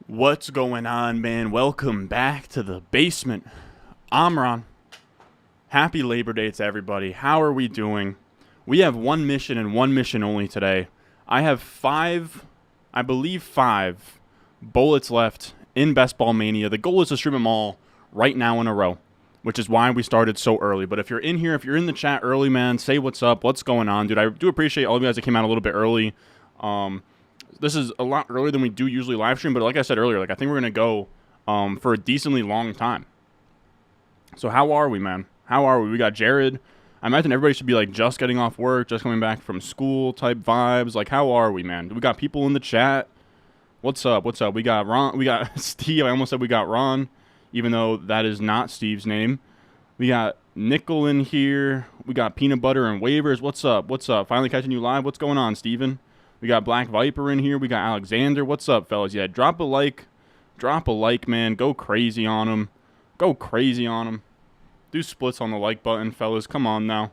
What's going on, man? Welcome back to the basement. I'm Ron. Happy Labor Day to everybody. How are we doing? We have one mission and one mission only today. I have five bullets left in Best Ball Mania. The goal is to stream them all right now in a row, which is why we started so early. But if you're in here, if you're in the chat early, man, say what's up. What's going on, dude? I do appreciate all of you guys that came out a little bit early. This is a lot earlier than we do usually live stream, but like I said earlier, I think we're going to go for a decently long time. So how are we, man? How are we? We got Jared. I imagine everybody should be just getting off work, just coming back from school type vibes. How are we, man? We got people in the chat. What's up? What's up? We got Ron. We got Steve. I almost said we got Ron, even though that is not Steve's name. We got Nickel in here. We got Peanut Butter and Waivers. What's up? What's up? Finally catching you live. What's going on, Steven? We got Black Viper in here. We got Alexander. What's up, fellas? Yeah, drop a like. Drop a like, man. Go crazy on them. Go crazy on them. Do splits on the like button, fellas. Come on now.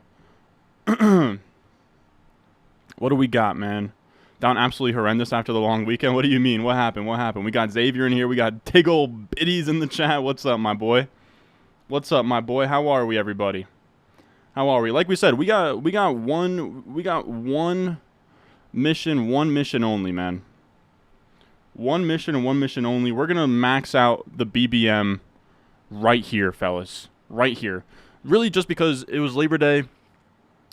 What do we got, man? Down absolutely horrendous after the long weekend. What do you mean? What happened? What happened? We got Xavier in here. We got big old biddies in the chat. What's up, my boy? What's up, my boy? How are we, everybody? How are we? Like we said, we got one mission, one mission only, man. One mission and one mission only. We're gonna max out the BBM right here, fellas. Right here. Really just because it was Labor Day.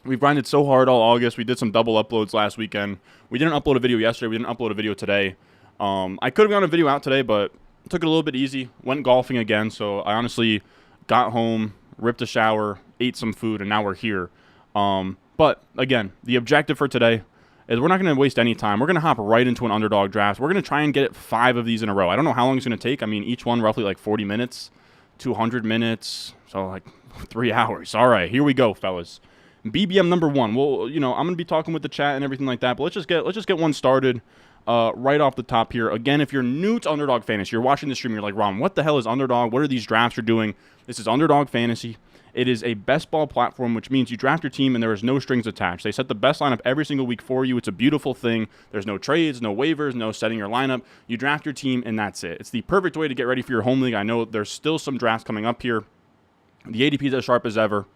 We've grinded so hard all August. We did some double uploads last weekend. We didn't upload a video yesterday. We didn't upload a video today. I could have gotten a video out today, but took it a little bit easy. Went golfing again, so I honestly got home, ripped a shower, ate some food, and now we're here. But, again, the objective for today is we're not going to waste any time. We're going to hop right into an underdog draft. We're going to try and get 5 of these in a row. I don't know how long it's going to take. I mean, each one roughly 40 minutes, 200 minutes, so 3 hours. All right, here we go, fellas. BBM number 1. Well, I'm going to be talking with the chat and everything like that, but let's just get one started right off the top here. Again, if you're new to Underdog Fantasy, you're watching this stream, you're like, Ron, what the hell is Underdog? What are these drafts you're doing? This is Underdog Fantasy. It is a best ball platform, which means you draft your team and there is no strings attached. They set the best lineup every single week for you. It's a beautiful thing. There's no trades, no waivers, no setting your lineup. You draft your team and that's it. It's the perfect way to get ready for your home league. I know there's still some drafts coming up here. The ADP is as sharp as ever.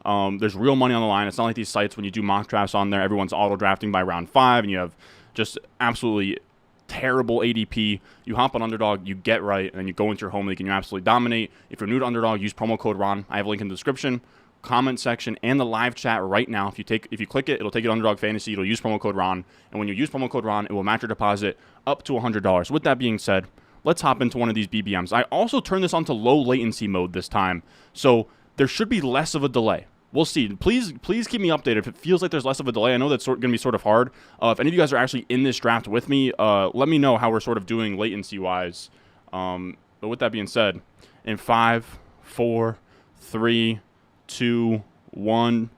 There's real money on the line. It's not like these sites when you do mock drafts on there, everyone's auto drafting by round 5 and you have just absolutely terrible ADP. You hop on Underdog, you get right, and then you go into your home league and you absolutely dominate. If you're new to Underdog, use promo code RON. I have a link in the description, comment section, and the live chat right now. If you click it, it'll take you to Underdog Fantasy. It'll use promo code RON, and when you use promo code RON, it will match your deposit up to $100. With that being said, let's hop into one of these BBMs. I also turned this onto low latency mode this time, so there should be less of a delay. We'll see. Please keep me updated. If it feels like there's less of a delay, I know that's going to be sort of hard. If any of you guys are actually in this draft with me, let me know how we're sort of doing latency-wise. But with that being said, in 5, 4, 3, 2, 1,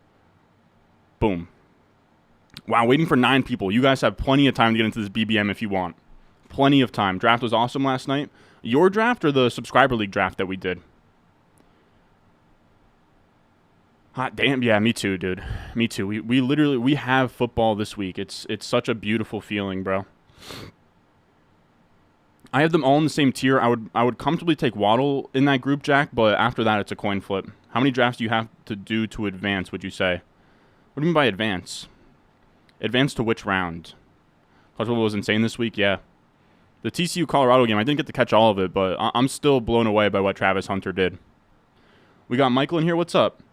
boom. Wow, waiting for 9 people. You guys have plenty of time to get into this BBM if you want. Plenty of time. Draft was awesome last night. Your draft or the subscriber league draft that we did? Hot damn, yeah, me too, dude. Me too. We literally have football this week. It's such a beautiful feeling, bro. I have them all in the same tier. I would comfortably take Waddle in that group, Jack, but after that it's a coin flip. How many drafts do you have to do to advance, would you say? What do you mean by advance? Advance to which round? College football was insane this week, yeah. The TCU Colorado game, I didn't get to catch all of it, but I'm still blown away by what Travis Hunter did. We got Michael in here. What's up?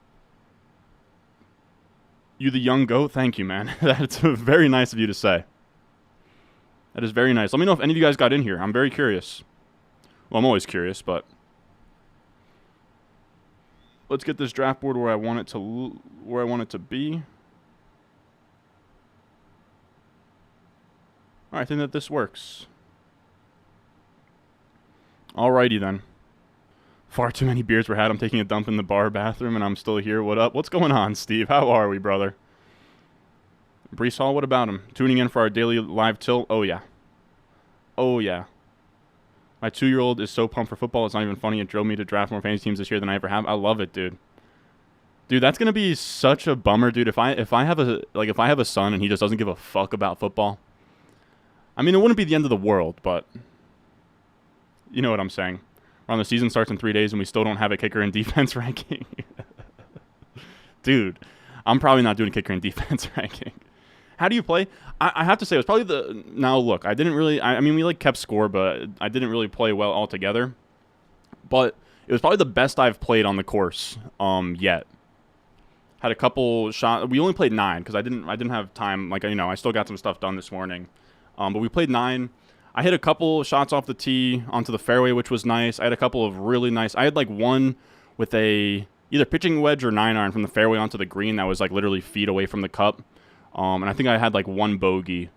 You the young goat? Thank you, man. That's very nice of you to say. That is very nice. Let me know if any of you guys got in here. I'm very curious. Well, I'm always curious, but let's get this draft board where I want it to be. All right, I think that this works. Alrighty then. Far too many beers were had. I'm taking a dump in the bar bathroom, and I'm still here. What up? What's going on, Steve? How are we, brother? Brees Hall, what about him? Tuning in for our daily live tilt? Oh, yeah. Oh, yeah. My 2-year-old is so pumped for football, it's not even funny. It drove me to draft more fantasy teams this year than I ever have. I love it, dude. Dude, that's going to be such a bummer, dude. If I have a son and he just doesn't give a fuck about football. I mean, it wouldn't be the end of the world, but You know what I'm saying. The season starts in 3 days and we still don't have a kicker and defense ranking. Dude, I'm probably not doing a kicker and defense ranking. How do you play? I have to say, it was probably now look, I didn't really, I mean, we like kept score, but I didn't really play well altogether. But it was probably the best I've played on the course yet. Had a couple shots. We only played 9 because I didn't have time. Like, I still got some stuff done this morning. But we played 9. I hit a couple shots off the tee onto the fairway, which was nice. I had a couple of really nice. I had like one with a either pitching wedge or 9-iron from the fairway onto the green that was like literally feet away from the cup. And I think I had like one bogey.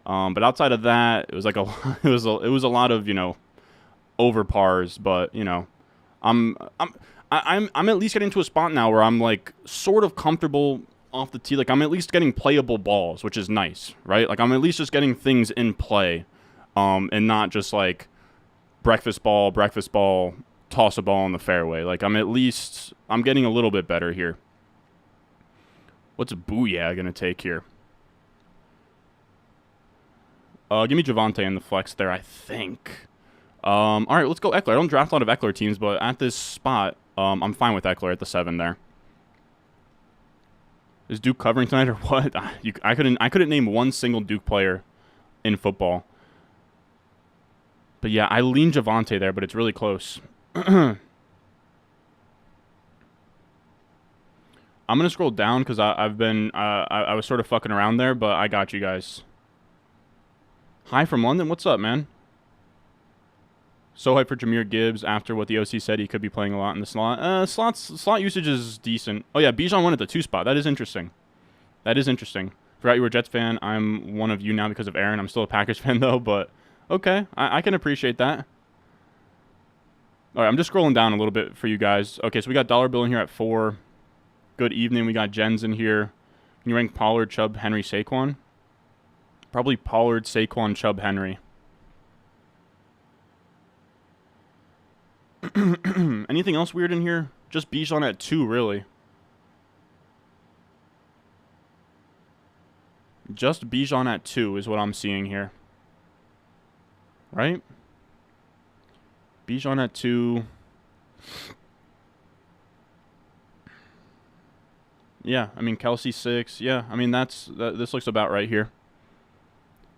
But outside of that, it was like it was a lot of over pars. But I'm at least getting to a spot now where I'm like sort of comfortable off the tee. Like I'm at least getting playable balls, which is nice, right? Like I'm at least just getting things in play, and not just like breakfast ball, toss a ball in the fairway. Like I'm getting a little bit better here. What's Booyah gonna take here? Give me Javante in the flex there, I think. All right, let's go Eckler. I don't draft a lot of Eckler teams, but at this spot, I'm fine with Eckler at the 7 there. Is Duke covering tonight or what? I couldn't name one single Duke player in football. But yeah, I lean Javante there, but it's really close. I'm gonna scroll down because I was sort of fucking around there, but I got you guys. Hi from London. What's up, man? So hyped for Jahmyr Gibbs after what the OC said he could be playing a lot in the slot. Slot usage is decent. Oh yeah, Bijan won at the 2 spot. That is interesting. Forgot you were a Jets fan. I'm one of you now because of Aaron. I'm still a Packers fan though, but okay, I can appreciate that. All right, I'm just scrolling down a little bit for you guys. Okay, so we got Dollar Bill in here at 4. Good evening. We got Jens in here. Can you rank Pollard, Chubb, Henry, Saquon? Probably Pollard, Saquon, Chubb, Henry. Anything else weird in here? Just Bijan at 2, really. Just Bijan at 2 is what I'm seeing here. Right? Bijan at 2. Yeah, I mean, Kelsey 6. Yeah, I mean, this looks about right here.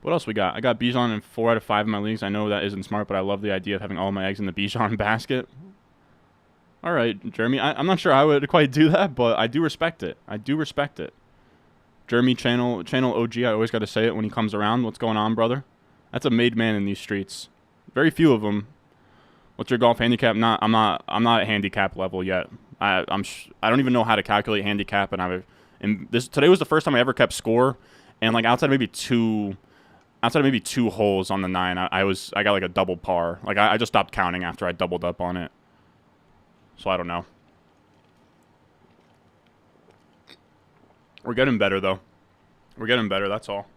What else we got? I got Bijan in 4 out of 5 of my leagues. I know that isn't smart, but I love the idea of having all my eggs in the Bijan basket. All right, Jeremy. I'm not sure I would quite do that, but I do respect it. Jeremy, channel OG. I always got to say it when he comes around. What's going on, brother? That's a made man in these streets. Very few of them. What's your golf handicap? I'm not at handicap level yet. I don't even know how to calculate handicap, and today was the first time I ever kept score, and like outside maybe two holes on the 9, I got like a double par. Like I just stopped counting after I doubled up on it. So I don't know. We're getting better though. We're getting better, that's all.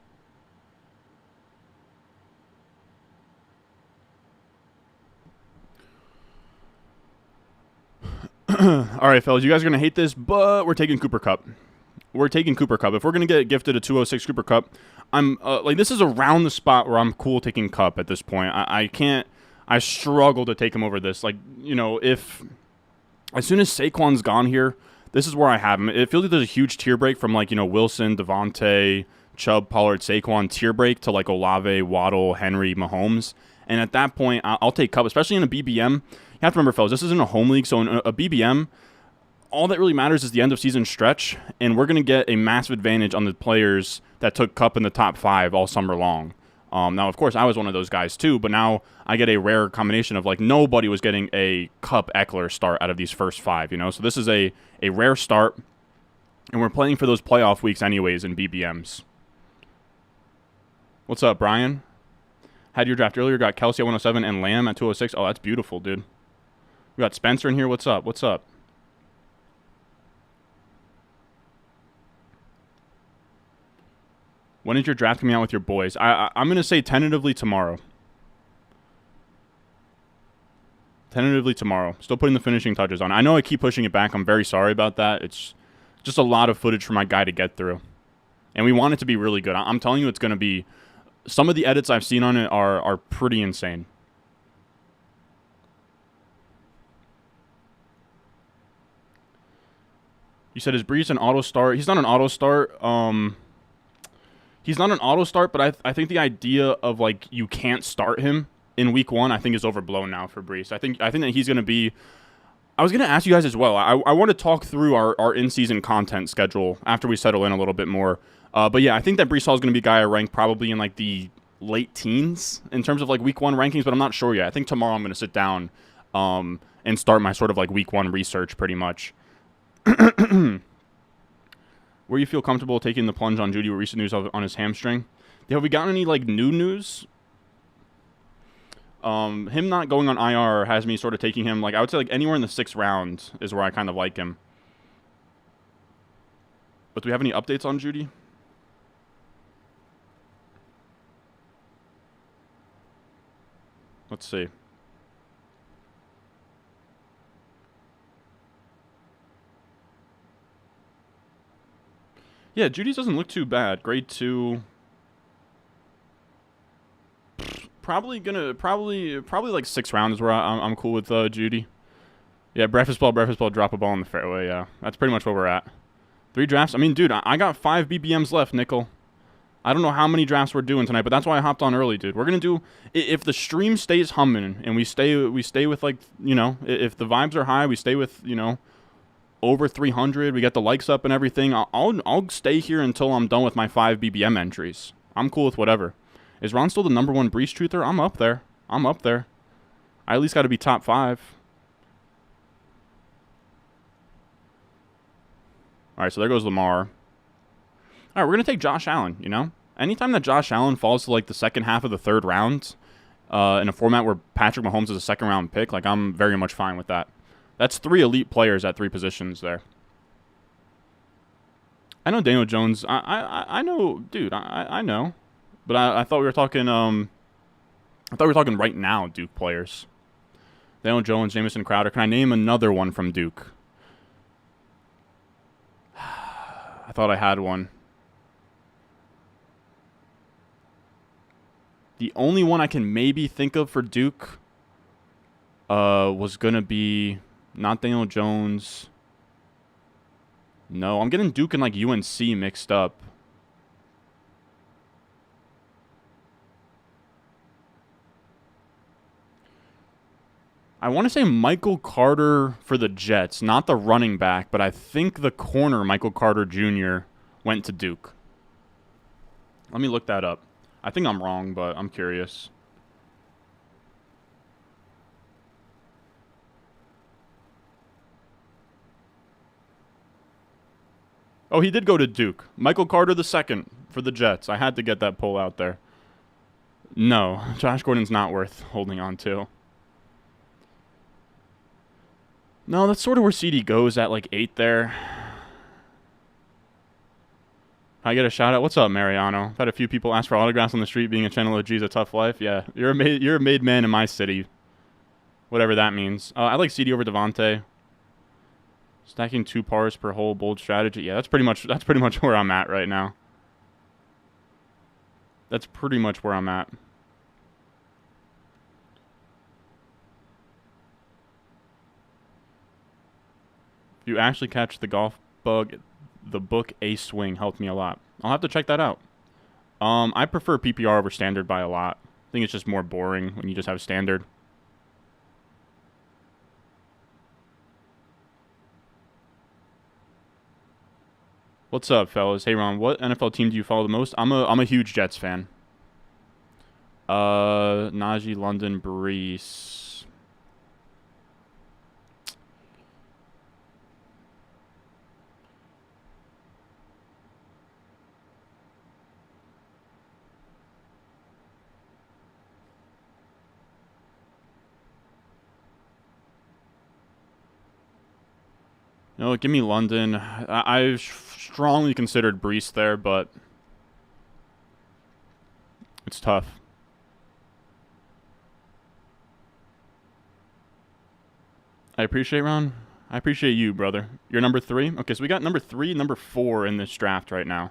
All right, fellas, you guys are going to hate this, but we're taking Cooper Kupp. If we're going to get gifted a 206 Cooper Kupp, I'm like, this is around the spot where I'm cool taking Kupp at this point. I struggle to take him over this. Like, as soon as Saquon's gone here, this is where I have him. It feels like there's a huge tier break from like, Wilson, Devontae, Chubb, Pollard, Saquon tier break to like Olave, Waddle, Henry, Mahomes. And at that point, I'll take Kupp, especially in a BBM. You have to remember, fellas, this isn't a home league, so in a BBM, all that really matters is the end of season stretch, and we're going to get a massive advantage on the players that took Kupp in the top 5 all summer long. Now, of course, I was one of those guys too, but now I get a rare combination of like nobody was getting a Kupp Eckler start out of these first 5, So this is a rare start, and we're playing for those playoff weeks anyways in BBMs. What's up, Brian? Had your draft earlier, got Kelsey at 107 and Lamb at 206. Oh, that's beautiful, dude. We got Spencer in here. What's up? When is your draft coming out with your boys? I'm going to say tentatively tomorrow. Still putting the finishing touches on. I know I keep pushing it back. I'm very sorry about that. It's just a lot of footage for my guy to get through. And we want it to be really good. I'm telling you, it's going to be... Some of the edits I've seen on it are pretty insane. You said, is Brees an auto start? He's not an auto start. He's not an auto start, but I think the idea of, like, you can't start him in week 1, I think is overblown now for Brees. I think that he's going to be... I was going to ask you guys as well. I want to talk through our in-season content schedule after we settle in a little bit more. But yeah, I think that Brees Hall is going to be a guy I rank probably in, like, the late teens in terms of, like, week 1 rankings, but I'm not sure yet. I think tomorrow I'm going to sit down and start my sort of, like, week 1 research pretty much. Where you feel comfortable taking the plunge on Judy with recent news on his hamstring? Have we gotten any, like, new news? Him not going on IR has me sort of taking him, like, I would say, like, anywhere in the 6th round is where I kind of like him. But do we have any updates on Judy? Let's see. Yeah, Judy's doesn't look too bad. Grade 2. Probably like 6th round is where I'm cool with Judy. Yeah, breakfast ball, drop a ball in the fairway. Yeah, that's pretty much where we're at. 3 drafts. I mean, dude, I got 5 BBMs left, Nickel. I don't know how many drafts we're doing tonight, but that's why I hopped on early, dude. We're gonna do, if the stream stays humming and we stay with, like, you know, if the vibes are high, we stay with, you know, over 300. We get the likes up and everything. I'll stay here until I'm done with my 5 BBM entries. I'm cool with whatever. Is Ron still the #1 Brees truther? I'm up there. I at least got to be top 5. All right, so there goes Lamar. All right, we're going to take Josh Allen, you know? Anytime that Josh Allen falls to, like, the second half of the 3rd round in a format where Patrick Mahomes is a 2nd-round pick, like, I'm very much fine with that. That's 3 elite players at 3 positions there. I know Daniel Jones. I know, dude. I know. But I thought we were talking. I thought we were talking right now, Duke players. Daniel Jones, Jamison Crowder. Can I name another one from Duke? I thought I had one. The only one I can maybe think of for Duke was gonna be not Daniel Jones. No, I'm getting Duke and, like, UNC mixed up. I want to say Michael Carter for the Jets, not the running back, but I think the corner, Michael Carter Jr., went to Duke. Let me look that up. I think I'm wrong, but I'm curious. Oh, he did go to Duke. Michael Carter II for the Jets. I had to get that pull out there. No, Josh Gordon's not worth holding on to. No, that's sort of where CD goes at, like, 8 there. I get a shout out. What's up, Mariano? I've had a few people ask for autographs on the street. Being a channel OG is a tough life. Yeah, you're a made man in my city. Whatever that means. I like CD over Devontae. Stacking 2 pars per hole, bold strategy. Yeah, that's pretty much where I'm at right now. That's pretty much where I'm at. If you actually catch the golf bug, the book A Swing helped me a lot. I'll have to check that out. I prefer PPR over standard by a lot. I think it's just more boring when you just have standard. What's up, fellas? Hey, Ron, what NFL team do you follow the most? I'm a huge Jets fan. Najee, London, Brees. No, give me London. I've strongly considered Brees there, but it's tough. I appreciate Ron. I appreciate you, brother. You're number 3? Okay, so we got number 3, number 4 in this draft right now.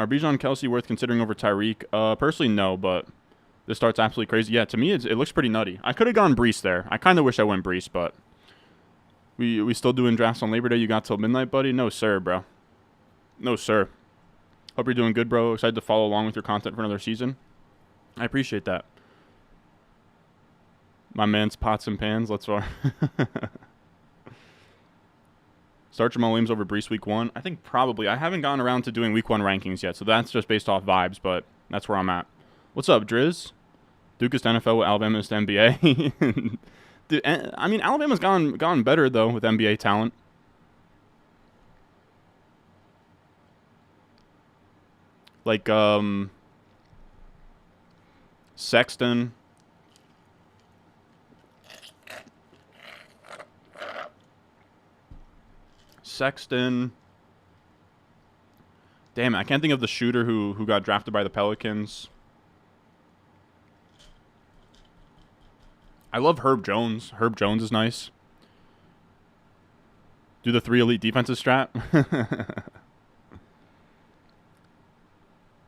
Are Bijan Kelsey worth considering over Tyreek? Personally, no, but this start's absolutely crazy. Yeah, to me, it looks pretty nutty. I could have gone Brees there. I kind of wish I went Brees, but We still doing drafts on Labor Day? You got till midnight, buddy? No, sir, bro. No, sir. Hope you're doing good, bro. Excited to follow along with your content for another season. I appreciate that. My man's pots and pans. Let's start Jamal Williams over Brees week 1. I think probably. I haven't gotten around to doing week 1 rankings yet, so that's just based off vibes, but that's where I'm at. What's up, Driz? Duke is to NFL, Alabama is to NBA. Dude, I mean, Alabama's gone better, though, with NBA talent. Like, Sexton. Damn it, I can't think of the shooter who got drafted by the Pelicans. I love Herb Jones. Herb Jones is nice. Do the 3 elite defensive strat.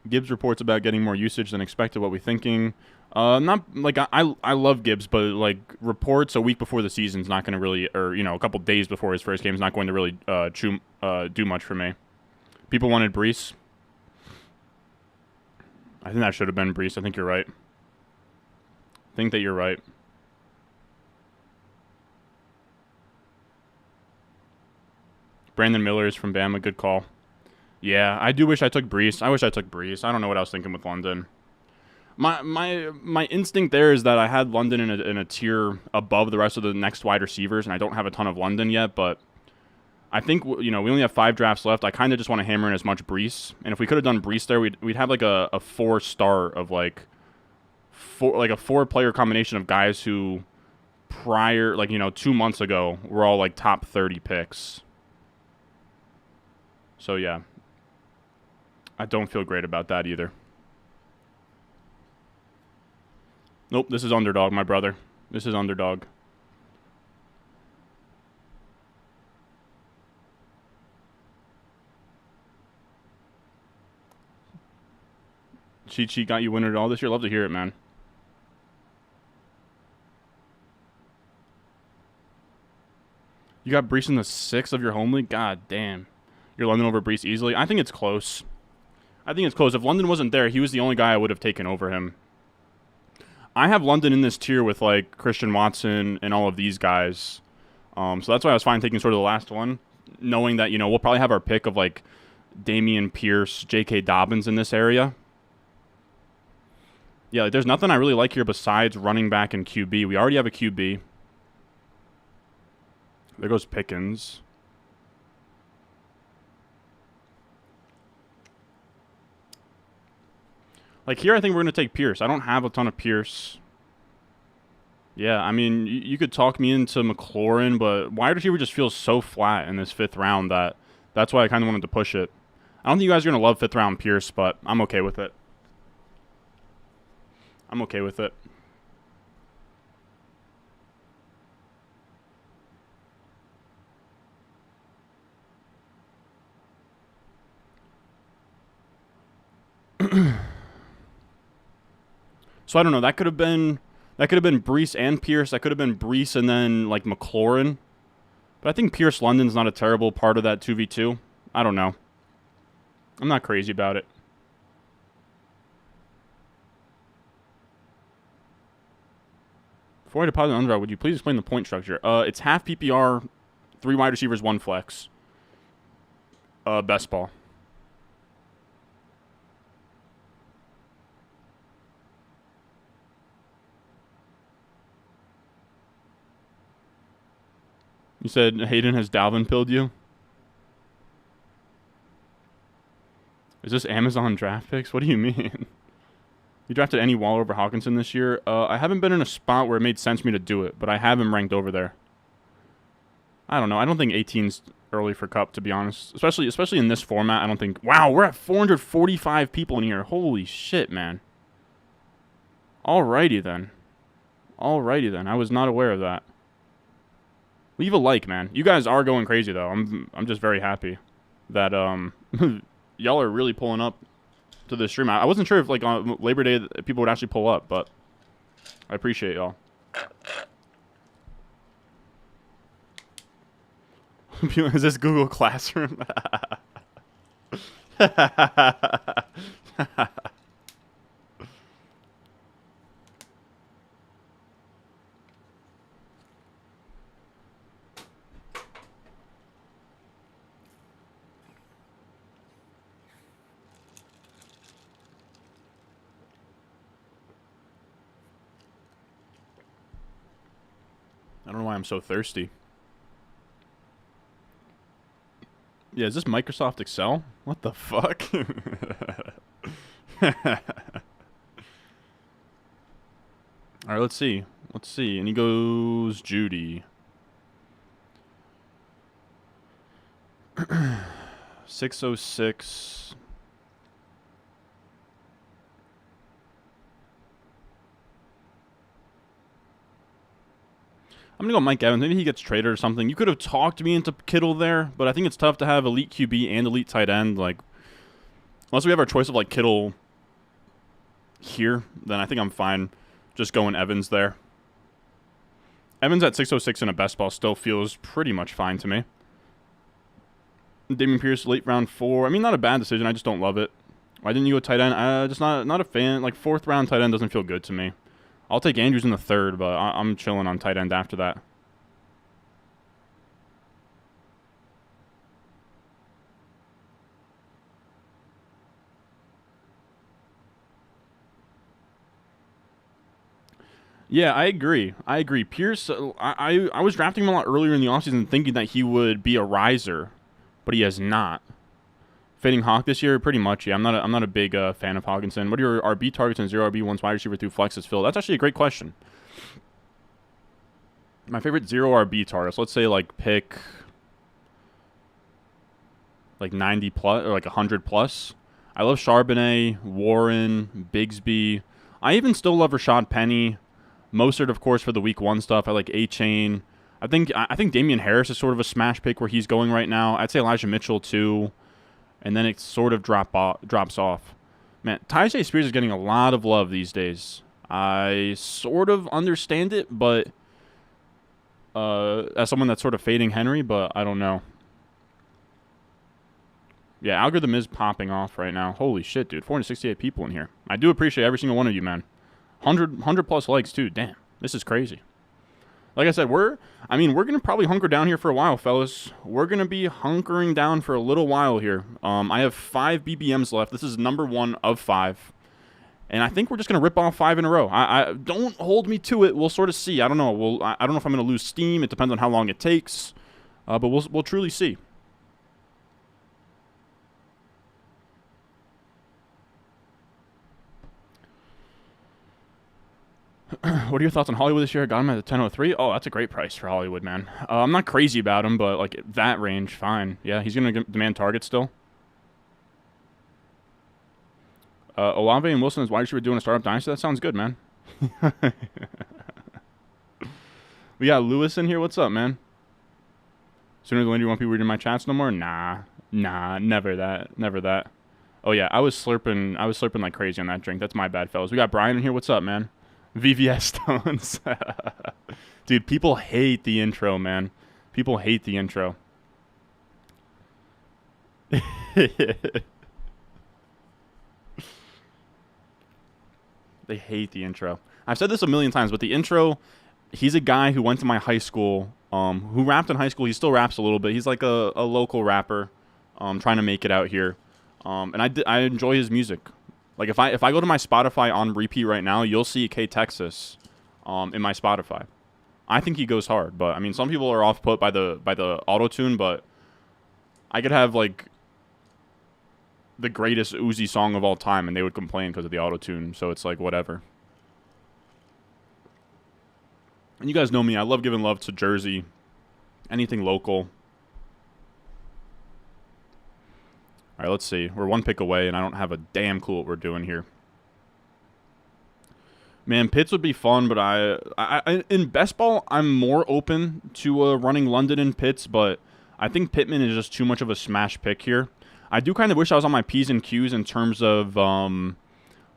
Gibbs reports about getting more usage than expected. What we thinking? Not like I love Gibbs, but like reports a week before the season's not going to really, or a couple days before his first game is not going to really do much for me. People wanted Brees. I think that should have been Brees. I think you're right. I think that you're right. Brandon Miller is from Bama. Good call. Yeah, I do wish I took Brees. I wish I took Brees. I don't know what I was thinking with London. My instinct there is that I had London in a tier above the rest of the next wide receivers, and I don't have a ton of London yet, but I think we only have 5 drafts left. I kind of just want to hammer in as much Brees, and if we could have done Brees there, we'd have like a 4-star of like a 4-player combination of guys who prior 2 months ago were all like top 30 picks. So yeah, I don't feel great about that either. Nope, this is underdog, my brother. This is underdog. Cheat sheet got you winning it all this year. Love to hear it, man. You got Brees in the 6th of your home league? God damn. You're London over Brees easily? I think it's close. If London wasn't there, he was the only guy I would have taken over him. I have London in this tier with, like, Christian Watson and all of these guys. So that's why I was fine taking sort of the last one, knowing that, we'll probably have our pick of, like, Dameon Pierce, J.K. Dobbins in this area. Yeah, like, there's nothing I really like here besides running back and QB. We already have a QB. There goes Pickens. Like, here I think we're going to take Pierce. I don't have a ton of Pierce. Yeah, I mean, you could talk me into McLaurin, but wide receiver just feels so flat in this 5th round that's why I kind of wanted to push it. I don't think you guys are going to love 5th round Pierce, but I'm okay with it. So I don't know. That could have been Brees and Pierce. That could have been Brees and then like McLaurin. But I think Pierce London's not a terrible part of that 2v2. I don't know. I'm not crazy about it. Before I deposit underdog, would you please explain the point structure? It's half PPR, 3 wide receivers, 1 flex. Best ball. You said Hayden has Dalvin pilled you? Is this Amazon draft picks? What do you mean? You drafted any Waller over Hawkinson this year? I haven't been in a spot where it made sense for me to do it, but I have him ranked over there. I don't know. I don't think 18's early for Cup, to be honest. Especially in this format, I don't think... Wow, we're at 445 people in here. Holy shit, man. Alrighty then. I was not aware of that. Leave a like, man. You guys are going crazy, though. I'm just very happy that y'all are really pulling up to the stream. I wasn't sure if, like, on Labor Day people would actually pull up, but I appreciate y'all. Is this Google Classroom? I don't know why I'm so thirsty. Yeah, is this Microsoft Excel? What the fuck? Alright, let's see. Let's see. And he goes Judy. 606. I'm going to go Mike Evans. Maybe he gets traded or something. You could have talked me into Kittle there, but I think it's tough to have elite QB and elite tight end. Like, unless we have our choice of, like, Kittle here, then I think I'm fine just going Evans there. Evans at 606 in a best ball still feels pretty much fine to me. Damian Pierce, late round 4. I mean, not a bad decision. I just don't love it. Why didn't you go tight end? Just not a fan. Like, 4th round tight end doesn't feel good to me. I'll take Andrews in the 3rd, but I'm chilling on tight end after that. Yeah, I agree. Pierce, I was drafting him a lot earlier in the offseason thinking that he would be a riser, but he has not. Fading Hawk this year, pretty much. Yeah, I'm not a big fan of Hawkinson. What are your RB targets and 0 RB1s wide receiver through flexes, Phil? That's actually a great question. My favorite 0 RB targets, let's say like pick like 90 plus or like 100 plus. I love Charbonnet, Warren, Bigsby. I even still love Rashad Penny. Mostert, of course, for the week 1 stuff. I like A-Chain. I think Damian Harris is sort of a smash pick where he's going right now. I'd say Elijah Mitchell too. And then it sort of drops off. Man, Tyjae Spears is getting a lot of love these days. I sort of understand it, but as someone that's sort of fading Henry, but I don't know. Yeah, algorithm is popping off right now. Holy shit, dude. 468 people in here. I do appreciate every single one of you, man. 100 plus likes, too. Damn, this is crazy. Like I said, we're going to probably hunker down here for a while, fellas. We're going to be hunkering down for a little while here. I have 5 BBMs left. This is number 1 of 5. And I think we're just going to rip off 5 in a row. I don't hold me to it. We'll sort of see. I don't know. I don't know if I'm going to lose steam. It depends on how long it takes. But we'll truly see. What are your thoughts on Hollywood this year? I got him at the 10.03. Oh, that's a great price for Hollywood, man. I'm not crazy about him, but like that range, fine. Yeah, he's going to demand targets still. Olave and Wilson is wide receiver doing a startup dynasty. That sounds good, man. We got Lewis in here. What's up, man? Sooner than later, you want people reading my chats no more? Nah, never that. Oh yeah, I was slurping like crazy on that drink. That's my bad, fellas. We got Brian in here. What's up, man? VVS Stones. Dude, people hate the intro, man. People hate the intro. They hate the intro. I've said this a million times, but the intro, he's a guy who went to my high school, who rapped in high school. He still raps a little bit. He's like a local rapper trying to make it out here. And I enjoy his music. Like if I go to my Spotify on repeat right now, you'll see K Texas in my Spotify. I think he goes hard, but I mean some people are off put by the auto-tune, but I could have like the greatest Uzi song of all time and they would complain because of the auto-tune, so it's like whatever. And you guys know me, I love giving love to Jersey, anything local. All right, let's see. We're 1 pick away, and I don't have a damn clue what we're doing here. Man, Pitts would be fun, but I in best ball, I'm more open to running London and Pitts, but I think Pittman is just too much of a smash pick here. I do kind of wish I was on my P's and Q's in terms of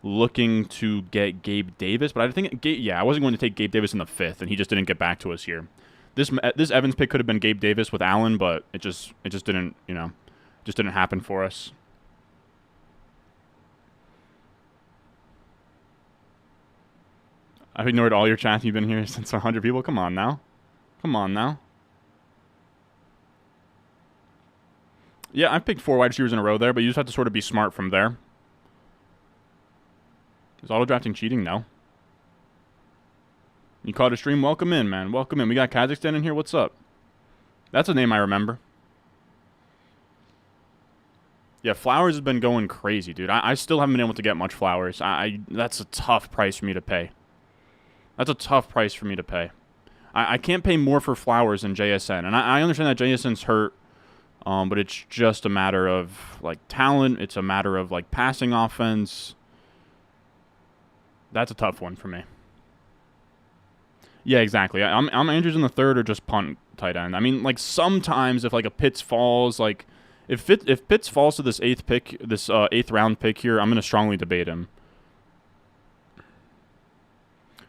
looking to get Gabe Davis, but I think, I wasn't going to take Gabe Davis in the 5th, and he just didn't get back to us here. This Evans pick could have been Gabe Davis with Allen, but it just didn't, just didn't happen for us. I've ignored all your chat. You've been here since 100 people. Come on now. Come on now. Yeah, I've picked 4 wide receivers in a row there, but you just have to sort of be smart from there. Is auto-drafting cheating? No. You caught a stream? Welcome in, man. Welcome in. We got Kazakhstan in here. What's up? That's a name I remember. Yeah, Flowers has been going crazy, dude. I still haven't been able to get much Flowers. That's a tough price for me to pay. That's a tough price for me to pay. I can't pay more for Flowers than JSN. And I understand that JSN's hurt, but it's just a matter of, like, talent. It's a matter of, like, passing offense. That's a tough one for me. Yeah, exactly. I'm Andrews in the third or just punt tight end. I mean, like, sometimes if, like, a Pitts falls, like, if Pitts falls to this 8th pick, this 8th round pick here, I'm going to strongly debate him.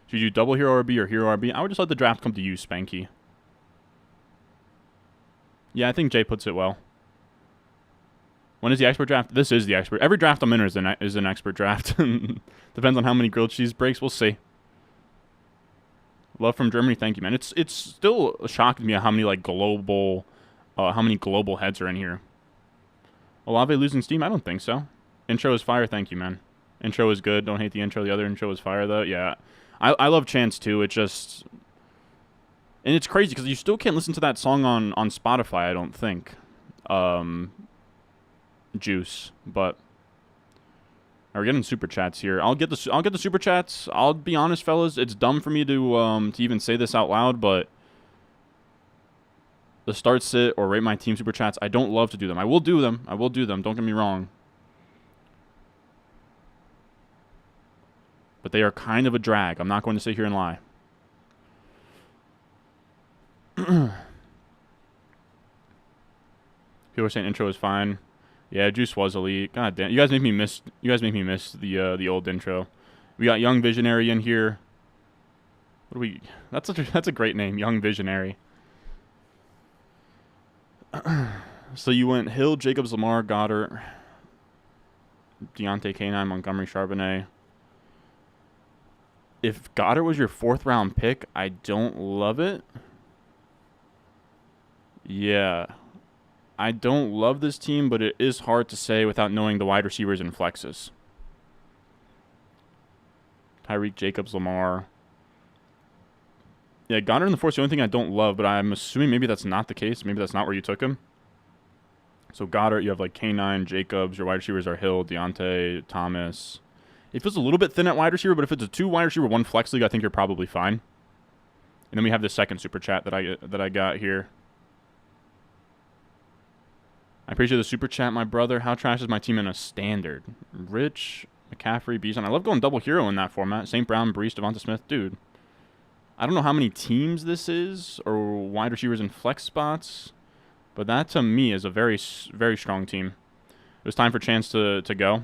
Should you do double hero RB or hero RB? I would just let the draft come to you, Spanky. Yeah, I think Jay puts it well. When is the expert draft? This is the expert. Every draft I'm in is an expert draft. Depends on how many grilled cheese breaks. We'll see. Love from Germany. Thank you, man. It's still shocking me how many global heads are in here. Olave losing steam? I don't think so. Intro is fire. Thank you, man. Intro is good. Don't hate the intro. The other intro is fire, though. Yeah. I love Chance, too. It just... And it's crazy, because you still can't listen to that song on Spotify, I don't think. Juice. But... We're getting super chats here. I'll get the super chats. I'll be honest, fellas. It's dumb for me to even say this out loud, but... The start, sit, or rate my team super chats, I don't love to do them. I will do them. I will do them. Don't get me wrong. But they are kind of a drag. I'm not going to sit here and lie. People are saying intro is fine. Yeah, Juice was elite. God damn, you guys make me miss. You guys make me miss the old intro. We got Young Visionary in here. What do we? That's a great name, Young Visionary. So you went Hill, Jacobs, Lamar, Goddard, Deontay K9, Montgomery, Charbonnet. If Goddard was your 4th round pick, I don't love it. Yeah. I don't love this team, but it is hard to say without knowing the wide receivers and flexes. Tyreek, Jacobs, Lamar. Yeah, Goddard in the 4th is the only thing I don't love, but I'm assuming maybe that's not the case. Maybe that's not where you took him. So Goddard, you have like K9, Jacobs. Your wide receivers are Hill, Deontay, Thomas. It feels a little bit thin at wide receiver, but if it's a 2 wide receiver, 1 flex league, I think you're probably fine. And then we have the second super chat that I got here. I appreciate the super chat, my brother. How trash is my team in a standard? Rich, McCaffrey, Beason. I love going double hero in that format. St. Brown, Brees, Devonta Smith. Dude, I don't know how many teams this is or wide receivers in flex spots, but that to me is a very, very strong team. It was time for Chance to go.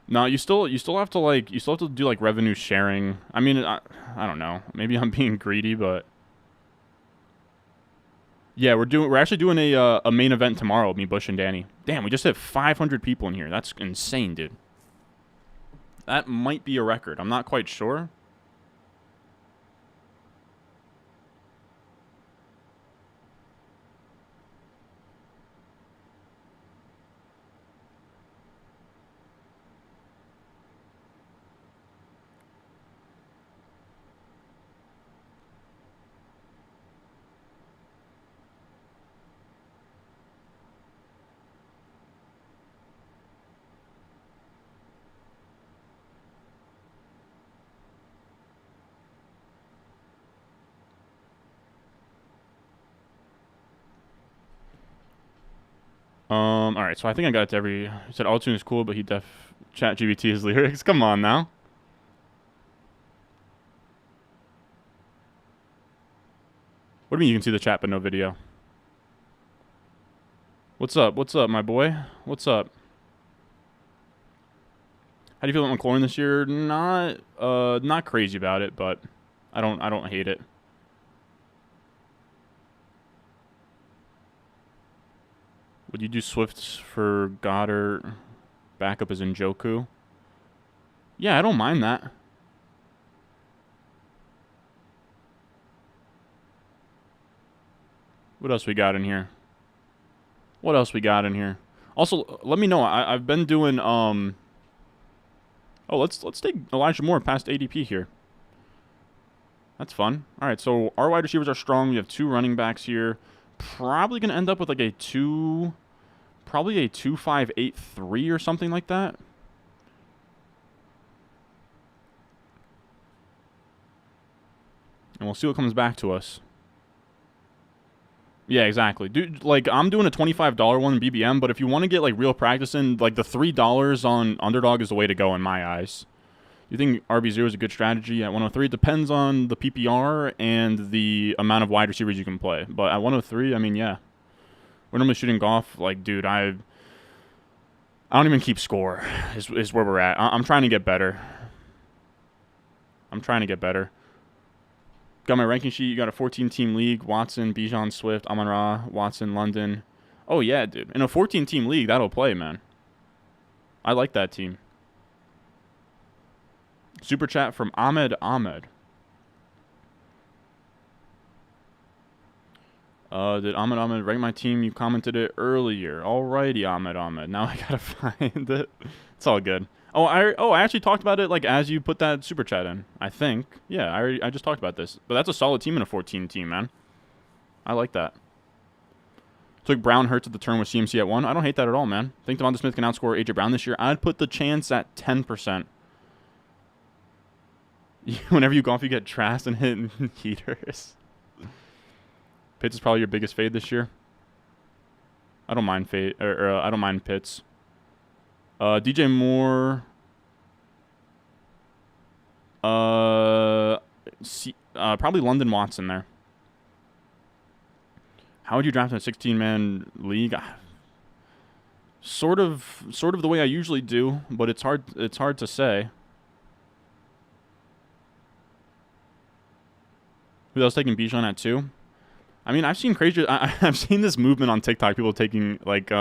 No, you still have to do like revenue sharing. I mean, I don't know. Maybe I'm being greedy, but yeah, we're actually doing a main event tomorrow. Me, Bush, and Danny. Damn, we just have 500 people in here. That's insane, dude. That might be a record. I'm not quite sure. All right, so I think I got it to every... He said Autotune is cool, but he chat GBT his lyrics. Come on now. What do you mean you can see the chat but no video? What's up? What's up, my boy? What's up? How do you feel about McLaurin this year? Not crazy about it, but I don't hate it. Would you do Swifts for Goddard? Backup is Njoku. Yeah, I don't mind that. What else we got in here? What else we got in here? Also, let me know. I've been doing Oh, let's take Elijah Moore past ADP here. That's fun. All right, so our wide receivers are strong. We have 2 running backs here. Probably gonna end up with like a 2.583 or something like that. And we'll see what comes back to us. Yeah, exactly. Dude, like, I'm doing a $25 one in BBM, but if you want to get, like, real practice in, like, the $3 on Underdog is the way to go in my eyes. You think RB0 is a good strategy at 103? It depends on the PPR and the amount of wide receivers you can play. But at 103, I mean, yeah. We're normally shooting golf. Like, dude, I don't even keep score is where we're at. I'm trying to get better. Got my ranking sheet. You got a 14-team league. Watson, Bijan, Swift, Amon-Ra, Watson, London. Oh, yeah, dude. In a 14-team league, that'll play, man. I like that team. Super chat from Ahmed. Did Ahmed rank my team? You commented it earlier. Alrighty, Ahmed. Now I gotta find it. It's all good. I actually talked about it like as you put that super chat in. I think. Yeah, I just talked about this. But that's a solid team in a 14 team, man. I like that. Took Brown Hurts at the turn with CMC at 1. I don't hate that at all, man. Think Devonta Smith can outscore AJ Brown this year? I'd put the chance at 10%. Whenever you golf, you get trashed and hit heaters. Pitts is probably your biggest fade this year. I don't mind I don't mind Pitts. DJ Moore. Probably London Watson there. How would you draft in a 16-man league? Sort of the way I usually do, but it's hard to say. Who else taking Bijan at 2? I mean, I've seen crazy. I've seen this movement on TikTok. People taking like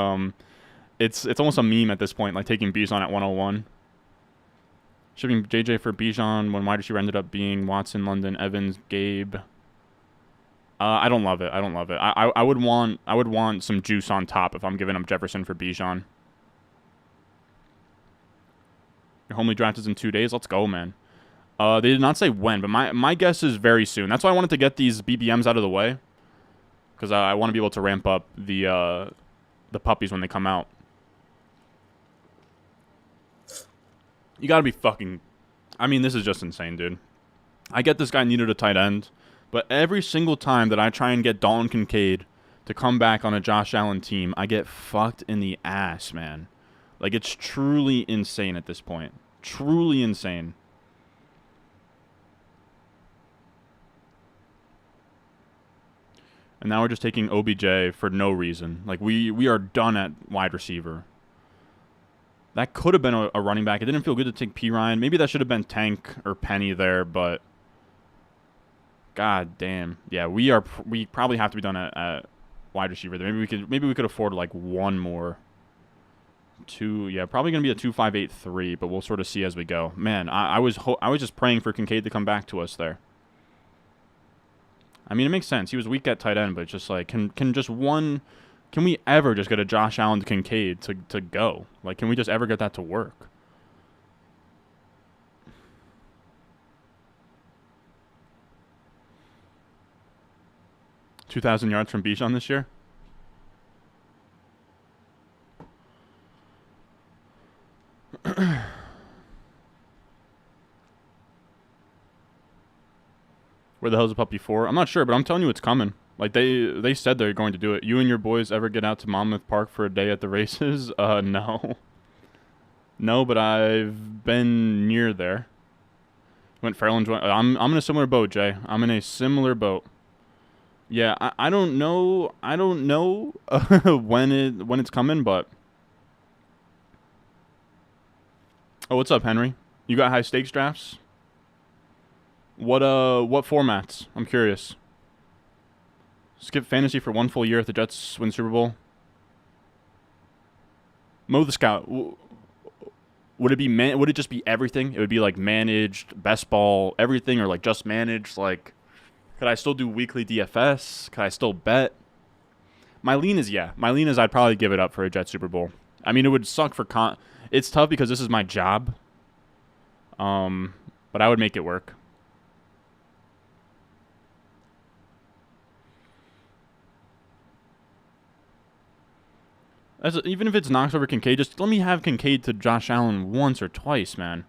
it's almost a meme at this point, like taking Bijan at 101. Shipping JJ for Bijan when wide receiver ended up being Watson, London, Evans, Gabe. I don't love it. I would want some juice on top if I'm giving up Jefferson for Bijan. Your homely draft is in 2 days. Let's go, man. They did not say when, but my guess is very soon. That's why I wanted to get these BBMs out of the way, because I want to be able to ramp up the puppies when they come out. You gotta be fucking... I mean, this is just insane, dude. I get this guy needed a tight end, but every single time that I try and get Dalton Kincaid to come back on a Josh Allen team, I get fucked in the ass, man. Like, it's truly insane at this point. Truly insane. And now we're just taking OBJ for no reason. Like, we are done at wide receiver. That could have been a running back. It didn't feel good to take P. Ryan. Maybe that should have been Tank or Penny there, but... God damn. Yeah, we probably have to be done at wide receiver there. Maybe we could afford, like, one more. Probably going to be a 2.583, but we'll sort of see as we go. Man, I was just praying for Kincaid to come back to us there. I mean, it makes sense. He was weak at tight end, but it's just like, can we ever just get a Josh Allen to Kincaid to go? Like, can we just ever get that to work? $2,000 yards from Bijan this year? Where the hell's the puppy for? I'm not sure, but I'm telling you it's coming. Like, they said they're going to do it. You and your boys ever get out to Monmouth Park for a day at the races? No. No, but I've been near there. Went Farrell and joined. I'm in a similar boat, Jay. I'm in a similar boat. Yeah, I don't know. I don't know when it's coming, but... Oh, what's up, Henry? You got high stakes drafts? What formats? I'm curious. Skip fantasy for one full year if the Jets win Super Bowl. Mo the Scout. Would it be would it just be everything? It would be like managed, best ball, everything, or like just managed. Like, could I still do weekly DFS? Could I still bet? My lean is yeah. My lean is I'd probably give it up for a Jet Super Bowl. I mean, it would suck for It's tough because this is my job. But I would make it work. Even if it's Knox over Kincaid, just let me have Kincaid to Josh Allen once or twice, man.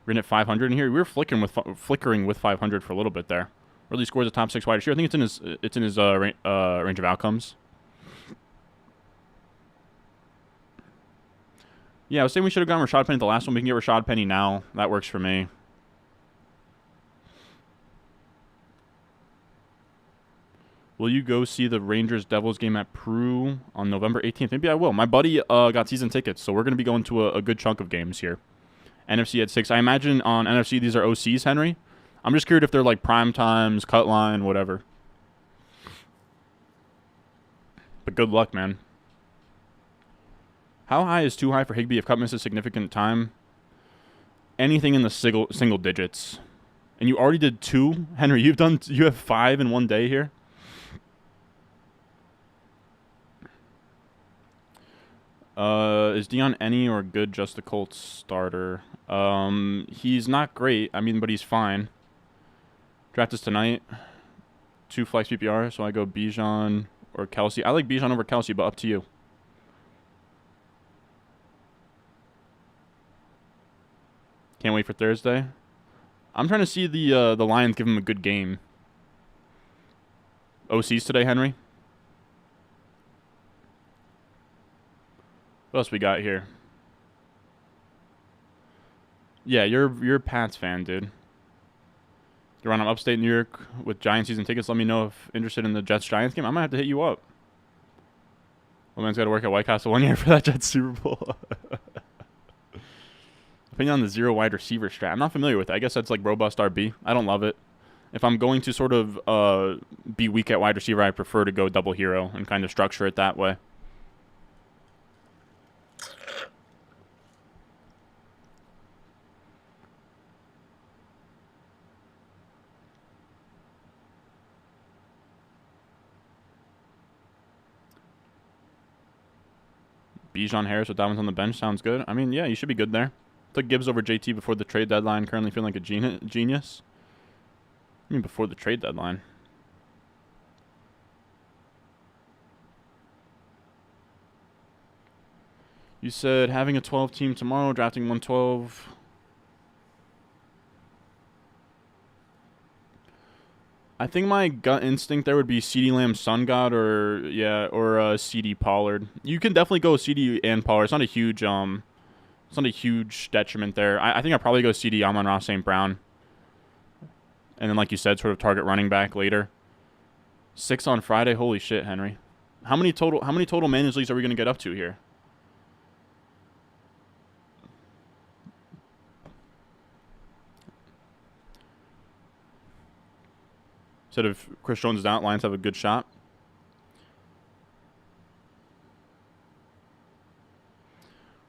We're in at 500 in here. We were flickering with 500 for a little bit there. Really scores a top 6 wide receiver. I think it's in his range of outcomes. Yeah, I was saying we should have gone Rashad Penny at the last one. We can get Rashad Penny now. That works for me. Will you go see the Rangers-Devils game at Peru on November 18th? Maybe I will. My buddy got season tickets, so we're going to be going to a good chunk of games here. NFC at 6. I imagine on NFC these are OCs, Henry. I'm just curious if they're like prime times, cut line, whatever. But good luck, man. How high is too high for Higbee if Cup misses significant time? Anything in the single digits. And you already did 2? Henry, you have 5 in one day here? Is Dion any or good just the Colts starter? He's not great. I mean, but he's fine. Draft is tonight. 2 flex PPR, so I go Bijan or Kelsey. I like Bijan over Kelsey, but up to you. Can't wait for Thursday. I'm trying to see the Lions give him a good game. OCs today, Henry. What else we got here? Yeah, you're a Pats fan, dude. You're on upstate New York with Giants season tickets. Let me know if interested in the Jets-Giants game. I might have to hit you up. Well, man's got to work at White Castle 1 year for that Jets Super Bowl. Opinion on the 0 wide receiver strat. I'm not familiar with it. I guess that's like robust RB. I don't love it. If I'm going to sort of be weak at wide receiver, I prefer to go double hero and kind of structure it that way. Bijan Harris with Dobbins on the bench sounds good. I mean, yeah, you should be good there. Took Gibbs over JT before the trade deadline. Currently feeling like a genius. I mean, before the trade deadline. You said having a 12 team tomorrow, drafting 112. I think my gut instinct there would be CeeDee Lamb, Sun God, or CeeDee Pollard. You can definitely go CeeDee and Pollard. It's not a huge detriment there. I think I'd probably go CeeDee, Amon-Ra St. Brown. And then, like you said, sort of target running back later. 6 on Friday. Holy shit, Henry. How many total managed leagues are we going to get up to here? Said if Chris Jones is out, Lions have a good shot.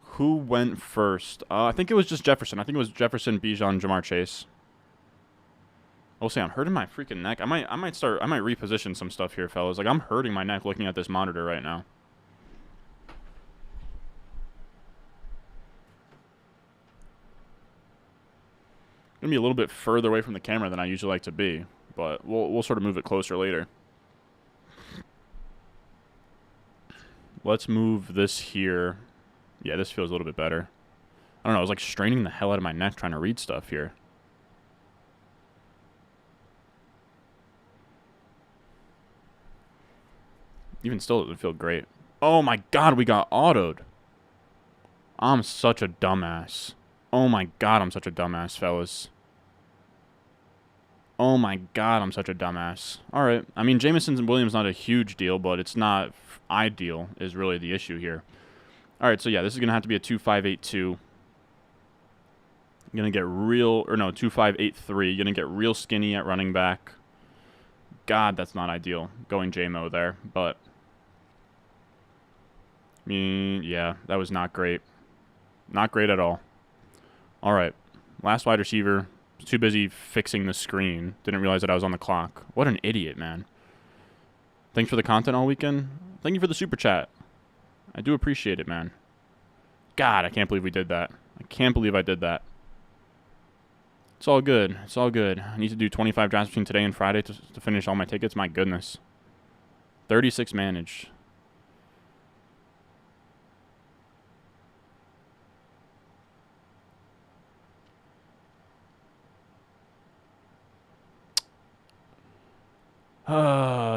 Who went first? I think it was just Jefferson. I think it was Jefferson, Bijan, Jamar Chase. I'll say I'm hurting my freaking neck. I might reposition some stuff here, fellas. Like, I'm hurting my neck looking at this monitor right now. Gonna be a little bit further away from the camera than I usually like to be, but we'll sort of move it closer later. Let's move this here. Yeah, this feels a little bit better. I don't know. I was like straining the hell out of my neck trying to read stuff here. Even still, it doesn't feel great. Oh my god, we got autoed. I'm such a dumbass. Oh my god, I'm such a dumbass, fellas. Oh my god, I'm such a dumbass. Alright, I mean, Jameson's and Williams not a huge deal, but it's not ideal is really the issue here. Alright, so yeah, this is going to have to be a 2-5-8-2. You're going to get real, or no, 2-5-8-3. You're going to get real skinny at running back. God, that's not ideal, going JMO there, but Yeah, that was not great. Not great at all. All right. Last wide receiver. Too busy fixing the screen. Didn't realize that I was on the clock. What an idiot, man. Thanks for the content all weekend. Thank you for the super chat. I do appreciate it, man. God, I can't believe we did that. I can't believe I did that. It's all good. It's all good. I need to do 25 drafts between today and Friday to finish all my tickets. My goodness. 36 managed.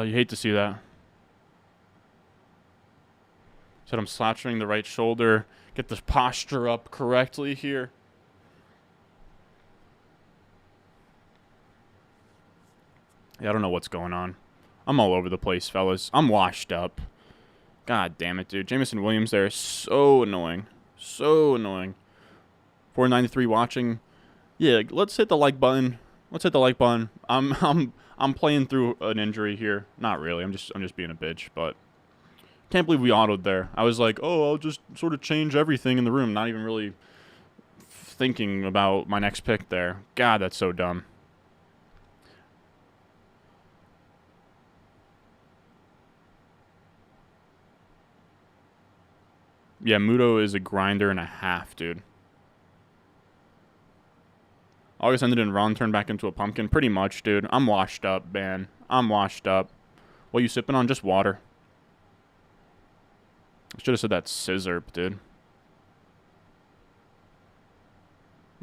You hate to see that. Said I'm slouching the right shoulder. Get the posture up correctly here. Yeah, I don't know what's going on. I'm all over the place, fellas. I'm washed up. God damn it, dude. Jameson Williams there is so annoying. So annoying. 493 watching. Yeah, let's hit the like button. Let's hit the like button. I'm playing through an injury here. Not really. I'm just being a bitch, but can't believe we autoed there. I was like, oh, I'll just sort of change everything in the room, not even really thinking about my next pick there. God, that's so dumb. Yeah, Muto is a grinder and a half, dude. August ended in Ron turned back into a pumpkin. Pretty much, dude. I'm washed up, man. I'm washed up. What you sipping on? Just water. I should have said that scissor, dude.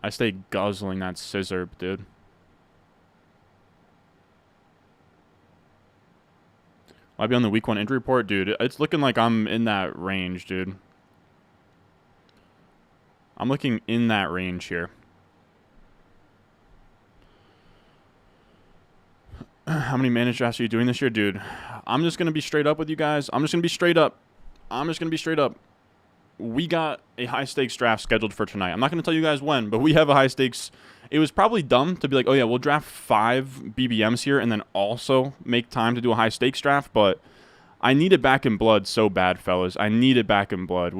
I stay guzzling that scissor, dude. Will I be on the week 1 injury report? Dude, it's looking like I'm in that range, dude. I'm looking in that range here. How many managed drafts are you doing this year? Dude, I'm just going to be straight up with you guys. I'm just going to be straight up. We got a high-stakes draft scheduled for tonight. I'm not going to tell you guys when, but we have a high-stakes. It was probably dumb to be like, oh, yeah, we'll draft 5 BBMs here and then also make time to do a high-stakes draft, but I need it back in blood so bad, fellas. I need it back in blood.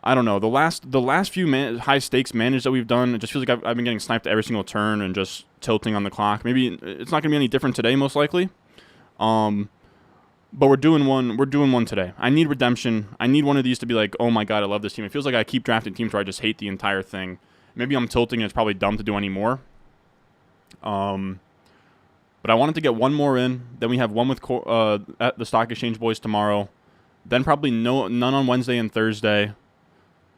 I don't know. The last few high-stakes managed that we've done, it just feels like I've been getting sniped at every single turn and just tilting on the clock. Maybe it's not going to be any different today, most likely. But we're doing one today. I need redemption. I need one of these to be like, oh my god, I love this team. It feels like I keep drafting teams where I just hate the entire thing. Maybe I'm tilting and it's probably dumb to do any more. But I wanted to get one more in. Then we have one with at the Stock Exchange Boys tomorrow. Then probably none on Wednesday and Thursday.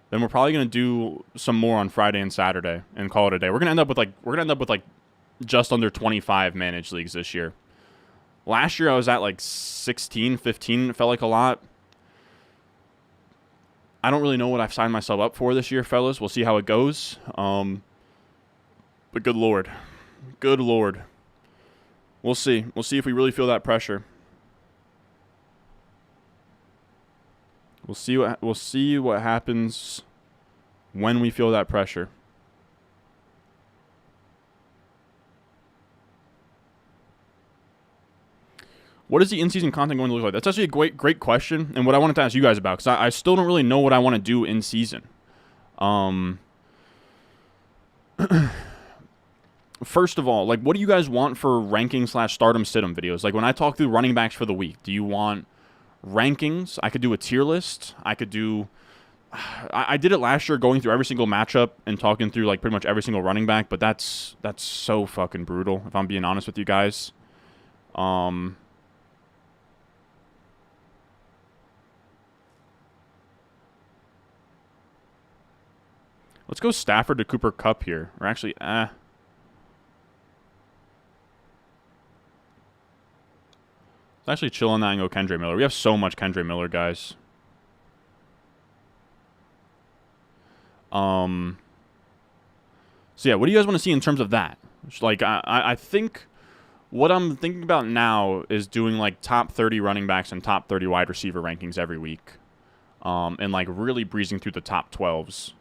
Then we're probably gonna do some more on Friday and Saturday and call it a day. We're gonna end up with like just under 25 managed leagues this year. Last year I was at like 16, 15. It felt like a lot. I don't really know what I've signed myself up for this year, fellas. We'll see how it goes. But good lord, we'll see. We'll see if we really feel that pressure. We'll see what happens when we feel that pressure. What is the in-season content going to look like? That's actually a great question, and what I wanted to ask you guys about, because I still don't really know what I want to do in season. First of all, like, what do you guys want for ranking/stardom situm videos? Like, when I talk through running backs for the week, do you want rankings? I could do a tier list. I could do... I did it last year, going through every single matchup and talking through, like, pretty much every single running back, but that's so fucking brutal, if I'm being honest with you guys. Let's go Stafford to Cooper Kupp here. Or actually, Let's actually chill on that and go Kendre Miller. We have so much Kendre Miller, guys. So yeah, what do you guys want to see in terms of that? Like, I think what I'm thinking about now is doing like top 30 running backs and top 30 wide receiver rankings every week. And like really breezing through the top 12s.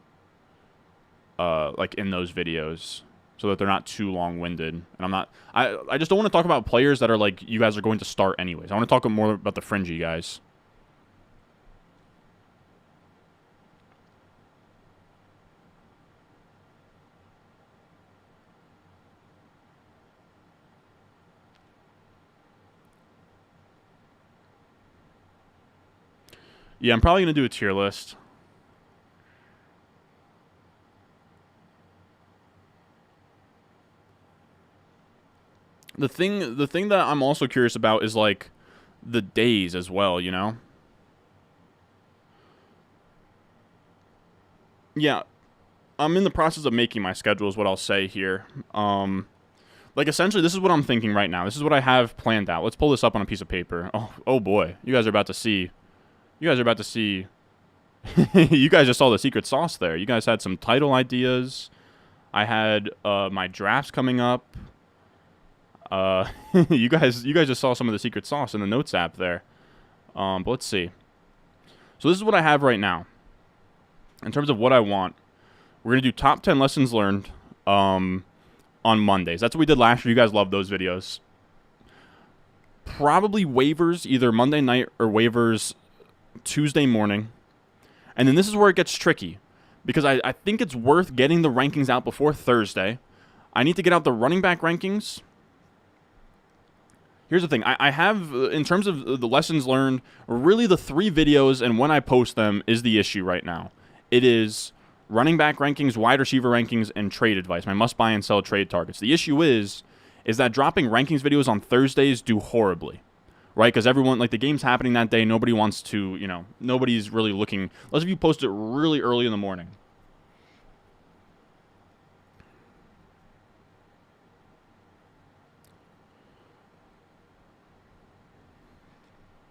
Like in those videos, so that they're not too long-winded. And I just don't want to talk about players that are like you guys are going to start anyways. I want to talk more about the fringy guys. Yeah, I'm probably going to do a tier list. The thing that I'm also curious about is, like, the days as well, you know? Yeah, I'm in the process of making my schedule is what I'll say here. Like, essentially, this is what I'm thinking right now. This is what I have planned out. Let's pull this up on a piece of paper. Oh boy. You guys are about to see. You guys are about to see. You guys just saw the secret sauce there. You guys had some title ideas. I had my drafts coming up. You guys just saw some of the secret sauce in the notes app there. But let's see. So this is what I have right now. In terms of what I want, we're going to do top 10 lessons learned on Mondays. That's what we did last year. You guys loved those videos. Probably waivers either Monday night or waivers Tuesday morning. And then this is where it gets tricky, because I think it's worth getting the rankings out before Thursday. I need to get out the running back rankings. Here's the thing. I have, in terms of the lessons learned, really the 3 videos and when I post them is the issue right now. It is running back rankings, wide receiver rankings, and trade advice. My must buy and sell trade targets. The issue is that dropping rankings videos on Thursdays do horribly, right? Because everyone, like, the game's happening that day. Nobody wants to, you know, nobody's really looking. Unless if you post it really early in the morning.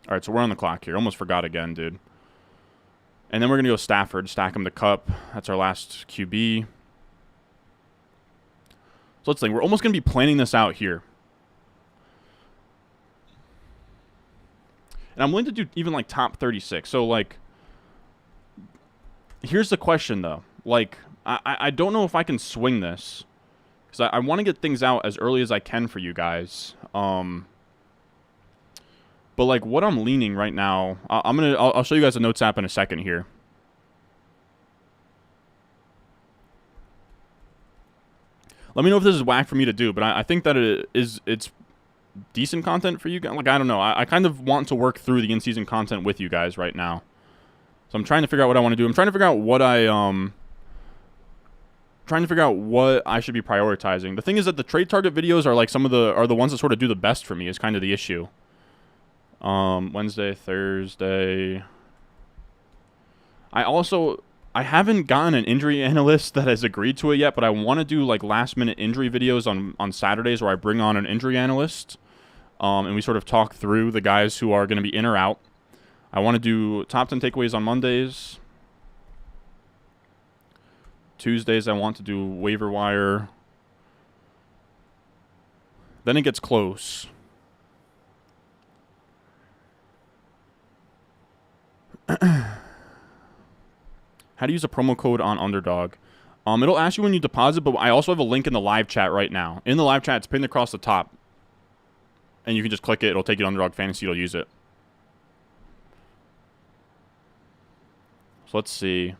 All right, so we're on the clock here. Almost forgot again, dude. And then we're going to go Stafford, stack him to Cup. That's our last QB. So let's think. We're almost going to be planning this out here. And I'm willing to do even, like, top 36. So, like, here's the question, though. Like, I don't know if I can swing this, because I want to get things out as early as I can for you guys. But, like, what I'm leaning right now, I'll show you guys the notes app in a second here. Let me know if this is whack for me to do, but I think that it's decent content for you guys. Like, I don't know. I kind of want to work through the in-season content with you guys right now. So I'm trying to figure out what I want to do. I'm trying to figure out what I should be prioritizing. The thing is that the trade target videos are, like, are the ones that sort of do the best for me, is kind of the issue. Wednesday, Thursday. I haven't gotten an injury analyst that has agreed to it yet, but I want to do, like, last minute injury videos on Saturdays where I bring on an injury analyst. And we sort of talk through the guys who are going to be in or out. I want to do top 10 takeaways on Mondays. Tuesdays I want to do waiver wire. Then it gets close. How to use a promo code on Underdog. It'll ask you when you deposit, but I also have a link in the live chat right now. In the live chat, it's pinned across the top. And you can just click it. It'll take you to Underdog Fantasy. You'll use it. So let's see.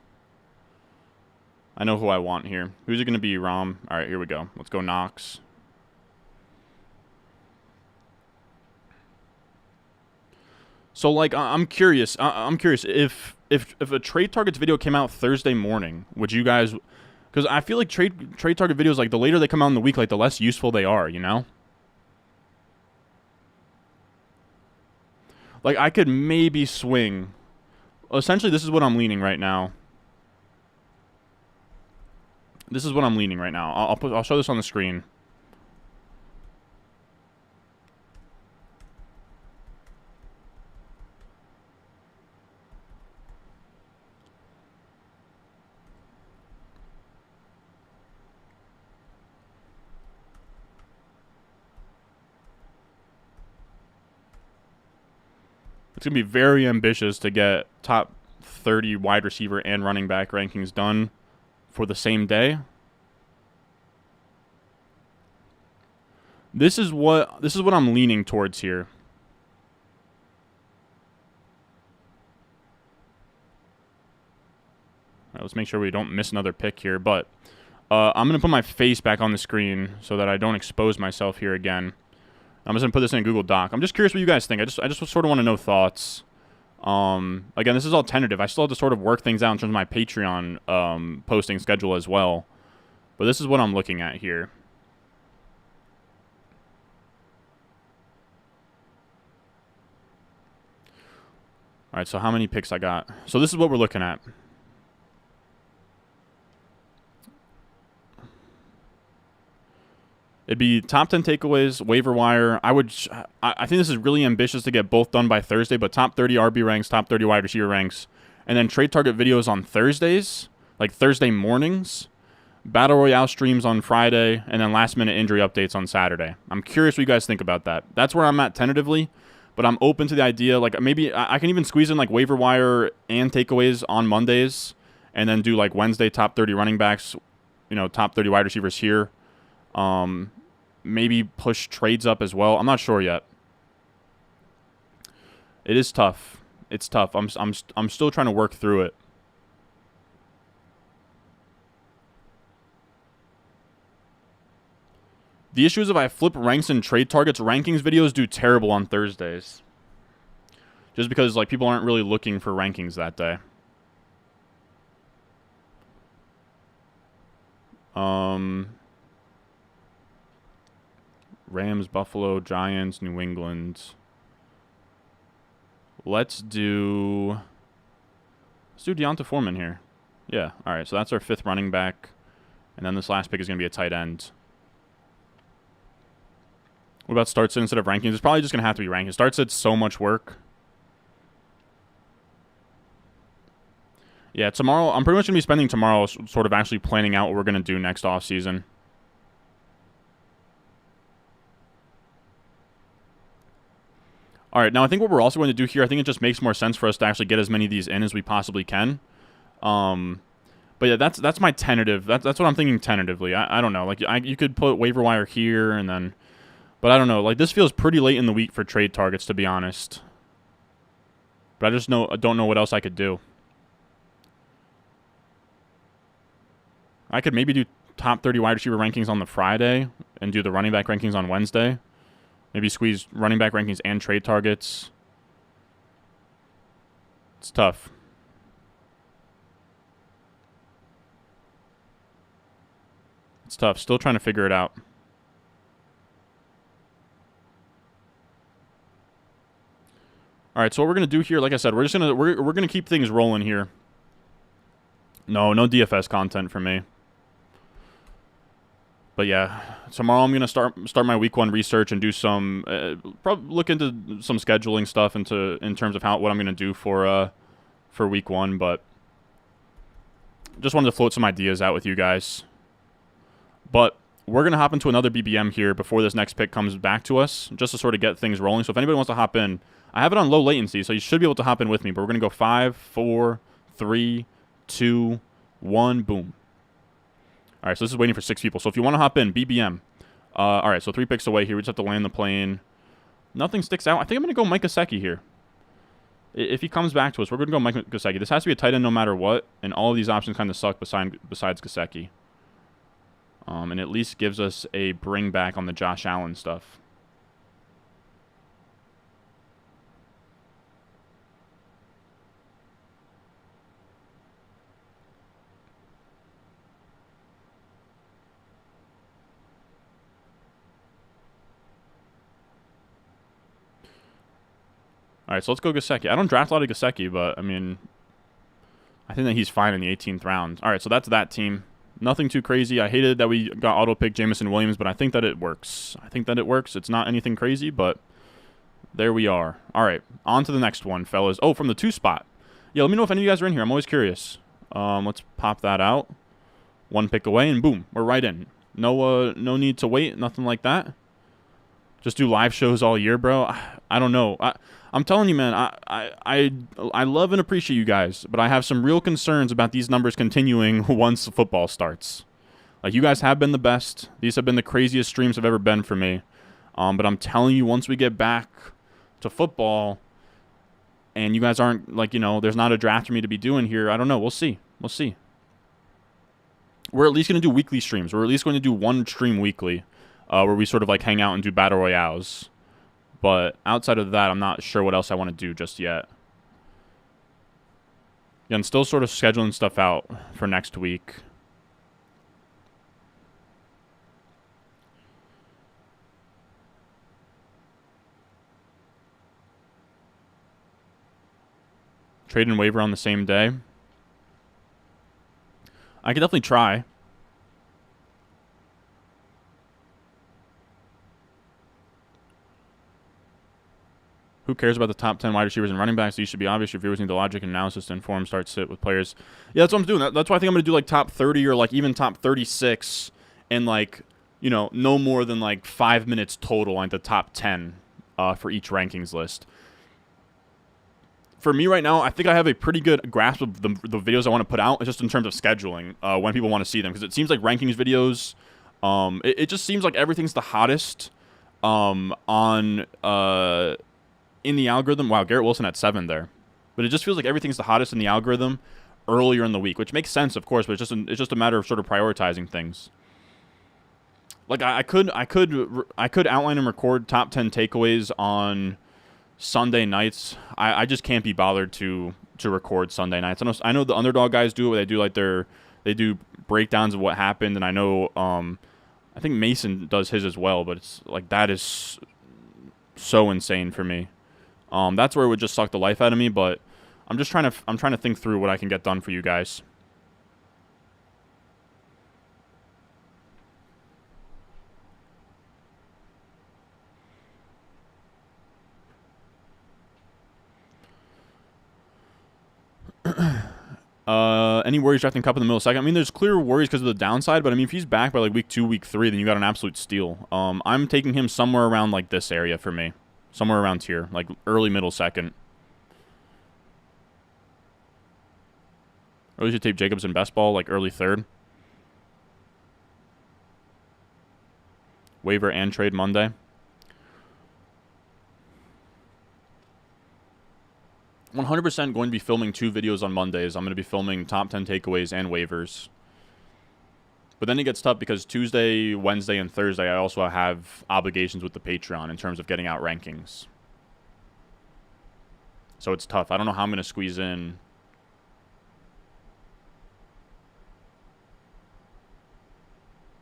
I know who I want here. Who's it going to be, Rom? All right, here we go. Let's go Knox. So, like, I'm curious. I'm curious if a trade targets video came out Thursday morning, would you guys? Because I feel like trade target videos, like, the later they come out in the week, like, the less useful they are. You know. Like, I could maybe swing. Essentially, this is what I'm leaning right now. This is what I'm leaning right now. I'll show this on the screen. It's going to be very ambitious to get top 30 wide receiver and running back rankings done for the same day. This is what I'm leaning towards here. All right, let's make sure we don't miss another pick here, but I'm going to put my face back on the screen so that I don't expose myself here again. I'm just going to put this in a Google Doc. I'm just curious what you guys think. I just sort of want to know thoughts. Again, this is all tentative. I still have to sort of work things out in terms of my Patreon posting schedule as well. But this is what I'm looking at here. All right, so how many picks I got? So this is what we're looking at. It'd be top 10 takeaways, waiver wire. I think this is really ambitious to get both done by Thursday, but top 30 RB ranks, top 30 wide receiver ranks, and then trade target videos on Thursdays, like Thursday mornings, battle royale streams on Friday, and then last minute injury updates on Saturday. I'm curious what you guys think about that. That's where I'm at tentatively, but I'm open to the idea. Like maybe I can even squeeze in like waiver wire and takeaways on Mondays, and then do like Wednesday top 30 running backs, top 30 wide receivers here. Maybe push trades up as well. I'm not sure yet. It is tough. It's tough. I'm still trying to work through it. The issue is if I flip ranks and trade targets, rankings videos do terrible on Thursdays. Just because like people aren't really looking for rankings that day. Rams, Buffalo, Giants, New England. Let's do Deonta Foreman here. Yeah, all right, so that's our 5th running back. And then this last pick is going to be a tight end. What about start sit instead of rankings? It's probably just going to have to be rankings. Start sit's so much work. Yeah, tomorrow, I'm pretty much going to be spending tomorrow sort of actually planning out what we're going to do next offseason. All right, now I think what we're also going to do here, I think it just makes more sense for us to actually get as many of these in as we possibly can. But yeah, that's my tentative. That's what I'm thinking tentatively. I don't know. Like you could put waiver wire here and then, but I don't know. Like this feels pretty late in the week for trade targets, to be honest. But I don't know what else I could do. I could maybe do top 30 wide receiver rankings on the Friday and do the running back rankings on Wednesday. Maybe squeeze running back rankings and trade targets. It's tough. It's tough. Still trying to figure it out. All right, so what we're gonna do here, like I said, we're gonna keep things rolling here. No DFS content for me. But yeah, tomorrow I'm gonna start my week 1 research and do some probably look into some scheduling stuff in terms of what I'm gonna do for week 1. But just wanted to float some ideas out with you guys. But we're gonna hop into another BBM here before this next pick comes back to us, just to sort of get things rolling. So if anybody wants to hop in, I have it on low latency, so you should be able to hop in with me. But we're gonna go 5, 4, 3, 2, 1, boom. All right, so this is waiting for 6 people. So if you want to hop in, BBM. All right, so 3 picks away here. We just have to land the plane. Nothing sticks out. I think I'm going to go Mike Gesicki here. If he comes back to us, we're going to go Mike Gesicki. This has to be a tight end no matter what, and all of these options kind of suck besides Gesicki. And at least gives us a bring back on the Josh Allen stuff. All right, so let's go Gesicki. I don't draft a lot of Gesicki, but, I mean, I think that he's fine in the 18th round. All right, so that's that team. Nothing too crazy. I hated that we got auto-pick Jameson Williams, but I think that it works. It's not anything crazy, but there we are. All right, on to the next one, fellas. Oh, from the 2 spot. Yeah, let me know if any of you guys are in here. I'm always curious. Let's pop that out. 1 pick away, and boom, we're right in. No need to wait, nothing like that. Just do live shows all year, bro. I don't know. I'm telling you, man, I love and appreciate you guys, but I have some real concerns about these numbers continuing once football starts. Like, you guys have been the best. These have been the craziest streams have ever been for me. But I'm telling you, once we get back to football and you guys aren't, like, there's not a draft for me to be doing here, I don't know. We'll see. We're at least going to do weekly streams. We're at least going to do 1 stream weekly where we sort of, like, hang out and do battle royales. But outside of that, I'm not sure what else I want to do just yet. Again, still sort of scheduling stuff out for next week. Trade and waiver on the same day. I could definitely try. Who cares about the top 10 wide receivers and running backs? These should be obvious. Your viewers need the logic and analysis to inform, start, sit with players. Yeah, that's what I'm doing. That's why I think I'm going to do like top 30 or like even top 36 and like, you know, no more than like 5 minutes total on the top 10 for each rankings list. For me right now, I think I have a pretty good grasp of the videos I want to put out. It's just in terms of scheduling when people want to see them. Because it seems like rankings videos, it just seems like everything's the hottest on in the algorithm. Wow, Garrett Wilson at 7 there. But it just feels like everything's the hottest in the algorithm earlier in the week, which makes sense, of course, but it's just a matter of sort of prioritizing things. Like I could outline and record top 10 takeaways on Sunday nights. I just can't be bothered to record Sunday nights. I know the underdog guys do it. They do like they do breakdowns of what happened, and I know I think Mason does his as well, but it's like that is so insane for me. That's where it would just suck the life out of me, but I'm trying to think through what I can get done for you guys. Any worries drafting Cup in the middle of the second? I mean, there's clear worries because of the downside, but I mean, if he's back by like week 2, week 3, then you got an absolute steal. I'm taking him somewhere around like this area for me. Somewhere around here, like early middle second. Or you should tape Jacobs in best ball, like early third. Waiver and trade Monday. I'm 100% going to be filming 2 videos on Mondays. I'm going to be filming top 10 takeaways and waivers. But then it gets tough because Tuesday, Wednesday, and Thursday, I also have obligations with the Patreon in terms of getting out rankings. So it's tough. I don't know how I'm going to squeeze in.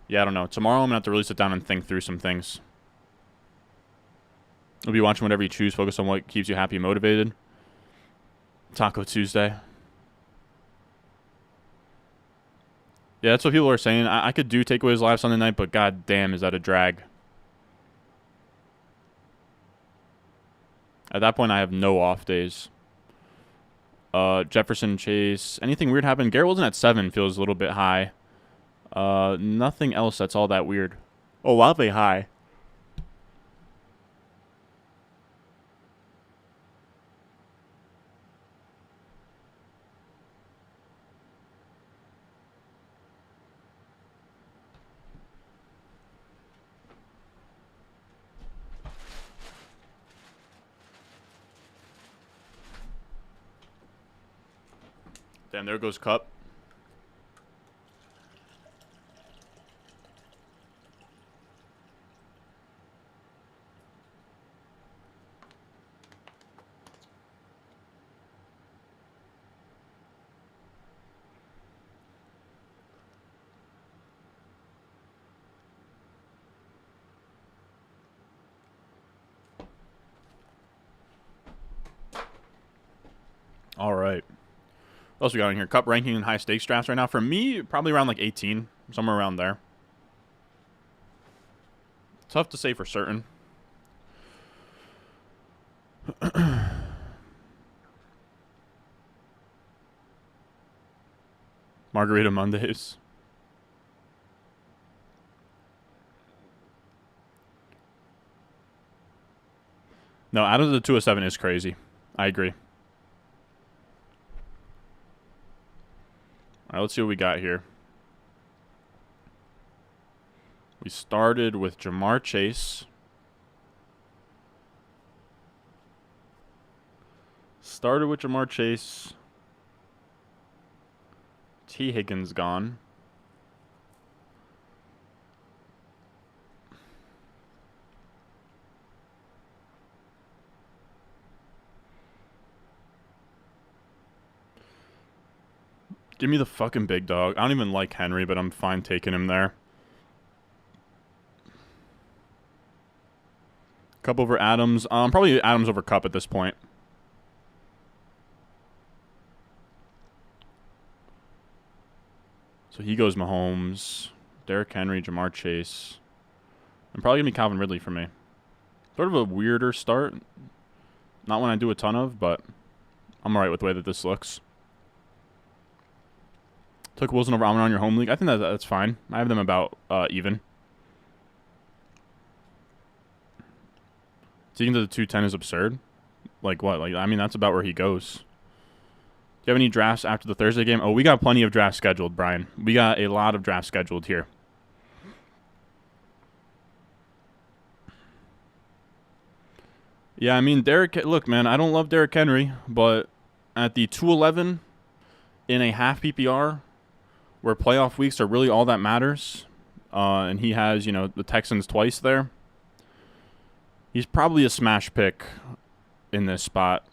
Yeah, I don't know. Tomorrow I'm going to have to really sit down and think through some things. You'll be watching whatever you choose. Focus on what keeps you happy and motivated. Taco Tuesday. Yeah, that's what people are saying. I could do takeaways live Sunday night, but god damn, is that a drag. At that point, I have no off days. Jefferson, Chase. Anything weird happened? Garrett Wilson at 7 feels a little bit high. Nothing else that's all that weird. Oh, wildly high. Damn, there goes Cup. All right. What else we got in here? Cup ranking and high stakes drafts right now. For me, probably around like 18. Somewhere around there. Tough to say for certain. Margarita Mondays. No, out of the 207 is crazy. I agree. All right, let's see what we got here. We started with Jamar Chase. T. Higgins gone. Give me the fucking big dog. I don't even like Henry, but I'm fine taking him there. Cup over Adams. Probably Adams over Cup at this point. So he goes Mahomes, Derrick Henry, Jamar Chase. And probably going to be Calvin Ridley for me. Sort of a weirder start. Not one I do a ton of, but I'm alright with the way that this looks. Took Wilson over Amon on your home league. I think that's fine. I have them about even. Seeing to the 210 is absurd. Like what? Like I mean, that's about where he goes. Do you have any drafts after the Thursday game? Oh, we got plenty of drafts scheduled, Brian. We got a lot of drafts scheduled here. Yeah, I mean, look, man, I don't love Derrick Henry, but at the 211 in a half PPR, where playoff weeks are really all that matters, and he has, the Texans twice there, he's probably a smash pick in this spot.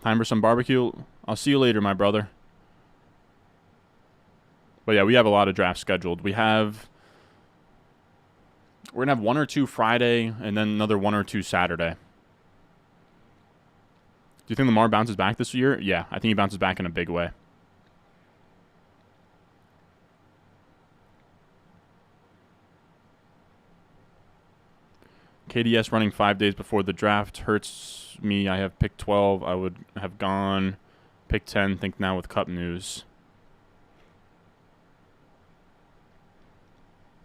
Time for some barbecue. I'll see you later, my brother. But yeah, we have a lot of drafts scheduled. We're going to have 1 or 2 Friday and then another 1 or 2 Saturday. Do you think Lamar bounces back this year? Yeah, I think he bounces back in a big way. KDS running 5 days before the draft hurts me. I have pick 12. I would have gone pick 10. Think now with Cup news.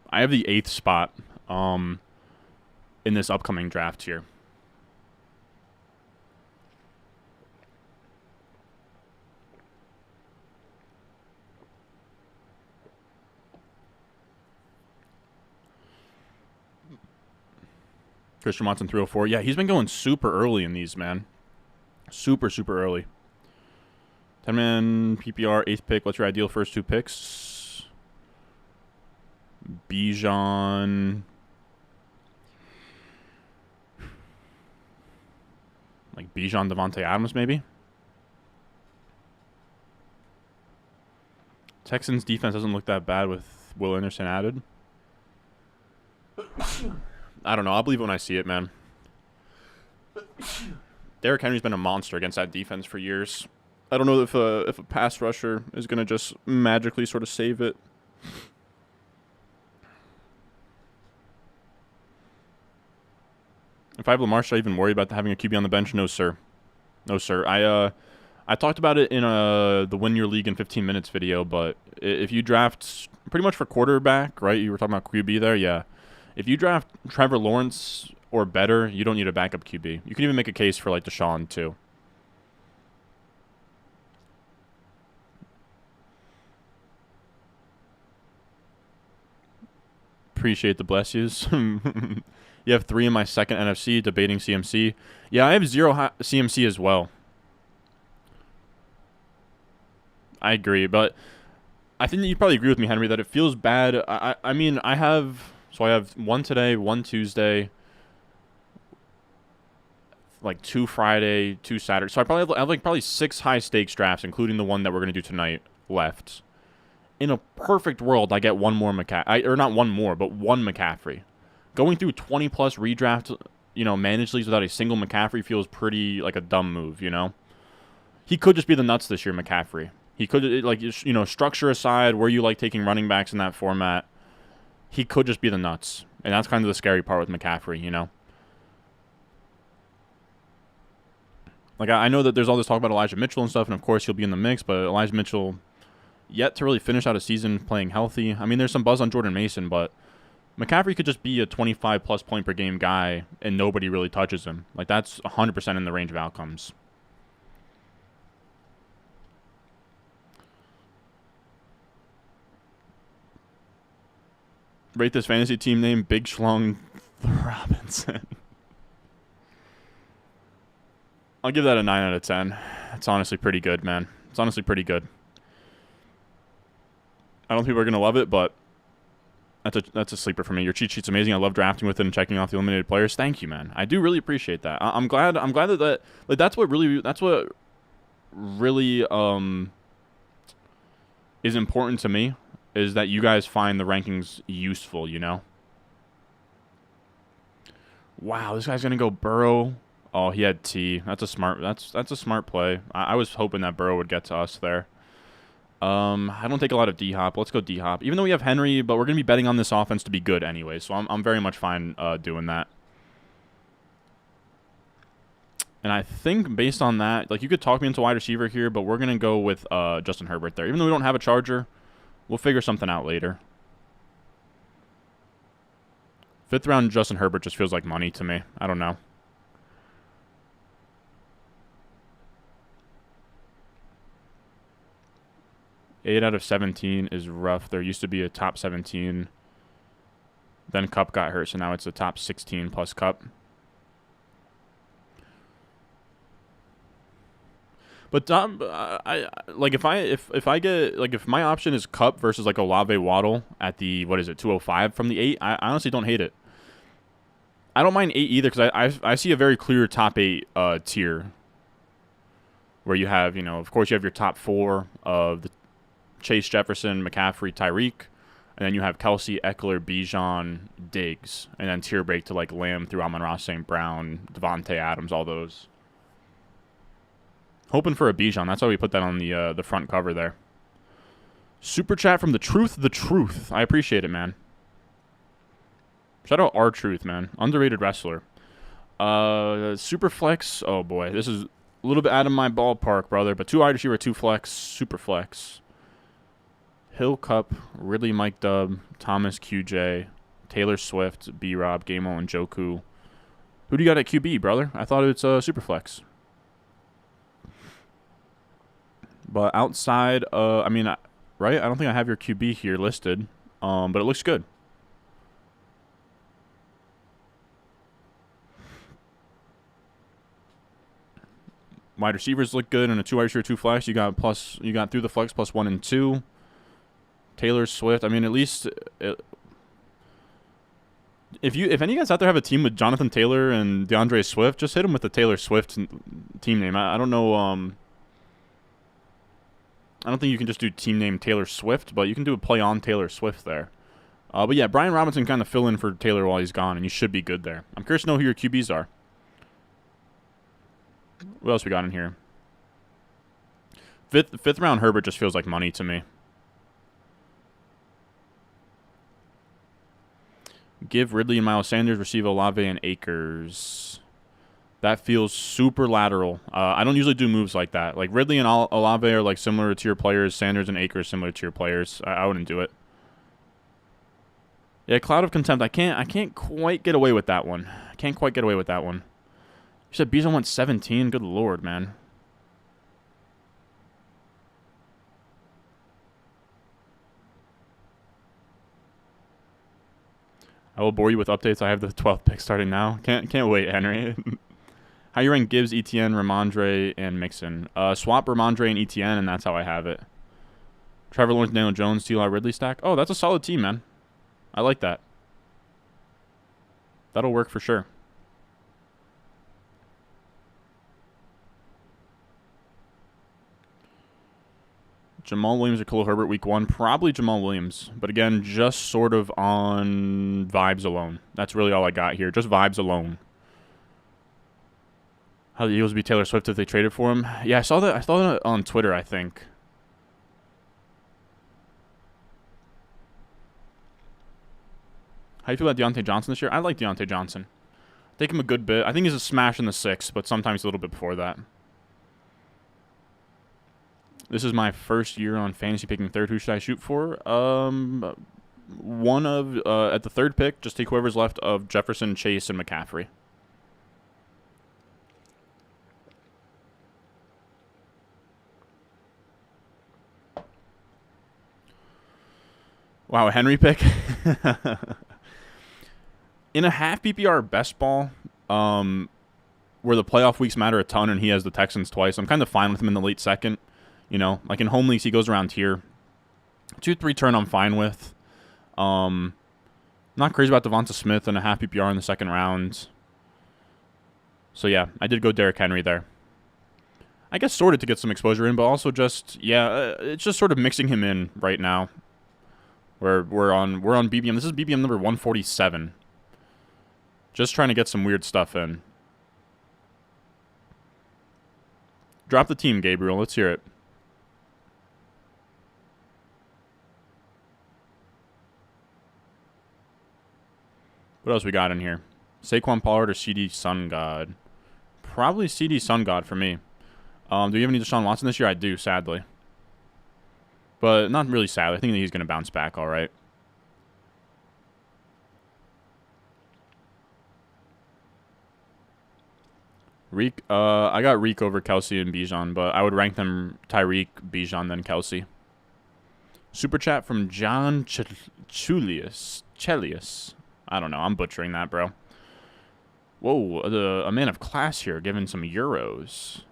I have the 8th spot in this upcoming draft here. Christian Watson 304. Yeah, he's been going super early in these, man. Super, super early. 10-man PPR, 8th pick. What's your ideal first 2 picks? Bijan. Like Bijan, Devontae Adams, maybe? Texans defense doesn't look that bad with Will Anderson added. I don't know. I'll believe it when I see it, man. Derrick Henry's been a monster against that defense for years. I don't know if a pass rusher is going to just magically sort of save it. If I have Lamar, should I even worry about having a QB on the bench? No, sir. No, sir. I talked about it in the Win Your League in 15 Minutes video, but if you draft pretty much for quarterback, right? You were talking about QB there, yeah. If you draft Trevor Lawrence or better, you don't need a backup QB. You can even make a case for like Deshaun too. Appreciate the bless yous. You have 3 in my second NFC, debating CMC. Yeah, I have 0 CMC as well. I agree, but I think that you'd probably agree with me, Henry, that it feels bad. I mean, I have 1 today, 1 Tuesday, like 2 Friday, 2 Saturday. So I have probably 6 high stakes drafts, including the one that we're going to do tonight, left. In a perfect world, I get one more McCaffrey, or not one more, but one McCaffrey. Going through 20 plus redraft, managed leagues without a single McCaffrey feels pretty like a dumb move, He could just be the nuts this year, McCaffrey. He could, structure aside, where you like taking running backs in that format, he could just be the nuts. And that's kind of the scary part with McCaffrey, Like, I know that there's all this talk about Elijah Mitchell and stuff, and of course he'll be in the mix, but Elijah Mitchell yet to really finish out a season playing healthy. I mean, there's some buzz on Jordan Mason, but McCaffrey could just be a 25-plus point per game guy, and nobody really touches him. Like, that's 100% in the range of outcomes. Rate this fantasy team name, Big Schlong Robinson. I'll give that a 9 out of 10. It's honestly pretty good, man. It's honestly pretty good. I don't think people are going to love it, but that's a sleeper for me. Your cheat sheet's amazing. I love drafting with it and checking off the eliminated players. Thank you, man. I do really appreciate that. I'm glad that like that's what really is important to me is that you guys find the rankings useful, you know? Wow, this guy's going to go Burrow. Oh, he had T. That's a smart play. I was hoping that Burrow would get to us there. I don't take a lot of D-Hop. Let's go D-Hop. Even though we have Henry, but we're going to be betting on this offense to be good anyway, so I'm very much fine doing that. And I think based on that, like, you could talk me into wide receiver here, but we're going to go with Justin Herbert there. Even though we don't have a Charger, we'll figure something out later. 5th round Justin Herbert just feels like money to me. I don't know. Eight out of 17 is rough. There used to be a top 17. Then Cup got hurt, so now it's a top 16 plus Cup. But if my option is Cup versus like Olave Waddle at the 205 from the 8, I honestly don't hate it. I don't mind 8 either because I see a very clear top 8 tier where you have, of course you have your top 4 of the Chase, Jefferson, McCaffrey, Tyreek, and then you have Kelsey, Eckler, Bijan, Diggs, and then tier break to like Lamb through Amon-Ra St. Brown, Devontae Adams, all those. Hoping for a Bijan. That's why we put that on the front cover there. Super chat from the truth. I appreciate it, man. Shout out R-Truth, man. Underrated wrestler. Super flex. Oh, boy. This is a little bit out of my ballpark, brother. But 2 wide receiver, 2 flex. Super flex. Hill, Cup, Ridley, Mike Dub, Thomas, QJ, Taylor Swift, B-Rob, Gamel, and Joku. Who do you got at QB, brother? I thought it's super flex. But outside, right? I don't think I have your QB here listed, but it looks good. Wide receivers look good, and a 2 wide receiver, 2 flex. You got through the flex plus 1 and 2. Taylor Swift. I mean, at least if any of you guys out there have a team with Jonathan Taylor and DeAndre Swift, just hit them with the Taylor Swift team name. I don't know. I don't think you can just do team name Taylor Swift, but you can do a play on Taylor Swift there. But yeah, Brian Robinson kind of fill in for Taylor while he's gone, and you should be good there. I'm curious to know who your QBs are. What else we got in here? Fifth round Herbert just feels like money to me. Give Ridley and Miles Sanders, receive Olave and Akers. That feels super lateral. I don't usually do moves like that. Like Ridley and Olave are like similar to your players. Sanders and Akers similar to your players. I wouldn't do it. Yeah, Cloud of Contempt. I can't quite get away with that one. You said Bijan went 17. Good lord, man. I will bore you with updates. I have the 12th pick starting now. Can't wait, Henry. How you rank Gibbs, Etienne, Ramondre, and Mixon? Swap Ramondre and Etienne, and that's how I have it. Trevor Lawrence, Daniel Jones, T.L. Ridley stack. Oh, that's a solid team, man. I like that. That'll work for sure. Jamal Williams or Khalil Herbert week 1? Probably Jamal Williams. But again, just sort of on vibes alone. That's really all I got here. Just vibes alone. How the Eagles beat Taylor Swift if they traded for him? Yeah, I saw that on Twitter, I think. How do you feel about Deontay Johnson this year? I like Deontay Johnson. Take him a good bit. I think he's a smash in the 6, but sometimes a little bit before that. This is my first year on fantasy picking third. Who should I shoot for? One of at the third pick, just take whoever's left of Jefferson, Chase, and McCaffrey. Wow, a Henry pick. In a half PPR best ball, where the playoff weeks matter a ton and he has the Texans twice, I'm kind of fine with him in the late second. You know, like in home leagues, he goes around here. 2-3 turn, I'm fine with. Not crazy about Devonta Smith and a half PPR in the second round. So, yeah, I did go Derrick Henry there. I guess sorted to get some exposure in, but also just, yeah, it's just sort of mixing him in right now. We're on BBM. This is BBM number 147. Just trying to get some weird stuff in. Drop the team, Gabriel. Let's hear it. What else we got in here? Saquon Pollard or CD Sun God? Probably CD Sun God for me. Do you have any Deshaun Watson this year? I do, sadly. But not really sadly. I think that he's going to bounce back all right. Reek, I got Reek over Kelsey and Bijan, but I would rank them Tyreek, Bijan, then Kelsey. Super chat from John Chelius. I don't know. I'm butchering that, bro. Whoa, a man of class here, giving some euros.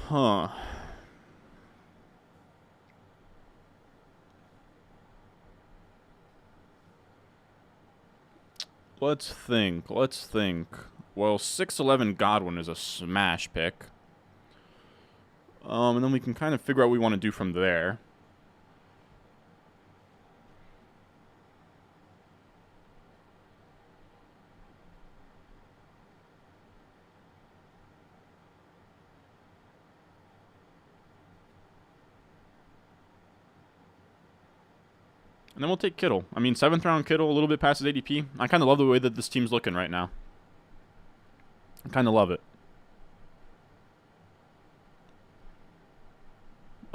Huh. Let's think. Well, 6'11" Godwin is a smash pick. And then we can kind of figure out what we want to do from there. And then we'll take Kittle. I mean, 7th round Kittle, a little bit past his ADP. I kind of love the way that this team's looking right now. I kind of love it.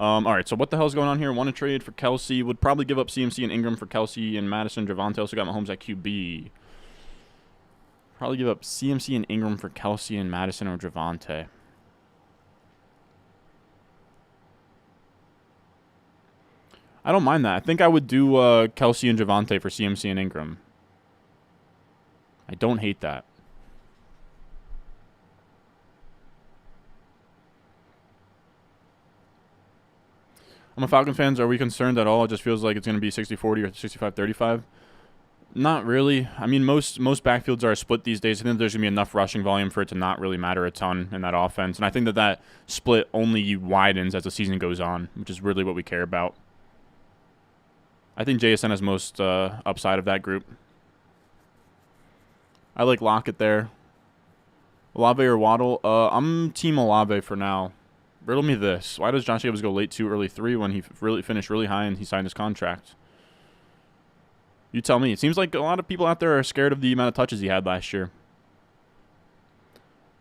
All right, so what the hell's going on here? Want to trade for Kelsey. Would probably give up CMC and Ingram for Kelsey and Madison. Javonte also got Mahomes at QB. Probably give up CMC and Ingram for Kelsey and Madison or Javonte. I don't mind that. I think I would do Kelsey and Javonte for CMC and Ingram. I don't hate that. I'm a Falcons fan. Are we concerned at all? It just feels like it's going to be 60-40 or 65-35. Not really. I mean, most backfields are split these days. I think there's going to be enough rushing volume for it to not really matter a ton in that offense. And I think that split only widens as the season goes on, which is really what we care about. I think JSN has most upside of that group. I like Lockett there. Olave or Waddle? I'm Team Olave for now. Riddle me this. Why does Josh Jacobs go late 2, early 3 when he really finished really high and he signed his contract? You tell me. It seems like a lot of people out there are scared of the amount of touches he had last year.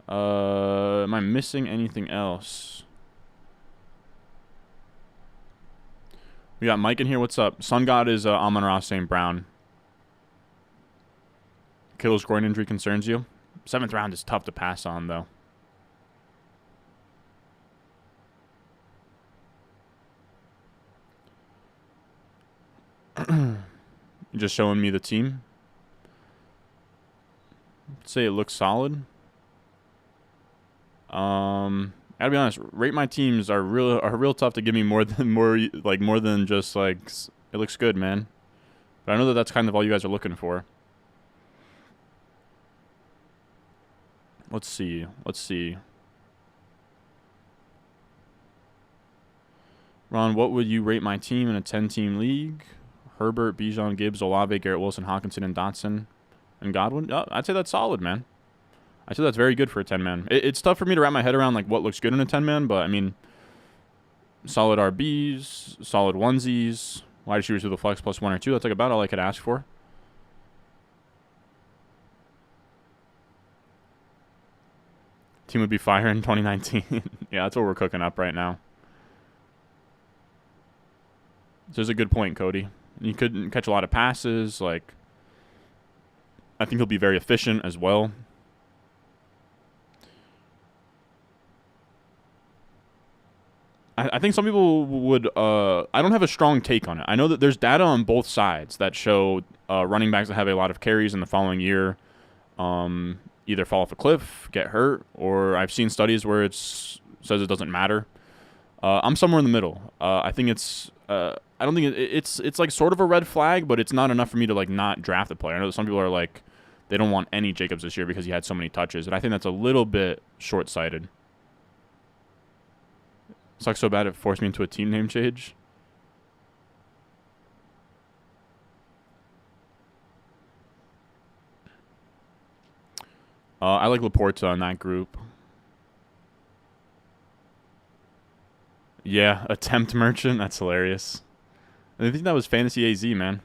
Am I missing anything else? We got Mike in here. What's up? Sun God is Amon-Ra St. Brown. Kittle's groin injury concerns you? 7th round is tough to pass on, though. Just showing me the team. I'd say it looks solid. Gotta be honest, rate my teams are real tough to give me more than just like it looks good, man. But I know that that's kind of all you guys are looking for. Let's see. Ron, what would you rate my team in a 10-team league? Herbert, Bijan, Gibbs, Olave, Garrett Wilson, Hawkinson, and Dotson, and Godwin. I'd say that's solid, man. I'd say that's very good for a 10-man. It's tough for me to wrap my head around like what looks good in a 10-man, but I mean, solid RBs, solid onesies, wide receivers with a flex plus 1 or 2. That's like about all I could ask for. Team would be fire in 2019. Yeah, that's what we're cooking up right now. There's a good point, Cody. He couldn't catch a lot of passes. Like, I think he'll be very efficient as well. I think some people would. I don't have a strong take on it. I know that there's data on both sides that show running backs that have a lot of carries in the following year either fall off a cliff, get hurt, or I've seen studies where it says it doesn't matter. I'm somewhere in the middle. I think it's. I don't think it's like sort of a red flag, but it's not enough for me to like not draft the player. I know that some people are like they don't want any Jacobs this year because he had so many touches. And I think that's a little bit short-sighted. Sucks so bad it forced me into a team name change. I like Laporta in that group. Yeah, attempt merchant. That's hilarious. I think that was Fantasy AZ, man.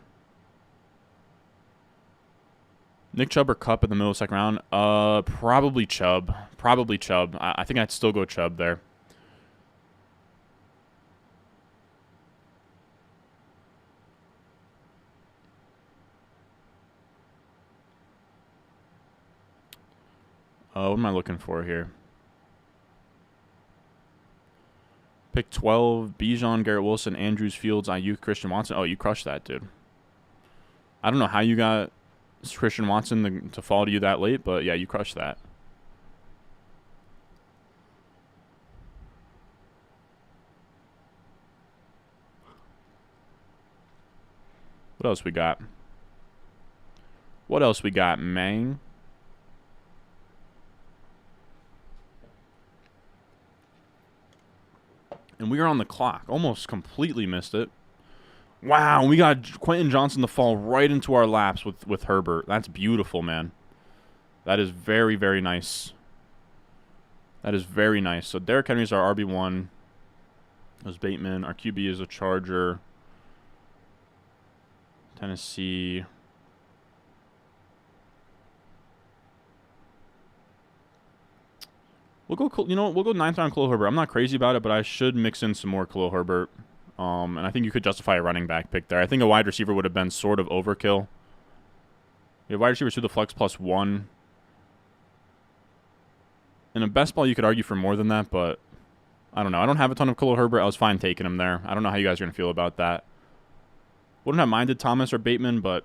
Nick Chubb or Cup in the middle of the second round? Probably Chubb. Probably Chubb. I think I'd still go Chubb there. What am I looking for here? Pick 12, Bijan, Garrett Wilson, Andrews, Fields, Ayuk, Christian Watson. Oh, you crushed that, dude. I don't know how you got Christian Watson to fall to you that late, but yeah, you crushed that. What else we got? What else we got, man? And we are on the clock. Almost completely missed it. Wow, we got Quentin Johnson to fall right into our laps with Herbert. That's beautiful, man. That is very, very nice. That is very nice. So Derrick Henry is our RB1. There's Bateman. Our QB is a Charger. Tennessee. We'll go, we'll go 9th round Khalil Herbert. I'm not crazy about it, but I should mix in some more Khalil Herbert. And I think you could justify a running back pick there. I think a wide receiver would have been sort of overkill. You have wide receivers through the flex +1. In a best ball, you could argue for more than that, but I don't know. I don't have a ton of Khalil Herbert. I was fine taking him there. I don't know how you guys are going to feel about that. Wouldn't have minded Thomas or Bateman, but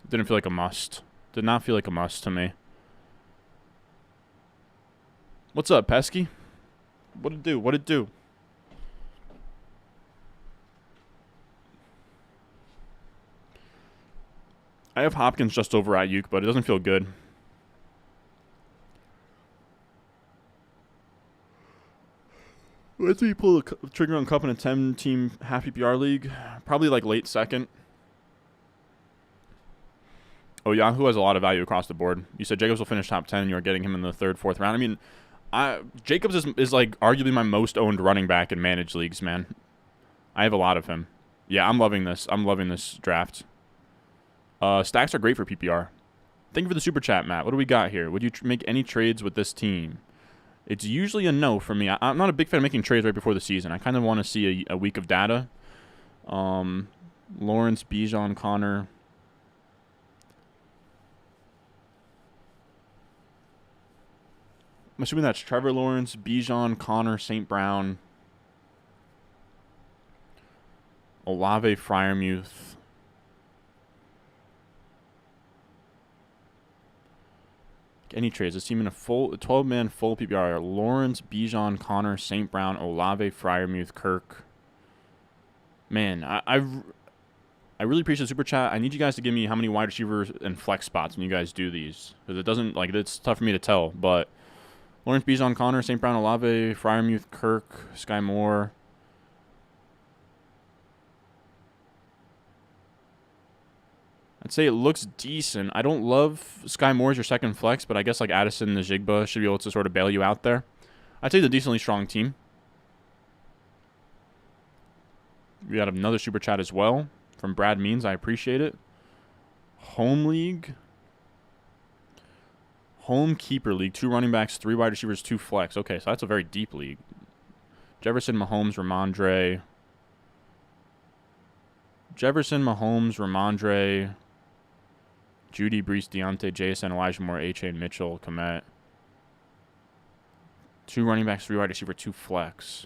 didn't feel like a must. Did not feel like a must to me. What's up, Pesky? What'd it do? What'd it do? I have Hopkins just over Ayuk, but it doesn't feel good. When do you pull the trigger on Cup in a 10-team half PPR league? Probably like late second. Oh, Yahoo has a lot of value across the board. You said Jacobs will finish top 10, and you're getting him in the 3rd, 4th round. I mean, Jacobs is like arguably my most owned running back in managed leagues, man. I have a lot of him. Yeah, I'm loving this. I'm loving this draft. Stacks are great for PPR. Thank you for the super chat, Matt. What do we got here? Would you make any trades with this team? It's usually a no for me. I'm not a big fan of making trades right before the season. I kind of want to see a week of data. Lawrence, Bijan, Connor. I'm assuming that's Trevor Lawrence, Bijan, Connor, St. Brown, Olave, Freiermuth. Any trades? This team in a 12-man full PPR. Lawrence, Bijan, Connor, St. Brown, Olave, Freiermuth, Kirk. Man, I really appreciate the super chat. I need you guys to give me how many wide receivers and flex spots when you guys do these, because it doesn't it's tough for me to tell. But Lawrence, Bijan, Connor, St. Brown, Olave, Freiermuth, Kirk, Sky Moore. I'd say it looks decent. I don't love Sky Moore as your second flex, but I guess like Addison and Najigba should be able to sort of bail you out there. I'd say it's a decently strong team. We got another super chat as well from Brad Means. I appreciate it. Home league. Home keeper league. 2 running backs, 3 wide receivers, 2 flex. Okay, so that's a very deep league. Jefferson, Mahomes, Ramondre. Judy, Brees, Deontay, JSN, Elijah Moore, A-Chain, Mitchell, Komet. 2 running backs, 3 wide receiver, 2 flex.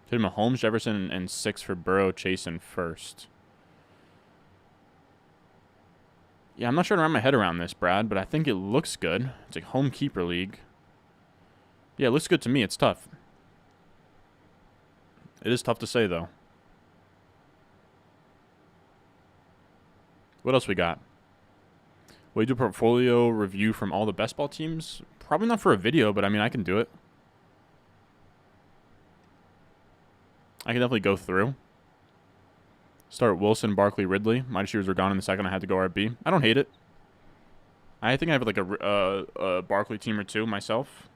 Hit Mahomes, Jefferson, and 6 for Burrow, Chase, and first. Yeah, I'm not sure to wrap my head around this, Brad, but I think it looks good. It's like home keeper league. Yeah, it looks good to me. It's tough. It is tough to say, though. What else we got? Will you do a portfolio review from all the best ball teams? Probably not for a video, but I mean, I can do it. I can definitely go through. Start Wilson, Barkley, Ridley. My receivers were gone in the second. I had to go RB. I don't hate it. I think I have like a Barkley team or two myself.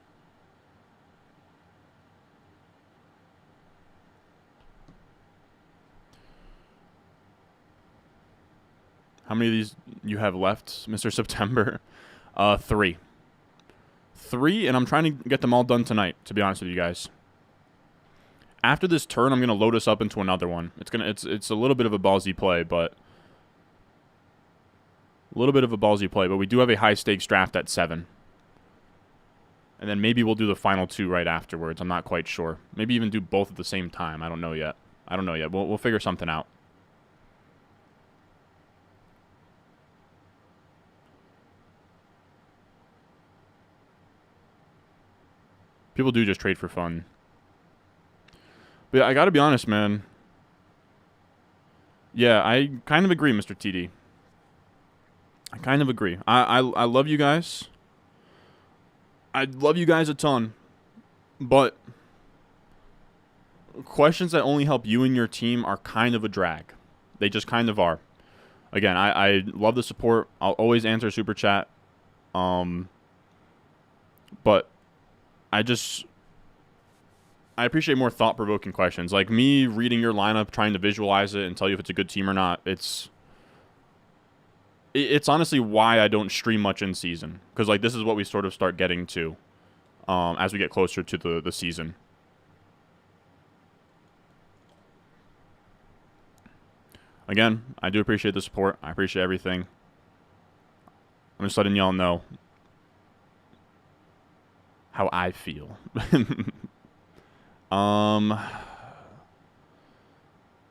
How many of these you have left, Mr. September? 3. 3, and I'm trying to get them all done tonight, to be honest with you guys. After this turn, I'm going to load us up into another one. It's a little bit of a ballsy play, but... we do have a high-stakes draft at 7. And then maybe we'll do the final 2 right afterwards. I'm not quite sure. Maybe even do both at the same time. I don't know yet. We'll figure something out. People do just trade for fun. But yeah, I gotta be honest, man. Yeah, I kind of agree, Mr. TD. I kind of agree. I love you guys. I love you guys a ton. But questions that only help you and your team are kind of a drag. They just kind of are. Again, I love the support. I'll always answer Super Chat. But I appreciate more thought-provoking questions. Like me reading your lineup, trying to visualize it and tell you if it's a good team or not. It's honestly why I don't stream much in season. Because like this is what we sort of start getting to as we get closer to the season. Again, I do appreciate the support. I appreciate everything. I'm just letting y'all know how I feel.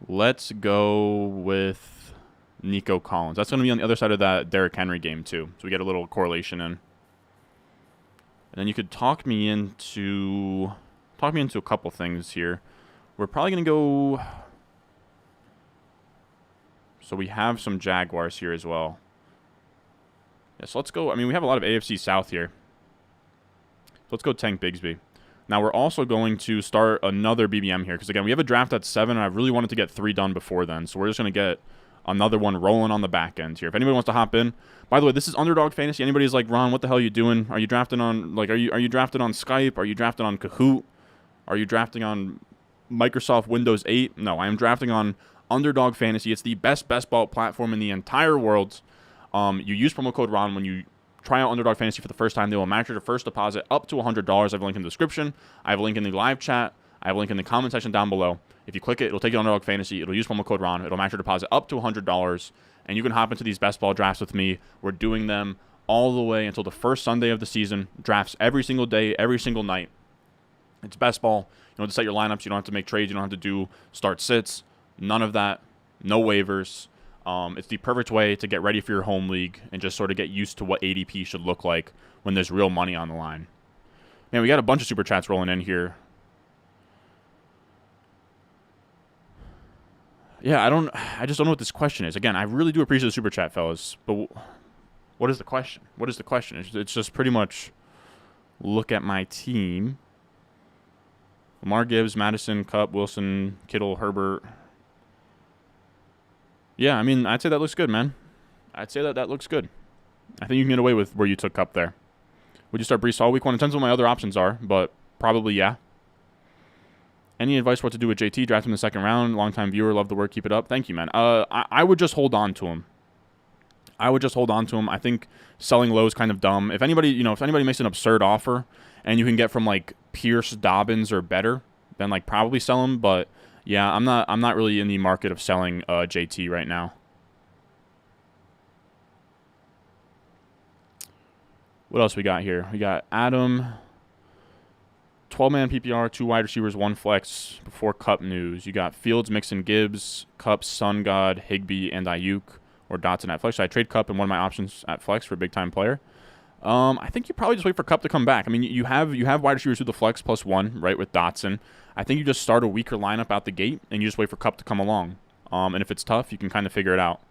Let's go with Nico Collins. That's going to be on the other side of that Derrick Henry game too. So we get a little correlation in. And then you could talk me into a couple things here. We're probably going to go... So we have some Jaguars here as well. Yeah, so let's go. I mean, we have a lot of AFC South here. So let's go Tank Bigsby. Now, we're also going to start another BBM here. Because, again, we have a draft at 7, and I really wanted to get 3 done before then. So we're just going to get another one rolling on the back end here. If anybody wants to hop in. By the way, this is Underdog Fantasy. Anybody's like, Ron, what the hell are you doing? Are you drafting on, like, are you drafted on Skype? Are you drafted on Kahoot? Are you drafting on Microsoft Windows 8? No, I am drafting on Underdog Fantasy. It's the best ball platform in the entire world. You use promo code Ron when you try out Underdog Fantasy for the first time. They will match your first deposit up to $100. I have a link in the description. I have a link in the live chat. I have a link in the comment section down below. If you click it, it'll take you to Underdog Fantasy. It'll use promo code Ron. It'll match your deposit up to $100. And you can hop into these best ball drafts with me. We're doing them all the way until the first Sunday of the season. Drafts every single day, every single night. It's best ball. You don't have to set your lineups. You don't have to make trades. You don't have to do start sits. None of that. No waivers. It's the perfect way to get ready for your home league and just sort of get used to what ADP should look like when there's real money on the line. Man, we got a bunch of super chats rolling in here. Yeah, I just don't know what this question is. Again, I really do appreciate the super chat, fellas. But what is the question? What is the question? It's just pretty much look at my team. Lamar Gibbs, Madison, Kupp, Wilson, Kittle, Herbert. Yeah, I mean, I'd say that looks good, man. I'd say that looks good. I think you can get away with where you took Kupp there. Would you start Brees Hall week 1? It depends on what my other options are, but probably yeah. Any advice what to do with JT? Draft him in the second round. Longtime viewer, love the work, keep it up. Thank you, man. I would just hold on to him. I think selling low is kind of dumb. If anybody makes an absurd offer and you can get from like Pierce, Dobbins, or better, then like probably sell him, but yeah, I'm not really in the market of selling JT right now. What else we got here? We got Adam, 12-man PPR, 2 wide receivers, 1 flex before Kupp news. You got Fields, Mixon, Gibbs, Kupp, Sun God, Higbee, and Ayuk, or Dotson at flex. So I trade Kupp in one of my options at flex for a big-time player. I think you probably just wait for Cup to come back. I mean, you have wide receivers through the flex +1, right, with Dotson. I think you just start a weaker lineup out the gate, and you just wait for Cup to come along. And if it's tough, you can kind of figure it out.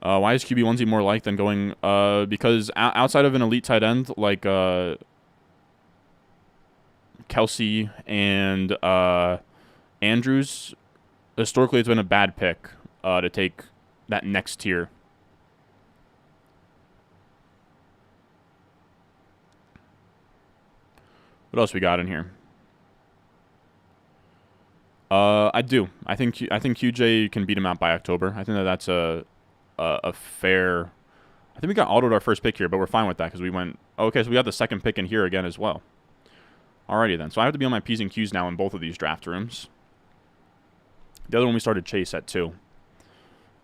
Why is QB onesie more liked than going? Because outside of an elite tight end like Kelsey and Andrews, historically it's been a bad pick to take that next tier. What else we got in here? I do. I think QJ can beat him out by October. I think that's a fair. I think we got autoed our first pick here, but we're fine with that because we went. Okay, so we got the second pick in here again as well. Alrighty then. So I have to be on my P's and Q's now in both of these draft rooms. The other one we started Chase at 2.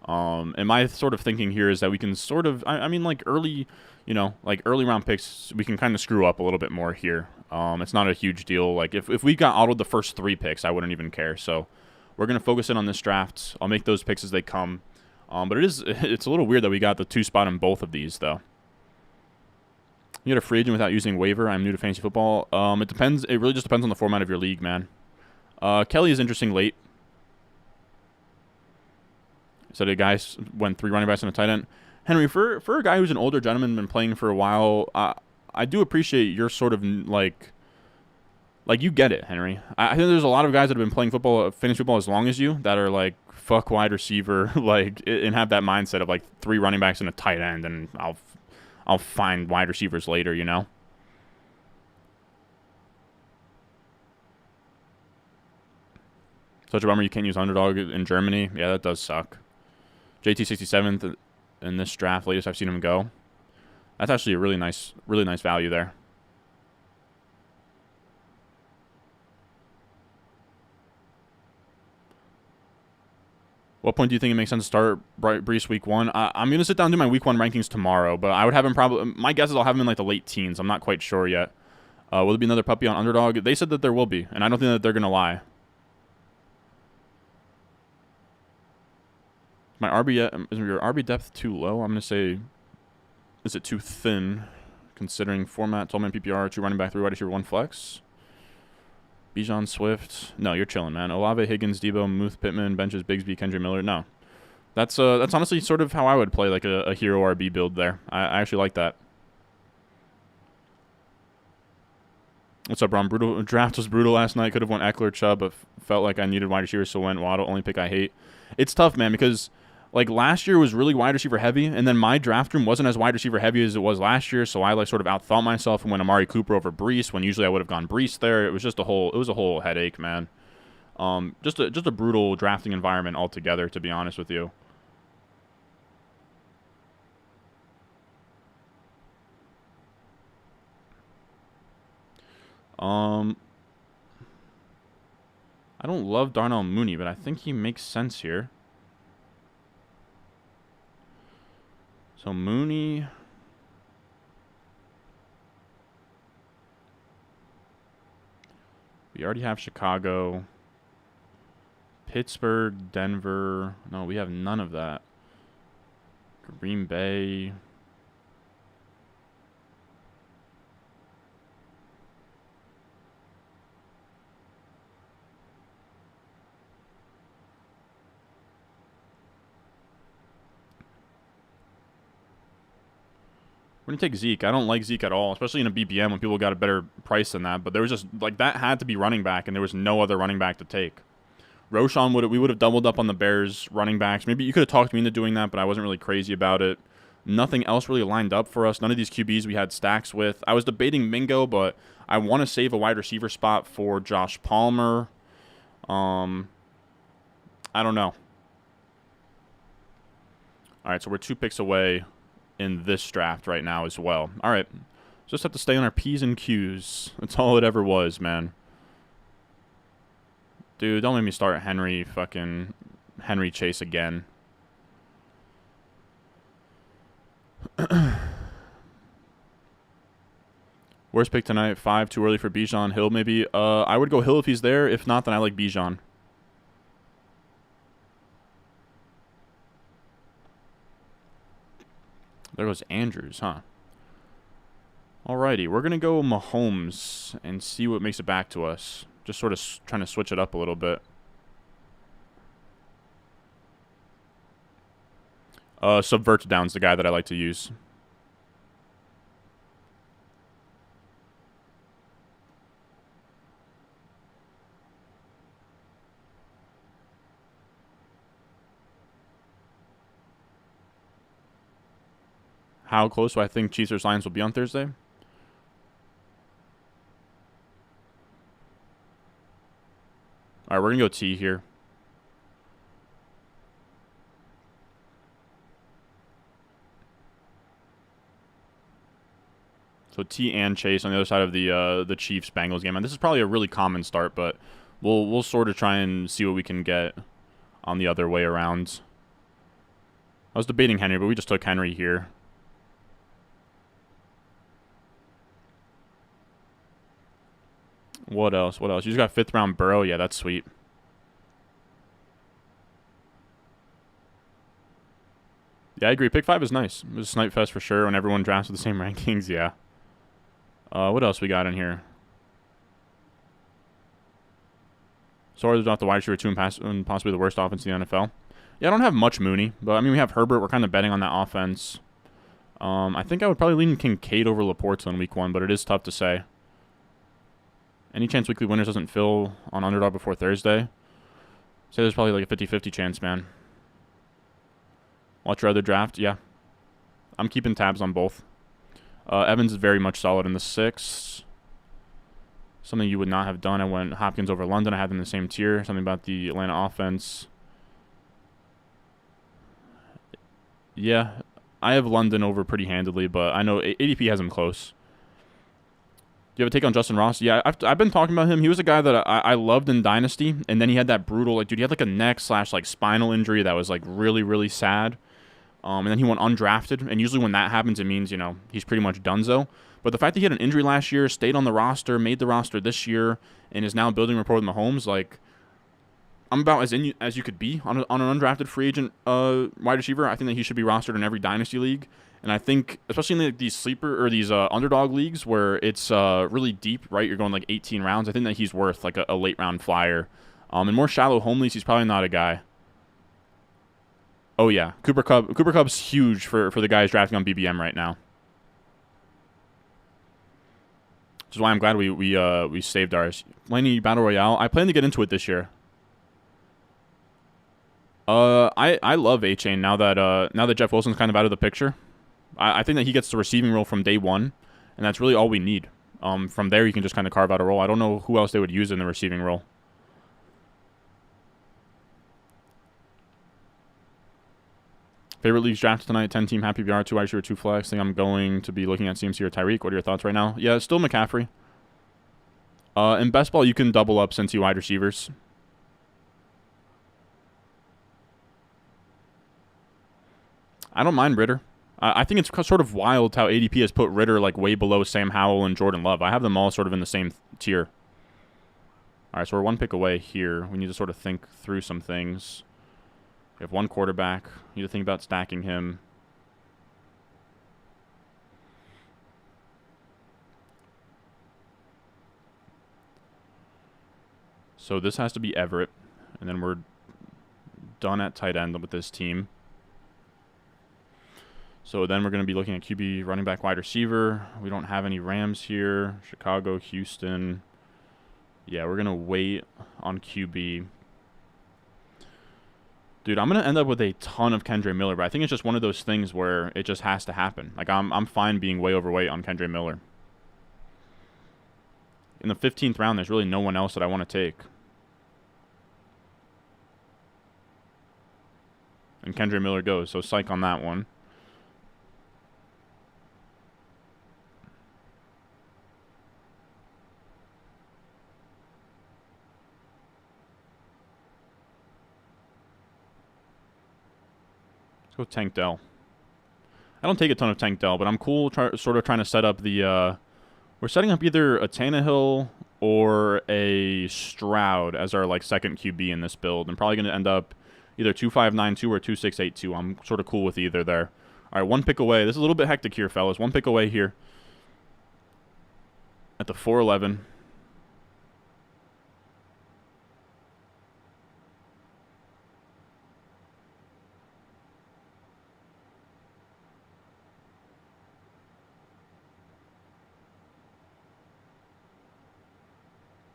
And my sort of thinking here is that we can sort of, I mean, like early round picks, we can kind of screw up a little bit more here. It's not a huge deal. Like if we got autoed the first 3 picks, I wouldn't even care. So we're gonna focus in on this draft. I'll make those picks as they come. But it's a little weird that we got the 2 spot in both of these though. You get a free agent without using waiver. I'm new to fantasy football. It depends. It really just depends on the format of your league, man. Kelly is interesting late. So the guys went 3 running backs and a tight end. Henry, for a guy who's an older gentleman, been playing for a while, I do appreciate your sort of like you get it, Henry. I think there's a lot of guys that have been playing football, fantasy football as long as you, that are like fuck wide receiver, like, and have that mindset of like 3 running backs and a tight end, and I'll find wide receivers later, you know. Such a bummer you can't use underdog in Germany. Yeah, that does suck. JT 67th in this draft, latest I've seen him go. That's actually a really nice value there. What point do you think it makes sense to start Brees week 1? I'm going to sit down and do my week 1 rankings tomorrow, but I would have him probably, my guess is I'll have him in like the late teens. I'm not quite sure yet. Will there be another puppy on underdog? They said that there will be, and I don't think that they're going to lie. Is your RB depth too low? I'm going to say, is it too thin, considering format, 12-man PPR, 2 running back, 3 wide receiver, 1 flex? Bijan, Swift. No, you're chilling, man. Olave, Higgins, Debo, Muth, Pittman, benches, Bigsby, Kendra Miller. No. That's honestly sort of how I would play like a hero RB build there. I actually like that. What's up, Ron? Brutal draft was brutal last night. Could have won Eckler, Chubb, but felt like I needed wide receivers, so went Waddle. Only pick I hate. It's tough, man, because like last year was really wide receiver heavy, and then my draft room wasn't as wide receiver heavy as it was last year, so I like sort of outthought myself and went Amari Cooper over Brees when usually I would have gone Brees there. It was just a whole headache, man. Just a brutal drafting environment altogether, to be honest with you. I don't love Darnell Mooney, but I think he makes sense here. So Mooney. We already have Chicago. Pittsburgh, Denver. No, we have none of that. Green Bay. We're going to take Zeke. I don't like Zeke at all, especially in a BBM when people got a better price than that. But there was just, like, that had to be running back, and there was no other running back to take. Roshan, we would have doubled up on the Bears running backs. Maybe you could have talked me into doing that, but I wasn't really crazy about it. Nothing else really lined up for us. None of these QBs we had stacks with. I was debating Mingo, but I want to save a wide receiver spot for Josh Palmer. I don't know. All right, so we're 2 picks away in this draft right now as well. All right. Just have to stay on our P's and Q's. That's all it ever was, man. Dude, don't make me start Henry Chase again. Worst pick tonight, 5, too early for Bijan. Hill, maybe. I would go Hill if he's there. If not, then I like Bijan. There goes Andrews, huh? Alrighty, we're going to go Mahomes and see what makes it back to us. Just sort of trying to switch it up a little bit. Subvert down's the guy that I like to use. How close do I think Chiefs vs. Lions will be on Thursday? Alright, we're going to go T here. So T and Chase on the other side of the Chiefs-Bengals game. And this is probably a really common start, but we'll sort of try and see what we can get on the other way around. I was debating Henry, but we just took Henry here. What else? What else? You just got 5th round Burrow. Yeah, that's sweet. Yeah, I agree. Pick 5 is nice. It was a snipe fest for sure when everyone drafts with the same rankings. Yeah. What else we got in here? Sorry, not the wide receiver 2 and possibly the worst offense in the NFL. Yeah, I don't have much Mooney, but I mean we have Herbert. We're kind of betting on that offense. I think I would probably lean Kincaid over Laporte in week 1, but it is tough to say. Any chance weekly winners doesn't fill on underdog before Thursday? Say there's probably like a 50-50 chance, man. Watch your other draft? Yeah. I'm keeping tabs on both. Evans is very much solid in the 6th. Something you would not have done. I went Hopkins over London. I had them in the same tier. Something about the Atlanta offense. Yeah, I have London over pretty handily, but I know ADP has him close. Do you have a take on Justin Ross? Yeah, I've been talking about him. He was a guy that I loved in Dynasty, and then he had that brutal, like, dude, he had like a neck / like spinal injury that was like really, really sad. And then he went undrafted, and usually when that happens, it means, you know, he's pretty much donezo. But the fact that he had an injury last year, stayed on the roster, made the roster this year, and is now building rapport with Mahomes, like, I'm about as in as you could be on an undrafted free agent wide receiver. I think that he should be rostered in every Dynasty league. And I think, especially in these sleeper or these underdog leagues where it's really deep, right? You're going like 18 rounds. I think that he's worth like a late round flyer. In more shallow home leagues, he's probably not a guy. Oh yeah, Cooper Kupp. Cooper Kupp's huge for the guys drafting on BBM right now. Which is why I'm glad we saved ours. Laney Battle Royale. I plan to get into it this year. I love A-Chain now that Jeff Wilson's kind of out of the picture. I think that he gets the receiving role from day one, and that's really all we need. From there, you can just kind of carve out a role. I don't know who else they would use in the receiving role. Favorite leagues drafted tonight, 10-team happy VR, 2 wide receiver, 2 flex. I think I'm going to be looking at CMC or Tyreek. What are your thoughts right now? Yeah, still McCaffrey. In best ball, you can double up Cincy wide receivers. I don't mind Ritter. I think it's sort of wild how ADP has put Ritter like way below Sam Howell and Jordan Love. I have them all sort of in the same tier. All right, so we're 1 pick away here. We need to sort of think through some things. We have 1 quarterback. We need to think about stacking him. So this has to be Everett, and then we're done at tight end with this team. So then we're going to be looking at QB, running back, wide receiver. We don't have any Rams here. Chicago, Houston. Yeah, we're going to wait on QB. Dude, I'm going to end up with a ton of Kendre Miller, but I think it's just one of those things where it just has to happen. Like, I'm fine being way overweight on Kendre Miller. In the 15th round, there's really no one else that I want to take. And Kendre Miller goes, so psych on that one. Let's go Tank Dell. I don't take a ton of Tank Dell, but I'm cool sort of trying to set up the... we're setting up either a Tannehill or a Stroud as our like second QB in this build. I'm probably going to end up either 2592 or 2682. I'm sort of cool with either there. All right, one pick away. This is a little bit hectic here, fellas. One pick away here at the 411.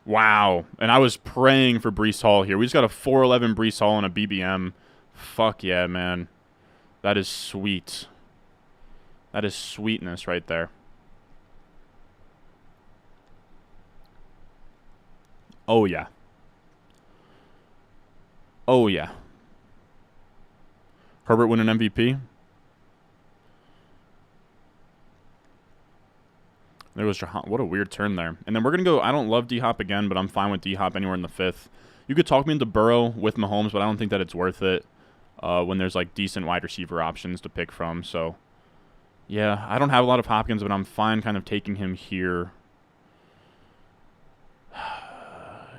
Wow. And I was praying for Breece Hall here. We just got a 411 Breece Hall and a BBM. Fuck yeah, man. That is sweet. That is sweetness right there. Oh, yeah. Oh, yeah. Herbert win an MVP? There was Jahan. What a weird turn there. And then we're going to go, I don't love D-Hop again, but I'm fine with D-Hop anywhere in the 5th. You could talk me into Burrow with Mahomes, but I don't think that it's worth it when there's, like, decent wide receiver options to pick from. So, yeah, I don't have a lot of Hopkins, but I'm fine kind of taking him here.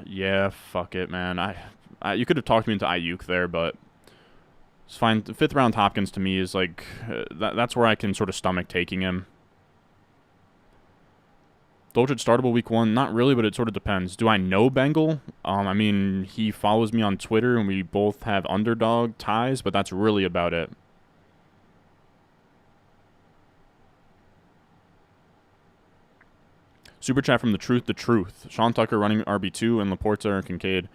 Yeah, fuck it, man. You could have talked me into Ayuk there, but it's fine. The 5th round Hopkins to me is, like, that's where I can sort of stomach taking him. Doldridge startable week 1? Not really, but it sort of depends. Do I know Bengal? I mean, he follows me on Twitter, and we both have underdog ties, but that's really about it. Super chat from the truth. Sean Tucker running RB2 and Laporta or Kincaid.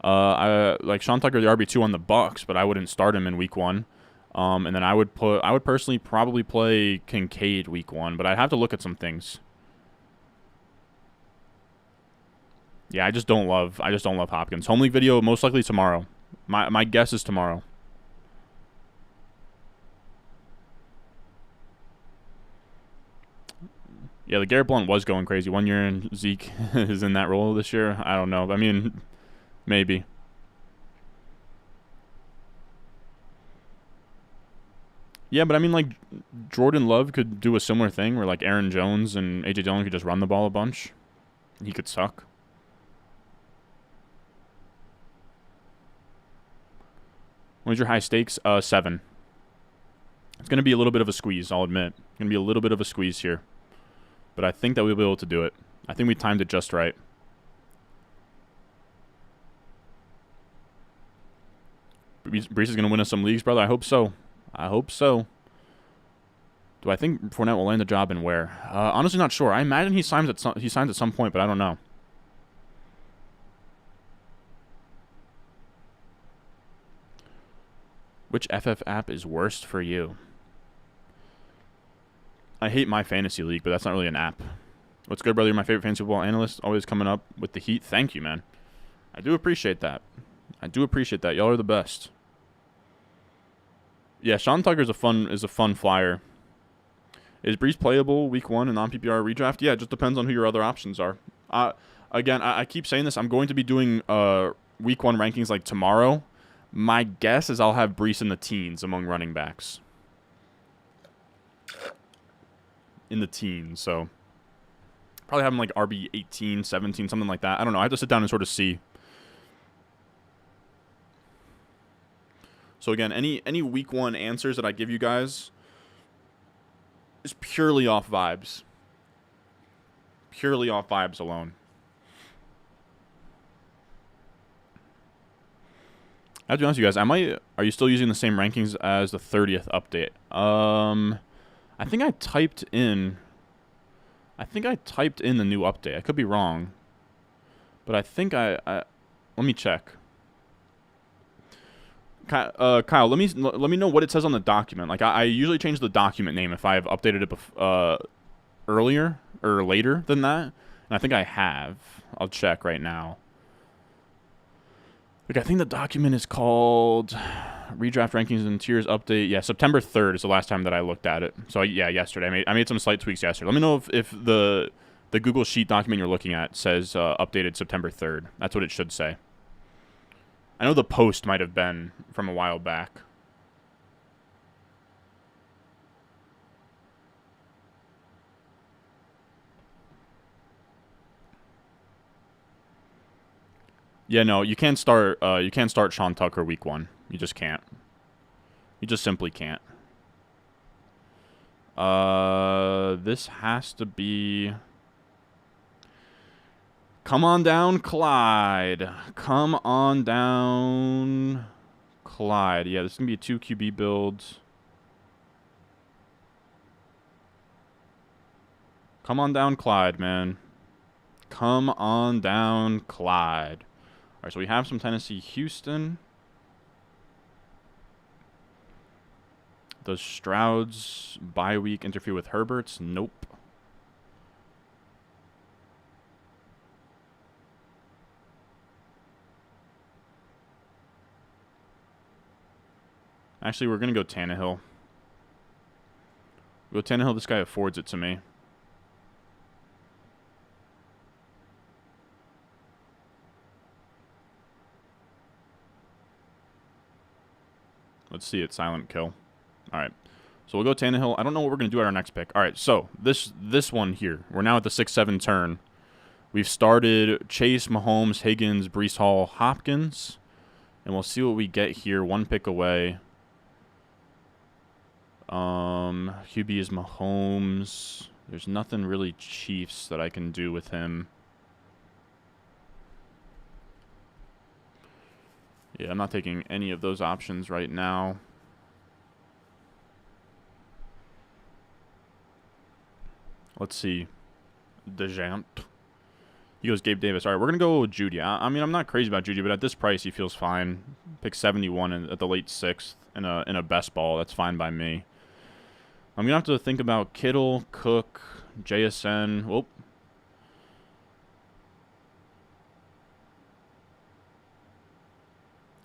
I like Sean Tucker the RB2 on the Bucks, but I wouldn't start him in week 1. And then I would personally probably play Kincaid week 1, but I'd have to look at some things. Yeah, I just don't love Hopkins. Home league video most likely tomorrow. My guess is tomorrow. Yeah, the Garrett Blount was going crazy 1 year, and Zeke is in that role this year. I don't know. I mean, maybe. Yeah, but I mean, like, Jordan Love could do a similar thing where, like, Aaron Jones and A.J. Dillon could just run the ball a bunch. He could suck. What was your high stakes? 7. It's going to be a little bit of a squeeze, I'll admit. It's going to be a little bit of a squeeze here. But I think that we'll be able to do it. I think we timed it just right. Breece is going to win us some leagues, brother. I hope so. I hope so. Do I think Fournette will land the job and where? Honestly, not sure. I imagine he signs at some point, but I don't know. Which FF app is worst for you? I hate my fantasy league, but that's not really an app. What's good, brother? You're my favorite fantasy football analyst. Always coming up with the heat. Thank you, man. I do appreciate that. Y'all are the best. Yeah, Sean Tucker is a fun flyer. Is Breece playable week 1 in non-PPR redraft? Yeah, it just depends on who your other options are. Again, I keep saying this. I'm going to be doing week 1 rankings like tomorrow. My guess is I'll have Breece in the teens among running backs. In the teens, so probably have him like RB 18, 17, something like that. I don't know. I have to sit down and sort of see. So again, any week 1 answers that I give you guys is purely off vibes. Purely off vibes alone. I have to be honest with you guys, are you still using the same rankings as the 30th update? I think I typed in the new update. I could be wrong. But I think let me check. Kyle, let me know what it says on the document. Like I usually change the document name if I have updated it earlier or later than that. And I think I have. I'll check right now. Like I think the document is called Redraft Rankings and Tiers Update. Yeah, September 3rd is the last time that I looked at it. So yeah, yesterday. I made some slight tweaks yesterday. Let me know if the Google Sheet document you're looking at says updated September 3rd. That's what it should say. I know the post might have been from a while back. Yeah, no, you can't start Sean Tucker week 1. You just can't. You just simply can't. This has to be... Come on down, Clyde. Come on down, Clyde. Yeah, this is going to be a 2 QB build. Come on down, Clyde, man. Come on down, Clyde. All right, so we have some Tennessee, Houston. Does Stroud's bye week interfere with Herbert's? Nope. Actually, we're going to go Tannehill. Go Tannehill. This guy affords it to me. Let's see it. Silent kill. All right. So we'll go Tannehill. I don't know what we're going to do at our next pick. All right. So this one here. We're now at the 6-7 turn. We've started Chase, Mahomes, Higgins, Breece Hall, Hopkins. And we'll see what we get here. One pick away. QB is Mahomes. There's nothing really Chiefs that I can do with him. Yeah, I'm not taking any of those options right now. Let's see. Dejant. He goes Gabe Davis. All right, we're going to go with Judy. I mean, I'm not crazy about Judy, but at this price, he feels fine. Pick 71 at the late 6th in a best ball. That's fine by me. I'm going to have to think about Kittle, Cook, JSN. Whoop.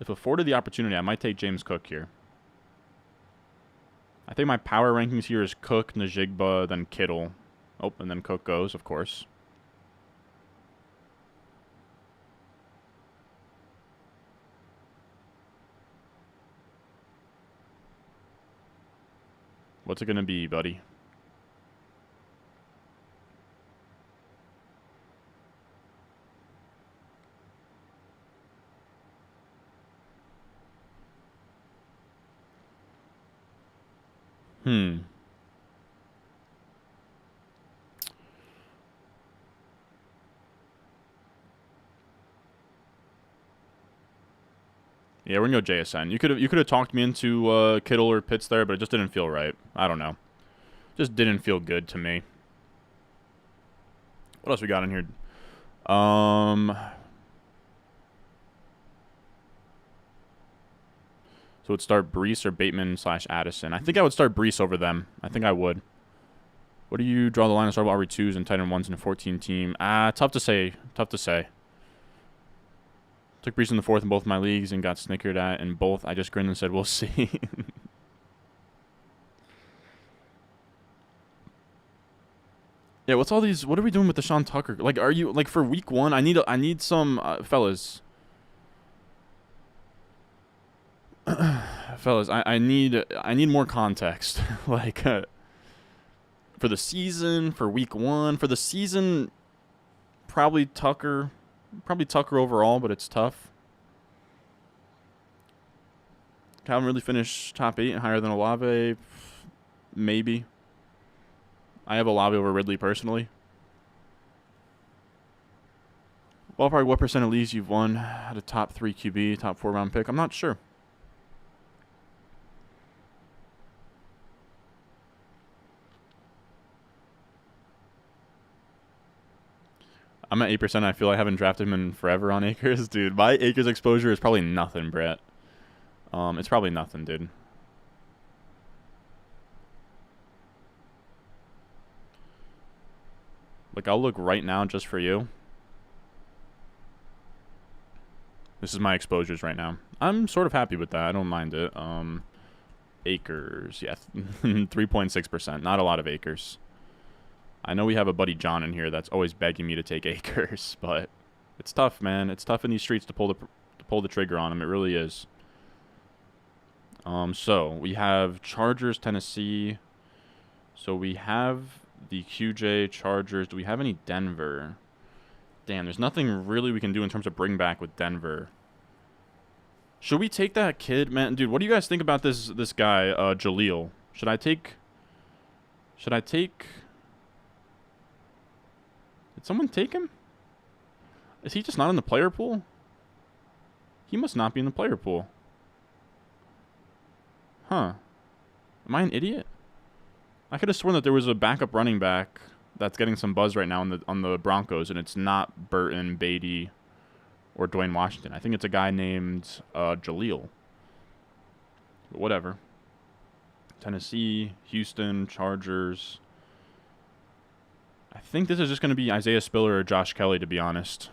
If afforded the opportunity, I might take James Cook here. I think my power rankings here is Cook, Najigba, then Kittle. Oh, and then Cook goes, of course. What's it going to be, buddy? Yeah, we're gonna go JSN. You could have talked me into Kittle or Pitts there, but it just didn't feel right. I don't know. Just didn't feel good to me. What else we got in here? So would start Breece or Bateman / Addison. I think I would start Breece over them. I think I would. What do you draw the line of start RB2s and tight end 1s in a 14 team? Tough to say. Tough to say. Took Breece in the 4th in both my leagues and got snickered at in both. I just grinned and said, we'll see. Yeah, what's all these? What are we doing with Deshaun Tucker? Like, are you like for week 1? I need some fellas. Fellas, I need more context. Like for the season, for week 1, for the season, probably Tucker overall, but it's tough. Calvin really finished top 8 and higher than Olave, maybe. I have Olave over Ridley personally. Ballpark, what percent of leagues you've won at a top 3 QB, top 4 round pick? I'm not sure. I'm at 8%. I feel I haven't drafted him in forever on Acres. Dude, my Acres exposure is probably nothing, Brett. It's probably nothing, dude. Like, I'll look right now just for you. This is my exposures right now. I'm sort of happy with that. I don't mind it. Acres, yeah, 3.6%. Not a lot of acres. I know we have a buddy John in here that's always begging me to take acres, but it's tough, man. It's tough in these streets to pull the trigger on them. It really is. So we have Chargers, Tennessee. So we have the QJ Chargers. Do we have any Denver? Damn, there's nothing really we can do in terms of bring back with Denver. Should we take that kid, man? Dude, what do you guys think about this guy, Jaleel? Should I take Should I take... Did someone take him? Is he just not in the player pool? He must not be in the player pool. Huh. Am I an idiot? I could have sworn that there was a backup running back that's getting some buzz right now on the Broncos, and it's not Burton, Beatty, or Dwayne Washington. I think it's a guy named Jaleel. But whatever. Tennessee, Houston, Chargers. I think this is just going to be Isaiah Spiller or Josh Kelly, to be honest.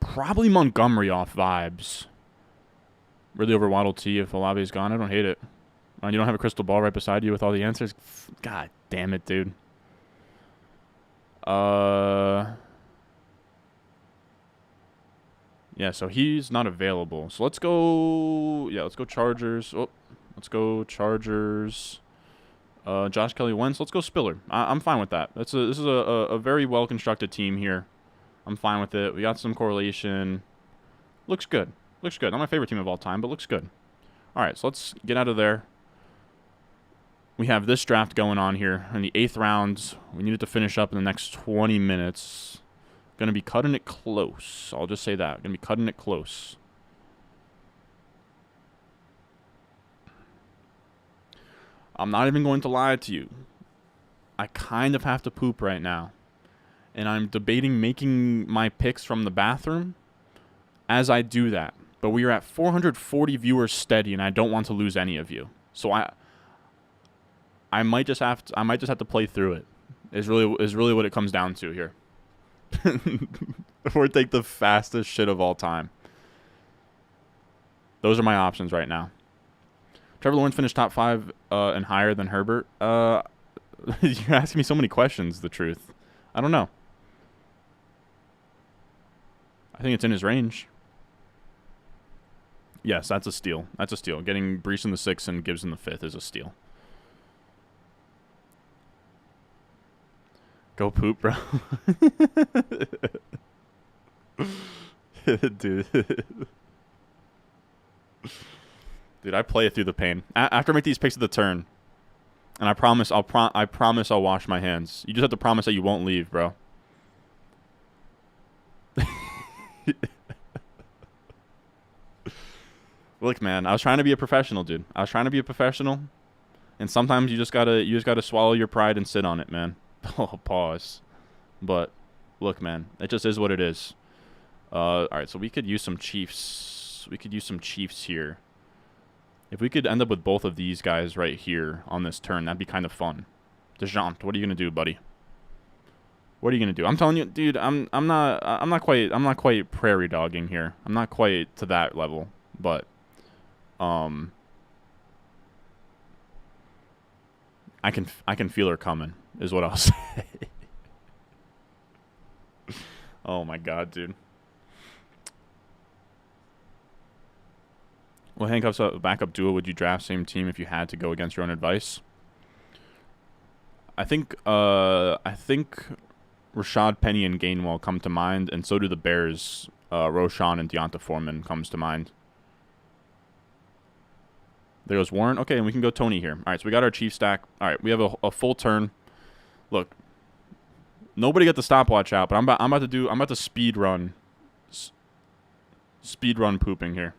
Probably Montgomery off vibes. Really over Waddle T if Olave's gone. I don't hate it. You don't have a crystal ball right beside you with all the answers? God damn it, dude. Yeah, so he's not available. So let's go... Yeah, let's go Chargers. Oh, let's go Chargers. Josh Kelly Wentz. Let's go Spiller. I'm fine with that. This is a very well-constructed team here. I'm fine with it. We got some correlation. Looks good. Looks good. Not my favorite team of all time, but looks good. All right, so let's get out of there. We have this draft going on here in the 8th round. We need it to finish up in the next 20 minutes. Going to be cutting it close. I'll just say that. Going to be cutting it close. I'm not even going to lie to you. I kind of have to poop right now. And I'm debating making my picks from the bathroom as I do that. But we are at 440 viewers steady, and I don't want to lose any of you. So I might just have to play through it. Is really what it comes down to here. Or take the fastest shit of all time. Those are my options right now. Trevor Lawrence finished top 5 and higher than Herbert. You're asking me so many questions, the truth. I don't know. I think it's in his range. Yes, that's a steal. That's a steal. Getting Brees in the 6th and Gibbs in the 5th is a steal. Go poop, bro. Dude. Dude, I play it through the pain. After I make these picks at the turn, and I promise I'll wash my hands. You just have to promise that you won't leave, bro. Look, man, I was trying to be a professional, dude. I was trying to be a professional, and sometimes you just gotta swallow your pride and sit on it, man. Oh, pause. But look, man, it just is what it is. All right, so we could use some Chiefs. We could use some Chiefs here. If we could end up with both of these guys right here on this turn, that'd be kind of fun. DeJounte, what are you gonna do, buddy? What are you gonna do? I'm telling you, dude. I'm not quite prairie dogging here. I'm not quite to that level, but I can feel her coming, is what I'll say. Oh my god, dude. Well, handcuffs a backup duo. Would you draft same team if you had to go against your own advice? I think Rashad Penny and Gainwell come to mind, and so do the Bears. Roschon and Deonta Foreman comes to mind. There goes Warren. Okay, and we can go Tony here. All right, so we got our Chief stack. All right, we have a full turn. Look, nobody got the stopwatch out, but I'm about to speed run pooping here.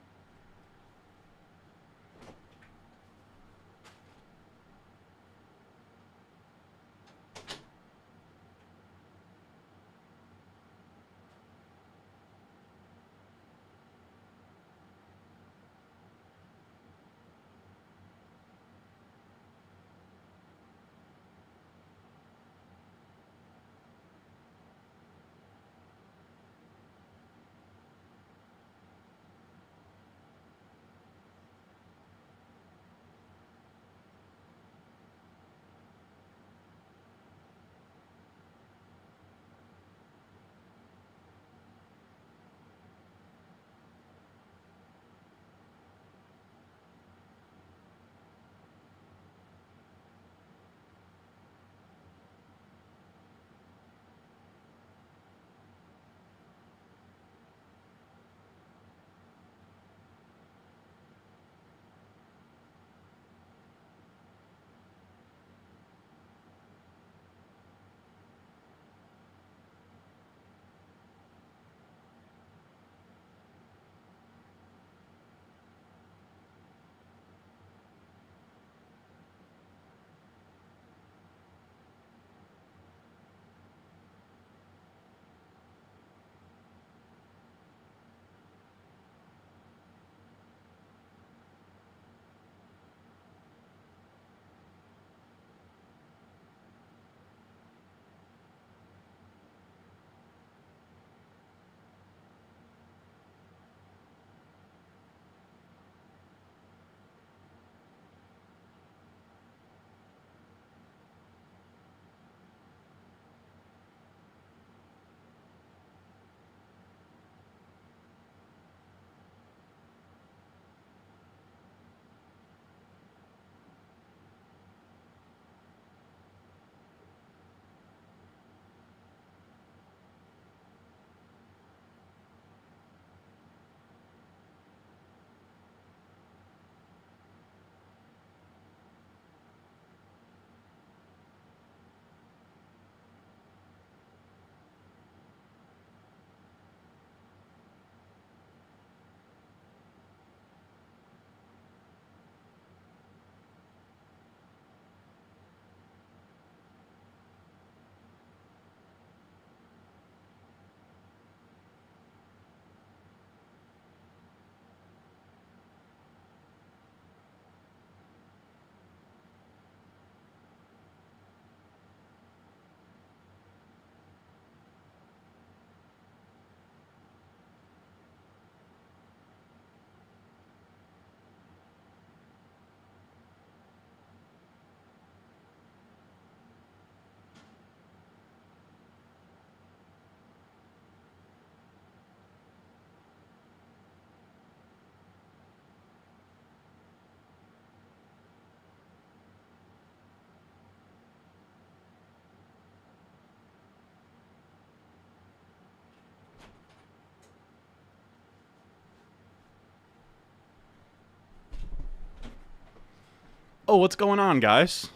Yo, what's going on, guys?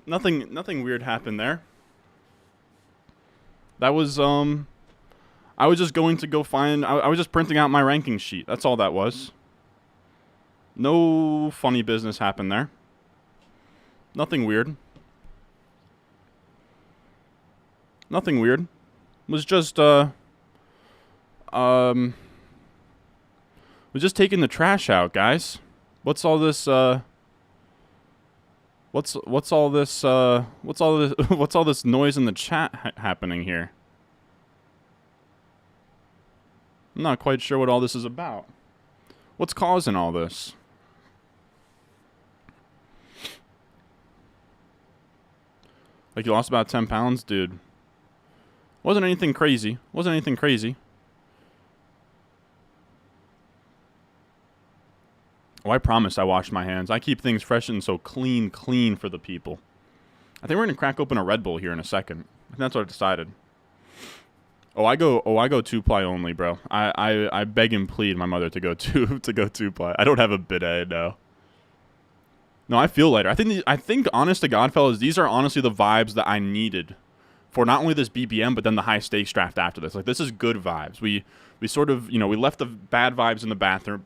Nothing weird happened there. That was, I was just going to go find, I was just printing out my ranking sheet. That's all that was. No funny business happened there. Nothing weird. Nothing weird. It was just, was just taking the trash out, guys. What's all this, what's all this what's all this noise in the chat happening here? I'm not quite sure what all this is about. What's causing all this? Like, you lost about 10 pounds? Dude. Wasn't anything crazy. Wasn't anything crazy. Oh, I promise I washed my hands. I keep things fresh and so clean for the people. I think we're going to crack open a Red Bull here in a second. I think that's what I decided. Oh, I go 2-ply only, bro. I beg and plead my mother to go 2-ply. I don't have a bidet, no. No, I feel lighter. I think, honest to God, fellas, these are honestly the vibes that I needed for not only this BBM, but then the high stakes draft after this. Like, this is good vibes. We sort of, we left the bad vibes in the bathroom.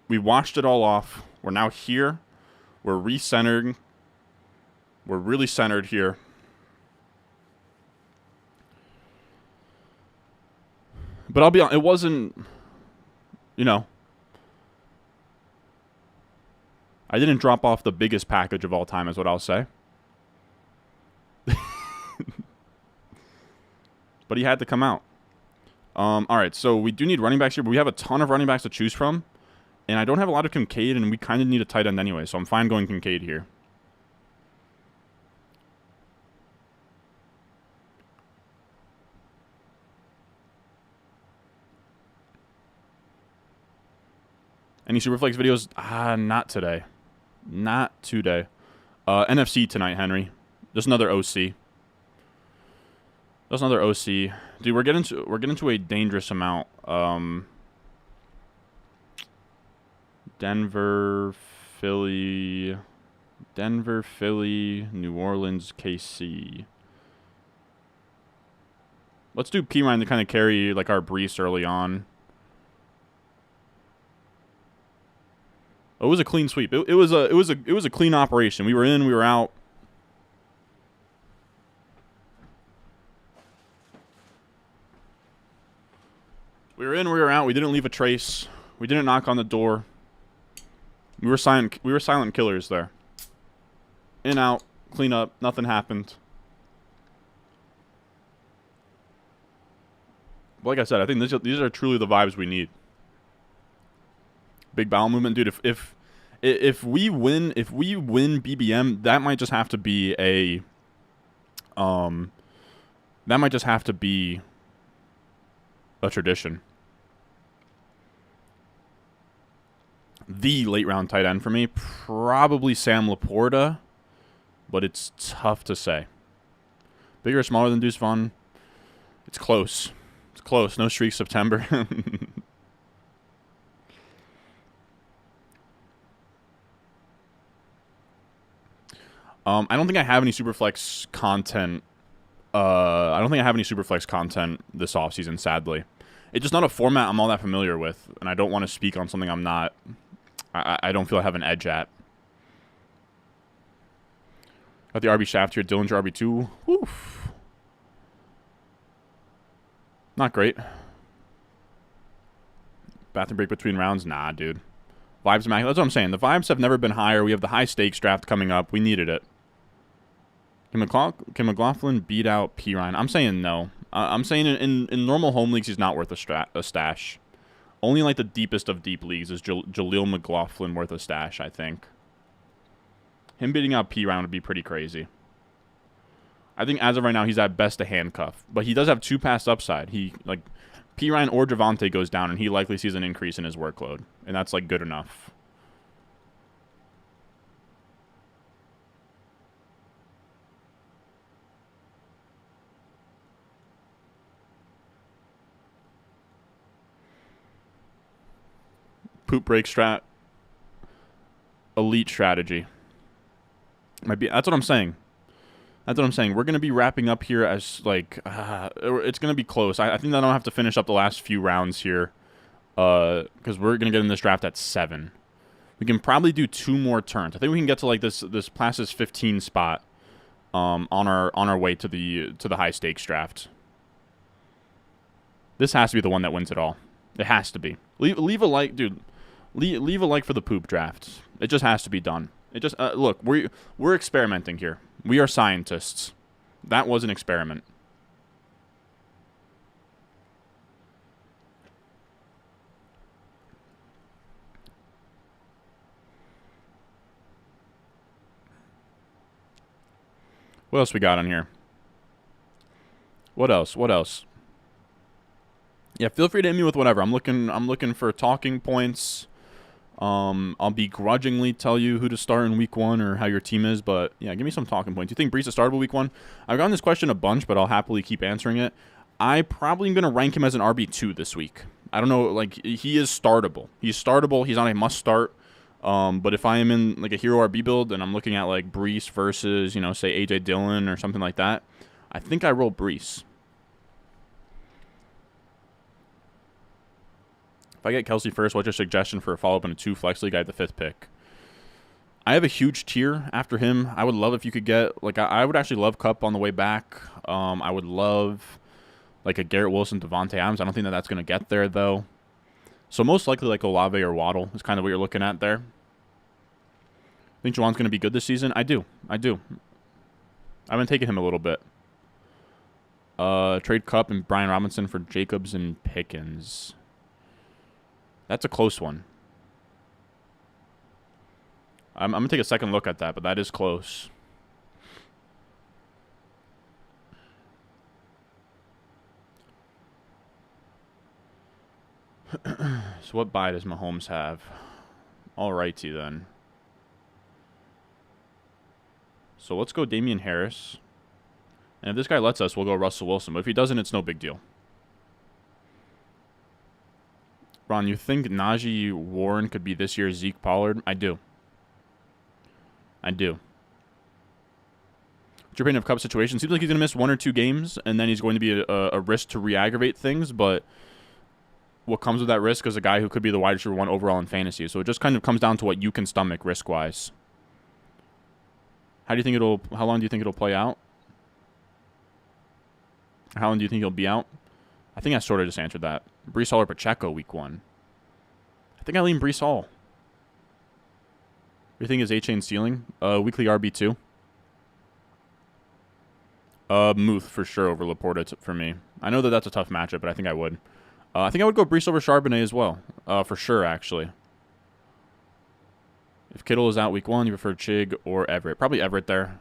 We washed it all off. We're now here. We're recentering. We're really centered here. But I'll be honest, it wasn't, I didn't drop off the biggest package of all time, is what I'll say. But he had to come out. All right, so we do need running backs here, but we have a ton of running backs to choose from. And I don't have a lot of Kincaid, and we kind of need a tight end anyway, so I'm fine going Kincaid here. Any Superflex videos? Not today. Not today. NFC tonight, Henry. Just another OC. Just another OC. Dude, we're getting to a dangerous amount. Denver, Philly, New Orleans, KC. Let's do P-Ryan to kind of carry like our Brees early on. Oh, it was a clean sweep. It was a clean operation. We were in, we were out. We were in, we were out. We didn't leave a trace. We didn't knock on the door. We were silent killers there. In, out, clean up, nothing happened. But like I said, I think these are truly the vibes we need. Big bowel movement, dude. If we win BBM, that might just have to be a tradition. The late round tight end for me, probably Sam Laporta, but it's tough to say. Bigger or smaller than Deuce Vaughn? It's close. It's close. No streak September. I don't think I have any Superflex content. I don't think I have any Superflex content this offseason, sadly. It's just not a format I'm all that familiar with, and I don't want to speak on something I'm not. I don't feel I have an edge at. Got the RB shaft here. Dillinger RB2. Woof. Not great. Bathroom break between rounds? Nah, dude. Vibes immaculate. That's what I'm saying. The vibes have never been higher. We have the high stakes draft coming up. We needed it. Can McLaughlin beat out P-Ryan? I'm saying no. I'm saying in normal home leagues, he's not worth a stash. Only like the deepest of deep leagues is Jaleel McLaughlin worth a stash, I think. Him beating out P-Ryan would be pretty crazy. I think as of right now, he's at best a handcuff. But he does have 2 pass upside. P-Ryan or Javonte goes down, and he likely sees an increase in his workload. And that's, like, good enough. Poop break strat. elite strategy. Might be. That's what I'm saying. That's what I'm saying. We're going to be wrapping up here as, like, it's going to be close. I think that I don't have to finish up the last few rounds here because we're going to get in this draft at 7. We can probably do 2 more turns. I think we can get to, like, this Placis 15 spot on our way to the high stakes draft. This has to be the one that wins it all. It has to be. Leave a like, dude. Leave a like for the poop draft. It just has to be done. It just look, we're experimenting here. We are scientists. That was an experiment. What else we got on here? What else? What else? Yeah, feel free to hit me with whatever. I'm looking for talking points. I'll begrudgingly tell you who to start in week 1 or how your team is, but yeah, give me some talking points. You think Brees is startable week 1? I've gotten this question a bunch, but I'll happily keep answering it. I probably am going to rank him as an RB2 this week. I don't know, like, he is startable. He's startable. He's on a must start. But if I am in, like, a hero RB build and I'm looking at, like, Brees versus, you know, say A.J. Dillon or something like that, I think I roll Brees. If I get Kelsey first, what's your suggestion for a follow-up in a 2 flex league? I have the 5th pick. I have a huge tier after him. I would love if you could get, like, I would actually love Kupp on the way back. I would love, like, a Garrett Wilson, Devontae Adams. I don't think that that's going to get there, though. So most likely, like, Olave or Waddle is kind of what you're looking at there. Think Juwan's going to be good this season? I do. I've been taking him a little bit. Trade Kupp and Brian Robinson for Jacobs and Pickens. That's a close one. I'm going to take a second look at that, but that is close. So what bye does Mahomes have? Alrighty then. So let's go Damian Harris. And if this guy lets us, we'll go Russell Wilson. But if he doesn't, it's no big deal. Ron, you think Najee Warren could be this year's Zeke Pollard? I do. What's your opinion of Kupp's situation? Seems like he's going to miss 1 or 2 games, and then he's going to be a risk to re-aggravate things, but what comes with that risk is a guy who could be the wide receiver 1 overall in fantasy. So it just kind of comes down to what you can stomach risk-wise. How long do you think it'll play out? How long do you think he'll be out? I think I sort of just answered that. Brees Hall or Pacheco week 1? I think I lean Brees Hall. What do you think is A-Chain ceiling? Weekly RB2? Muth for sure over Laporta for me. I know that that's a tough matchup, but I think I would. I think I would go Brees over Charbonnet as well. For sure, actually. If Kittle is out week 1, you prefer Chig or Everett. Probably Everett there.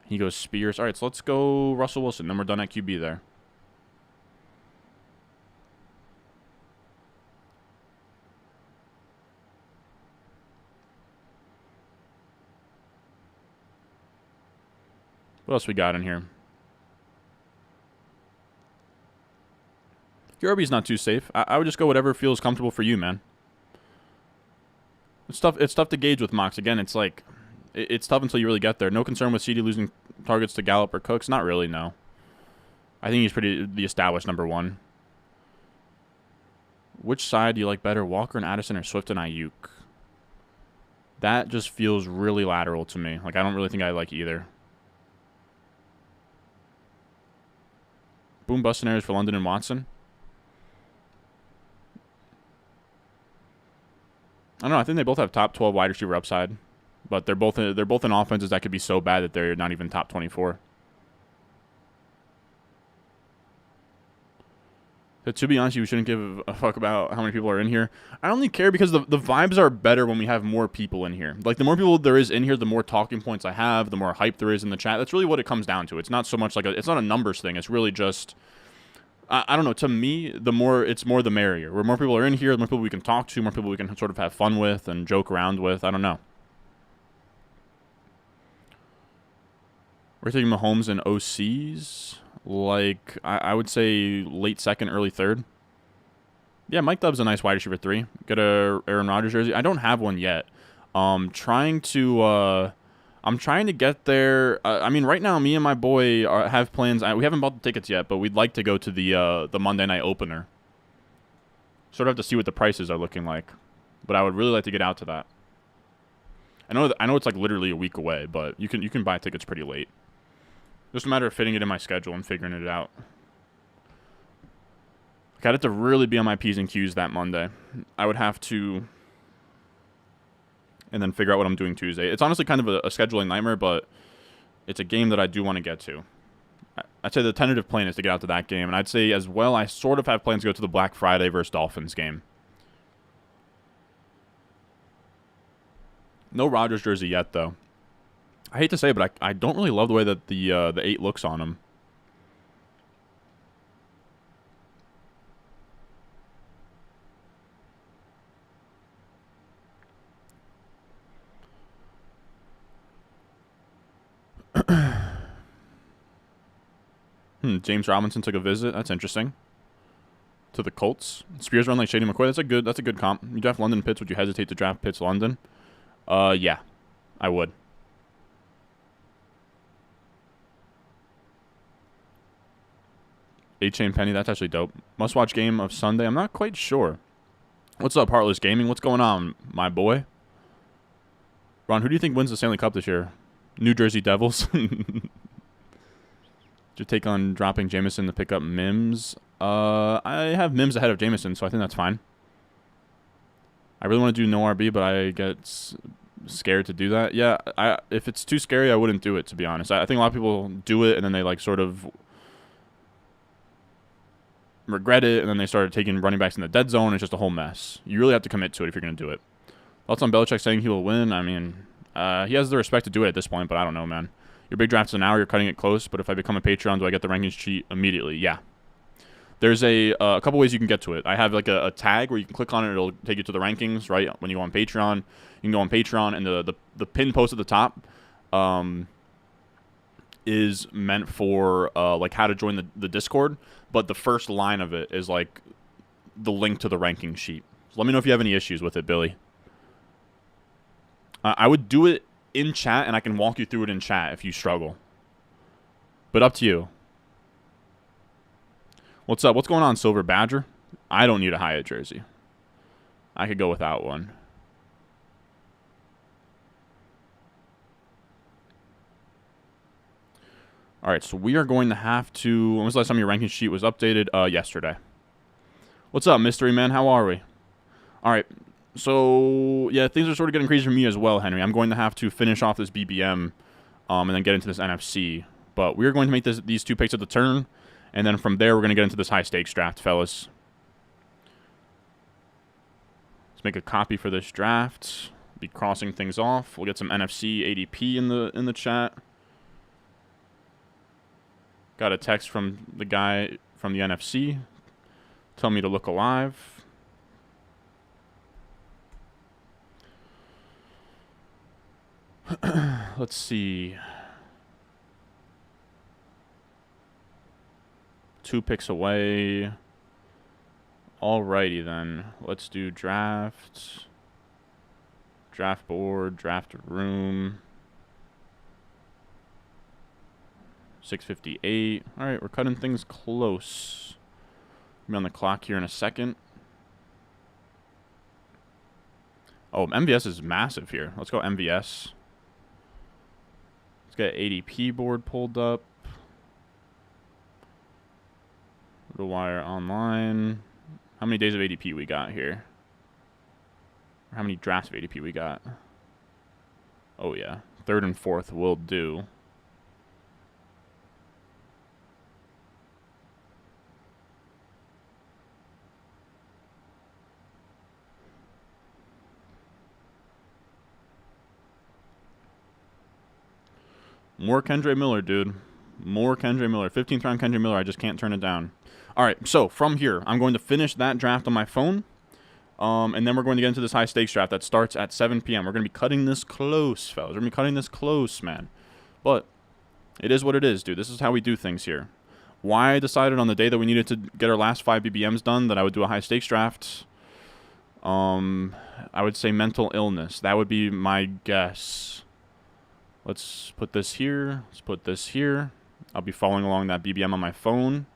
He goes Spears. All right, so let's go Russell Wilson. Then we're done at QB there. What else we got in here? Your RB's not too safe. I would just go whatever feels comfortable for you, man. It's tough to gauge with mocks. Again, it's like it's tough until you really get there. No concern with CD losing targets to Gallup or Cooks. Not really, no. I think he's the established number 1. Which side do you like better, Walker and Addison or Swift and Ayuk? That just feels really lateral to me. Like, I don't really think I like either. Boom bust scenarios for London and Watson. I don't know. I think they both have top 12 wide receiver upside, but they're both in offenses that could be so bad that they're not even top 24. But to be honest, you shouldn't give a fuck about how many people are in here. I only care because the vibes are better when we have more people in here. Like, the more people there is in here, the more talking points I have, the more hype there is in the chat. That's really what it comes down to. It's not so much like it's not a numbers thing. It's really just, I don't know. To me, it's more the merrier. Where more people are in here, the more people we can talk to, more people we can sort of have fun with and joke around with. I don't know. We're taking Mahomes and OCs. Like, I would say late 2nd, early 3rd. Yeah, Mike Dobbs a nice wide receiver 3. Get a Aaron Rodgers jersey. I don't have one yet. Trying to I'm trying to get there. I mean, right now, me and my boy have plans. We haven't bought the tickets yet, but we'd like to go to the Monday night opener. Sort of have to see what the prices are looking like, but I would really like to get out to that. I know it's like literally a week away, but you can buy tickets pretty late. Just a matter of fitting it in my schedule and figuring it out. I'd have to really be on my P's and Q's that Monday. I would have to, and then figure out what I'm doing Tuesday. It's honestly kind of a scheduling nightmare, but it's a game that I do want to get to. I'd say the tentative plan is to get out to that game, and I'd say as well I sort of have plans to go to the Black Friday versus Dolphins game. No Rodgers jersey yet, though. I hate to say it, but I don't really love the way that the 8 looks on him. James Robinson took a visit. That's interesting. To the Colts. Spears run like Shady McCoy. That's a good comp. You draft London Pitts. Would you hesitate to draft Pitts London? Yeah, I would. A-Chain Penny. That's actually dope. Must watch game of Sunday. I'm not quite sure. What's up, Heartless Gaming? What's going on, my boy? Ron, who do you think wins the Stanley Cup this year? New Jersey Devils. Your take on dropping Jameson to pick up Mims? I have Mims ahead of Jameson, so I think that's fine. I really want to do no RB, but I get scared to do that. Yeah, if it's too scary, I wouldn't do it, to be honest. I think a lot of people do it, and then they like sort of regret it, and then they started taking running backs in the dead zone. It's just a whole mess. You really have to commit to it if you're going to do it. Thoughts on Belichick saying he will win? I mean, he has the respect to do it at this point, but I don't know, man. Your big draft's an hour, you're cutting it close, but if I become a Patreon, do I get the rankings sheet immediately? Yeah. There's a couple ways you can get to it. I have like a tag where you can click on it. It'll take you to the rankings, right? When you go on Patreon, you can go on Patreon, and the pin post at the top is meant for like how to join the Discord, but the first line of it is like the link to the ranking sheet. So let me know if you have any issues with it, Billy. I would do it in chat, and I can walk you through it in chat if you struggle. But up to you. What's up? What's going on, Silver Badger? I don't need a Hyatt jersey. I could go without one. All right, so we are going to have to... When was the last time your ranking sheet was updated? Yesterday. What's up, Mystery Man? How are we? All right, so yeah, things are sort of getting crazy for me as well, Henry. I'm going to have to finish off this BBM and then get into this NFC. But we are going to make these 2 picks at the turn, and then from there we're going to get into this high-stakes draft, fellas. Let's make a copy for this draft. Be crossing things off. We'll get some NFC ADP in the chat. Got a text from the guy from the NFC. Tell me to look alive. Let's see. 2 picks away. Alrighty then. Let's do draft. Draft board. Draft room. 6:58. Alright, we're cutting things close. I'll be on the clock here in a second. Oh, MVS is massive here. Let's go MVS. Let's get ADP board pulled up. The wire online. How many days of ADP we got here? Or how many drafts of ADP we got? Oh yeah, 3rd and 4th will do. More Kendre Miller, dude. More Kendre Miller. 15th round Kendre Miller. I just can't turn it down. All right, so from here, I'm going to finish that draft on my phone. And then we're going to get into this high-stakes draft that starts at 7 p.m. We're going to be cutting this close, fellas. We're going to be cutting this close, man. But it is what it is, dude. This is how we do things here. Why I decided on the day that we needed to get our last 5 BBMs done that I would do a high-stakes draft, I would say mental illness. That would be my guess. Let's put this here. Let's put this here. I'll be following along that BBM on my phone.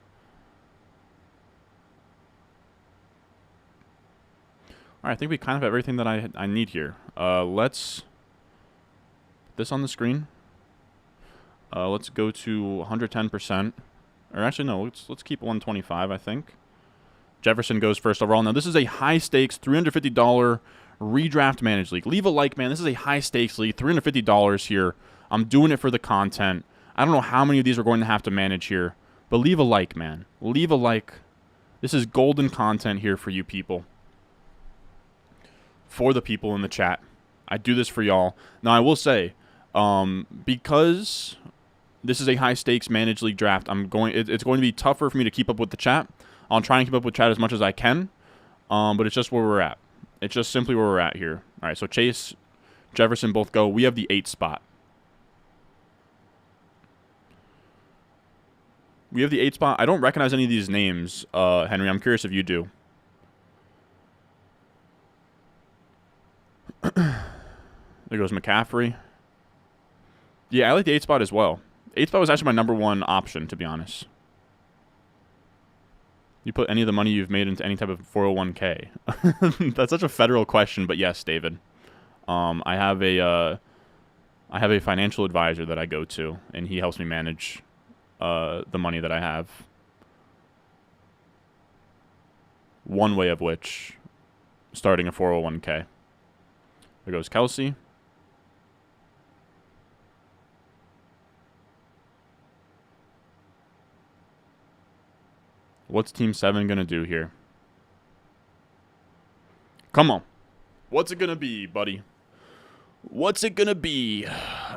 All right, I think we kind of have everything that I need here. Let's put this on the screen. Let's go to 110%. Or actually, no, let's keep 125, I think. Jefferson goes first overall. Now, this is a high-stakes $350 redraft managed league. Leave a like, man. This is a high-stakes league, $350 here. I'm doing it for the content. I don't know how many of these we're going to have to manage here, but leave a like, man. Leave a like. This is golden content here for you people. For the people in the chat. I do this for y'all. Now, I will say, because this is a high-stakes managed league draft, it's going to be tougher for me to keep up with the chat. I'll try and keep up with chat as much as I can, but it's just where we're at. It's just simply where we're at here. All right, so Chase, Jefferson both go. We have the 8 spot. We have the 8 spot. I don't recognize any of these names, Henry. I'm curious if you do. There goes McCaffrey. Yeah, I like the 8 spot as well. 8 spot was actually my #1 option, to be honest. You put any of the money you've made into any type of 401k? That's such a federal question, but yes, David. I have a financial advisor that I go to, and he helps me manage the money that I have. One way of which, starting a 401k. There goes Kelsey. What's Team 7 going to do here? Come on. What's it going to be, buddy? What's it going to be?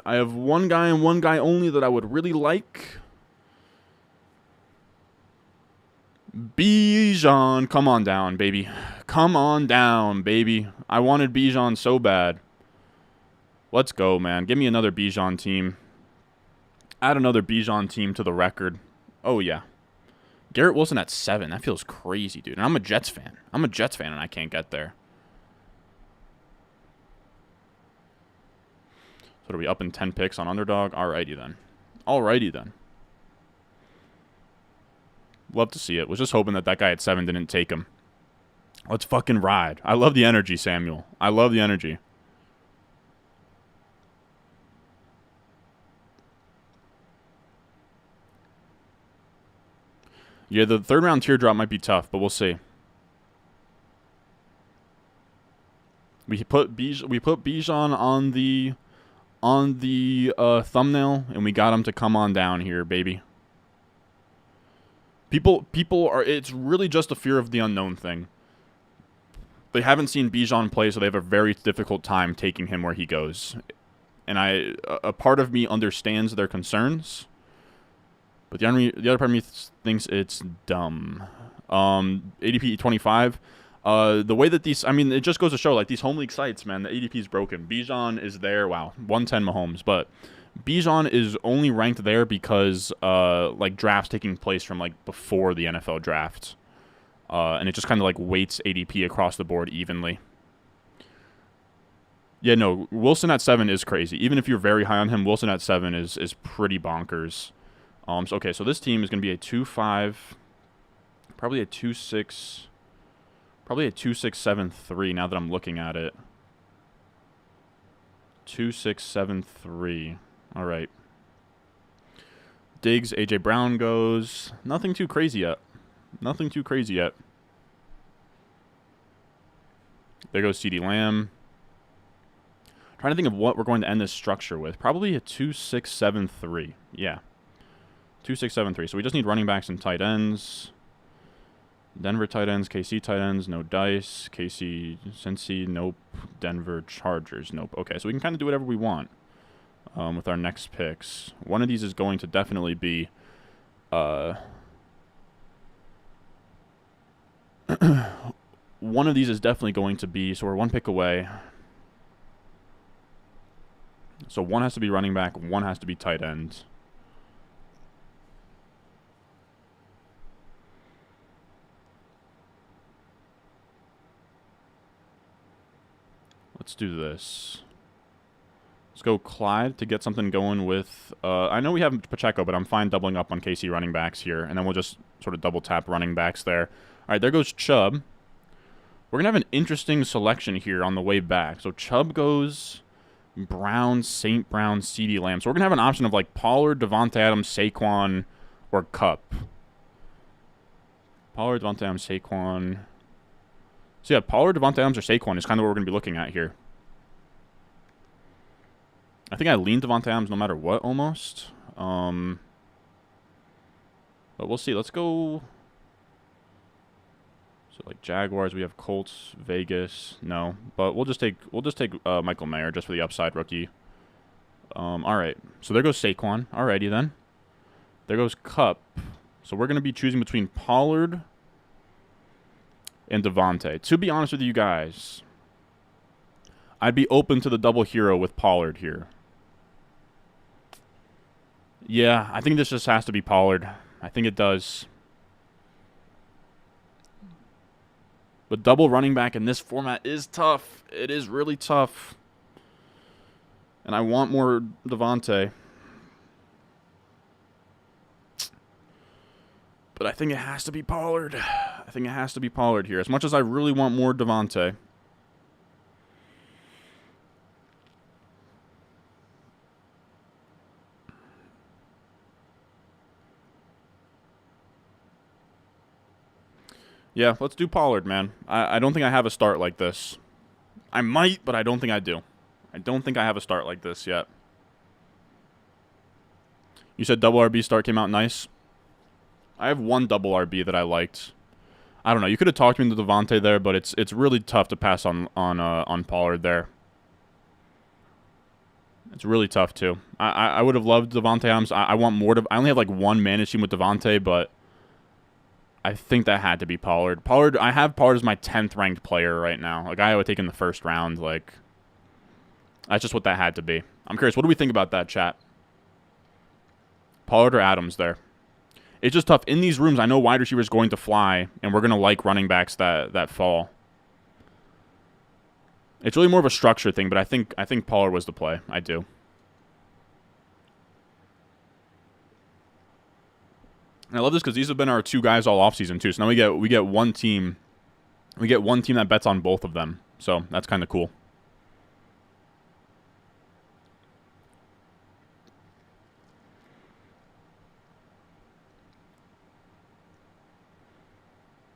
I have one guy and one guy only that I would really like. Bijan. Come on down, baby. Come on down, baby. I wanted Bijan so bad. Let's go, man. Give me another Bijan team. Add another Bijan team to the record. Oh, yeah. Garrett Wilson at 7. That feels crazy, dude. And I'm a Jets fan. I'm a Jets fan, and I can't get there. So are we up in 10 picks on Underdog? Alrighty, then. Alrighty, then. Love to see it. Was just hoping that guy at 7 didn't take him. Let's fucking ride. I love the energy, Samuel. I love the energy. Yeah, the 3rd round teardrop might be tough, but we'll see. We put Bijan on the thumbnail, and we got him to come on down here, baby. People are. It's really just a fear of the unknown thing. They haven't seen Bijan play, so they have a very difficult time taking him where he goes. And a part of me understands their concerns. But the other part of me thinks it's dumb. ADP 25. The way that these, I mean, it just goes to show, like, these home league sites, man, the ADP is broken. Bijan is there. Wow, 110 Mahomes. But Bijan is only ranked there because, like, drafts taking place from, like, before the NFL draft. And it just kind of, like, weights ADP across the board evenly. Yeah, no, Wilson at 7 is crazy. Even if you're very high on him, Wilson at 7 is pretty bonkers. Okay, so this team is going to be a 2-5, probably a 2-6, probably a 2-6-7-3 now that I'm looking at it. 2-6-7-3. All right. Diggs, A.J. Brown goes. Nothing too crazy yet. Nothing too crazy yet. There goes CeeDee Lamb. Trying to think of what we're going to end this structure with. Probably a 2-6-7-3. Yeah. 2-6-7-3. So we just need running backs and tight ends. Denver tight ends, KC tight ends, no dice. KC, Cincy, nope. Denver Chargers, nope. Okay, so we can kind of do whatever we want with our next picks. One of these is going to definitely be one of these is definitely going to be, so we're one pick away. So one has to be running back, one has to be tight end. Let's do this. Let's go Clyde to get something going with... I know we have Pacheco, but I'm fine doubling up on KC running backs here. And then we'll just sort of double tap running backs there. All right, there goes Chubb. We're going to have an interesting selection here on the way back. So Chubb goes Brown, St. Brown, CeeDee Lamb. So we're going to have an option of like Pollard, Devontae Adams, Saquon, or Kupp. Pollard, Devontae Adams, Saquon. So yeah, Pollard, Devontae Adams, or Saquon is kind of what we're going to be looking at here. I think I lean Devontae Adams no matter what, almost. But we'll see. Let's go... So like Jaguars, we have Colts, Vegas. No, but we'll just take Michael Mayer just for the upside rookie. All right. So there goes Saquon. Alrighty then. There goes Kupp. So we're gonna be choosing between Pollard and Devontae. To be honest with you guys, I'd be open to the double hero with Pollard here. Yeah, I think this just has to be Pollard. I think it does. But double running back in this format is tough. It is really tough. And I want more Devontae. But I think it has to be Pollard. I think it has to be Pollard here. As much as I really want more Devontae. Yeah, let's do Pollard, man. I don't think I have a start like this. I might, but I don't think I do. I don't think I have a start like this yet. You said double RB start came out nice. I have one double RB that I liked. I don't know. You could have talked me into Devontae there, but it's really tough to pass on Pollard there. It's really tough too. I would have loved Devontae Adams. I want more. I only have like one managed team with Devontae, but I think that had to be Pollard. I have Pollard as my 10th ranked player right now. A guy I would take in the first round. Like, that's just what that had to be. I'm curious, what do we think about that, chat? Pollard or Adams there? It's just tough. In these rooms, I know wide receivers going to fly, and we're going to like running backs that fall. It's really more of a structure thing, but I think Pollard was the play. I do. And I love this because these have been our two guys all offseason too. So now we get one team. We get one team that bets on both of them. So that's kind of cool.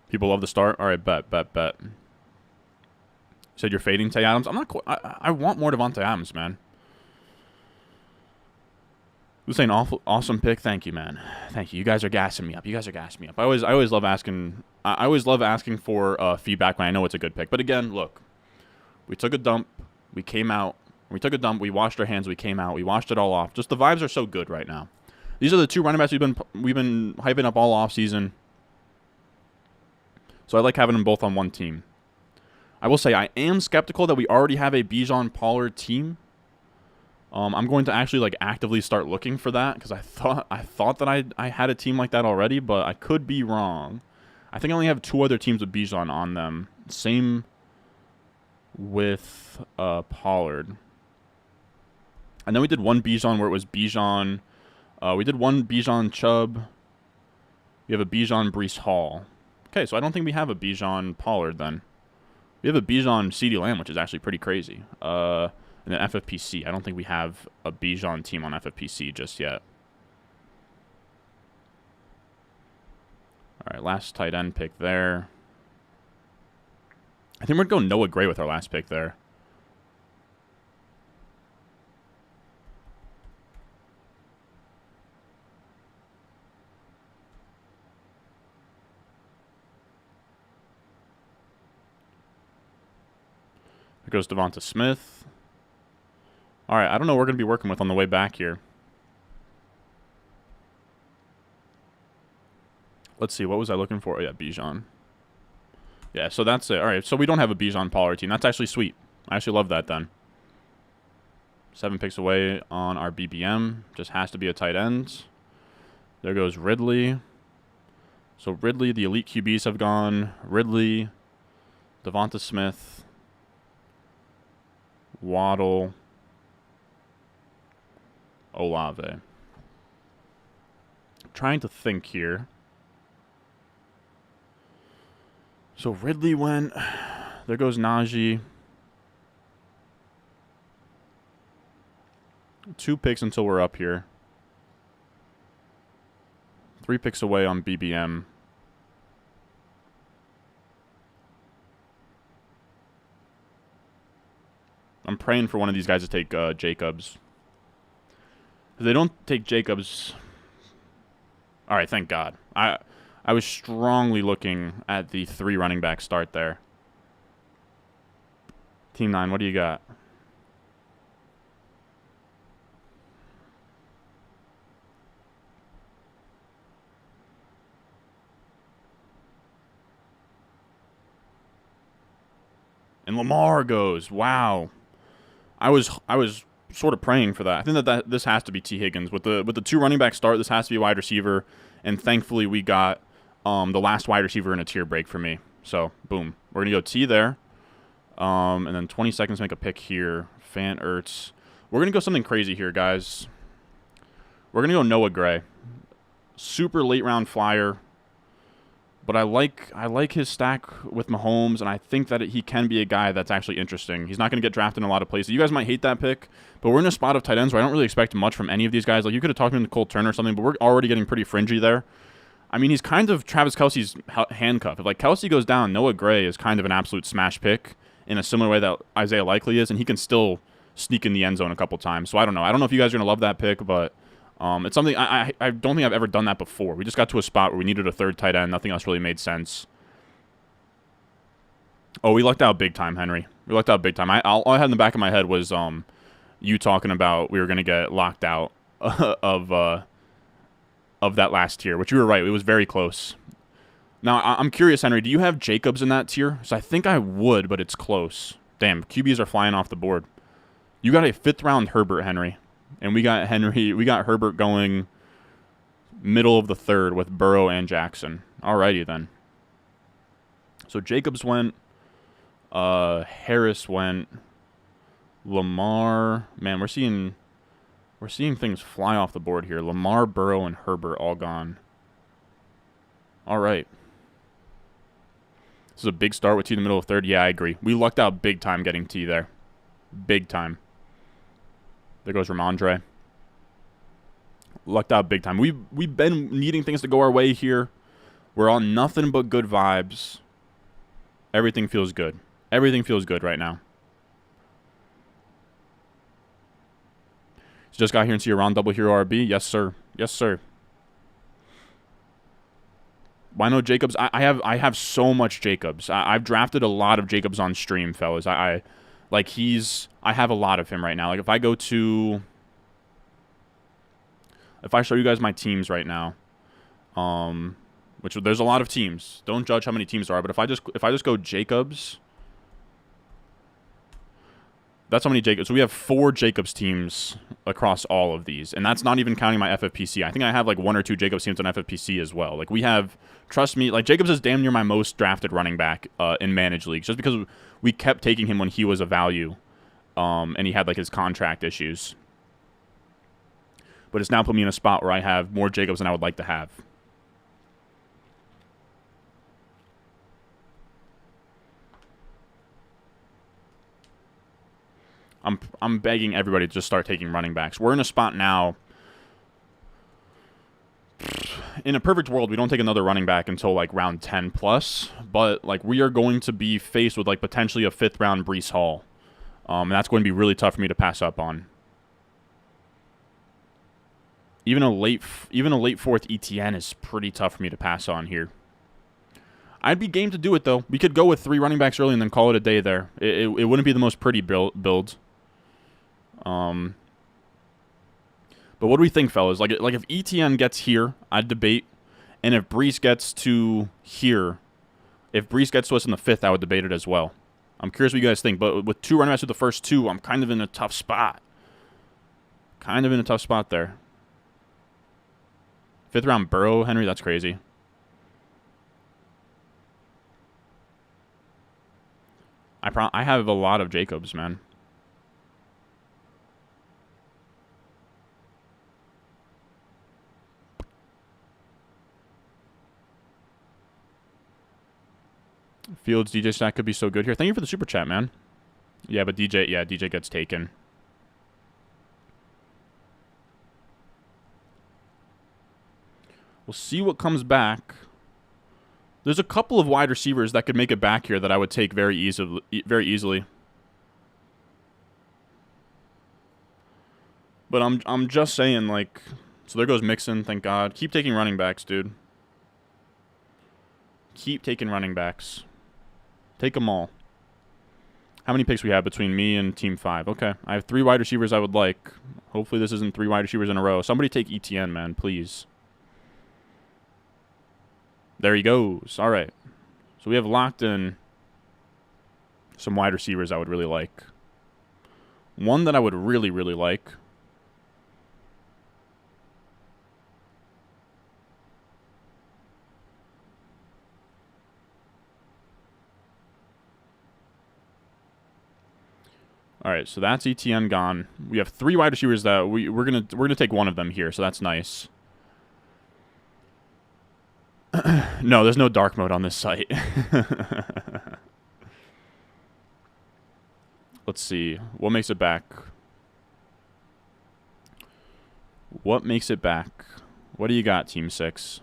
People love the start. All right, bet. You said you're fading Tay Adams. I'm not. I want more Devontae Adams, man. Who's saying awesome pick? Thank you, man. Thank you. You guys are gassing me up. I always love asking. I always love asking for feedback when I know it's a good pick. But again, look, we took a dump. We came out. We took a dump. We washed our hands. We came out. We washed it all off. Just the vibes are so good right now. These are the two running backs we've been hyping up all off season. So I like having them both on one team. I will say I am skeptical that we already have a Bijan Pollard team. I'm going to actually like actively start looking for that because I thought that I had a team like that already, but I could be wrong. I think I only have two other teams with Bijan on them. Same with Pollard. And then we did one Bijan where it was Bijan. We did one Bijan Chubb. We have a Bijan Breece Hall. Okay, so I don't think we have a Bijan Pollard then. We have a Bijan CeeDee Lamb, which is actually pretty crazy. And then FFPC. I don't think we have a Bijan team on FFPC just yet. All right, last tight end pick there. I think we're going to go Noah Gray with our last pick there. There goes Devonta Smith. All right, I don't know what we're going to be working with on the way back here. Let's see, what was I looking for? Oh, yeah, Bijan. Yeah, so that's it. All right, so we don't have a Bijan Pollard team. That's actually sweet. I actually love that then. 7 picks away on our BBM. Just has to be a tight end. There goes Ridley. So Ridley, the elite QBs have gone. Ridley, Devonta Smith. Waddle. Olave. Trying to think here. So Ridley went. There goes Najee. 2 picks until we're up here. 3 picks away on BBM. I'm praying for one of these guys to take Jacobs. If they don't take Jacobs... All right, thank God. I was strongly looking at the 3 running back start there. Team 9, what do you got? And Lamar goes. Wow. I was sort of praying for that. I think that this has to be T. Higgins. With the 2 running back start, this has to be a wide receiver. And thankfully we got the last wide receiver in a tier break for me. So, boom. We're going to go T there. And then 20 seconds to make a pick here. Fan Ertz. We're going to go something crazy here, guys. We're going to go Noah Gray. Super late round flyer. But I like his stack with Mahomes, and I think that he can be a guy that's actually interesting. He's not going to get drafted in a lot of places. You guys might hate that pick, but we're in a spot of tight ends where I don't really expect much from any of these guys. Like, you could have talked to him to Cole Turner or something, but we're already getting pretty fringy there. I mean, he's kind of Travis Kelce's handcuff. If, like, Kelce goes down, Noah Gray is kind of an absolute smash pick in a similar way that Isaiah Likely is, and he can still sneak in the end zone a couple times. So I don't know. I don't know if you guys are going to love that pick, but... it's something I don't think I've ever done that before. We just got to a spot where we needed a 3rd tight end. Nothing else really made sense. Oh, we lucked out big time, Henry. We lucked out big time. All I had in the back of my head was you talking about we were going to get locked out of that last tier, which you were right. It was very close. Now, I'm curious, Henry, do you have Jacobs in that tier? So I think I would, but it's close. Damn, QBs are flying off the board. You got a 5th round Herbert, Henry. And we got Herbert going middle of the 3rd with Burrow and Jackson. Alrighty then. So Jacobs went. Harris went. Lamar. Man, we're seeing things fly off the board here. Lamar, Burrow, and Herbert all gone. All right. This is a big start with T in the middle of 3rd. Yeah, I agree. We lucked out big time getting T there. Big time. There goes Ramondre. Lucked out big time. We've been needing things to go our way here. We're on nothing but good vibes. Everything feels good. Everything feels good right now. Just got here and see a round double hero RB. Yes, sir. Yes, sir. Why no Jacobs? I have so much Jacobs. I've drafted a lot of Jacobs on stream, fellas. I have a lot of him right now. Like, if I show you guys my teams right now, which there's a lot of teams. Don't judge how many teams there are, but if I just go Jacobs, that's how many Jacobs. So we have 4 Jacobs teams across all of these, and that's not even counting my FFPC. I think I have like 1 or 2 Jacobs teams on FFPC as well. Like, we have, trust me, like, Jacobs is damn near my most drafted running back in managed leagues, just because we kept taking him when he was a value, and he had like his contract issues. But it's now put me in a spot where I have more Jacobs than I would like to have. I'm begging everybody to just start taking running backs. We're in a spot now. In a perfect world, we don't take another running back until like round 10 plus, but like we are going to be faced with like potentially a 5th round Breece Hall. And that's going to be really tough for me to pass up on. Even a late 4th ETN is pretty tough for me to pass on here. I'd be game to do it though. We could go with 3 running backs early and then call it a day there. It wouldn't be the most pretty build. But what do we think, fellas? Like if ETN gets here, I'd debate. And if Breece gets to here, if Breece gets to us in the 5th, I would debate it as well. I'm curious what you guys think. But with 2 running backs with the first 2, I'm kind of in a tough spot. Kind of in a tough spot there. 5th round Burrow, Henry, that's crazy. I have a lot of Jacobs, man. Fields, DJ stack could be so good here. Thank you for the super chat, man. Yeah, but DJ gets taken. We'll see what comes back. There's a couple of wide receivers that could make it back here that I would take very easily. But I'm just saying, like, so there goes Mixon, thank God. Keep taking running backs, dude. Keep taking running backs. Take them all. How many picks we have between me and Team 5? Okay, I have 3 wide receivers I would like. Hopefully this isn't 3 wide receivers in a row. Somebody take ETN, man, please. There he goes. All right. So we have locked in some wide receivers I would really like. One that I would really, really like. All right, so that's ETN gone. We have 3 wide receivers that we're gonna take one of them here, so that's nice. No, there's no dark mode on this site. Let's see. What makes it back? What makes it back? What do you got, Team 6?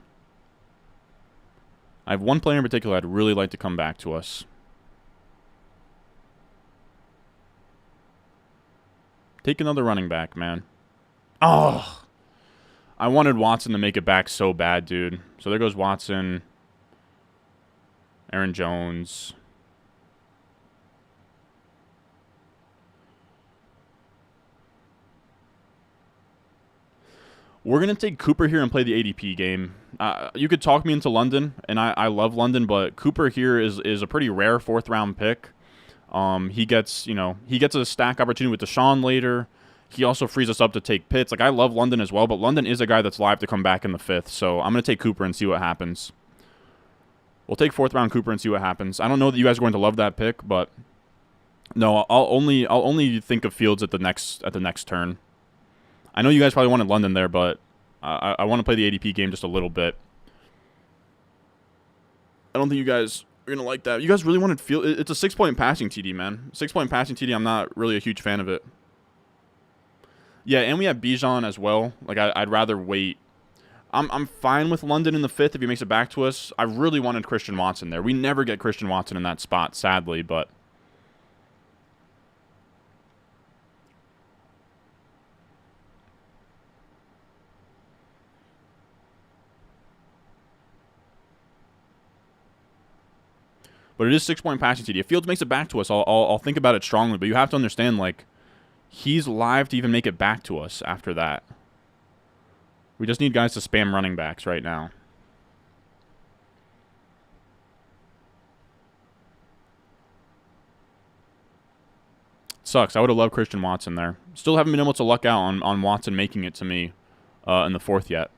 I have one player in particular I'd really like to come back to us. Take another running back, man. Oh! I wanted Watson to make it back so bad, dude. So there goes Watson. Aaron Jones. We're going to take Cooper here and play the ADP game. You could talk me into London, and I love London, but Cooper here is a pretty rare 4th-round pick. He gets a stack opportunity with Deshaun later. He also frees us up to take Pitts. Like, I love London as well, but London is a guy that's live to come back in the 5th, so I'm going to take Cooper and see what happens. We'll take 4th-round Cooper and see what happens. I don't know that you guys are going to love that pick, but no, I'll only think of Fields at the next turn. I know you guys probably wanted London there, but I want to play the ADP game just a little bit. I don't think you guys are going to like that. You guys really wanted Fields. It's a 6-point passing TD, man. 6-point passing TD, I'm not really a huge fan of it. Yeah, and we have Bijan as well. Like, I'd rather wait. I'm fine with London in the 5th if he makes it back to us. I really wanted Christian Watson there. We never get Christian Watson in that spot, sadly, but it is 6-point passing TD. If Fields makes it back to us, I'll think about it strongly. But you have to understand, like, he's live to even make it back to us after that. We just need guys to spam running backs right now. Sucks. I would have loved Christian Watson there. Still haven't been able to luck out on Watson making it to me in the 4th yet.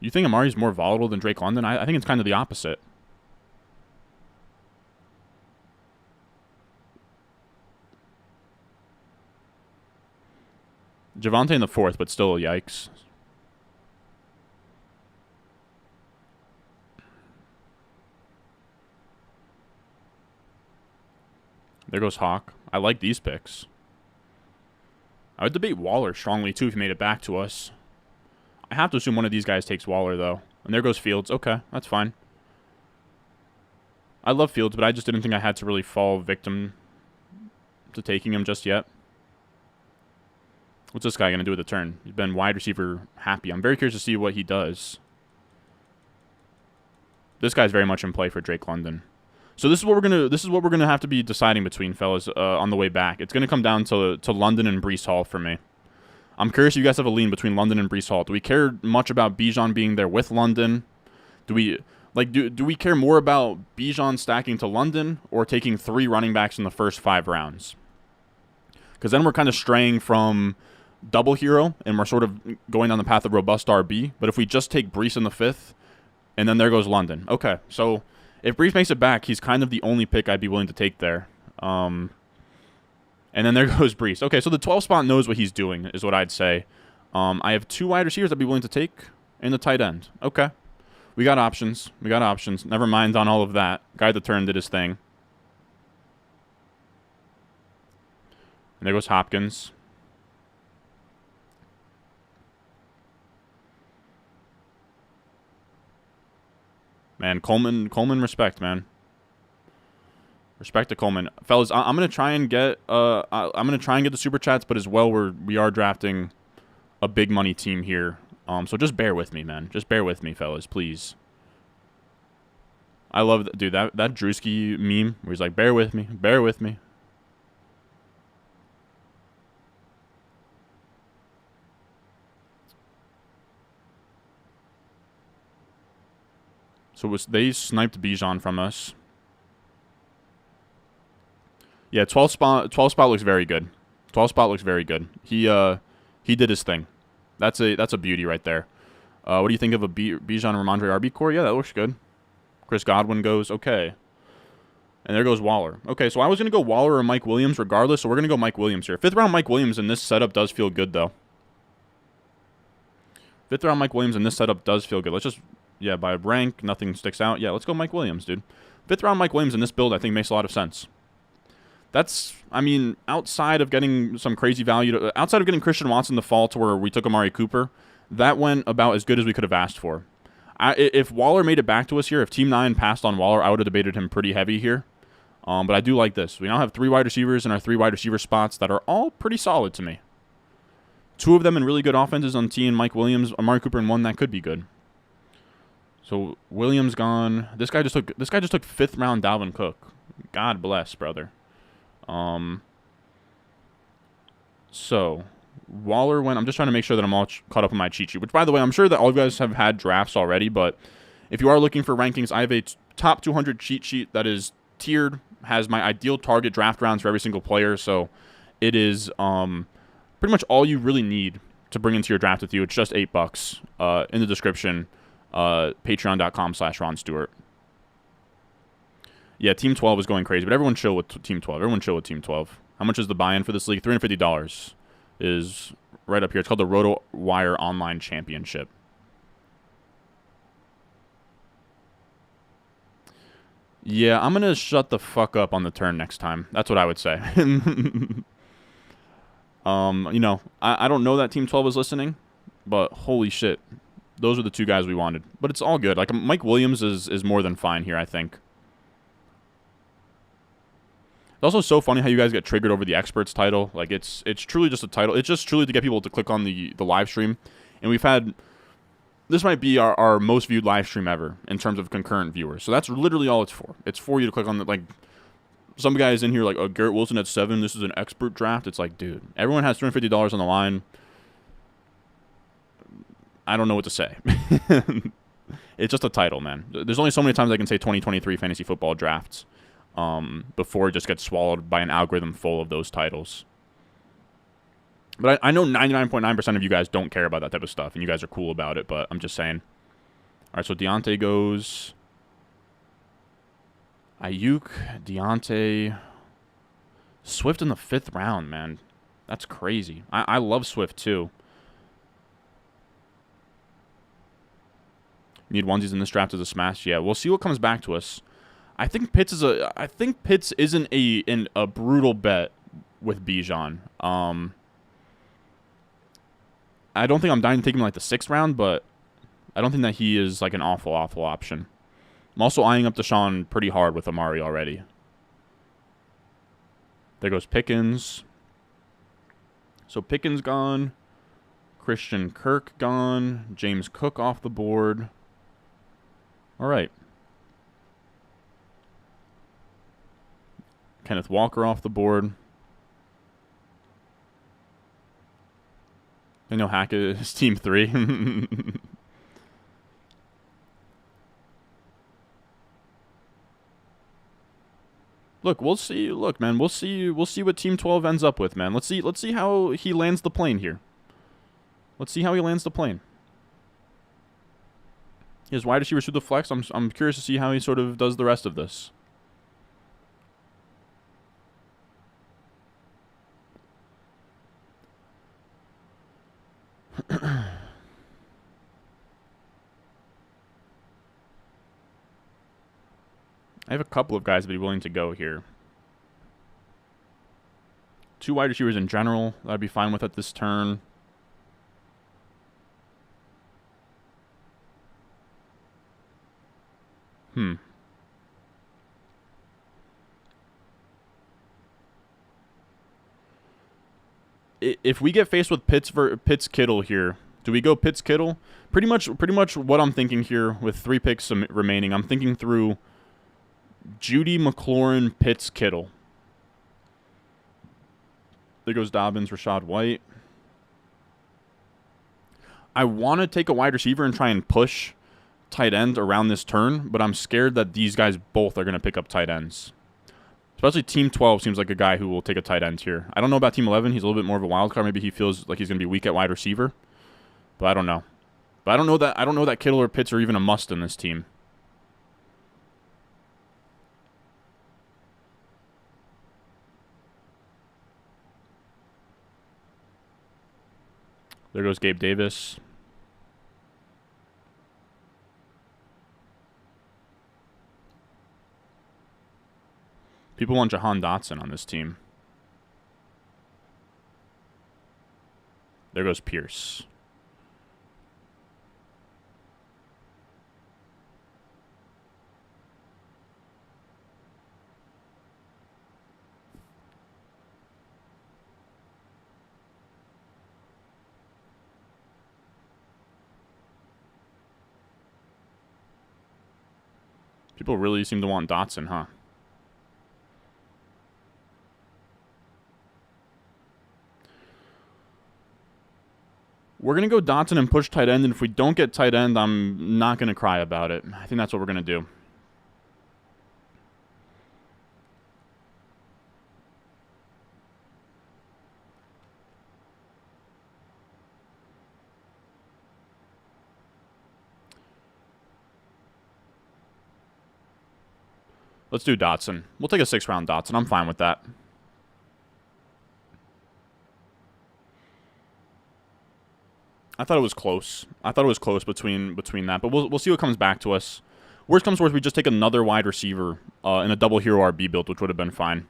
You think Amari's more volatile than Drake London? I think it's kind of the opposite. Javonte in the 4th, but still, yikes. There goes Hawk. I like these picks. I would debate Waller strongly, too, if he made it back to us. I have to assume one of these guys takes Waller, though. And there goes Fields. Okay, that's fine. I love Fields, but I just didn't think I had to really fall victim to taking him just yet. What's this guy going to do with the turn? He's been wide receiver happy. I'm very curious to see what he does. This guy's very much in play for Drake London. So this is what we're gonna have to be deciding between, fellas, on the way back. It's gonna come down to London and Breece Hall for me. I'm curious if you guys have a lean between London and Breece Hall. Do we care much about Bijan being there with London? Do we care more about Bijan stacking to London or taking 3 running backs in the first 5 rounds? Because then we're kind of straying from double hero and we're sort of going down the path of robust RB. But if we just take Breece in the 5th, and then there goes London. Okay, so if Breece makes it back, he's kind of the only pick I'd be willing to take there. And then there goes Breece. Okay, so the 12 spot knows what he's doing, is what I'd say. I have 2 wide receivers I'd be willing to take and the tight end. Okay. We got options. We got options. Never mind on all of that. Guy at the turn did his thing. And there goes Hopkins. Man, Coleman, respect, man. Respect to Coleman, fellas. I'm gonna try and get the super chats, but as well we are drafting a big money team here. So just bear with me, man. Just bear with me, fellas, please. I love that, dude. That Drewski meme where he's like, "Bear with me, bear with me." So they sniped Bijan from us. Yeah, 12 spot looks very good. 12 spot looks very good. He did his thing. That's a beauty right there. What do you think of a Bijan Ramondre RB core? Yeah, that looks good. Chris Godwin goes okay. And there goes Waller. Okay, so I was going to go Waller or Mike Williams regardless, so we're going to go Mike Williams here. 5th round Mike Williams in this setup does feel good, though. 5th round Mike Williams in this setup does feel good. Let's just, yeah, by rank, nothing sticks out. Yeah, let's go Mike Williams, dude. 5th round Mike Williams in this build I think makes a lot of sense. That's, I mean, outside of getting some crazy value, outside of getting Christian Watson the fall to where we took Amari Cooper, that went about as good as we could have asked for. If Waller made it back to us here, if Team 9 passed on Waller, I would have debated him pretty heavy here. But I do like this. We now have 3 wide receivers in our 3 wide receiver spots that are all pretty solid to me. 2 of them in really good offenses on T and Mike Williams, Amari Cooper in 1 that could be good. So Williams gone. This guy just took 5th round Dalvin Cook. God bless, brother. So Waller went. I'm just trying to make sure that I'm all caught up on my cheat sheet. Which, by the way, I'm sure that all of you guys have had drafts already. But if you are looking for rankings, I have a top 200 cheat sheet that is tiered, has my ideal target draft rounds for every single player. So it is pretty much all you really need to bring into your draft with you. It's just $8 in the description. Patreon.com/Ron Stewart. Yeah, Team 12 is going crazy, but everyone chill with Team 12. Everyone chill with Team 12. How much is the buy-in for this league? $350 is right up here. It's called the RotoWire Online Championship. Yeah, I'm going to shut the fuck up on the turn next time. That's what I would say. You know, I don't know that Team 12 is listening, but holy shit. Those are the 2 guys we wanted. But it's all good. Like, Mike Williams is more than fine here, I think. It's also so funny how you guys get triggered over the experts title. Like, it's truly just a title. It's just truly to get people to click on the live stream. And we've had, this might be our most viewed live stream ever in terms of concurrent viewers. So that's literally all it's for. It's for you to click on the, like, some guys in here like, oh, Garrett Wilson at 7, this is an expert draft. It's like, dude, everyone has $350 on the line. I don't know what to say. It's just a title, man. There's only so many times I can say 2023 fantasy football drafts before it just gets swallowed by an algorithm full of those titles. But I know 99.9% of you guys don't care about that type of stuff, and you guys are cool about it, but I'm just saying. All right, so Deontay goes. Ayuk, Deontay. Swift in the 5th round, man. That's crazy. I love Swift, too. Need onesies in this draft as a smash. Yeah, we'll see what comes back to us. I think Pitts isn't a brutal bet with Bijan. I don't think I'm dying to take him like the 6th round, but I don't think that he is like an awful option. I'm also eyeing up Deshaun pretty hard with Amari already. There goes Pickens. So Pickens gone. Christian Kirk gone. James Cook off the board. All right. Kenneth Walker off the board. Daniel Hackett is Team 3. Look, we'll see. Look, man, we'll see what Team 12 ends up with, man. Let's see how he lands the plane here. Let's see how he lands the plane. He has wide receivers through the flex. I'm curious to see how he sort of does the rest of this. I have a couple of guys that would be willing to go here. 2 wide receivers in general that I'd be fine with at this turn. If we get faced with Pitts Kittle here, do we go Pitts Kittle? Pretty much what I'm thinking here with 3 picks remaining. I'm thinking through Judy, McLaurin, Pitts, Kittle. There goes Dobbins, Rashad White. I want to take a wide receiver and try and push tight end around this turn, but I'm scared that these guys both are going to pick up tight ends. Especially Team 12 seems like a guy who will take a tight end here. I don't know about Team 11. He's a little bit more of a wild card. Maybe he feels like he's going to be weak at wide receiver. But I don't know. But I don't know that Kittle or Pitts are even a must in this team. There goes Gabe Davis. People want Jahan Dotson on this team. There goes Pierce. People really seem to want Dotson, huh? We're going to go Dotson and push tight end, and if we don't get tight end, I'm not going to cry about it. I think that's what we're going to do. Let's do Dotson. We'll take a 6th-round Dotson. I'm fine with that. I thought it was close. I thought it was close between that, but we'll see what comes back to us. Worst comes to worst, we just take another wide receiver in a double hero RB build, which would have been fine.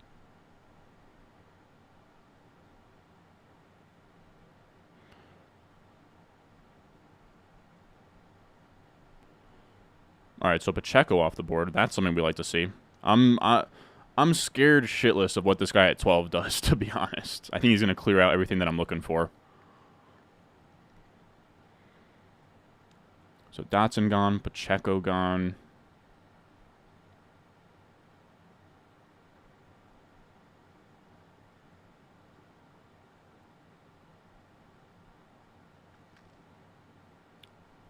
All right, so Pacheco off the board. That's something we like to see. I'm scared shitless of what this guy at 12 does, to be honest. I think he's going to clear out everything that I'm looking for. So Dotson gone, Pacheco gone.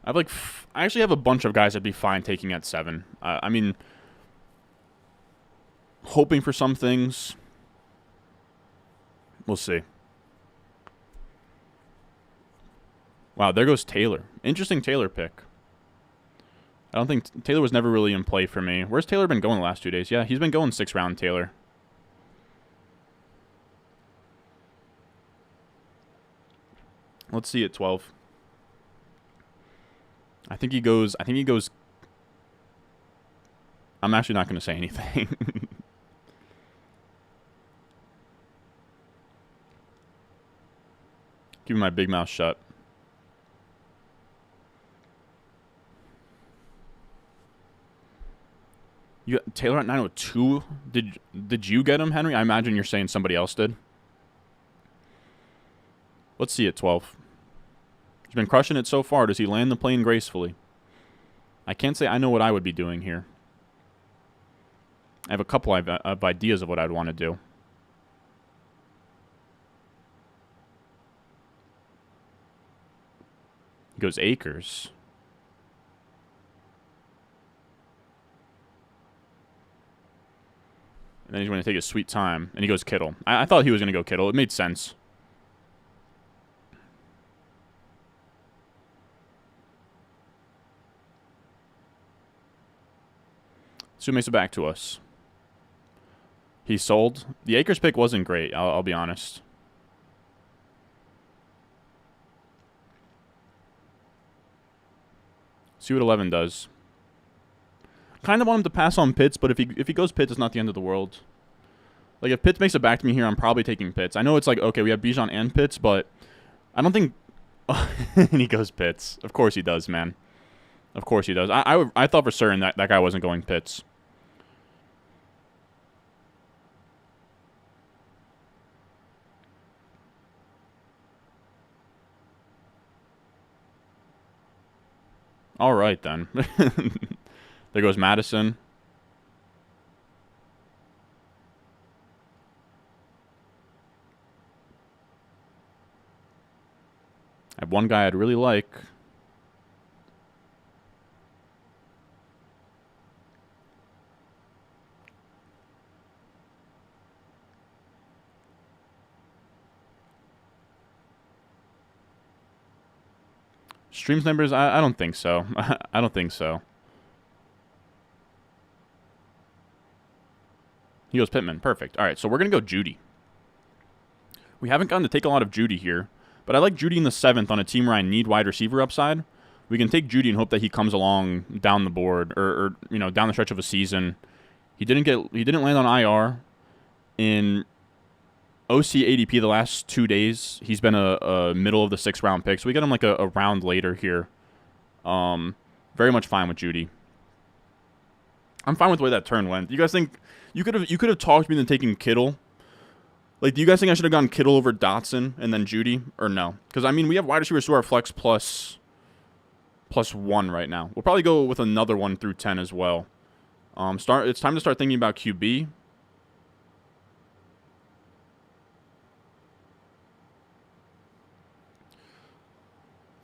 I actually have a bunch of guys I'd be fine taking at 7. I mean, hoping for some things. We'll see. Wow, there goes Taylor. Interesting Taylor pick. I don't think Taylor was never really in play for me. Where's Taylor been going the last 2 days? Yeah, he's been going 6th-round Taylor. Let's see at 12. I think he goes. I'm actually not going to say anything. Keeping my big mouth shut. You got Taylor at 902. Did you get him, Henry? I imagine you're saying somebody else did. Let's see at 12. He's been crushing it so far. Does he land the plane gracefully? I can't say I know what I would be doing here. I have a couple of ideas of what I'd want to do. He goes Akers. And then he's going to take his sweet time. And he goes Kittle. I thought he was going to go Kittle. It made sense. So who makes it back to us? He sold. The Akers pick wasn't great, I'll be honest. See what 11 does. Kind of want him to pass on Pitts, but if he goes Pitts, it's not the end of the world. Like, if Pitts makes it back to me here, I'm probably taking Pitts. I know it's like, okay, we have Bijan and Pitts, but I don't think... and he goes Pitts. Of course he does, man. Of course he does. I thought for certain that guy wasn't going Pitts. All right, then. There goes Madison. I have one guy I'd really like. Stream snipers? I don't think so. I don't think so. He goes Pittman. Perfect. All right, so we're going to go Judy. We haven't gotten to take a lot of Judy here, but I like Judy in the 7th on a team where I need wide receiver upside. We can take Judy and hope that he comes along down the board or you know, down the stretch of a season. He didn't land on IR in OC ADP the last 2 days. He's been a middle of the 6th round pick, so we get him like a round later here. Very much fine with Judy. I'm fine with the way that turn went. You guys think you could have talked me into taking Kittle? Like, do you guys think I should have gone Kittle over Dotson and then Judy, or no? Because I mean, we have wide receivers who are flex plus 1 right now. We'll probably go with another one through 10 as well. It's time to start thinking about QB.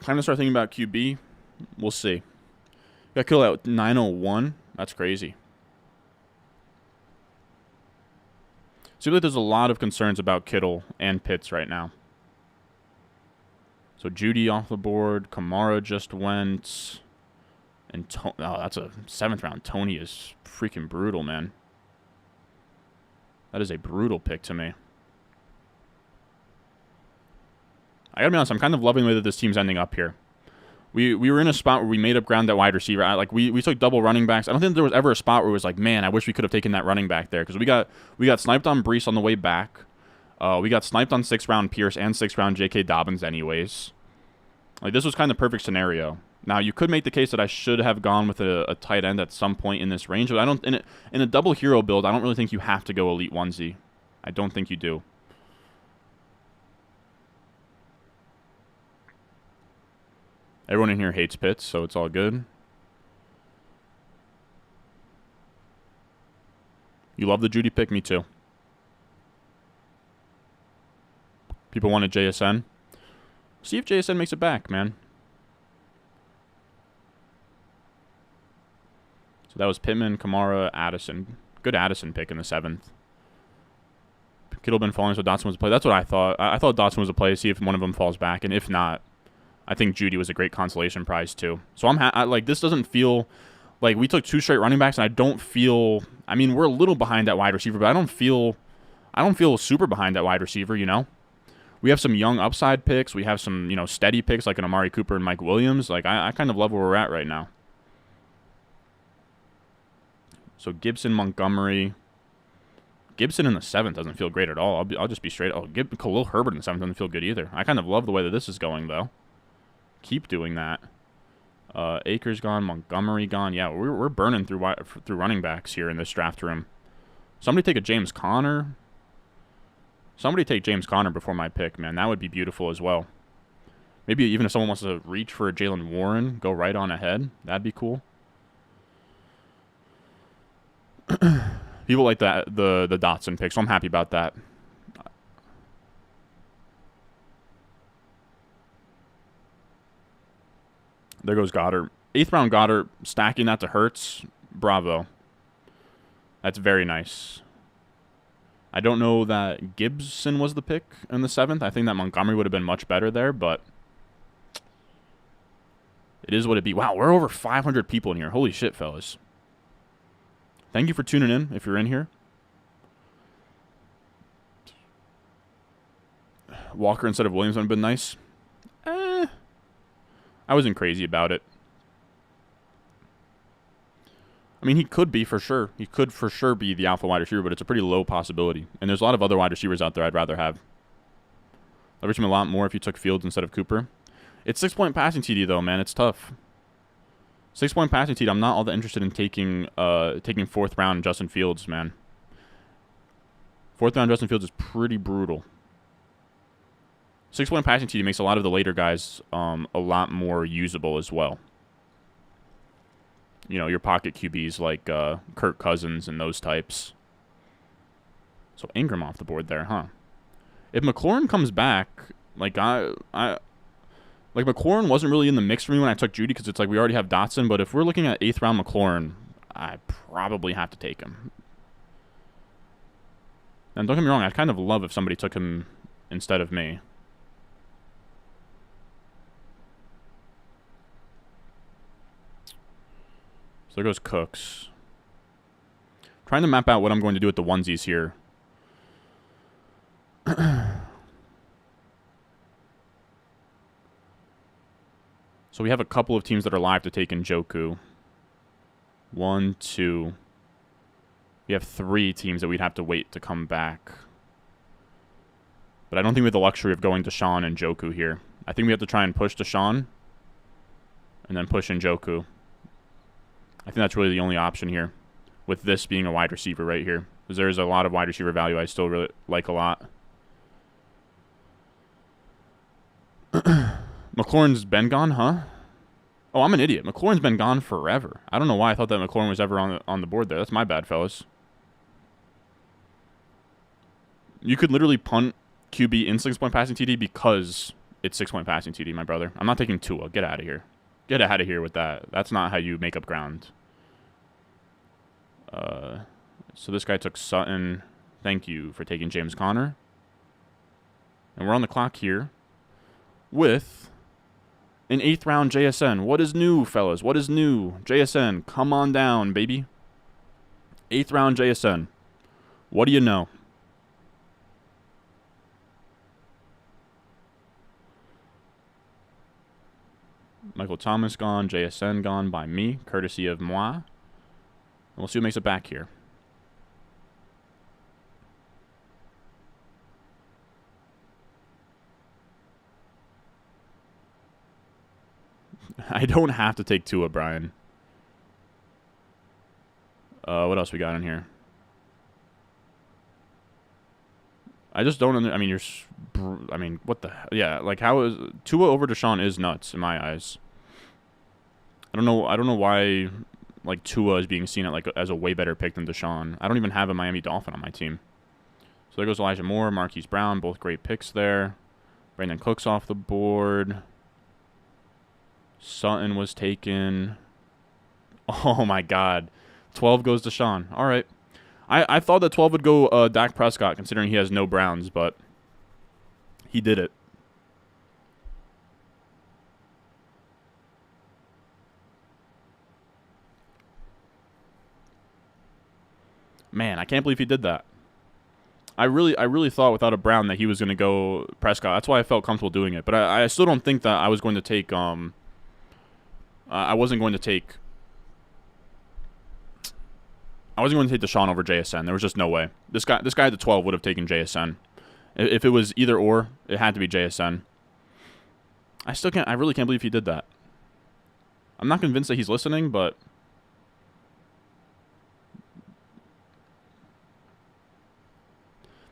Time to start thinking about QB. We'll see. Got Kittle at 901. That's crazy. Seems like there's a lot of concerns about Kittle and Pitts right now. So Judy off the board. Kamara just went. And oh, that's a 7th round. Tony is freaking brutal, man. That is a brutal pick to me. I gotta be honest, I'm kind of loving the way that this team's ending up here. We were in a spot where we made up ground at wide receiver. We took double running backs. I don't think there was ever a spot where it was like, man, I wish we could have taken that running back there. Because we got sniped on Brees on the way back. We got sniped on 6th round Pierce and 6th round J.K. Dobbins anyways. Like, this was kind of the perfect scenario. Now, you could make the case that I should have gone with a tight end at some point in this range. But I don't in a double hero build, I don't really think you have to go elite onesie. I don't think you do. Everyone in here hates Pitts, so it's all good. You love the Judy pick? Me too. People wanted JSN. See if JSN makes it back, man. So that was Pittman, Kamara, Addison. Good Addison pick in the 7th. Kittle been falling, so Dotson was a play. That's what I thought. I thought Dotson was a play, see if one of them falls back, and if not, I think Judy was a great consolation prize too. So like, this doesn't feel like we took 2 straight running backs, and I don't feel. I mean, we're a little behind at wide receiver, but I don't feel super behind at wide receiver. You know, we have some young upside picks. We have some steady picks like an Amari Cooper and Mike Williams. Like, I kind of love where we're at right now. So Gibson, Montgomery. Gibson in the 7th doesn't feel great at all. I'll just be straight. Oh, Khalil Herbert in the 7th doesn't feel good either. I kind of love the way that this is going though. Keep doing that. Akers gone, Montgomery gone. Yeah, we're burning through running backs here in this draft room. Somebody take a James Conner. Somebody take James Conner before my pick, man. That would be beautiful as well. Maybe even if someone wants to reach for a Jalen Warren, go right on ahead. That'd be cool. People like the Dotson pick, so I'm happy about that. There goes Goddard. 8th round Goddard, stacking that to Hurts. Bravo. That's very nice. I don't know that Gibson was the pick in the 7th. I think that Montgomery would have been much better there, but it is what it be. Wow, we're over 500 people in here. Holy shit, fellas. Thank you for tuning in if you're in here. Walker instead of Williams would have been nice. I wasn't crazy about it. I mean, he could be for sure. He could for sure be the alpha wide receiver, but it's a pretty low possibility. And there's a lot of other wide receivers out there I'd rather have. Leverage him a lot more if you took Fields instead of Cooper. It's 6-point passing TD, though, man. It's tough. 6-point passing TD, I'm not all that interested in taking 4th round Justin Fields, man. 4th round Justin Fields is pretty brutal. 6-point passing TD makes a lot of the later guys a lot more usable as well. You know, your pocket QBs like Kirk Cousins and those types. So Ingram off the board there, huh? If McLaurin comes back, like McLaurin wasn't really in the mix for me when I took Judy because it's like we already have Dotson. But if we're looking at 8th round McLaurin, I probably have to take him. And don't get me wrong, I'd kind of love if somebody took him instead of me. So there goes Cooks. Trying to map out what I'm going to do with the onesies here. So we have a couple of teams that are live to take Njoku. 1, 2. We have 3 teams that we'd have to wait to come back. But I don't think we have the luxury of going to Deshaun and Njoku here. I think we have to try and push Deshaun and then push Njoku. I think that's really the only option here, with this being a wide receiver right here. Because there's a lot of wide receiver value I still really like a lot. McLaurin's been gone, huh? Oh, I'm an idiot. McLaurin's been gone forever. I don't know why I thought that McLaurin was ever on the board there. That's my bad, fellas. You could literally punt QB in 6-point passing TD because it's 6-point passing TD, my brother. I'm not taking Tua. Get out of here. Get out of here with that. That's not how you make up ground. So this guy took Sutton. Thank you for taking James Conner. And we're on the clock here with an 8th round JSN. What is new, fellas? What is new? JSN, come on down, baby. 8th round JSN. What do you know? Michael Thomas gone, JSN gone by me, courtesy of moi. And we'll see who makes it back here. I don't have to take Tua, Brian. What else we got in here? I just don't. I mean, what the? Yeah, like how is Tua over Deshaun is nuts in my eyes. I don't know why like Tua is being seen as a way better pick than Deshaun. I don't even have a Miami Dolphin on my team. So there goes Elijah Moore, Marquise Brown, both great picks there. Brandon Cooks off the board. Sutton was taken. Oh my God, 12 goes Deshaun. All right. I thought that 12 would go Dak Prescott, considering he has no Browns, but he did it. Man, I can't believe he did that. I really thought without a Brown that he was going to go Prescott. That's why I felt comfortable doing it. But I still don't think that I was going to take I wasn't going to take Deshaun over JSN. There was just no way. This guy at the 12 would have taken JSN. If it was either or, it had to be JSN. I really can't believe he did that. I'm not convinced that he's listening, but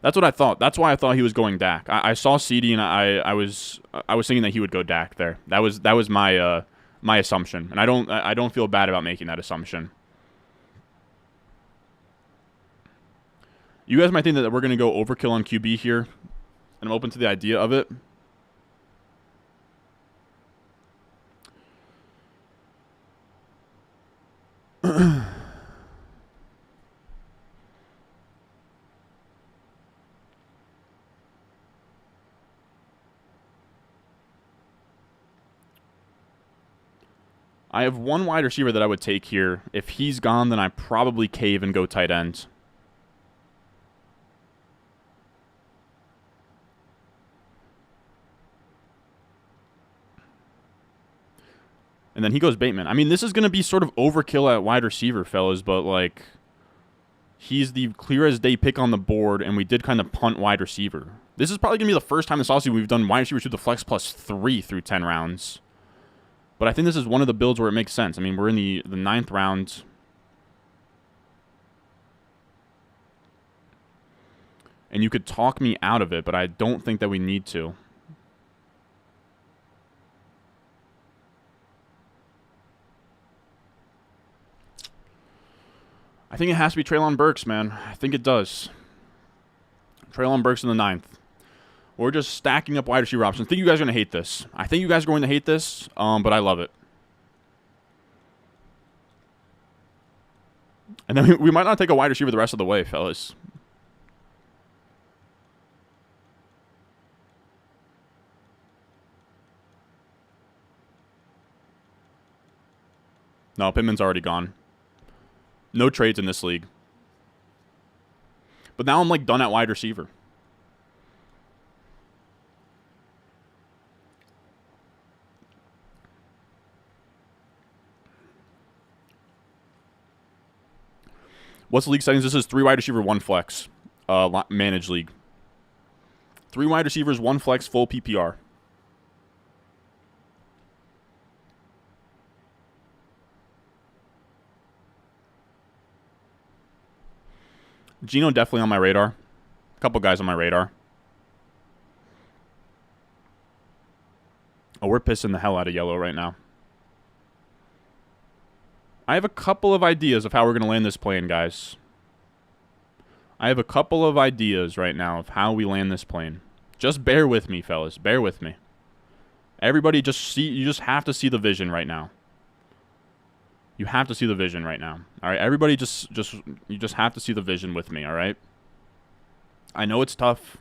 that's what I thought. That's why I thought he was going Dak. I saw CD and I was thinking that he would go Dak there. That was my my assumption, and I don't feel bad about making that assumption. You guys might think that we're going to go overkill on QB here, and I'm open to the idea of it. I have one wide receiver that I would take here. If he's gone, then I probably cave and go tight end. And then he goes Bateman. I mean, this is going to be sort of overkill at wide receiver, fellas, but, like, he's the clear-as-day pick on the board, and we did kind of punt wide receiver. This is probably going to be the first time this offseason we've done wide receiver to the flex +3 through 10 rounds. But I think this is one of the builds where it makes sense. I mean, we're in the 9th round. And you could talk me out of it, but I don't think that we need to. I think it has to be Treylon Burks, man. I think it does. Treylon Burks in the 9th. We're just stacking up wide receiver options. I think you guys are going to hate this. I think you guys are going to hate this, but I love it. And then we might not take a wide receiver the rest of the way, fellas. No, Pittman's already gone. No trades in this league. But now I'm, like, done at wide receiver. What's the league settings? This is 3 wide receiver, 1 flex. Managed league. 3 wide receivers, 1 flex, full PPR. Geno definitely on my radar. A couple guys on my radar. Oh, we're pissing the hell out of yellow right now. I have a couple of ideas of how we're going to land this plane, guys. I have a couple of ideas right now of how we land this plane. Just bear with me, fellas. Bear with me. Everybody just see, you just have to see the vision right now. You have to see the vision right now. All right, everybody you just have to see the vision with me, all right? I know it's tough.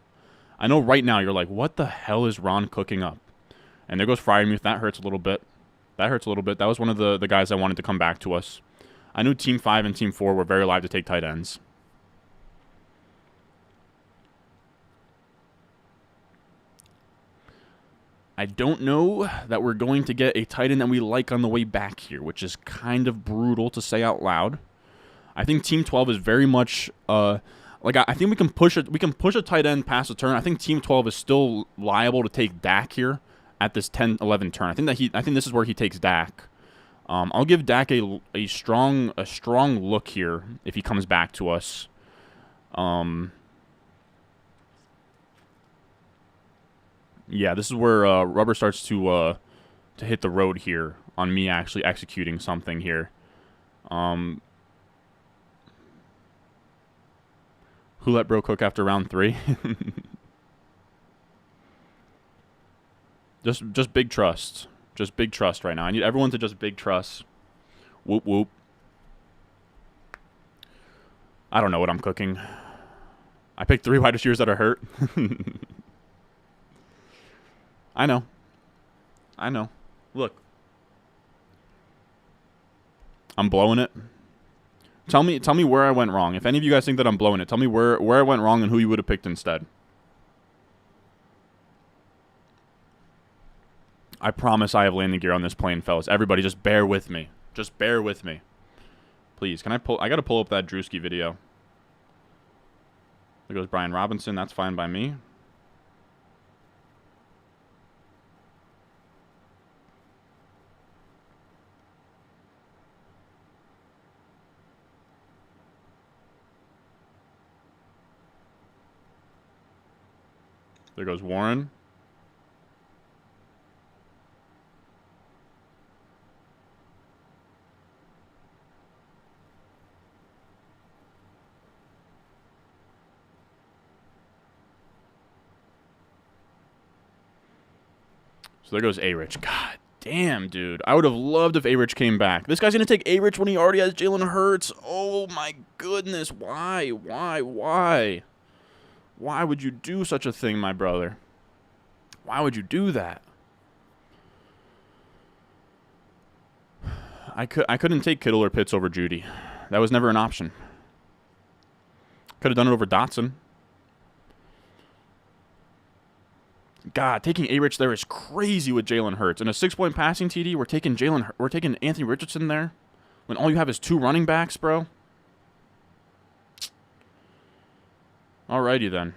I know right now you're like, what the hell is Ron cooking up? And there goes Fryermuth. That hurts a little bit. That hurts a little bit. That was one of the guys I wanted to come back to us. I knew Team 5 and Team 4 were very live to take tight ends. I don't know that we're going to get a tight end that we like on the way back here, which is kind of brutal to say out loud. I think Team 12 is very much like I think we can push a tight end past the turn. I think Team 12 is still liable to take Dak here at this 10-11 turn. I think this is where he takes Dak. I'll give Dak a strong look here if he comes back to us. Yeah, this is where rubber starts to hit the road here on me actually executing something here. Who let bro cook after round 3? Just big trust. Just big trust right now. I need everyone to just big trust. Whoop, whoop. I don't know what I'm cooking. I picked 3 wide receivers that are hurt. I know. I know. Look. I'm blowing it. Tell me where I went wrong. If any of you guys think that I'm blowing it, tell me where I went wrong and who you would have picked instead. I promise I have landing gear on this plane, fellas. Everybody, just bear with me. Just bear with me. Please, can I pull... I got to pull up that Drewski video. There goes Brian Robinson. That's fine by me. There goes Warren. So there goes A-Rich. God damn, dude. I would have loved if A-Rich came back. This guy's going to take A-Rich when he already has Jalen Hurts. Oh, my goodness. Why? Why would you do such a thing, my brother? Why would you do that? I couldn't take Kittle or Pitts over Judy. That was never an option. Could have done it over Dotson. God, taking A-Rich there is crazy with Jalen Hurts. In a 6-point passing TD, we're taking Anthony Richardson there when all you have is 2 running backs, bro. Alrighty then.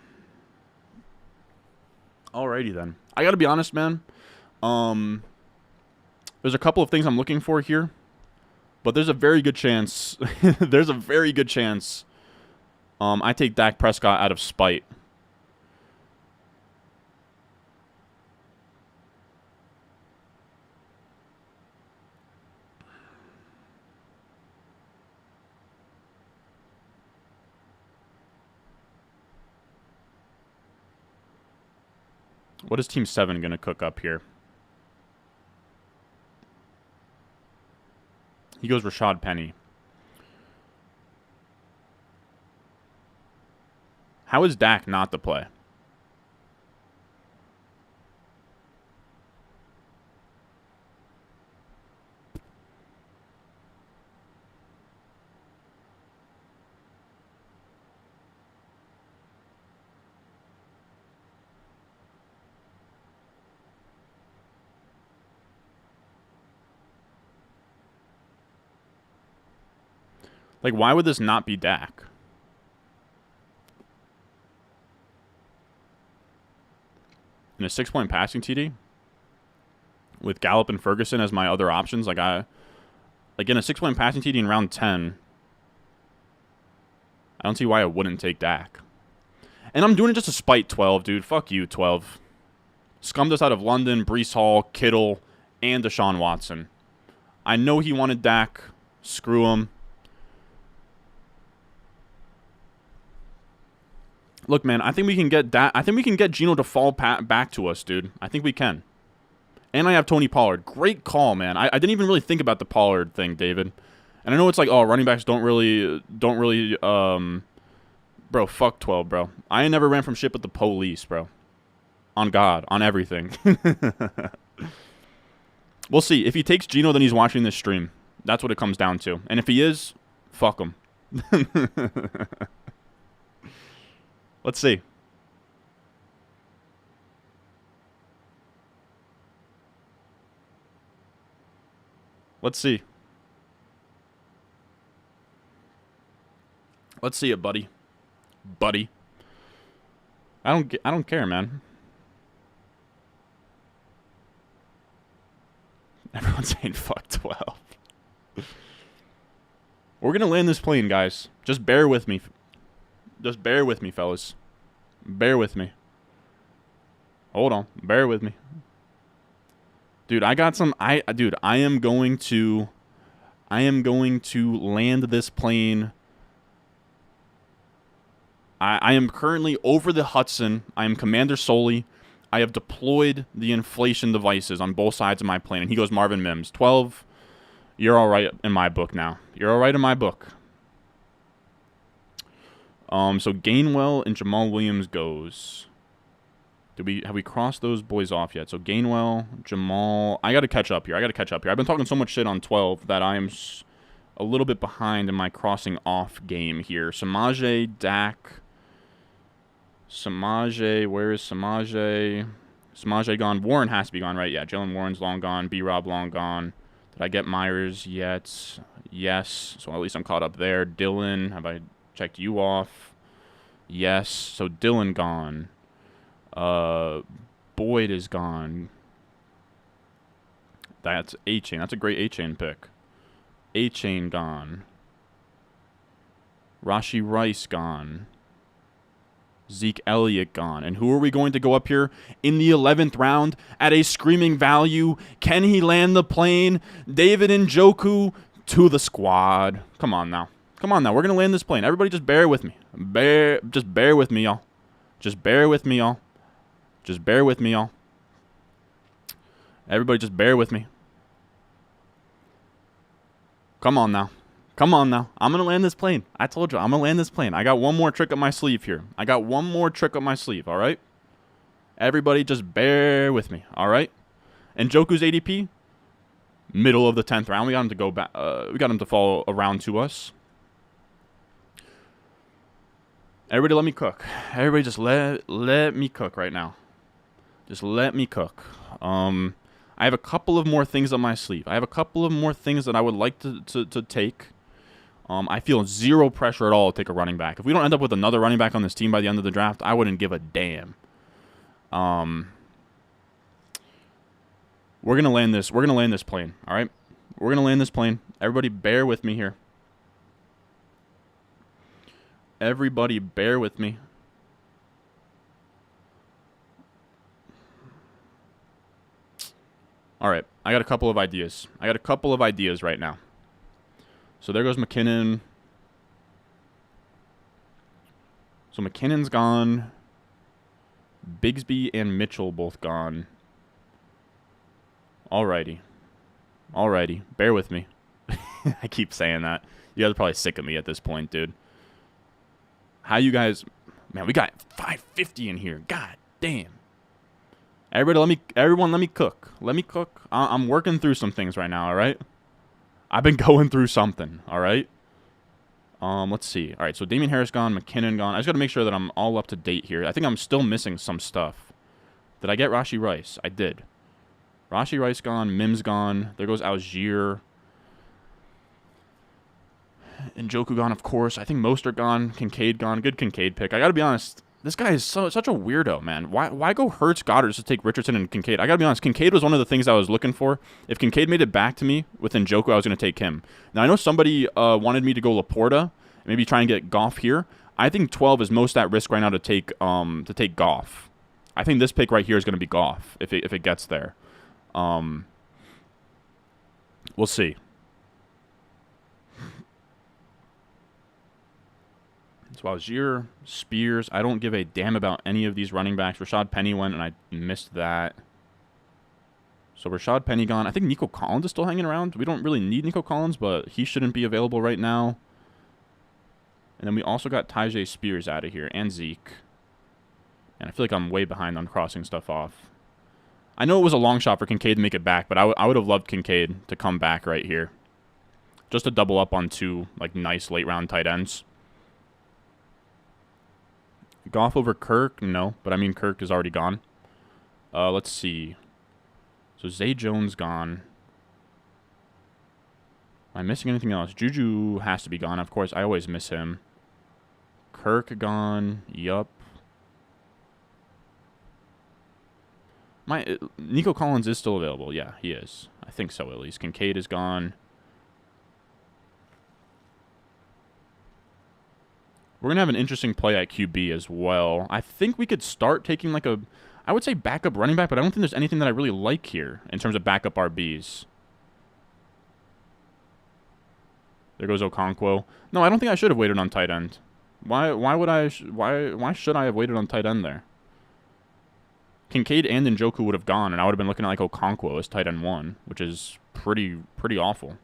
I gotta be honest, man. There's a couple of things I'm looking for here, but there's a very good chance. I take Dak Prescott out of spite. What is Team 7 going to cook up here? He goes Rashad Penny. How is Dak not the play? Like, why would this not be Dak? In a 6-point passing TD? With Gallup and Ferguson as my other options? Like, in a 6-point passing TD in round 10, I don't see why I wouldn't take Dak. And I'm doing it just to spite 12, dude. Fuck you, 12. Scummed us out of London, Breece Hall, Kittle, and Deshaun Watson. I know he wanted Dak. Screw him. Look, man, I think we can get that. I think we can get Geno to fall back to us, dude. I think we can. And I have Tony Pollard. Great call, man. I didn't even really think about the Pollard thing, David. And I know it's like, oh, running backs don't really, bro, fuck 12, bro. I ain't never ran from shit but the police, bro. On God, on everything. We'll see. If he takes Geno, then he's watching this stream. That's what it comes down to. And if he is, fuck him. Let's see. Let's see. Let's see it, buddy. Buddy. I don't care, man. Everyone's saying fuck 12. We're going to land this plane, guys. Just bear with me. Just bear with me, fellas. Bear with me. Hold on. Bear with me. Dude, I got some... Dude, I am going to land this plane. I am currently over the Hudson. I am Commander Solely. I have deployed the inflation devices on both sides of my plane. And he goes Marvin Mims. 12, you're all right in my book now. You're all right in my book. So Gainwell and Jamal Williams goes. Have we crossed those boys off yet? So Gainwell, Jamal. I got to catch up here. I've been talking so much shit on 12 that I am a little bit behind in my crossing off game here. Samaje, Dak. Samaje, where is Samaje? Samaje gone. Warren has to be gone, right? Yeah, Jalen Warren's long gone. B-Rob long gone. Did I get Myers yet? Yes. So at least I'm caught up there. Dylan, have I checked you off? Yes. So Dylan gone. Boyd is gone. That's A-Chain. That's a great A-Chain pick. A-Chain gone. Rashee Rice gone. Zeke Elliott gone. And who are we going to go up here in the 11th round at a screaming value? Can he land the plane? David Njoku to the squad. Come on now. Come on now. We're going to land this plane. Everybody just bear with me. Just bear with me, y'all. Just bear with me, y'all. Just bear with me, y'all. Everybody just bear with me. Come on now. Come on now. I'm going to land this plane. I told you, I'm going to land this plane. I got one more trick up my sleeve here. I got one more trick up my sleeve, all right? Everybody just bear with me, all right? And Njoku's ADP, middle of the 10th round. We got him to go back. We got him to fall around to us. Everybody let me cook. Everybody just let me cook right now. Just let me cook. I have a couple of more things on my sleeve. I have a couple of more things that I would like to take. I feel zero pressure at all to take a running back. If we don't end up with another running back on this team by the end of the draft, I wouldn't give a damn. We're gonna land this. We're gonna land this plane. All right. We're gonna land this plane. Everybody, bear with me here. Everybody, bear with me. All right. I got a couple of ideas. Right now. So there goes McKinnon. So McKinnon's gone. Bigsby and Mitchell both gone. Alrighty. Bear with me. I keep saying that. You guys are probably sick of me at this point, dude. How you guys... Man, we got 550 in here. God damn. Everyone, let me cook. I'm working through some things right now, all right? I've been going through something, all right? Let's see. All right, so Damian Harris gone, McKinnon gone. I just got to make sure that I'm all up to date here. I think I'm still missing some stuff. Did I get Rashee Rice? I did. Rashee Rice gone, Mims gone. There goes Algier. Njoku gone, of course. I think Mostert gone, Kincaid gone. Good Kincaid pick. I got to be honest. This guy is such a weirdo, man. Why go Hurts, Goddard to take Richardson and Kincaid? I got to be honest. Kincaid was one of the things I was looking for. If Kincaid made it back to me with Njoku, I was going to take him. Now, I know somebody wanted me to go Laporta, maybe try and get Goff here. I think 12 is most at risk right now to take Goff. I think this pick right here is going to be Goff if it gets there. We'll see. So Algier, Spears. I don't give a damn about any of these running backs. Rashad Penny went, and I missed that. So Rashad Penny gone. I think Nico Collins is still hanging around. We don't really need Nico Collins, but he shouldn't be available right now. And then we also got Tyjae Spears out of here, and Zeke. And I feel like I'm way behind on crossing stuff off. I know it was a long shot for Kincaid to make it back, but I would have loved Kincaid to come back right here. Just to double up on two nice late-round tight ends. Goff over Kirk? No, but I mean Kirk is already gone. Let's see. So Zay Jones gone. Am I missing anything else? Juju has to be gone. Of course, I always miss him. Kirk gone. Yup. Nico Collins is still available. Yeah, he is. I think so, at least. Kincaid is gone. We're going to have an interesting play at QB as well. I think we could start taking I would say backup running back, but I don't think there's anything that I really like here in terms of backup RBs. There goes Okonkwo. No, I don't think I should have waited on tight end. Why should I have waited on tight end there? Kincaid and Njoku would have gone, and I would have been looking at Okonkwo as tight end 1, which is pretty awful.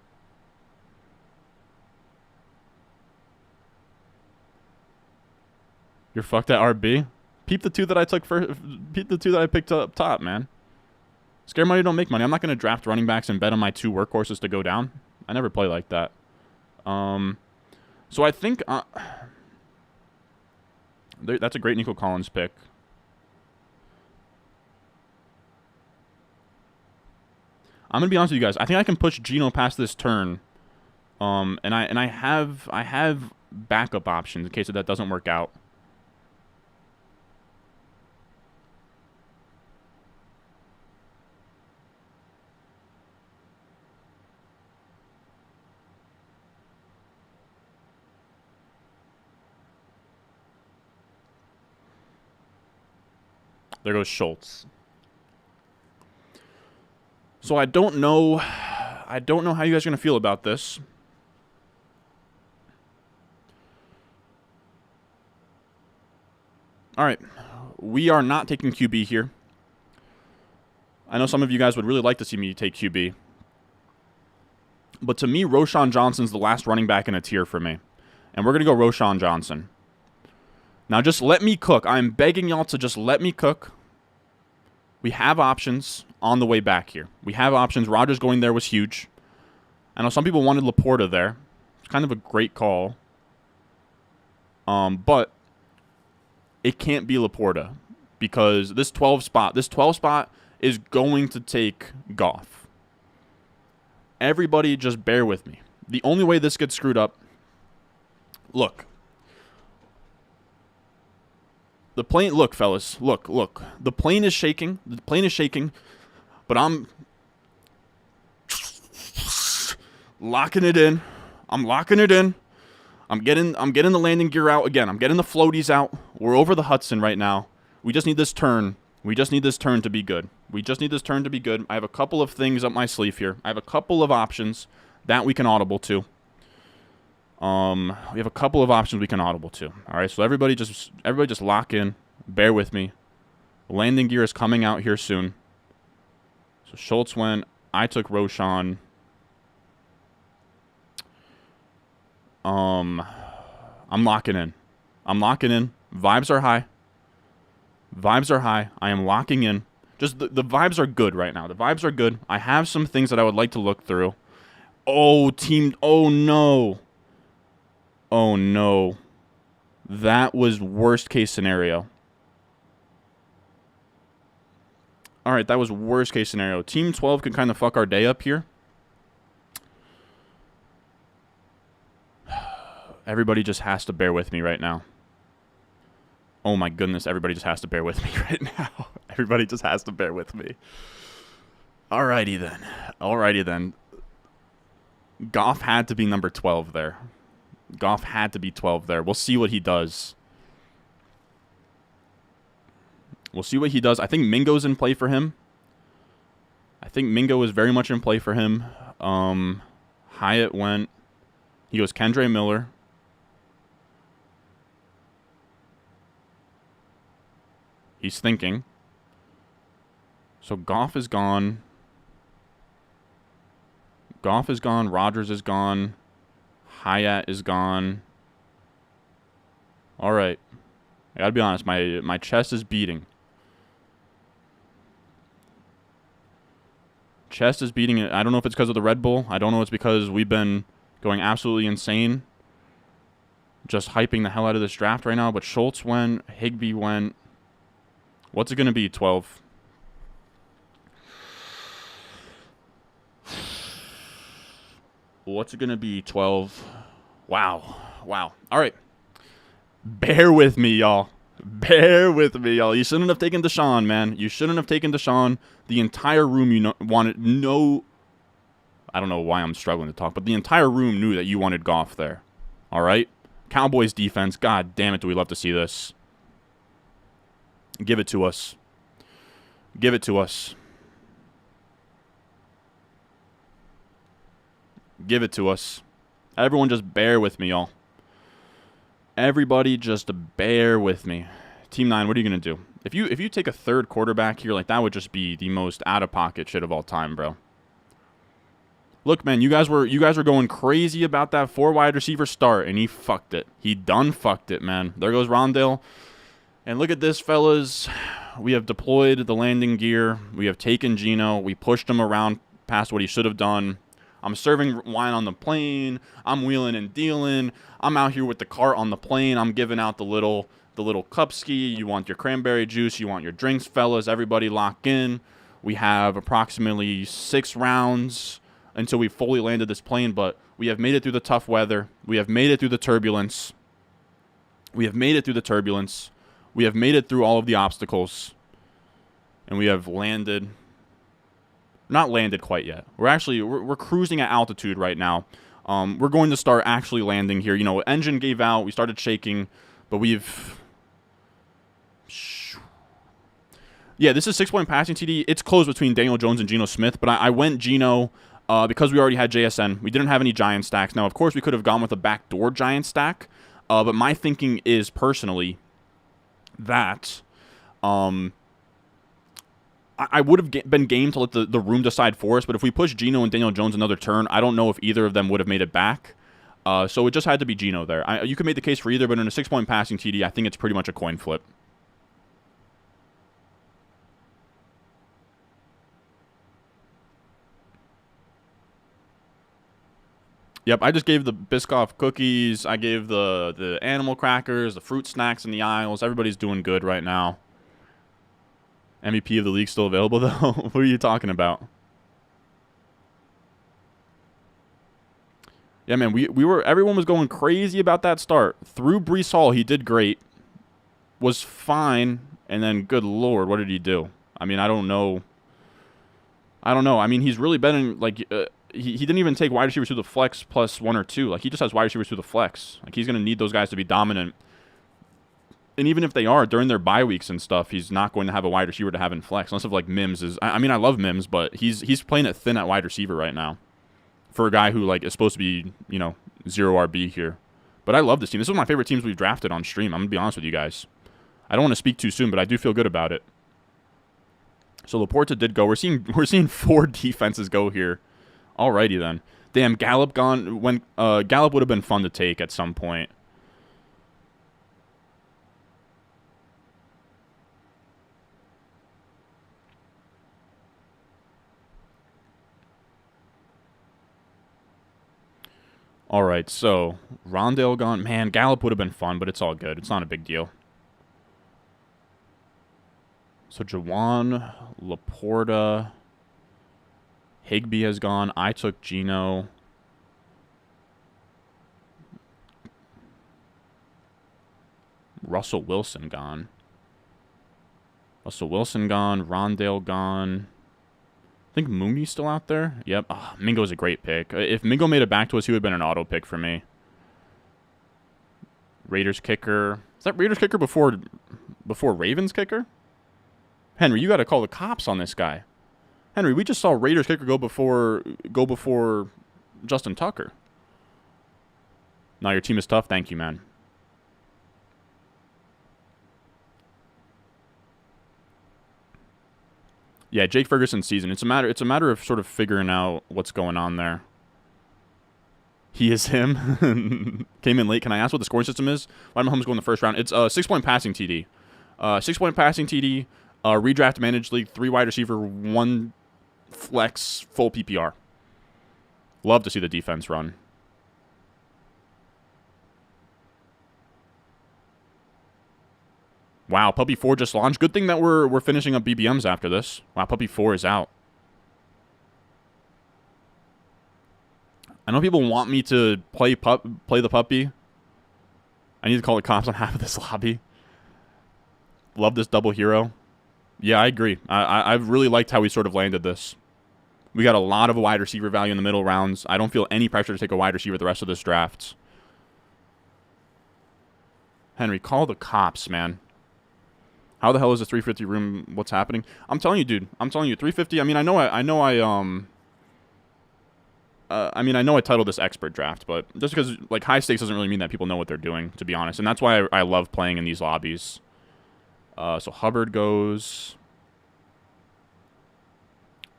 You're fucked at RB? Peep the two that I took first. Peep the two that I picked up top, man. Scare money don't make money. I'm not going to draft running backs and bet on my two workhorses to go down. I never play like that. So I think that's a great Nico Collins pick. I'm gonna be honest with you guys. I think I can push Geno past this turn, and I have backup options in case that doesn't work out. There goes Schultz. So I don't know how you guys are going to feel about this. All right. We are not taking QB here. I know some of you guys would really like to see me take QB. But to me, Roschon Johnson's the last running back in a tier for me. And we're going to go Roschon Johnson. Now just let me cook. I'm begging y'all to just let me cook. We have options on the way back here. We have options. Rodgers going there was huge. I know some people wanted Laporta there. It's kind of a great call. But it can't be Laporta. because this 12 spot is going to take Goff. Everybody just bear with me. The only way this gets screwed up, look. The plane, look, fellas, look. The plane is shaking. But I'm locking it in. I'm getting the landing gear out again. I'm getting the floaties out. We're over the Hudson right now. We just need this turn. To be good. I have a couple of things up my sleeve here. I have a couple of options that we can audible to. All right, so everybody just lock in. Bear with me. Landing gear is coming out here soon. So Schultz went. I took Roshan. I'm locking in. Vibes are high. I am locking in. Just the vibes are good right now. I have some things that I would like to look through. Oh, team. Oh, no. That was worst case scenario. All right, that was worst case scenario. Team 12 can kind of fuck our day up here. Everybody just has to bear with me right now. Oh my goodness, everybody just has to bear with me right now. Alrighty then. Goff had to be number 12 there. We'll see what he does. I think Mingo's in play for him. Mingo is very much in play for him. Hyatt went. He goes Kendre Miller. He's thinking. So Goff is gone. Rodgers is gone. Hyatt is gone. All right. I gotta be honest. My chest is beating. I don't know if it's because of the Red Bull. I don't know if it's because we've been going absolutely insane. Just hyping the hell out of this draft right now. But Schultz went. Higbee went. What's it going to be, 12? What's it going to be, 12? Wow. All right. Bear with me, y'all. You shouldn't have taken Deshaun, man. The entire room wanted no... I don't know why I'm struggling to talk, but the entire room knew that you wanted Goff there. All right? Cowboys defense, god damn it, do we love to see this. Give it to us. Everyone just bear with me, y'all. Everybody just bear with me. Team 9, what are you going to do? If you take a third quarterback here, like that would just be the most out-of-pocket shit of all time, bro. Look, man, you guys were going crazy about that 4 wide receiver start, and he fucked it. He done fucked it, man. There goes Rondale. And look at this, fellas. We have deployed the landing gear. We have taken Geno. We pushed him around past what he should have done. I'm serving wine on the plane. I'm wheeling and dealing. I'm out here with the cart on the plane. I'm giving out the little cupski. You want your cranberry juice. You want your drinks, fellas. Everybody lock in. We have approximately 6 rounds until we fully landed this plane, but we have made it through the tough weather. We have made it through the turbulence. We have made it through all of the obstacles. And we have landed. Not landed quite yet. We're cruising at altitude right now. We're going to start actually landing here. You know, engine gave out. We started shaking. But we've... Yeah, this is 6-point passing TD. It's close between Daniel Jones and Geno Smith. But I went Geno because we already had JSN. We didn't have any Giant stacks. Now, of course, we could have gone with a backdoor Giant stack. But my thinking is personally that I would have been game to let the room decide for us, but if we push Geno and Daniel Jones another turn, I don't know if either of them would have made it back. So it just had to be Geno there. You could make the case for either, but in a 6-point passing TD, I think it's pretty much a coin flip. Yep, I just gave the Biscoff cookies. I gave the animal crackers, the fruit snacks in the aisles. Everybody's doing good right now. MVP of the league still available, though? What are you talking about? Yeah, man, everyone was going crazy about that start. Through Breece Hall, he did great. Was fine, and then, good Lord, what did he do? I mean, I don't know. I mean, he's really been in, like, he didn't even take wide receivers through the flex plus 1 or 2. Like, he just has wide receivers through the flex. Like, he's going to need those guys to be dominant. And even if they are, during their bye weeks and stuff, he's not going to have a wide receiver to have in flex. Unless if, like, Mims is... I mean, I love Mims, but he's playing it thin at wide receiver right now. For a guy who, like, is supposed to be, 0 RB here. But I love this team. This is one of my favorite teams we've drafted on stream. I'm going to be honest with you guys. I don't want to speak too soon, but I do feel good about it. So Laporta did go. We're seeing 4 defenses go here. Alrighty then. Damn, Gallup gone. When Gallup would have been fun to take at some point. Alright, so Rondale gone. Man, Gallup would have been fun, but it's all good. It's not a big deal. So Jawan, Laporta, Higbee has gone. I took Geno. Russell Wilson gone. Rondale gone. I think Mooney's still out there. Yep. Oh, Mingo's a great pick. If Mingo made it back to us, he would have been an auto pick for me. Raiders kicker. Is that Raiders kicker before Ravens kicker? Henry, you got to call the cops on this guy. Henry, we just saw Raiders kicker go before Justin Tucker. Now your team is tough. Thank you, man. Yeah, Jake Ferguson's season. It's a matter of sort of figuring out what's going on there. He is him. Came in late. Can I ask what the scoring system is? Why did Mahomes go in the first round? It's a 6-point passing TD. 6-point passing TD. Redraft managed league. 3 wide receiver. 1 flex. Full PPR. Love to see the defense run. Wow, Puppy 4 just launched. Good thing that we're finishing up BBMs after this. Wow, Puppy 4 is out. I know people want me to play the puppy. I need to call the cops on half of this lobby. Love this double hero. Yeah, I agree. I've really liked how we sort of landed this. We got a lot of wide receiver value in the middle rounds. I don't feel any pressure to take a wide receiver the rest of this draft. Henry, call the cops, man. How the hell is the 350 room? What's happening? I'm telling you, dude. I'm telling you, 350. I mean, I know I titled this expert draft, but just because like high stakes doesn't really mean that people know what they're doing, to be honest. And that's why I love playing in these lobbies. So Hubbard goes.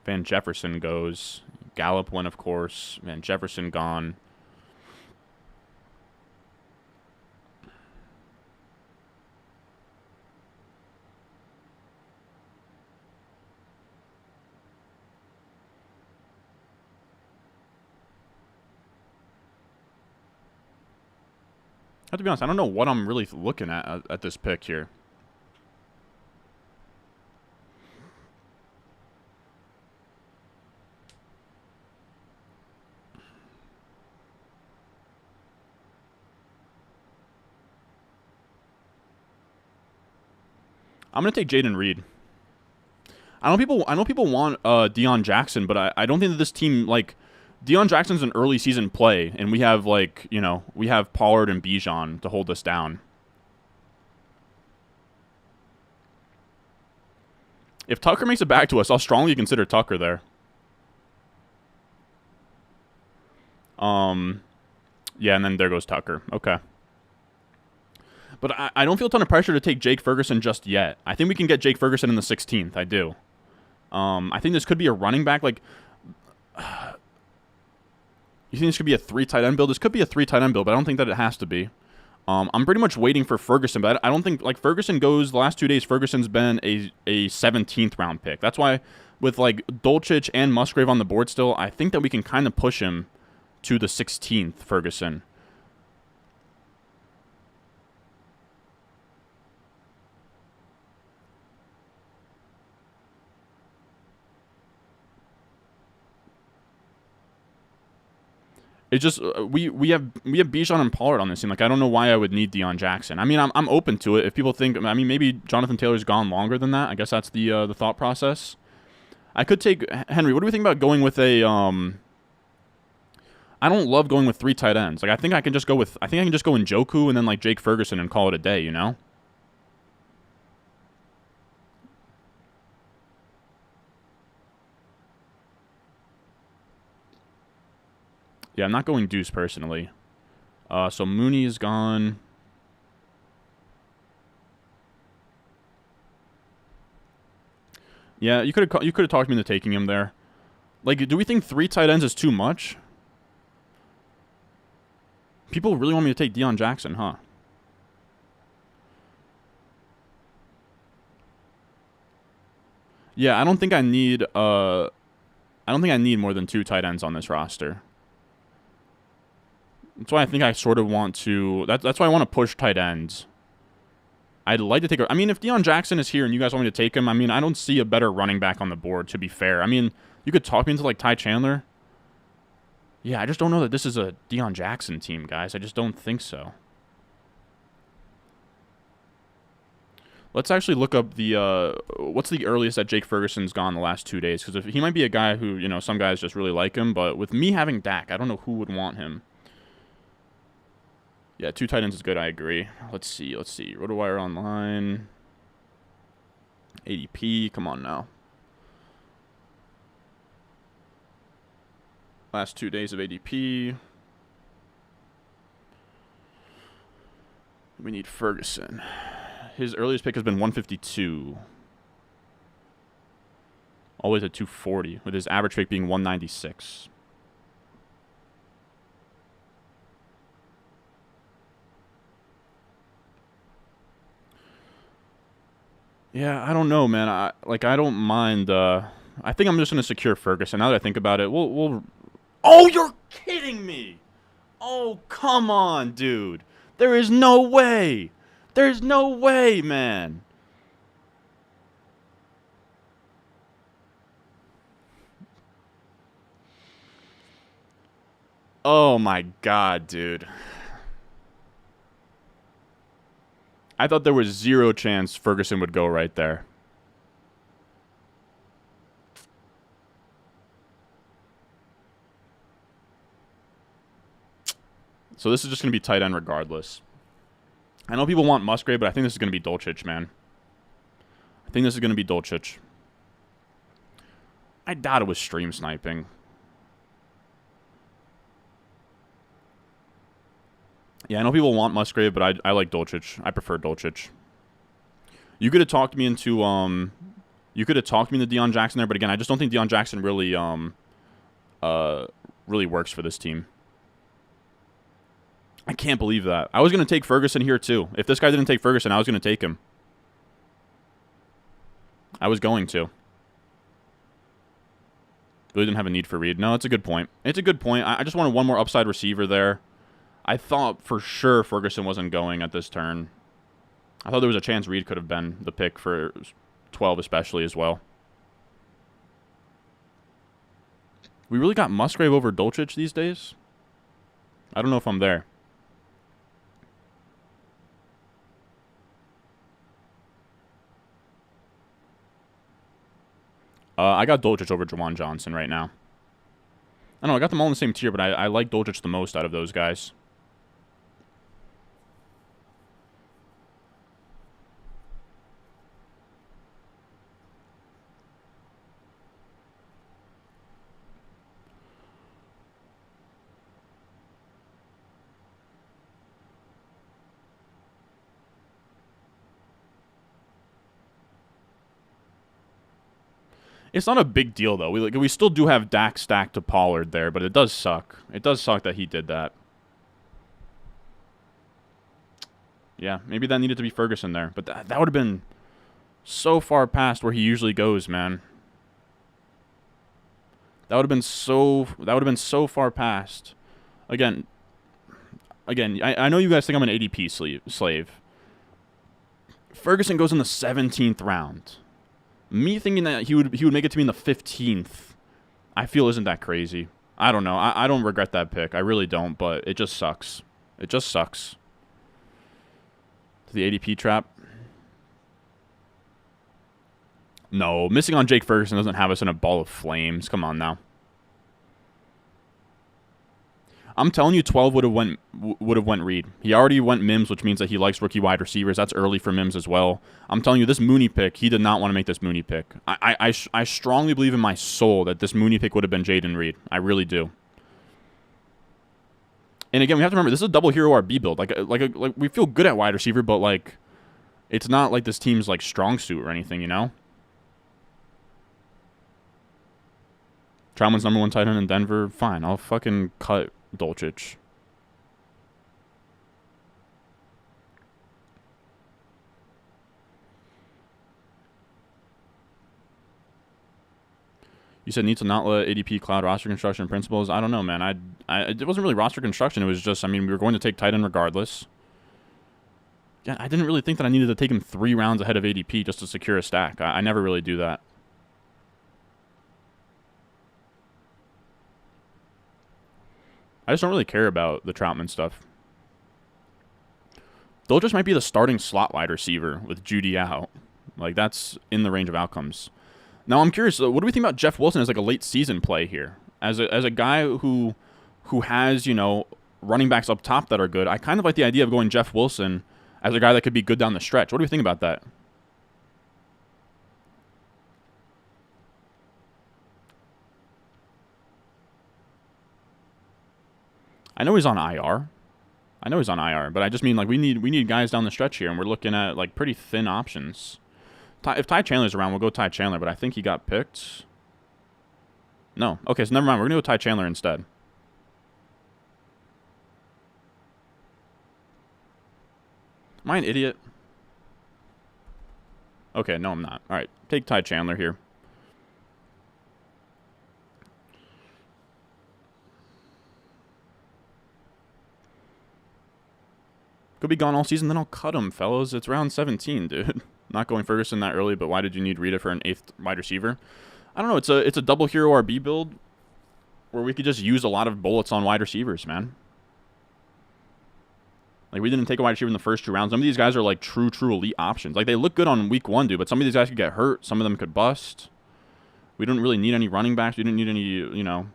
Van Jefferson goes. Gallup went, of course. Van Jefferson gone. I have to be honest, I don't know what I'm really looking at this pick here. I'm gonna take Jaden Reed. I know people want Deion Jackson, but I don't think that this team, like, Deion Jackson's an early season play, and we have, like, we have Pollard and Bijan to hold us down. If Tucker makes it back to us, I'll strongly consider Tucker there. Yeah, and then there goes Tucker. Okay. But I don't feel a ton of pressure to take Jake Ferguson just yet. I think we can get Jake Ferguson in the 16th. I do. I think this could be a running back. Like, you think this could be a 3 tight end build? This could be a 3 tight end build, but I don't think that it has to be. I'm pretty much waiting for Ferguson, but I don't think, like, Ferguson goes, the last 2 days, Ferguson's been a 17th round pick. That's why with, like, Dulcich and Musgrave on the board still, I think that we can kind of push him to the 16th, Ferguson. It's just we have Bijan and Pollard on this team. Like, I don't know why I would need Deion Jackson. I mean, I'm open to it if people think. I mean, maybe Jonathan Taylor's gone longer than that. I guess that's the thought process. I could take Henry. What do we think about going with a I don't love going with 3 tight ends. Like, I think I can just go Njoku and then like Jake Ferguson and call it a day. You know. Yeah, I'm not going Deuce personally. So Mooney is gone. Yeah, you could have talked me into taking him there. Like, do we think 3 tight ends is too much? People really want me to take Deion Jackson, huh? Yeah, I don't think I need more than 2 tight ends on this roster. That's why I think I sort of want to. That's why I want to push tight ends. I'd like to take. I mean, if Deion Jackson is here and you guys want me to take him, I mean, I don't see a better running back on the board. To be fair, I mean, you could talk me into like Ty Chandler. Yeah, I just don't know that this is a Deion Jackson team, guys. I just don't think so. Let's actually look up the what's the earliest that Jake Ferguson's gone the last 2 days, because he might be a guy who, you know, some guys just really like him, but with me having Dak, I don't know who would want him. Yeah, 2 tight ends is good. I agree. Let's see. RotoWire Online. ADP. Come on now. Last 2 days of ADP. We need Ferguson. His earliest pick has been 152. Always at 240, with his average pick being 196. Yeah, I don't know, man. I don't mind. I think I'm just gonna secure Ferguson. Now that I think about it, we'll. Oh, you're kidding me! Oh, come on, dude. There is no way. There's no way, man. Oh my God, dude. I thought there was 0 chance Ferguson would go right there. So this is just going to be tight end regardless. I know people want Musgrave, but I think this is going to be Dolchich, man. I think this is going to be Dolchich. I doubt it was stream sniping. Yeah, I know people want Musgrave, but I like Dolchich. I prefer Dolchich. You could have talked me into Deion Jackson there, but again, I just don't think Deion Jackson really really works for this team. I can't believe that. I was going to take Ferguson here too. If this guy didn't take Ferguson, I was going to take him. I was going to. Really didn't have a need for Reed. No, it's a good point. It's a good point. I just wanted one more upside receiver there. I thought for sure Ferguson wasn't going at this turn. I thought there was a chance Reed could have been the pick for 12 especially as well. We really got Musgrave over Dolchich these days? I don't know if I'm there. I got Dolchich over Jawan Johnson right now. I don't know, I got them all in the same tier, but I like Dolchich the most out of those guys. It's not a big deal, though. We still do have Dak stacked to Pollard there, but it does suck. It does suck that he did that. Yeah, maybe that needed to be Ferguson there. But that would have been so far past where he usually goes, man. That would have been so far past. Again, I know you guys think I'm an ADP slave. Ferguson goes in the 17th round. Me thinking that he would make it to me in the 15th, I feel isn't that crazy. I don't know. I don't regret that pick. I really don't, but it just sucks. It just sucks. The ADP trap. No, missing on Jake Ferguson doesn't have us in a ball of flames. Come on now. I'm telling you, 12 would have went Reed. He already went Mims, which means that he likes rookie wide receivers. That's early for Mims as well. I'm telling you, this Mooney pick, he did not want to make this Mooney pick. I strongly believe in my soul that this Mooney pick would have been Jaden Reed. I really do. And again, we have to remember, this is a double hero RB build. Like we feel good at wide receiver, but like it's not like this team's like strong suit or anything, you know? Trautman's #1 tight end in Denver. Fine, I'll fucking cut Dulcich. You said need to not let ADP cloud roster construction principles. I don't know, man. It wasn't really roster construction. It was just, I mean, we were going to take tight end regardless. Yeah, I didn't really think that I needed to take him 3 rounds ahead of ADP just to secure a stack. I never really do that. I just don't really care about the Trautman stuff. Dulcich might be the starting slot wide receiver with Judy out. Like, that's in the range of outcomes. Now, I'm curious, what do we think about Jeff Wilson as like a late season play here? As a guy who has, you know, running backs up top that are good, I kind of like the idea of going Jeff Wilson as a guy that could be good down the stretch. What do we think about that? I know he's on IR. But I just mean like we need guys down the stretch here, and we're looking at like pretty thin options. If Ty Chandler's around, we'll go Ty Chandler, but I think he got picked. No. Okay, so never mind. We're going to go Ty Chandler instead. Am I an idiot? Okay, no, I'm not. All right, take Ty Chandler here. Could be gone all season, then I'll cut him, fellas. It's round 17, dude. Not going Ferguson that early, but why did you need Rita for an 8th wide receiver? I don't know. It's a double hero RB build where we could just use a lot of bullets on wide receivers, man. Like, we didn't take a wide receiver in the first 2 rounds. Some of these guys are, like, true elite options. Like, they look good on week 1, dude, but some of these guys could get hurt. Some of them could bust. We don't really need any running backs. We didn't need any, you know.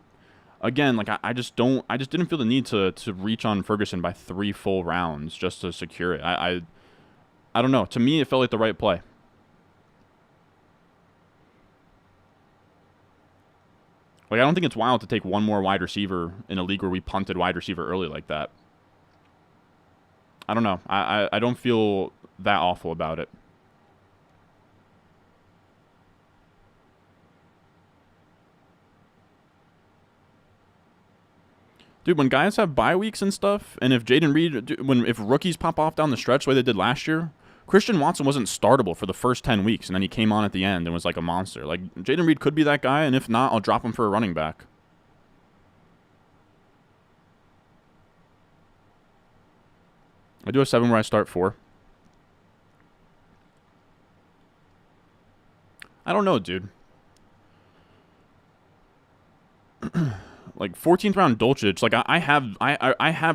Again, like, I just didn't feel the need to reach on Ferguson by 3 full rounds just to secure it. I don't know. To me, it felt like the right play. Like, I don't think it's wild to take one more wide receiver in a league where we punted wide receiver early like that. I don't know. I don't feel that awful about it. Dude, when guys have bye weeks and stuff, and if Jaden Reed, if rookies pop off down the stretch the way they did last year, Christian Watson wasn't startable for the first 10 weeks, and then he came on at the end and was like a monster. Like, Jaden Reed could be that guy, and if not, I'll drop him for a running back. I do a 7 where I start 4. I don't know, dude. Like 14th round Dulcich, like I have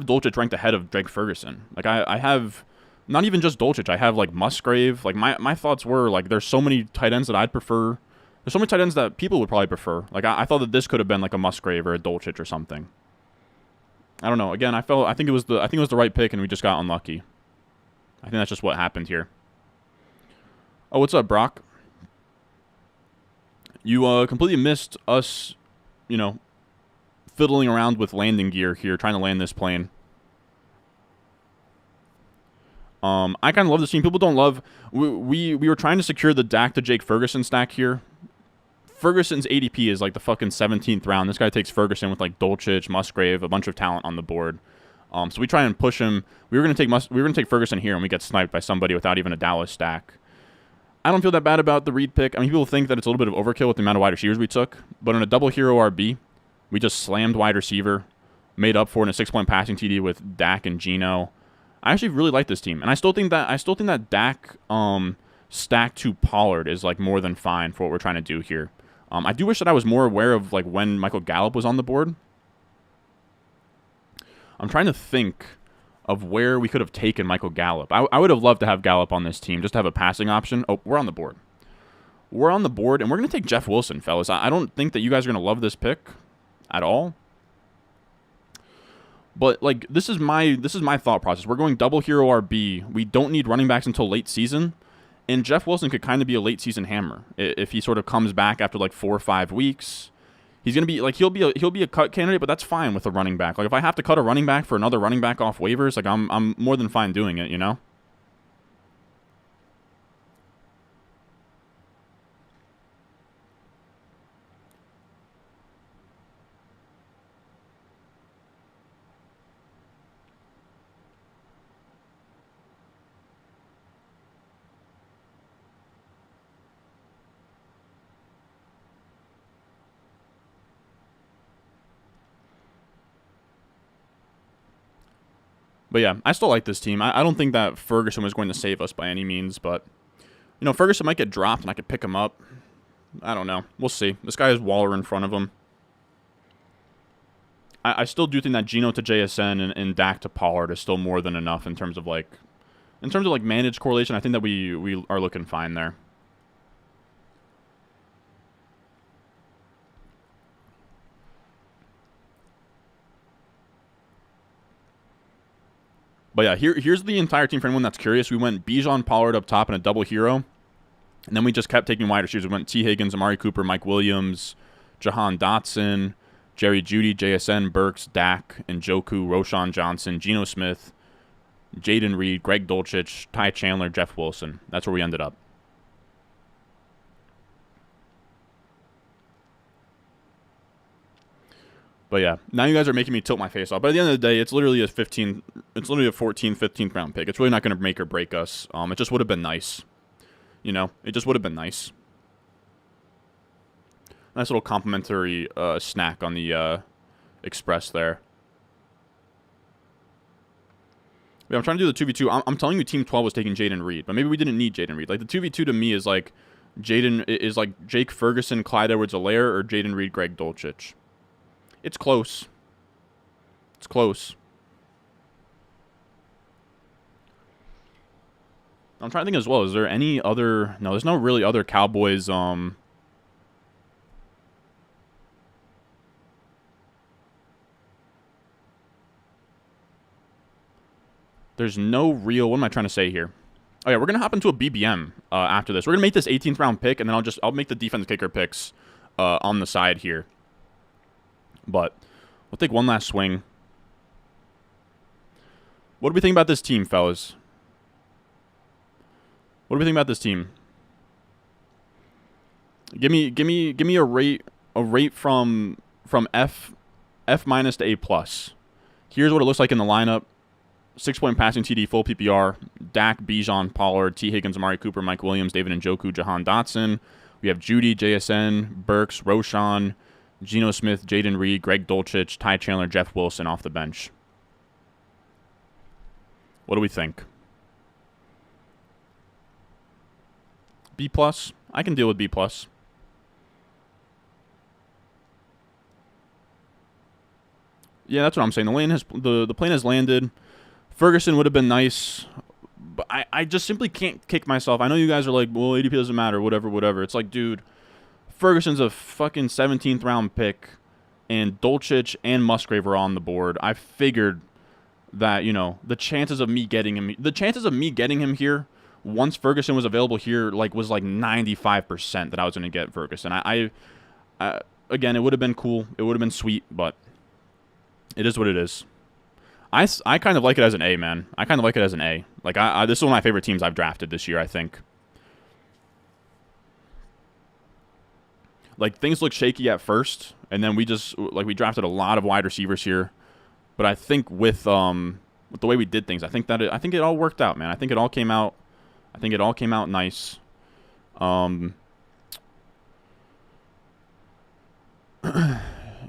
Dulcich ranked ahead of Drake Ferguson. Like I have not even just Dulcich, I have like Musgrave. Like my thoughts were like there's so many tight ends that I'd prefer. There's so many tight ends that people would probably prefer. Like I thought that this could have been like a Musgrave or a Dulcich or something. I don't know. Again, I think it was the right pick, and we just got unlucky. I think that's just what happened here. Oh, what's up, Brock? You completely missed us, you know, fiddling around with landing gear here, trying to land this plane. I kind of love this team. People don't love. We were trying to secure the Dak to Jake Ferguson stack here. Ferguson's ADP is like the fucking 17th round. This guy takes Ferguson with like Dulcich, Musgrave, a bunch of talent on the board. So we try and push him. We were gonna take Ferguson here, and we get sniped by somebody without even a Dallas stack. I don't feel that bad about the Reed pick. I mean, people think that it's a little bit of overkill with the amount of wide receivers we took, but in a double hero RB, we just slammed wide receiver, made up for it in a 6-point passing TD with Dak and Geno. I actually really like this team, and I still think that Dak stack to Pollard is like more than fine for what we're trying to do here. I do wish that I was more aware of like when Michael Gallup was on the board. I'm trying to think of where we could have taken Michael Gallup. I would have loved to have Gallup on this team, just to have a passing option. Oh, we're on the board. We're on the board, and we're going to take Jeff Wilson, fellas. I don't think that you guys are going to love this pick at all. But, like, this is my thought process. We're going double hero RB. We don't need running backs until late season. And Jeff Wilson could kind of be a late season hammer if he sort of comes back after, like, 4 or 5 weeks. He's going to be, like, he'll be a cut candidate, but that's fine with a running back. Like, if I have to cut a running back for another running back off waivers, like, I'm more than fine doing it, you know? But yeah, I still like this team. I don't think that Ferguson was going to save us by any means, but, you know, Ferguson might get dropped and I could pick him up. I don't know. We'll see. This guy has Waller in front of him. I still do think that Geno to JSN and Dak to Pollard is still more than enough in terms of managed correlation. I think that we are looking fine there. But yeah, here's the entire team for anyone that's curious. We went Bijan, Pollard up top in a double hero. And then we just kept taking wide receivers. We went T. Higgins, Amari Cooper, Mike Williams, Jahan Dotson, Jerry Jeudy, JSN, Burks, Dak, Njoku, Roshan Johnson, Geno Smith, Jaden Reed, Greg Dulcich, Ty Chandler, Jeff Wilson. That's where we ended up. But yeah, now you guys are making me tilt my face off. But at the end of the day, it's literally a 14th, 15th round pick. It's really not going to make or break us. It just would have been nice. You know, it just would have been nice. Nice little complimentary snack on the Express there. Yeah, I'm trying to do the 2v2. I'm telling you Team 12 was taking Jaden Reed, but maybe we didn't need Jaden Reed. Like, the 2v2 to me is like Jake Ferguson, Clyde Edwards-Helaire, or Jaden Reed, Greg Dulcich. It's close. It's close. I'm trying to think as well. Is there any other... No, there's no really other Cowboys... There's no real... What am I trying to say here? Oh, yeah, we're going to hop into a BBM after this. We're going to make this 18th round pick, and then I'll make the defense kicker picks on the side here. But we'll take one last swing. What do we think about this team, fellas? What do we think about this team? Give me a rate from F minus to A plus. Here's what it looks like in the lineup. 6-point passing TD, full PPR. Dak, Bijan, Pollard, T. Higgins, Amari Cooper, Mike Williams, David Njoku, Jahan Dotson. We have Jeudy, JSN, Burks, Roshan, Geno Smith, Jaden Reed, Greg Dulcich, Ty Chandler, Jeff Wilson off the bench. What do we think? B plus? I can deal with B plus. Yeah, that's what I'm saying. The plane has landed. Ferguson would have been nice, but I just simply can't kick myself. I know you guys are like, well, ADP doesn't matter, whatever. It's like, dude, Ferguson's a fucking 17th round pick, and Dulcich and Musgrave are on the board. I figured that, you know, the chances of me getting him here once Ferguson was available here was 95% that I was going to get Ferguson. I again, it would have been cool. It would have been sweet, but it is what it is. I kind of like it as an A, man. I kind of like it as an A. Like, this is one of my favorite teams I've drafted this year, I think. Like, things look shaky at first, and then we drafted a lot of wide receivers here. But I think with the way we did things, I think it all worked out, man. I think it all came out nice.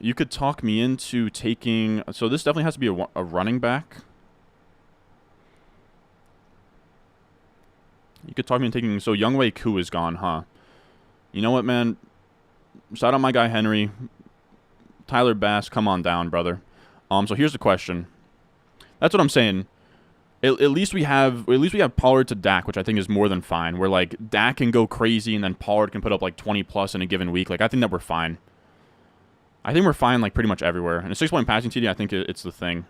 You could talk me into taking... So this definitely has to be a running back. You could talk me into taking... So Younghoe Koo is gone, huh? You know what, man? Shout out my guy Henry. Tyler Bass, come on down, brother. So here's the question. That's what I'm saying. At least we have Pollard to Dak, which I think is more than fine. Where like Dak can go crazy and then Pollard can put up like 20 plus in a given week. Like I think that we're fine. I think we're fine like pretty much everywhere. And a 6-point passing TD, I think it's the thing.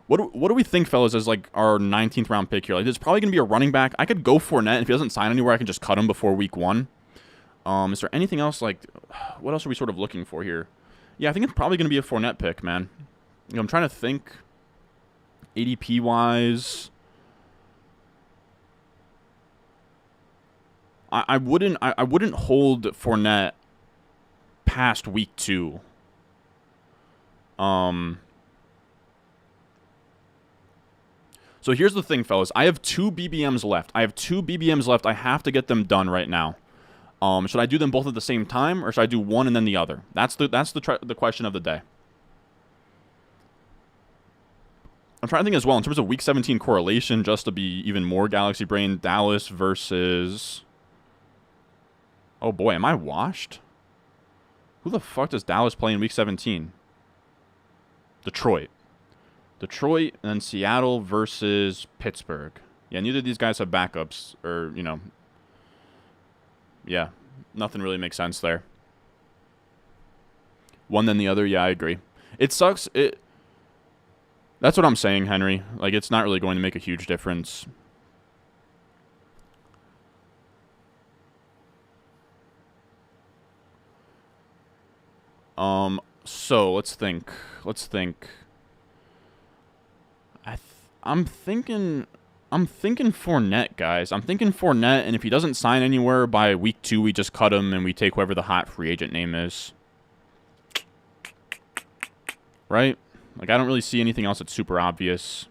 What do we think, fellas, as like our 19th round pick here? Like it's probably gonna be a running back. I could go Fournette, and if he doesn't sign anywhere, I can just cut him before week 1. Is there anything else like? What else are we sort of looking for here? Yeah, I think it's probably gonna be a Fournette pick, man. You know, I'm trying to think. ADP wise, I wouldn't hold Fournette past week 2. So here's the thing, fellas. I have 2 BBMs left. I have to get them done right now. Should I do them both at the same time, or should I do one and then the other? That's the question of the day. I'm trying to think as well, in terms of Week 17 correlation, just to be even more Galaxy Brain, Dallas versus... Oh boy, am I washed? Who the fuck does Dallas play in Week 17? Detroit, and then Seattle versus Pittsburgh. Yeah, neither of these guys have backups, or, you know... Yeah, nothing really makes sense there. One then the other, yeah, I agree. It sucks, That's what I'm saying, Henry. Like, it's not really going to make a huge difference. So let's think. I'm thinking Fournette, guys. I'm thinking Fournette, and if he doesn't sign anywhere by week 2, we just cut him and we take whoever the hot free agent name is. Right? Like, I don't really see anything else that's super obvious.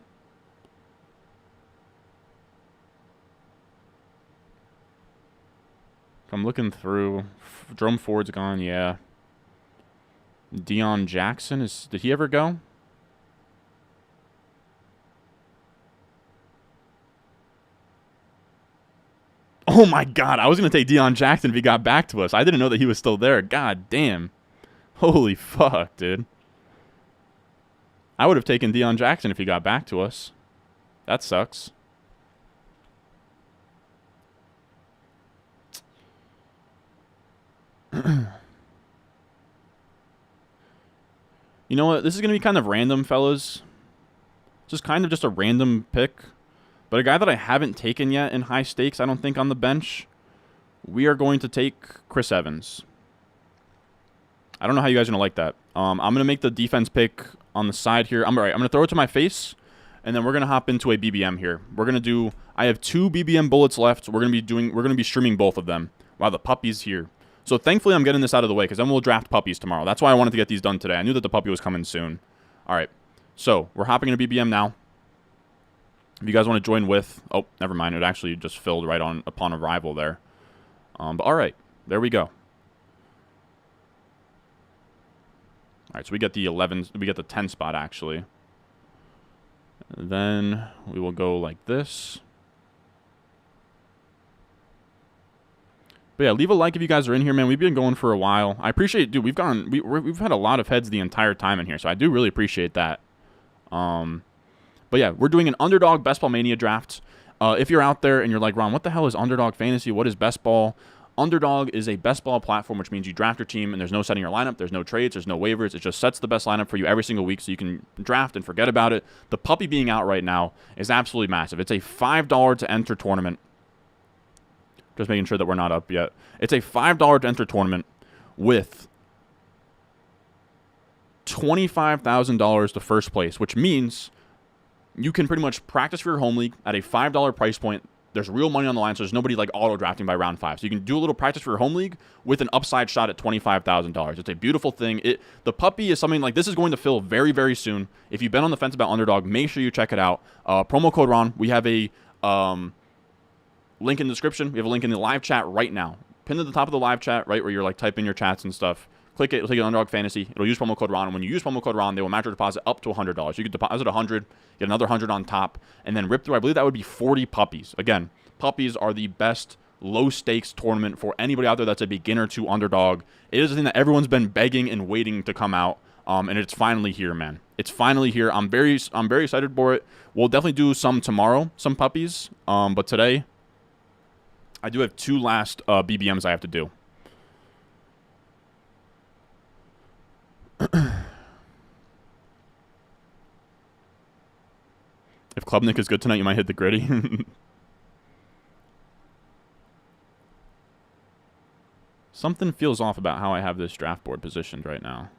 I'm looking through. Jerome Ford's gone, yeah. Deion Jackson, did he ever go? Oh my god, I was going to take Deion Jackson if he got back to us. I didn't know that he was still there. God damn. Holy fuck, dude. I would have taken Deion Jackson if he got back to us. That sucks. You know what? This is going to be kind of random, fellas. Just kind of just a random pick. But a guy that I haven't taken yet in high stakes, I don't think, on the bench. We are going to take Chris Evans. I don't know how you guys are going to like that. I'm going to make the defense pick on the side here. I'm going to throw it to my face, and then we're going to hop into a BBM here. We're going to do... I have 2 BBM bullets left. We're going to be streaming both of them. Wow, the puppy's here. So thankfully I'm getting this out of the way, because then we'll draft puppies tomorrow. That's why I wanted to get these done today. I knew that the puppy was coming soon. All right. So we're hopping into BBM now. If you guys want to join with... Oh, never mind. It actually just filled right on upon arrival there. But all right. There we go. All right, so we get the 11... We get the 10 spot, actually. And then we will go like this. But yeah, leave a like if you guys are in here, man. We've been going for a while. I appreciate... Dude, we've had a lot of heads the entire time in here, so I do really appreciate that. But yeah, we're doing an Underdog Best Ball Mania draft. If you're out there and you're like, Ron, what the hell is Underdog Fantasy? What is Best Ball? Underdog is a best ball platform, which means you draft your team and there's no setting your lineup, there's no trades, there's no waivers. It just sets the best lineup for you every single week so you can draft and forget about it. The puppy being out right now is absolutely massive. It's a $5 to enter tournament. Just making sure that we're not up yet. It's a $5 to enter tournament with $25,000 to first place, which means you can pretty much practice for your home league at a $5 price point. There's real money on the line, so there's nobody like auto drafting by round 5. So you can do a little practice for your home league with an upside shot at $25,000. It's a beautiful thing. The puppy is something like this is going to fill very, very soon. If you've been on the fence about Underdog, make sure you check it out. Promo code Ron. We have a link in the description. We have a link in the live chat right now. Pinned at the top of the live chat, right where you're like typing your chats and stuff. Click it. It'll take you to Underdog Fantasy. It'll use promo code Ron. And when you use promo code Ron, they will match your deposit up to $100. You can deposit $100, get another $100 on top, and then rip through. I believe that would be 40 puppies. Again, puppies are the best low-stakes tournament for anybody out there that's a beginner to Underdog. It is a thing that everyone's been begging and waiting to come out. And it's finally here, man. It's finally here. I'm very excited for it. We'll definitely do some tomorrow, some puppies. But today, I do have 2 last BBMs I have to do. If Klubnik is good tonight, you might hit the gritty. Something feels off about how I have this draft board positioned right now.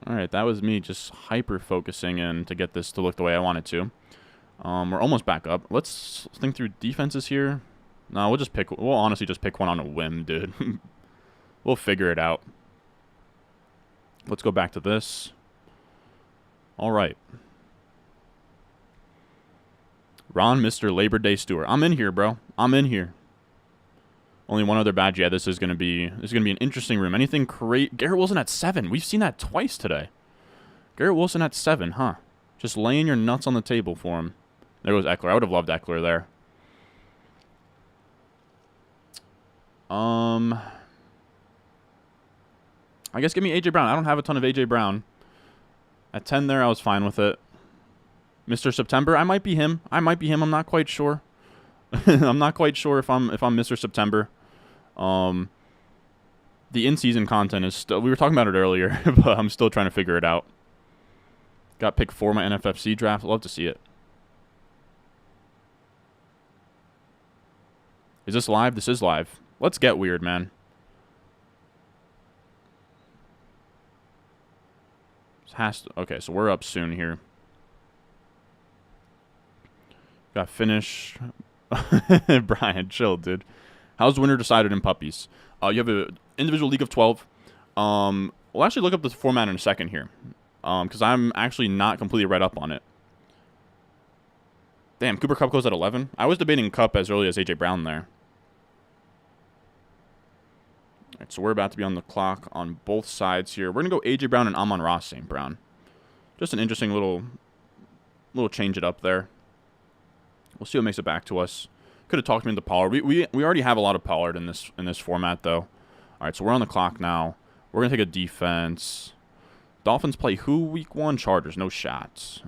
Alright, that was me just hyper-focusing in to get this to look the way I want it to. We're almost back up. Let's think through defenses here. No, we'll honestly just pick one on a whim, dude. We'll figure it out. Let's go back to this. Alright. Ron, Mr. Labor Day Stewart. I'm in here, bro. I'm in here. Only one other badge. Yeah, this is gonna be an interesting room. Anything great? Garrett Wilson at 7. We've seen that twice today. Garrett Wilson at 7, huh? Just laying your nuts on the table for him. There goes Eckler. I would have loved Eckler there. I guess give me A.J. Brown. I don't have a ton of A.J. Brown. At 10 there, I was fine with it. Mr. September, I might be him. I'm not quite sure. I'm not quite sure if I'm Mr. September. The in-season content is still... We were talking about it earlier, but I'm still trying to figure it out. Got pick 4 my NFFC draft. Love to see it. Is this live? This is live. Let's get weird, man. Okay, so we're up soon here. Got finish. Brian, chill, dude. How's the winner decided in puppies? You have an individual league of 12. We'll actually look up the format in a second here. Because I'm actually not completely read up on it. Damn, Cooper Kupp goes at 11. I was debating Kupp as early as A.J. Brown there. Alright, so we're about to be on the clock on both sides here. We're going to go A.J. Brown and Amon-Ra St. Brown. Just an interesting little change it up there. We'll see what makes it back to us. Could have talked me into Pollard. We already have a lot of Pollard in this format, though. Alright, so we're on the clock now. We're going to take a defense. Dolphins play who week 1? Chargers. No shots.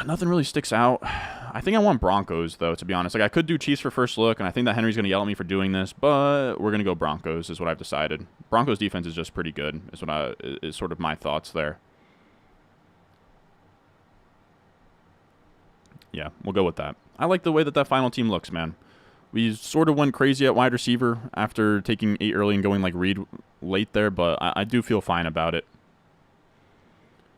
Nothing really sticks out. I think I want Broncos, though, to be honest. Like, I could do Chiefs for first look, and I think that Henry's going to yell at me for doing this, but we're going to go Broncos is what I've decided. Broncos defense is just pretty good, is sort of my thoughts there. Yeah, we'll go with that. I like the way that final team looks, man. We sort of went crazy at wide receiver after taking 8 early and going like Reed late there, but I do feel fine about it.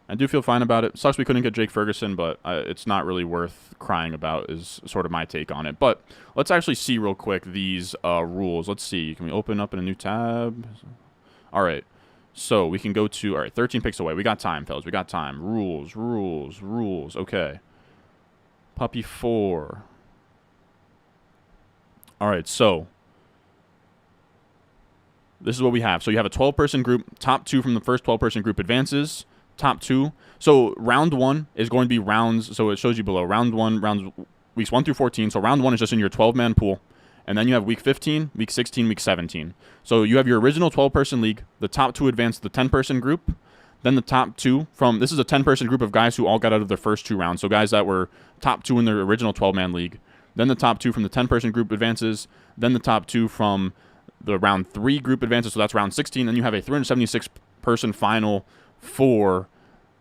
Sucks we couldn't get Jake Ferguson, but it's not really worth crying about is sort of my take on it. But let's actually see real quick these rules. Let's see. Can we open up in a new tab? All right. So we can go to, all right, 13 picks away. We got time, fellas. We got time. Rules. Okay. Puppy 4. All right, so this is what we have. So you have a 12-person group. Top 2 from the first 12-person group advances. Top 2. So round 1 is going to be rounds. So it shows you below. Rounds weeks 1 through 14. So round 1 is just in your 12-man pool. And then you have week 15, week 16, week 17. So you have your original 12-person league. The top 2 advance to the 10-person group. Then the top 2 from... This is a 10-person group of guys who all got out of their first 2 rounds. So guys that were top 2 in their original 12-man league. Then the top 2 from the 10-person group advances. Then the top 2 from the round 3 group advances. So that's round 16. Then you have a 376-person final for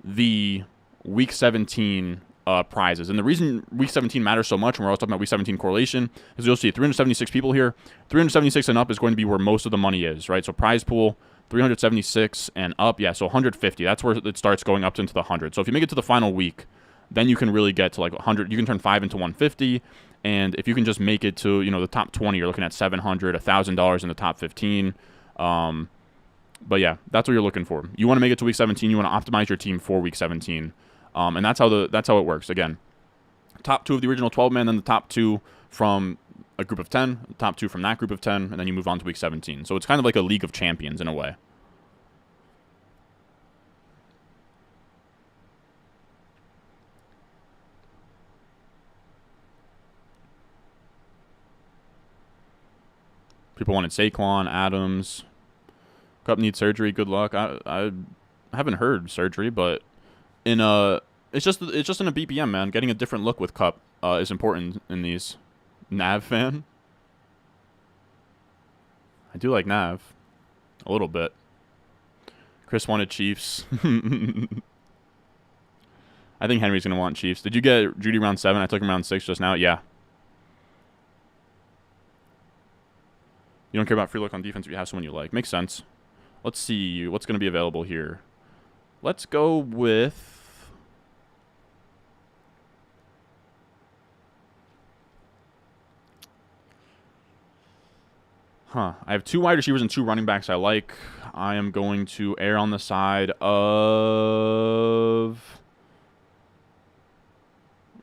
the week 17 prizes. And the reason week 17 matters so much, and we're also talking about week 17 correlation, is you'll see 376 people here. 376 and up is going to be where most of the money is, right? So prize pool, 376 and up. Yeah, so 150. That's where it starts going up into the 100. So if you make it to the final week, then you can really get to like 100. You can turn 5 into 150. And if you can just make it to, the top 20, you're looking at $700, $1,000 in the top 15. But yeah, that's what you're looking for. You want to make it to week 17. You want to optimize your team for week 17. And that's how it works. Again, top 2 of the original 12-man, then the top 2 from a group of 10, top 2 from that group of 10, and then you move on to week 17. So it's kind of like a league of champions in a way. People wanted Saquon, Adams. Cup needs surgery. Good luck. I haven't heard surgery, but in it's just in a BBM, man. Getting a different look with Cup is important in these. Nav fan. I do like Nav a little bit. Chris wanted Chiefs. I think Henry's gonna want Chiefs. Did you get Judy round 7? I took him round 6 just now. Yeah. You don't care about free look on defense if you have someone you like. Makes sense. Let's see what's going to be available here. Let's go with... I have 2 wide receivers and 2 running backs I like. I am going to err on the side of...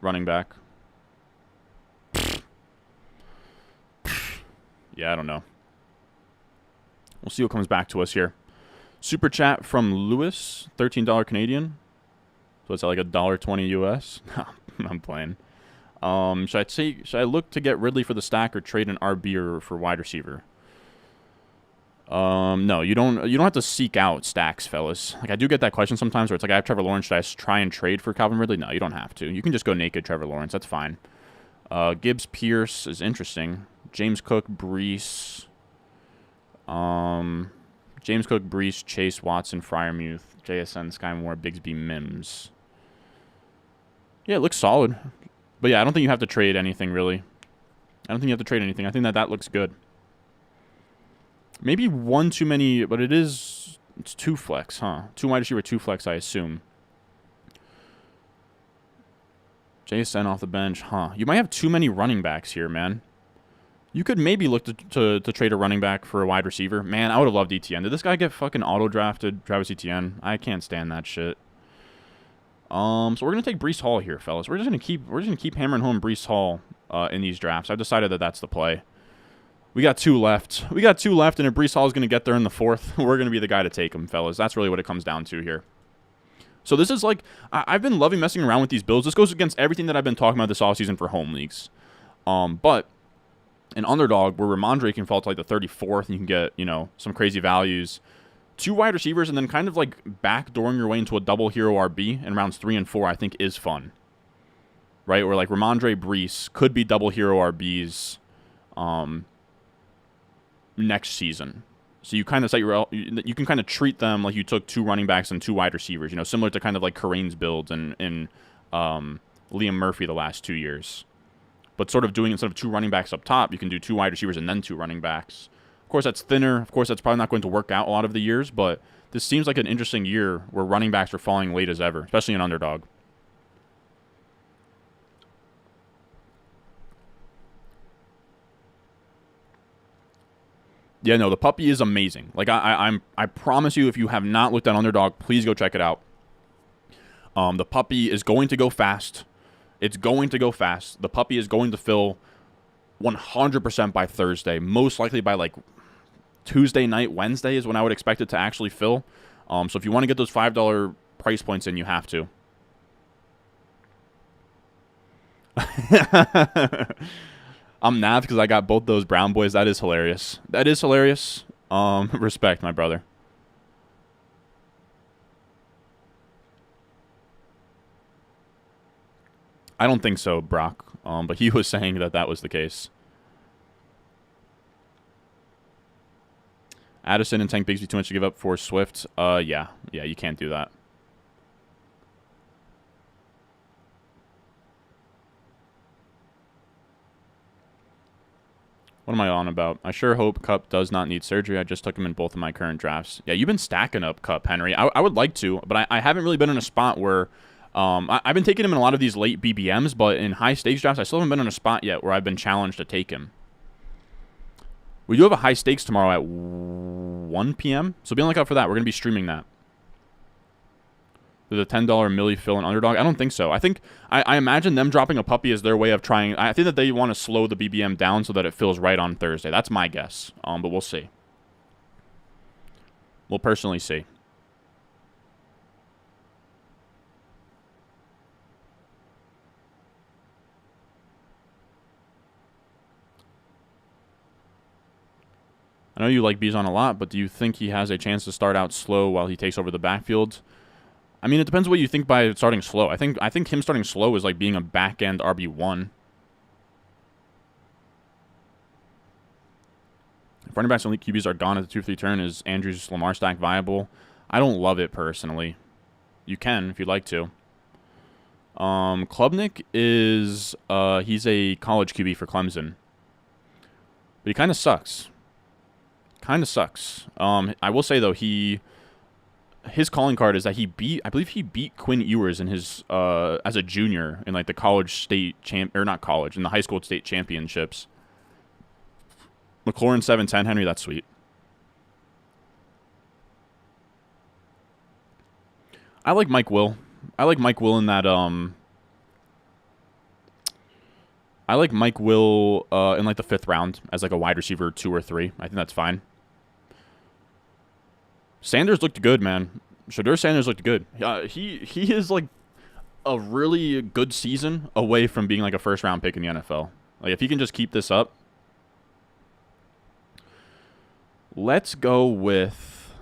running back. Yeah, I don't know. We'll see what comes back to us here. Super chat from Lewis, $13 Canadian. So it's like $1.20 US. I'm playing. Should I look to get Ridley for the stack or trade an RB or for wide receiver? No, you don't have to seek out stacks, fellas. Like I do get that question sometimes where it's like I have Trevor Lawrence, should I try and trade for Calvin Ridley? No, you don't have to. You can just go naked Trevor Lawrence. That's fine. Gibbs Pierce is interesting. James Cook, Brees. James Cook, Brees, Chase, Watson, Freiermuth, JSN, Sky Moore, Bigsby, Mims. Yeah, it looks solid. But yeah, I don't think you have to trade anything, really. I don't think you have to trade anything. I think that looks good. Maybe one too many, but it's 2 flex, huh? 2 wide receiver, 2 flex, I assume. JSN off the bench, huh? You might have too many running backs here, man. You could maybe look to trade a running back for a wide receiver. Man, I would have loved ETN. Did this guy get fucking auto-drafted, Travis Etienne? I can't stand that shit. So we're gonna take Breece Hall here, fellas. We're just gonna keep hammering home Breece Hall in these drafts. I've decided that that's the play. We got 2 left. And if Breece Hall is gonna get there in the 4th, we're gonna be the guy to take him, fellas. That's really what it comes down to here. So this is like I've been loving messing around with these builds. This goes against everything that I've been talking about this offseason for home leagues. But an underdog where Ramondre can fall to like the 34th and you can get, some crazy values. 2 wide receivers and then kind of like backdooring your way into a double hero RB in rounds 3 and 4 I think is fun. Right? Where like Ramondre, Breece could be double hero RBs next season. So you kind of you can kind of treat them like you took 2 running backs and 2 wide receivers, similar to kind of like Kareem's builds and Liam Murphy the last 2 years. But sort of doing instead of 2 running backs up top, you can do 2 wide receivers and then 2 running backs. Of course, that's thinner. Of course, that's probably not going to work out a lot of the years, but this seems like an interesting year where running backs are falling late as ever, especially an underdog. Yeah, no, the puppy is amazing. Like I promise you, if you have not looked at Underdog, please go check it out. The puppy is going to go fast. It's going to go fast. The puppy is going to fill 100% by Thursday. Most likely by like Tuesday night, Wednesday is when I would expect it to actually fill. So if you want to get those $5 price points in, you have to. I'm Nav because I got both those Brown boys. That is hilarious. That is hilarious. Respect, my brother. I don't think so, Brock. But he was saying that was the case. Addison and Tank Bigsby too much to give up for Swift. Yeah, you can't do that. What am I on about? I sure hope Cup does not need surgery. I just took him in both of my current drafts. Yeah, you've been stacking up Cup, Henry. I would like to, but I haven't really been in a spot where... I've been taking him in a lot of these late BBMs, but in high-stakes drafts, I still haven't been in a spot yet where I've been challenged to take him. We do have a high stakes tomorrow at 1 p.m., so be on the lookout for that. We're going to be streaming that. There's a $10 Millie fill and underdog. I don't think so. I imagine them dropping a puppy as their way of trying. I think that they want to slow the BBM down so that it fills right on Thursday. That's my guess, but we'll see. We'll personally see. know you like Bijan a lot, but do you think he has a chance to start out slow while he takes over the backfield? I mean, it depends what you think by starting slow. I think him starting slow is like being a back-end RB1. If running backs and elite QBs are gone at the 2-3 turn, is Andrews Lamar stack viable? I don't love it personally. You can if you'd like to. Klubnik is he's a college QB for Clemson, but he kind of sucks. I will say though, his calling card is that I believe he beat Quinn Ewers in his as a junior in like the college state in the high school state championships. McLaurin 7-10, Henry, that's sweet. I like Mike Will. In that I like Mike Will in like the 5th round as like a wide receiver 2 or 3. I think that's fine. Sanders looked good, man. Shedeur Sanders looked good. He is like a really good season away from being like a first-round pick in the NFL. Like if he can just keep this up. Let's go with...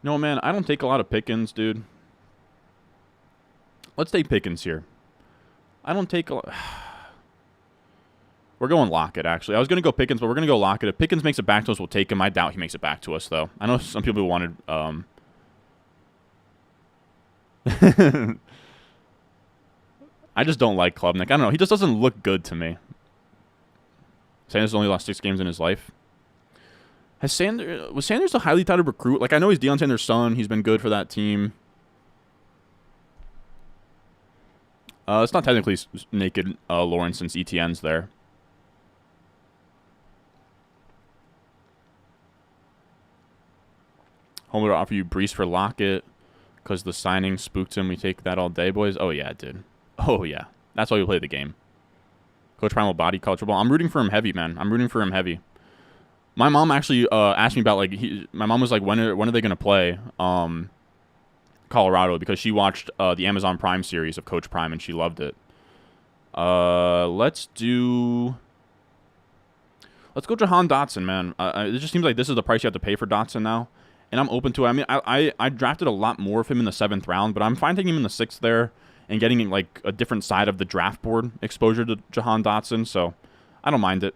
No, man, I don't take a lot of Pickens, dude. Let's take Pickens here. I don't take a lot... We're going Lockett, actually. I was going to go Pickens, but we're going to go Lockett. If Pickens makes it back to us, we'll take him. I doubt he makes it back to us, though. I know some people wanted... I just don't like Klubnik. I don't know. He just doesn't look good to me. Sanders only lost 6 games in his life. Was Sanders a highly touted recruit? Like, I know he's Deion Sanders' son. He's been good for that team. It's not technically naked Lawrence since ETN's there. Homer offer you Brees for Lockett because the signing spooked him. We take that all day, boys. Oh, yeah, it did. Oh, yeah. That's why we play the game. Coach Prime will body college football. I'm rooting for him heavy, man. I'm rooting for him heavy. My mom actually asked me about, like, my mom was like, when are they going to play Colorado? Because she watched the Amazon Prime series of Coach Prime, and she loved it. Let's go Jahan Dotson, man. It just seems like this is the price you have to pay for Dotson now. And I'm open to it. I mean, I drafted a lot more of him in the 7th round, but I'm fine taking him in the 6th there and getting like a different side of the draft board exposure to Jahan Dotson. So I don't mind it.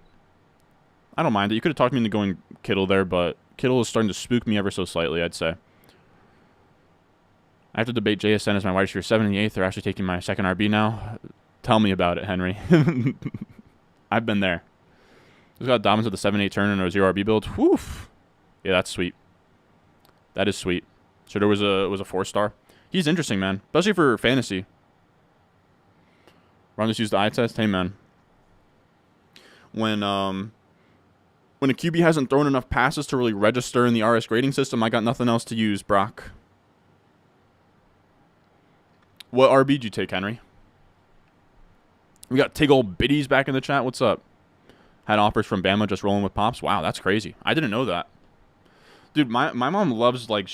You could have talked me into going Kittle there, but Kittle is starting to spook me ever so slightly, I'd say. I have to debate JSN as my wide receiver 7 and 8th. They're actually taking my second RB now. Tell me about it, Henry. I've been there. Just got Dobbins with a 7-8 turn and a 0 RB build. Whew. Yeah, that's sweet. That is sweet. So there was a 4-star. He's interesting, man, especially for fantasy. Ron just used the eye test. Hey, man. When a QB hasn't thrown enough passes to really register in the RS grading system, I got nothing else to use, Brock. What RB did you take, Henry? We got Tig old Biddies back in the chat. What's up? Had offers from Bama, just rolling with pops. Wow, that's crazy. I didn't know that. Dude, my mom loves, like,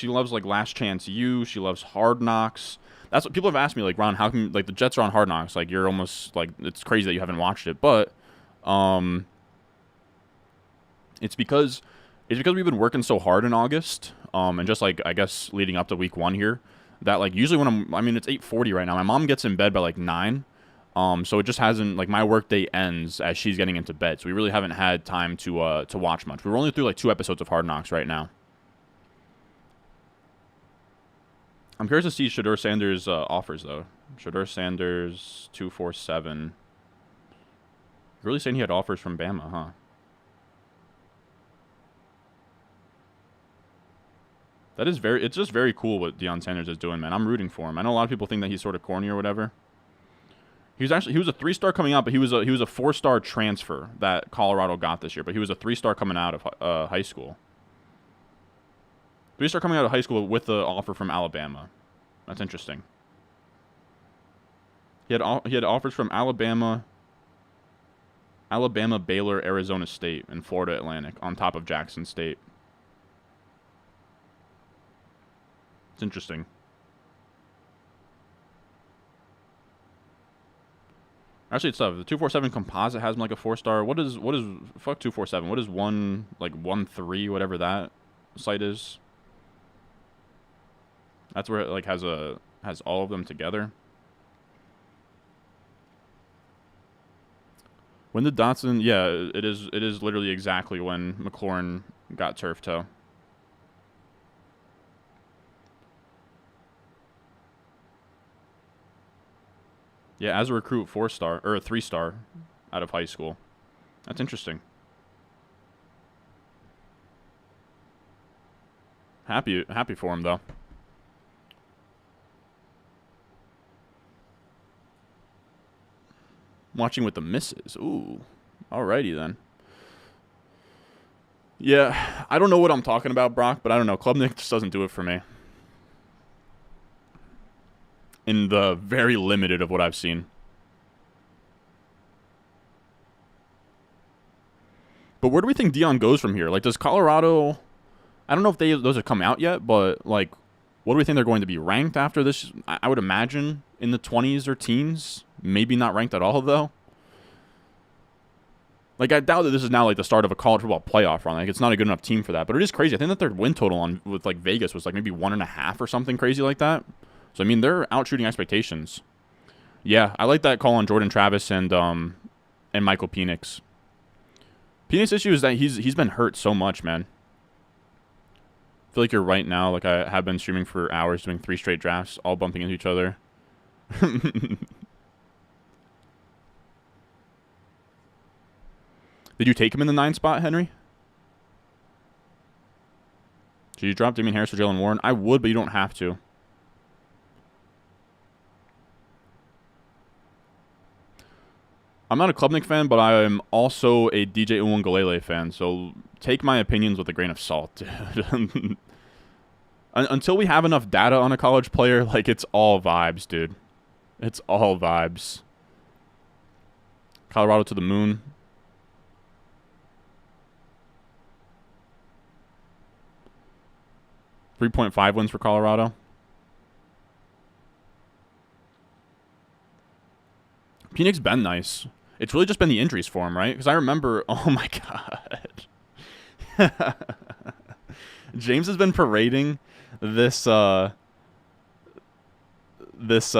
Last Chance U. She loves Hard Knocks. That's what people have asked me, like, Ron, how come, like, the Jets are on Hard Knocks? Like, you're almost, like, it's crazy that you haven't watched it. But, it's because we've been working so hard in August, and just, like, I guess leading up to week 1 here, that, like, usually when it's 8:40 right now. My mom gets in bed by, like, 9. So it just hasn't, like, my workday ends as she's getting into bed. So we really haven't had time to watch much. We're only through, like, 2 episodes of Hard Knocks right now. I'm curious to see Shedeur Sanders' offers, though. Shedeur Sanders, 247. You're really saying he had offers from Bama, huh? It's just very cool what Deion Sanders is doing, man. I'm rooting for him. I know a lot of people think that he's sort of corny or whatever. He was a 3-star coming out, but he was a 4-star transfer that Colorado got this year. But he was a 3-star coming out of high school. 3-star coming out of high school with the offer from Alabama. That's interesting. He had offers from Alabama, Baylor, Arizona State, and Florida Atlantic on top of Jackson State. It's interesting. I Actually, it's tough. The 247 composite has him like a 4-star. What is fuck 247? What is 113 whatever that site is? That's where it like has all of them together. When did Dotson? Yeah, it is literally exactly when McLaurin got turf toe. Yeah, as a recruit, 4-star or a 3-star out of high school. That's interesting. Happy for him though. Watching with the misses. Ooh, alrighty then. Yeah, I don't know what I'm talking about, Brock, but I don't know. Klubnik just doesn't do it for me. In the very limited of what I've seen. But where do we think Dion goes from here? Like, does Colorado... I don't know if those have come out yet, but, like, what do we think they're going to be ranked after this? I would imagine in the 20s or teens. Maybe not ranked at all, though. Like, I doubt that this is now, like, the start of a college football playoff run. Like, it's not a good enough team for that. But it is crazy. I think that their win total with, like, Vegas was, like, maybe 1.5 or something crazy like that. So, I mean, they're outshooting expectations. Yeah, I like that call on Jordan Travis and Michael Penix. Penix's issue is that he's been hurt so much, man. I feel like you're right now. Like, I have been streaming for hours doing 3 straight drafts, all bumping into each other. Did you take him in the 9 spot, Henry? Should you drop Damian Harris or Jalen Warren? I would, but you don't have to. I'm not a Klubnik fan, but I am also a DJ Uwungalele fan, so take my opinions with a grain of salt, dude. Until we have enough data on a college player, like, it's all vibes, dude. It's all vibes. Colorado to the moon. .5 wins for Colorado. Penix been nice. It's really just been the injuries for him, right? Because I remember... Oh, my God. James has been parading this this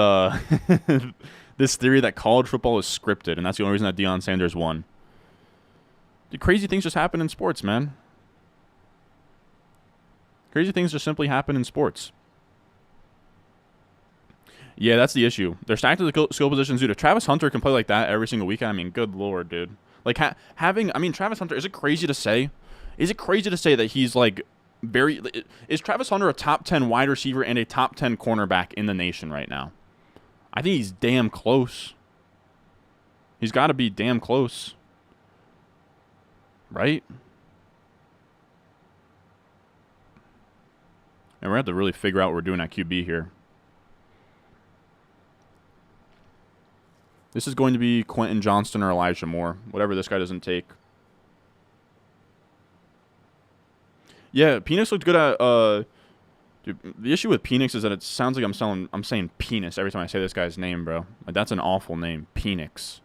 theory that college football is scripted, and that's the only reason that Deion Sanders won. The crazy things just happen in sports, man. Crazy things just simply happen in sports. Yeah, that's the issue. They're stacked to the skill positions, dude. If Travis Hunter can play like that every single weekend, I mean, good lord, dude. Like, Travis Hunter, is it crazy to say? Is it crazy to say that he's, like, is Travis Hunter a top 10 wide receiver and a top 10 cornerback in the nation right now? I think he's damn close. He's got to be damn close. Right? And we're going to have to really figure out what we're doing at QB here. This is going to be Quentin Johnston or Elijah Moore. Whatever this guy doesn't take. Yeah, Penix looked good at... dude, the issue with Penix is that it sounds like I'm saying penis every time I say this guy's name, bro. Like, that's an awful name. Penix.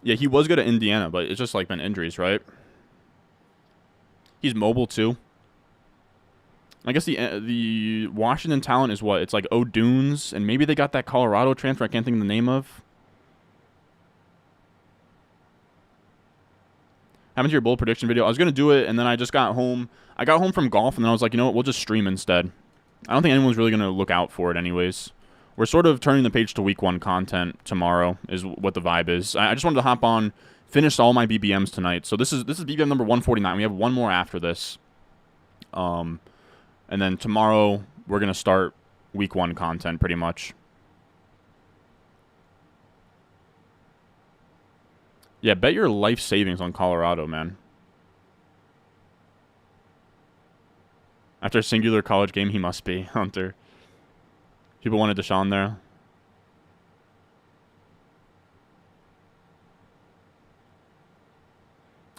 Yeah, he was good at Indiana, but it's just, like, been injuries, right? He's mobile, too. I guess the Washington talent is what? It's like O'Dunes, and maybe they got that Colorado transfer I can't think of the name of. Happened to your bold prediction video. I was going to do it, and then I just got home. I got home from golf, and then I was like, you know what? We'll just stream instead. I don't think anyone's really going to look out for it anyways. We're sort of turning the page to week 1 content tomorrow is what the vibe is. I just wanted to hop on, finish all my BBMs tonight. So this is BBM number 149. We have one more after this. And then tomorrow we're going to start week 1 content pretty much. Yeah, bet your life savings on Colorado, man. After a singular college game, he must be, Hunter. People wanted Deshaun there.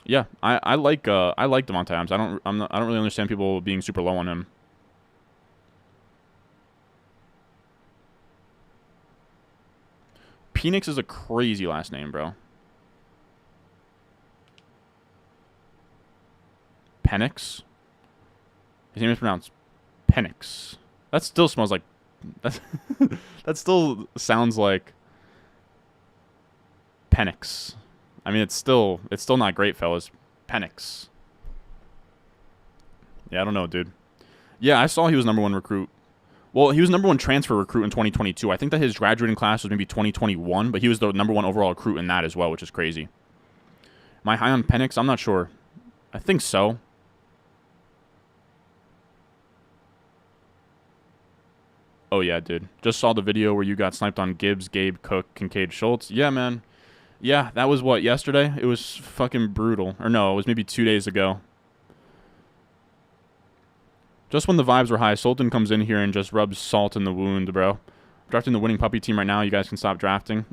Yeah, I like Devontae Adams. I don't really understand people being super low on him. Penix is a crazy last name, bro. Penix? His name is pronounced Penix. That still smells like... that still sounds like... Penix. I mean, it's still not great, fellas. Penix. Yeah, I don't know, dude. Yeah, I saw he was #1 recruit. Well, he was #1 transfer recruit in 2022. I think that his graduating class was maybe 2021, but he was the #1 overall recruit in that as well, which is crazy. Am I high on Penix? I'm not sure. I think so. Oh, yeah, dude. Just saw the video where you got sniped on Gibbs, Gabe, Cook, Kincaid, Schultz. Yeah, man. Yeah, that was what, yesterday? It was fucking brutal. Or no, it was maybe 2 days ago. Just when the vibes were high, Sultan comes in here and just rubs salt in the wound, bro. Drafting the winning puppy team right now. You guys can stop drafting.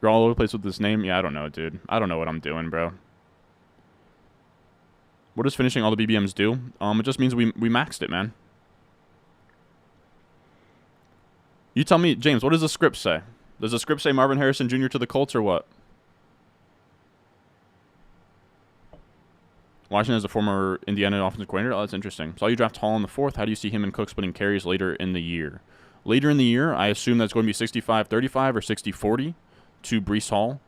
You're all over the place with this name? Yeah, I don't know, dude. I don't know what I'm doing, bro. What does finishing all the BBMs do? It just means we maxed it, man. You tell me, James, what does the script say? Does the script say Marvin Harrison Jr. to the Colts or what? Washington is a former Indiana offensive coordinator. Oh, that's interesting. Saw you draft Hall in the 4th. How do you see him and Cook splitting carries later in the year? Later in the year, I assume that's going to be 65-35 or 60-40 to Breece Hall.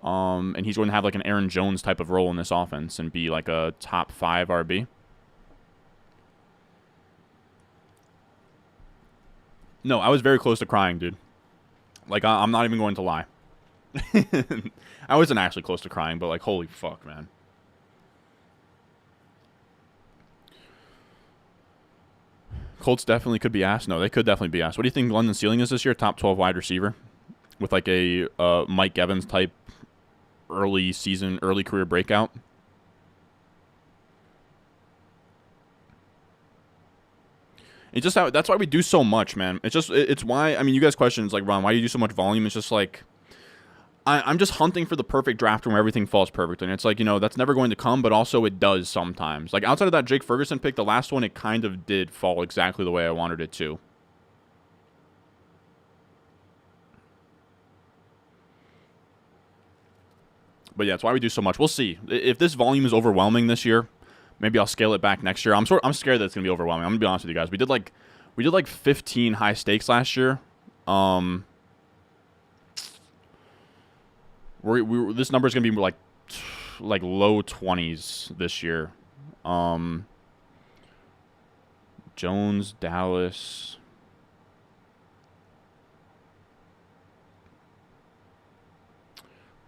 And he's going to have like an Aaron Jones type of role in this offense and be like a top 5 RB. No, I was very close to crying, dude. Like, I'm not even going to lie. I wasn't actually close to crying, but like, holy fuck, man. Colts definitely could be asked. No, they could definitely be asked. What do you think London's ceiling is this year? Top 12 wide receiver with like a Mike Evans type early season, early career breakout. It's just how, that's why we do so much, man. It's why, I mean, you guys questions like, Ron, why do you do so much volume? It's just like, I'm just hunting for the perfect draft where everything falls perfectly. And it's like, you know, that's never going to come, but also it does sometimes. Like, outside of that Jake Ferguson pick, the last one, it kind of did fall exactly the way I wanted it to. But yeah, that's why we do so much. We'll see. If this volume is overwhelming this year, maybe I'll scale it back next year. I'm scared that it's going to be overwhelming. I'm going to be honest with you guys. We did like 15 high stakes last year. This number is going to be like low 20s this year. Jones, Dallas.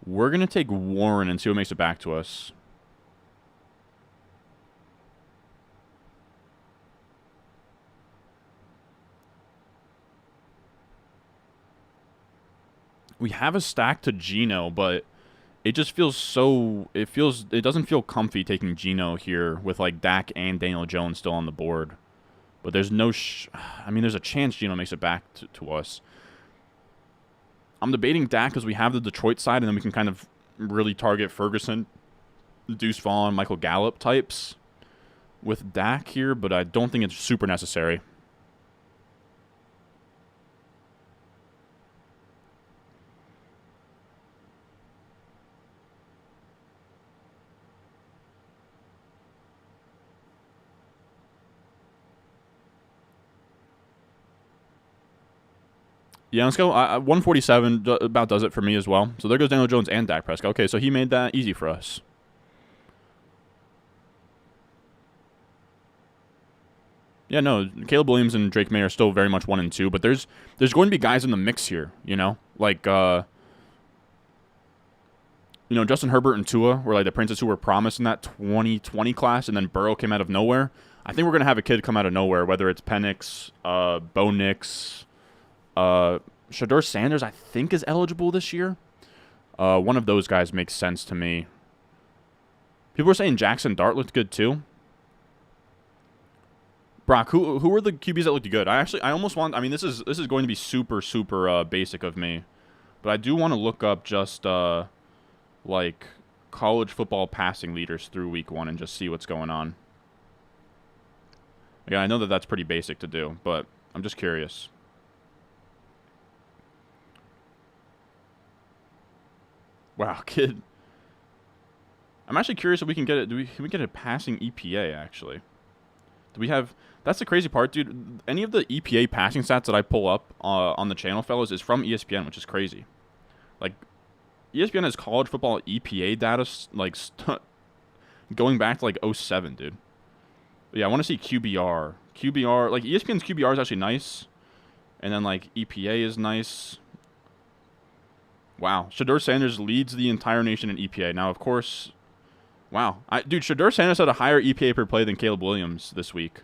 We're going to take Warren and see what makes it back to us. We have a stack to Geno, but it just feels so... It doesn't feel comfy taking Geno here with, like, Dak and Daniel Jones still on the board. But there's no... I mean, there's a chance Geno makes it back to us. I'm debating Dak because we have the Detroit side, and then we can kind of really target Ferguson, Deuce Vaughn, Michael Gallup types with Dak here, but I don't think it's super necessary. Yeah, let's go. 147 about does it for me as well. So there goes Daniel Jones and Dak Prescott. Okay, so he made that easy for us. Yeah, no, Caleb Williams and Drake May are still very much 1 and 2, but there's going to be guys in the mix here, you know? Like, you know, Justin Herbert and Tua were like the princes who were promised in that 2020 class, and then Burrow came out of nowhere. I think we're going to have a kid come out of nowhere, whether it's Penix, Bo Nix, Shador Sanders, I think, is eligible this year. One of those guys makes sense to me. People are saying Jackson Dart looked good too. Brock, who are the QBs that looked good? I almost want. I mean, this is going to be super basic of me, but I do want to look up just like college football passing leaders through week 1 and just see what's going on. Again, I know that that's pretty basic to do, but I'm just curious. Wow, kid. I'm actually curious if we can get it. Can we get a passing EPA actually? Do we have? That's the crazy part, dude. Any of the EPA passing stats that I pull up on the channel, fellas, is from ESPN, which is crazy. Like, ESPN has college football EPA data like going back to like '07, dude. But yeah, I want to see QBR. QBR, like ESPN's QBR is actually nice, and then like EPA is nice. Wow, Shedeur Sanders leads the entire nation in EPA. Now, of course, wow, dude, Shedeur Sanders had a higher EPA per play than Caleb Williams this week.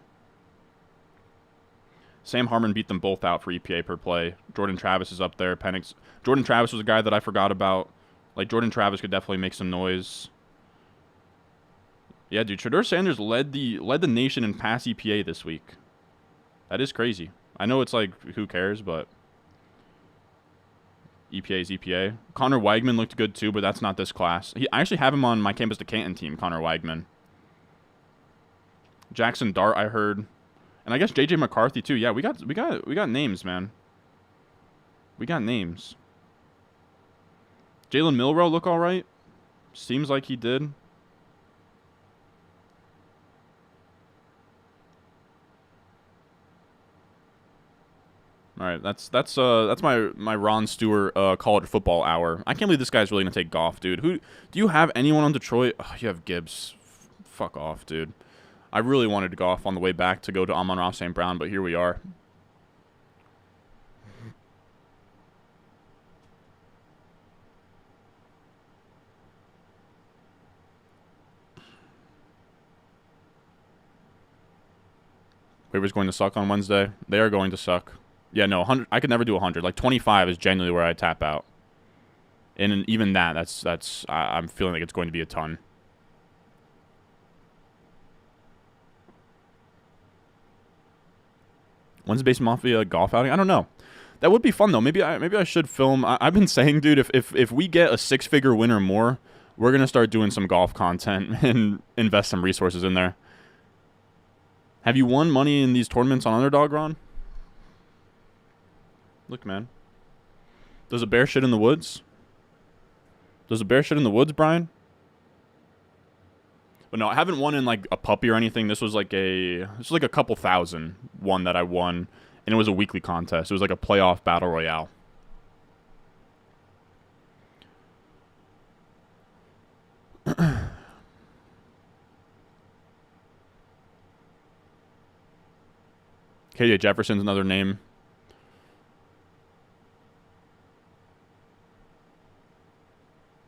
Sam Harmon beat them both out for EPA per play. Jordan Travis is up there. Penix. Jordan Travis was a guy that I forgot about. Like, Jordan Travis could definitely make some noise. Yeah, dude, Shedeur Sanders led the nation in pass EPA this week. That is crazy. I know it's like, who cares, but EPA is EPA. Connor Weigman looked good too, but that's not this class. I actually have him on my Campus to Canton team, Connor Weigman. Jackson Dart, I heard. And I guess JJ McCarthy too. Yeah, we got names, man. We got names. Jalen Milroe look all right. Seems like he did. All right, that's my Ron Stewart college football hour. I can't believe this guy's really gonna take Goff, dude. Who do you have anyone on Detroit? Oh, you have Gibbs. Fuck off, dude. I really wanted to go off on the way back to go to Amon-Ra St. Brown, but here we are. Waivers going to suck on Wednesday. They are going to suck. Yeah, no, 100. I could never do 100. Like 25 is genuinely where I tap out. And even that's I'm feeling like it's going to be a ton. When's the Base Mafia golf outing? I don't know. That would be fun though. Maybe I should film. I've been saying, dude, if we get a 6-figure win or more, we're gonna start doing some golf content and invest some resources in there. Have you won money in these tournaments on Underdog, Ron? Look, man. Does a bear shit in the woods? Does a bear shit in the woods, Brian? But no, I haven't won in like a puppy or anything. This was like a couple thousand one that I won, and it was a weekly contest. It was like a playoff battle royale. KJ Jefferson's another name.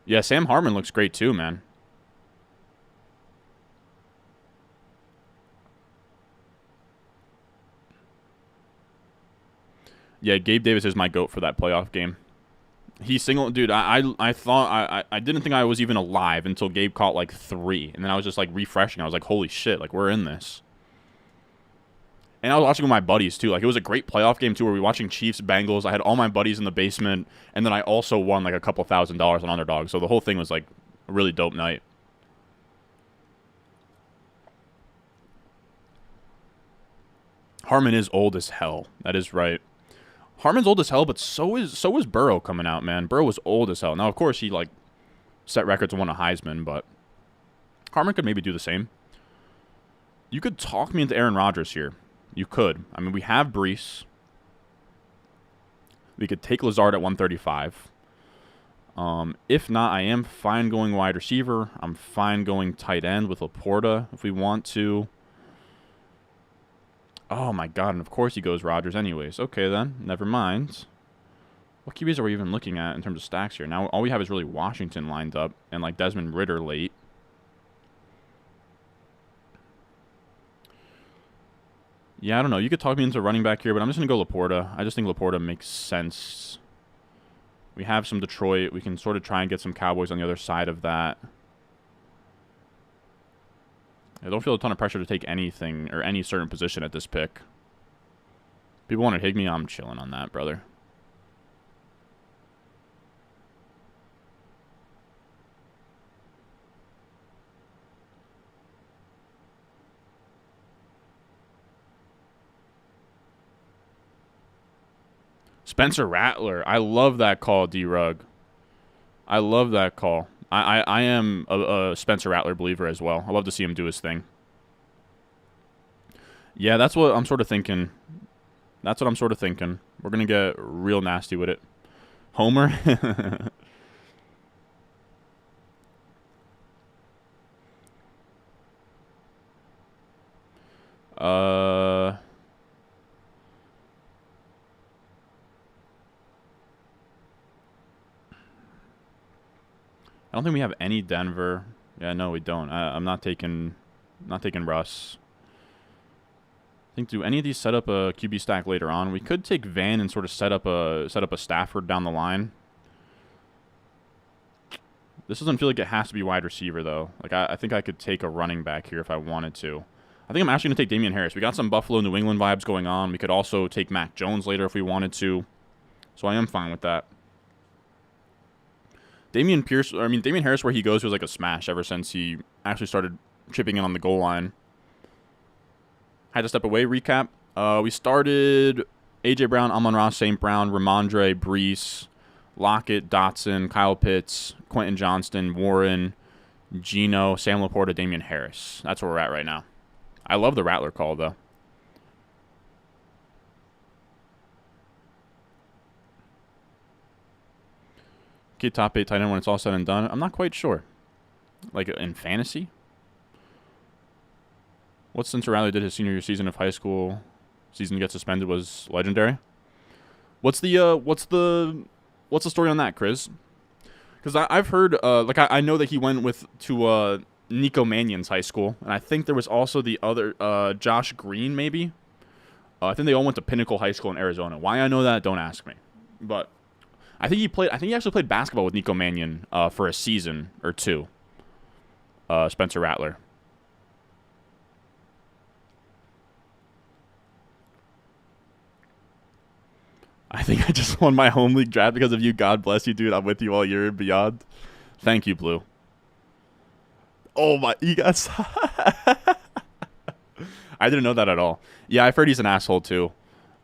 Yeah, Sam Harmon looks great too, man. Yeah, Gabe Davis is my GOAT for that playoff game. He singled, dude. I thought I didn't think I was even alive until Gabe caught like 3, and then I was just like refreshing. I was like, holy shit, like we're in this. And I was watching with my buddies too. Like it was a great playoff game too, where we were watching Chiefs Bengals. I had all my buddies in the basement, and then I also won like a couple $1,000s on Underdog. So the whole thing was like a really dope night. Harmon is old as hell. That is right. Harmon's old as hell, but so is Burrow coming out, man. Burrow was old as hell. Now, of course, he like set records and won a Heisman, but Harmon could maybe do the same. You could talk me into Aaron Rodgers here. You could. I mean, we have Brees. We could take Lazard at 135. If not, I am fine going wide receiver. I'm fine going tight end with Laporta if we want to. Oh, my God. And, of course, he goes Rodgers anyways. Okay, then. Never mind. What QBs are we even looking at in terms of stacks here? Now, all we have is really Washington lined up and, like, Desmond Ridder late. Yeah, I don't know. You could talk me into running back here, but I'm just going to go Laporta. I just think Laporta makes sense. We have some Detroit. We can sort of try and get some Cowboys on the other side of that. I don't feel a ton of pressure to take anything or any certain position at this pick. People want to hit me. I'm chilling on that, brother. Spencer Rattler. I love that call, D-Rug. I love that call. I am a Spencer Rattler believer as well. I love to see him do his thing. Yeah, that's what I'm sort of thinking. That's what I'm sort of thinking. We're going to get real nasty with it. Homer? I don't think we have any Denver. Yeah, no, we don't. I'm not taking Russ. I think, do any of these set up a QB stack later on? We could take Van and sort of set up a Stafford down the line. This doesn't feel like it has to be wide receiver though. Like I think I could take a running back here if I wanted to. I think I'm actually gonna take Damian Harris. We got some Buffalo New England vibes going on. We could also take Mac Jones later if we wanted to. So I am fine with that. Damian Harris, where he goes, was like a smash ever since he actually started chipping in on the goal line. Had to step away. Recap. We started A.J. Brown, Amon-Ra, St. Brown, Ramondre, Brees, Lockett, Dotson, Kyle Pitts, Quentin Johnston, Warren, Geno, Sam Laporta, Damian Harris. That's where we're at right now. I love the Rattler call, though. Get top 8 tight end when it's all said and done. I'm not quite sure. Like in fantasy? What Spencer Rattler did his senior year season of high school season get suspended was legendary. What's the story on that, Chris? Because I've heard I know that he went to Nico Mannion's high school, and I think there was also the other Josh Green maybe. I think they all went to Pinnacle High School in Arizona. Why I know that, don't ask me. But I think he actually played basketball with Nico Mannion for a season or two. Spencer Rattler. I think I just won my home league draft because of you. God bless you, dude. I'm with you all year and beyond. Thank you, Blue. Oh my, you guys. I didn't know that at all. Yeah, I've heard he's an asshole too.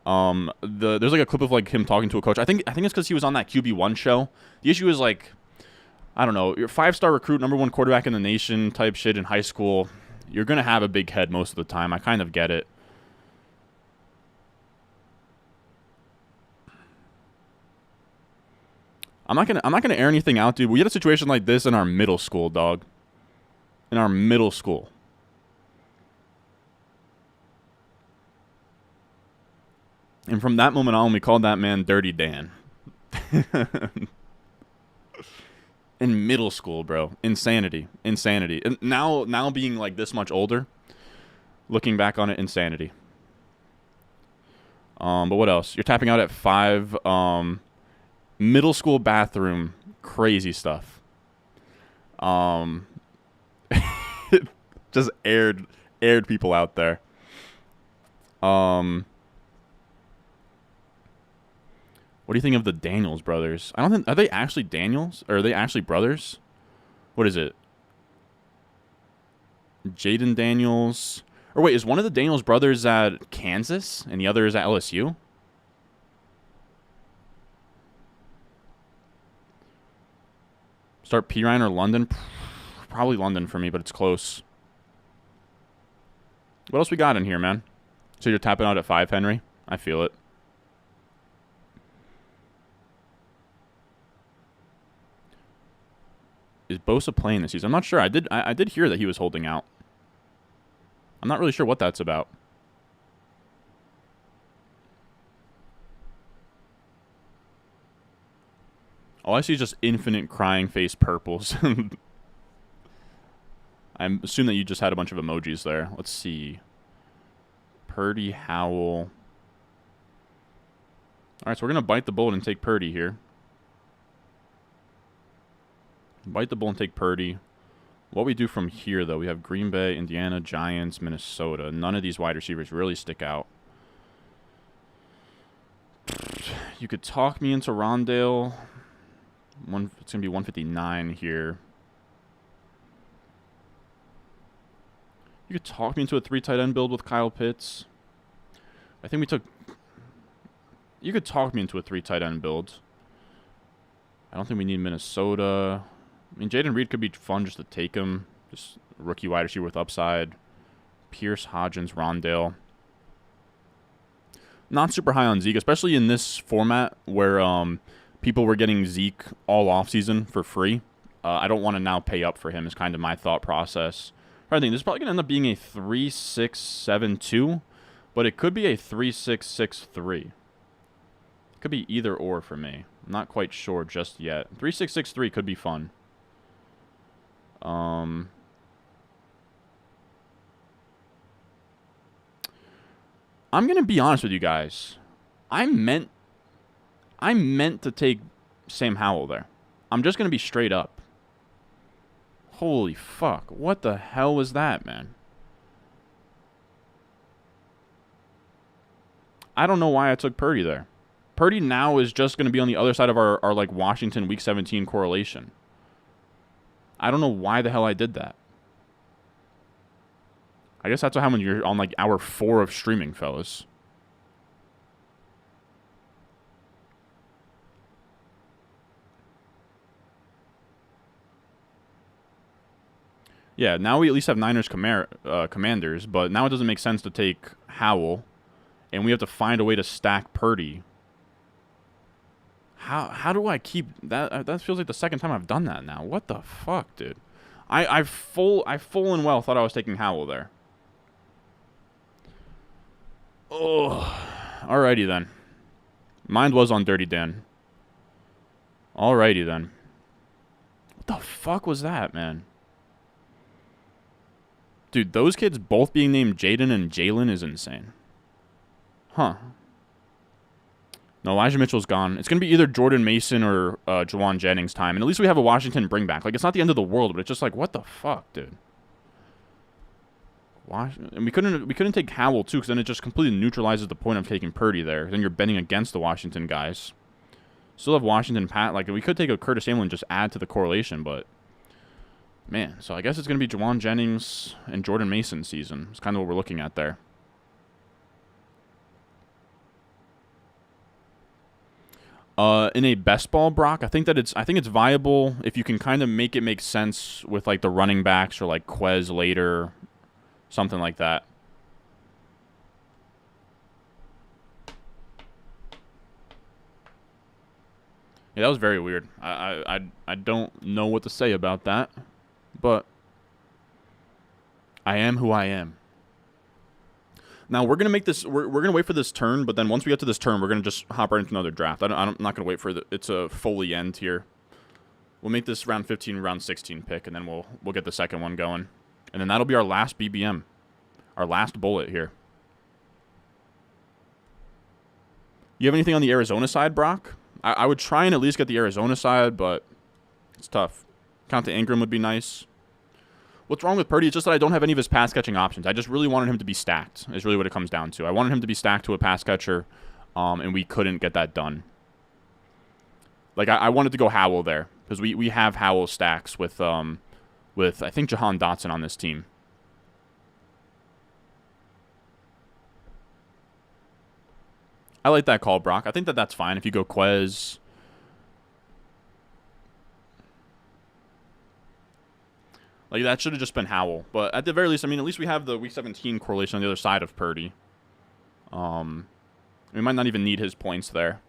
There's like a clip of like him talking to a coach. I think it's because he was on that QB1 show. The issue is like, I don't know, you're a 5-star recruit, #1 quarterback in the nation type shit in high school. You're gonna have a big head most of the time. I kind of get it. I'm not gonna air anything out, dude. We had a situation like this in our middle school, dog. In our middle school. And from that moment on, we called that man Dirty Dan. In middle school, bro. Insanity. Insanity. And now being like this much older, looking back on it, insanity. But what else? You're tapping out at 5. Middle school bathroom, crazy stuff. Just aired people out there. What do you think of the Daniels brothers? I don't think, are they actually Daniels or are they actually brothers? What is it? Jaden Daniels, or wait, is one of the Daniels brothers at Kansas and the other is at LSU? Start P. Ryan or London? Probably London for me, but it's close. What else we got in here, man? So you're tapping out at 5, Henry? I feel it. Is Bosa playing this season? I'm not sure. I did hear that he was holding out. I'm not really sure what that's about. All I see is just infinite crying face purples. I assume that you just had a bunch of emojis there. Let's see. Purdy, Howell. All right, so we're going to bite the bullet and take Purdy here. Bite the bullet and take Purdy. What we do from here, though, we have Green Bay, Indiana, Giants, Minnesota. None of these wide receivers really stick out. You could talk me into Rondale. It's going to be 159 here. You could talk me into a 3 tight end build with Kyle Pitts. I think we took... You could talk me into a 3 tight end build. I don't think we need Minnesota. I mean, Jaden Reed could be fun just to take him. Just rookie wide receiver with upside. Pierce, Hodgins, Rondale. Not super high on Zeke, especially in this format where people were getting Zeke all offseason for free. I don't want to now pay up for him is kind of my thought process. I think this is probably going to end up being a 3-6-7-2, but it could be a 3-6-6-3. It could be either or for me. I'm not quite sure just yet. 3-6-6-3 could be fun. I'm going to be honest with you guys. I meant to take Sam Howell there. I'm just going to be straight up. Holy fuck. What the hell was that, man? I don't know why I took Purdy there. Purdy now is just going to be on the other side of our like Washington Week 17 correlation. I don't know why the hell I did that. I guess that's what happens when you're on like hour 4 of streaming, fellas. Yeah, now we at least have Niners Commanders, but now it doesn't make sense to take Howell, and we have to find a way to stack Purdy. How do I keep that? That feels like the second time I've done that now. What the fuck, dude? I full and well thought I was taking Howell there. Oh, alrighty then. Mine was on Dirty Dan. Alrighty then. What the fuck was that, man? Dude, those kids both being named Jaden and Jalen is insane. Huh. No, Elijah Mitchell's gone. It's going to be either Jordan Mason or Juwan Jennings time. And at least we have a Washington bring back. Like, it's not the end of the world, but it's just like, what the fuck, dude? And we couldn't take Howell, too, because then it just completely neutralizes the point of taking Purdy there. Then you're betting against the Washington guys. Still have Washington Pat. Like, we could take a Curtis Samuel and just add to the correlation, but... Man, so I guess it's going to be Juwan Jennings and Jordan Mason season. It's kind of what we're looking at there. In a best ball, Brock, I think it's viable if you can kind of make it make sense with like the running backs or like Quez later, something like that. Yeah, that was very weird. I don't know what to say about that. But I am who I am. Now, we're going to make this... We're going to wait for this turn, but then once we get to this turn, we're going to just hop right into another draft. I'm not going to wait for it's a fully end here. We'll make this round 15, round 16 pick, and then we'll get the second one going. And then that'll be our last BBM. Our last bullet here. You have anything on the Arizona side, Brock? I would try and at least get the Arizona side, but it's tough. Count to Ingram would be nice. What's wrong with Purdy is just that I don't have any of his pass-catching options. I just really wanted him to be stacked, is really what it comes down to. I wanted him to be stacked to a pass catcher, and we couldn't get that done. Like, I wanted to go Howell there, because we have Howell stacks with I think, Jahan Dotson on this team. I like that call, Brock. I think that's fine if you go Quez. Like, that should have just been Howell. But at the very least, I mean, at least we have the Week 17 correlation on the other side of Purdy. We might not even need his points there.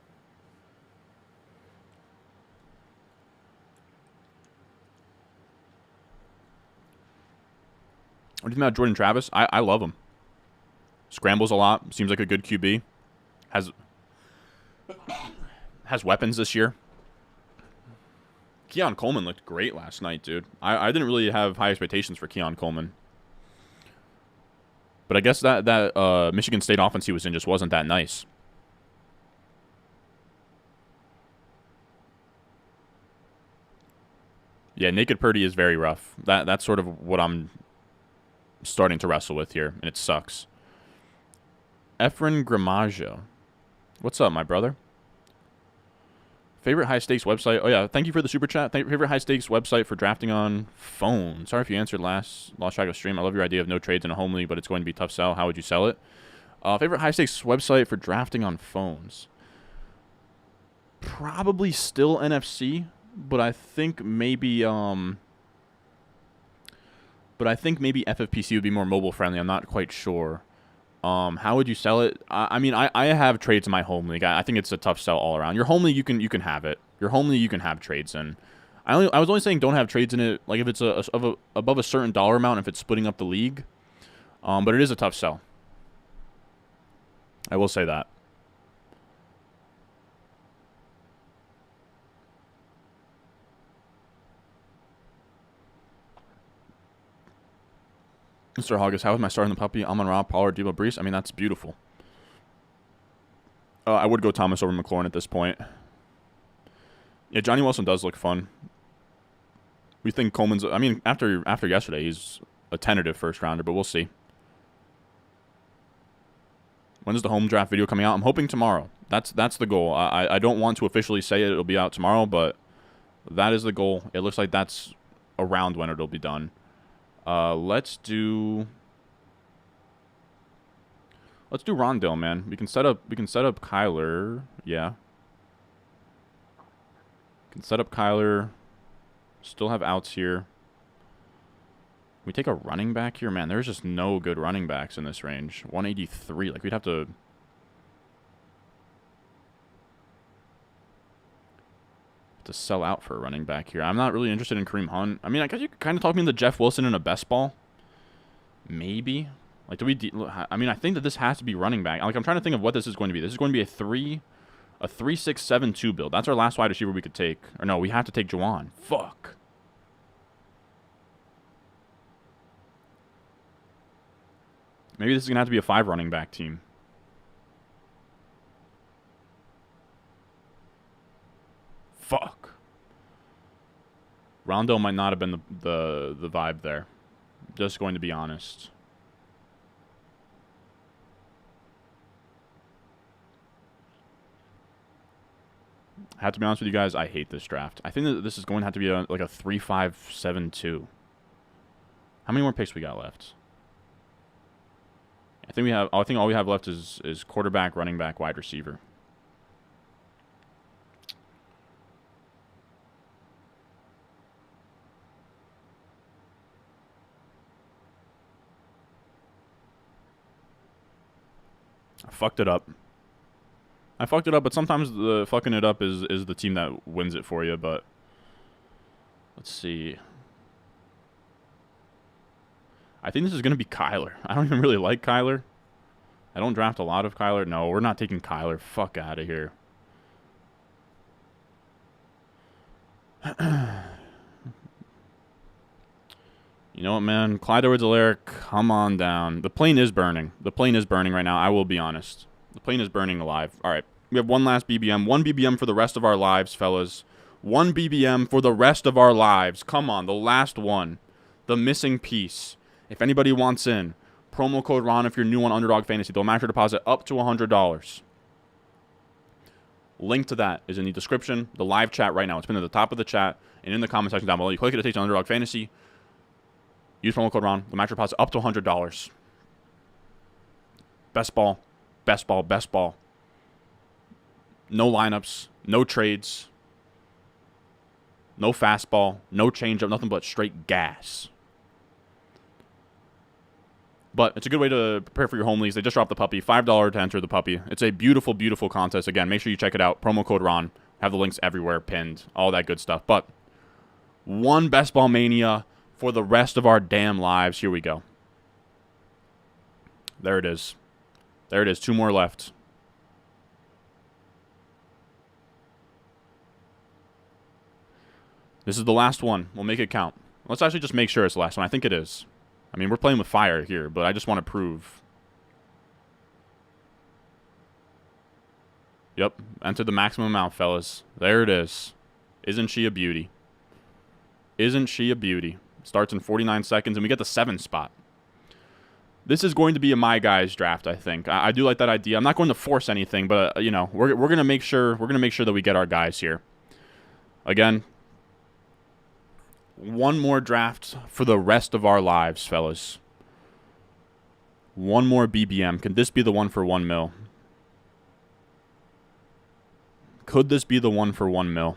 What do you think about Jordan Travis? I love him. Scrambles a lot. Seems like a good QB. Has weapons this year. Keon Coleman looked great last night, dude. I didn't really have high expectations for Keon Coleman. But I guess that Michigan State offense he was in just wasn't that nice. Yeah, naked Purdy is very rough. That's sort of what I'm starting to wrestle with here, and it sucks. Efren Gramajo. What's up, my brother? Favorite high-stakes website? Oh, yeah. Thank you for the super chat. Favorite high-stakes website for drafting on phone. Sorry if you answered lost track of stream. I love your idea of no trades in a home league, but it's going to be tough sell. How would you sell it? Favorite high-stakes website for drafting on phones? Probably still NFC, but I think maybe FFPC would be more mobile friendly. I'm not quite sure. How would you sell it? I mean, I have trades in my home league. I think it's a tough sell all around. Your home league, you can have it. Your home league, you can have trades in. I was only saying don't have trades in it, like if it's above a certain dollar amount, if it's splitting up the league. But it is a tough sell. I will say that. Mr. Hoggus, how is my starting the puppy? Amon Ra, Pollard, Debo Brees. I mean, that's beautiful. I would go Thomas over McLaurin at this point. Yeah, Johnny Wilson does look fun. We think Coleman's... I mean, after yesterday, he's a tentative first rounder, but we'll see. When is the home draft video coming out? I'm hoping tomorrow. That's the goal. I don't want to officially say it'll be out tomorrow, but that is the goal. It looks like that's around when it'll be done. Let's do Rondale, man. We can set up Kyler. Yeah. Can set up Kyler. Still have outs here. We take a running back here, man. There's just no good running backs in this range. 183. Like we'd have to sell out for a running back here. I'm not really interested in Kareem Hunt. I mean, I guess you could kind of talk me into Jeff Wilson in a best ball. Maybe. Like, I mean, I think that this has to be running back. Like, I'm trying to think of what this is going to be. This is going to be a 3-6-7-2 build. That's our last wide receiver we could take. Or no, we have to take Juwan. Fuck. Maybe this is going to have to be a 5 running back team. Fuck. Rondo might not have been the vibe there. Just going to be honest. I have to be honest with you guys, I hate this draft. I think that this is going to have to be like a 3-5-7-2. How many more picks we got left? I think all we have left is quarterback, running back, wide receiver. I fucked it up. But sometimes the fucking it up is the team that wins it for you, but let's see. I think this is going to be Kyler. I don't even really like Kyler. I don't draft a lot of Kyler. No, we're not taking Kyler. Fuck out of here. You know what, man? Clyde Edwards-Helaire, come on down. The plane is burning. The plane is burning right now. I will be honest. The plane is burning alive. All right. We have one last BBM. One BBM for the rest of our lives, fellas. One BBM for the rest of our lives. Come on, the last one. The missing piece. If anybody wants in, promo code RON if you're new on Underdog Fantasy. They'll match your deposit up to $100. Link to that is in the description, the live chat right now. It's been at the top of the chat and in the comment section down below. You click it, it takes you to Underdog Fantasy. Use promo code RON. They'll match your deposit up to $100. Best ball. Best ball. Best ball. No lineups. No trades. No fastball. No changeup. Nothing but straight gas. But it's a good way to prepare for your home leagues. They just dropped the puppy. $5 to enter the puppy. It's a beautiful, beautiful contest. Again, make sure you check it out. Promo code RON. Have the links everywhere pinned. All that good stuff. But one Best Ball Mania for the rest of our damn lives. Here we go. There it is. There it is. 2 more left. This is the last one. We'll make it count. Let's actually just make sure it's the last one. I think it is. I mean, we're playing with fire here, but I just want to prove. Yep. Enter the maximum amount, fellas. There it is. Isn't she a beauty? Isn't she a beauty? Starts in 49 seconds, and we get the 7 spot. This is going to be a my guys draft, I think. I do like that idea. I'm not going to force anything, but you know, we're going to make sure that we get our guys here. Again, one more draft for the rest of our lives, fellas. One more BBM. Can this be the one for 1 mil? Could this be the one for 1 mil?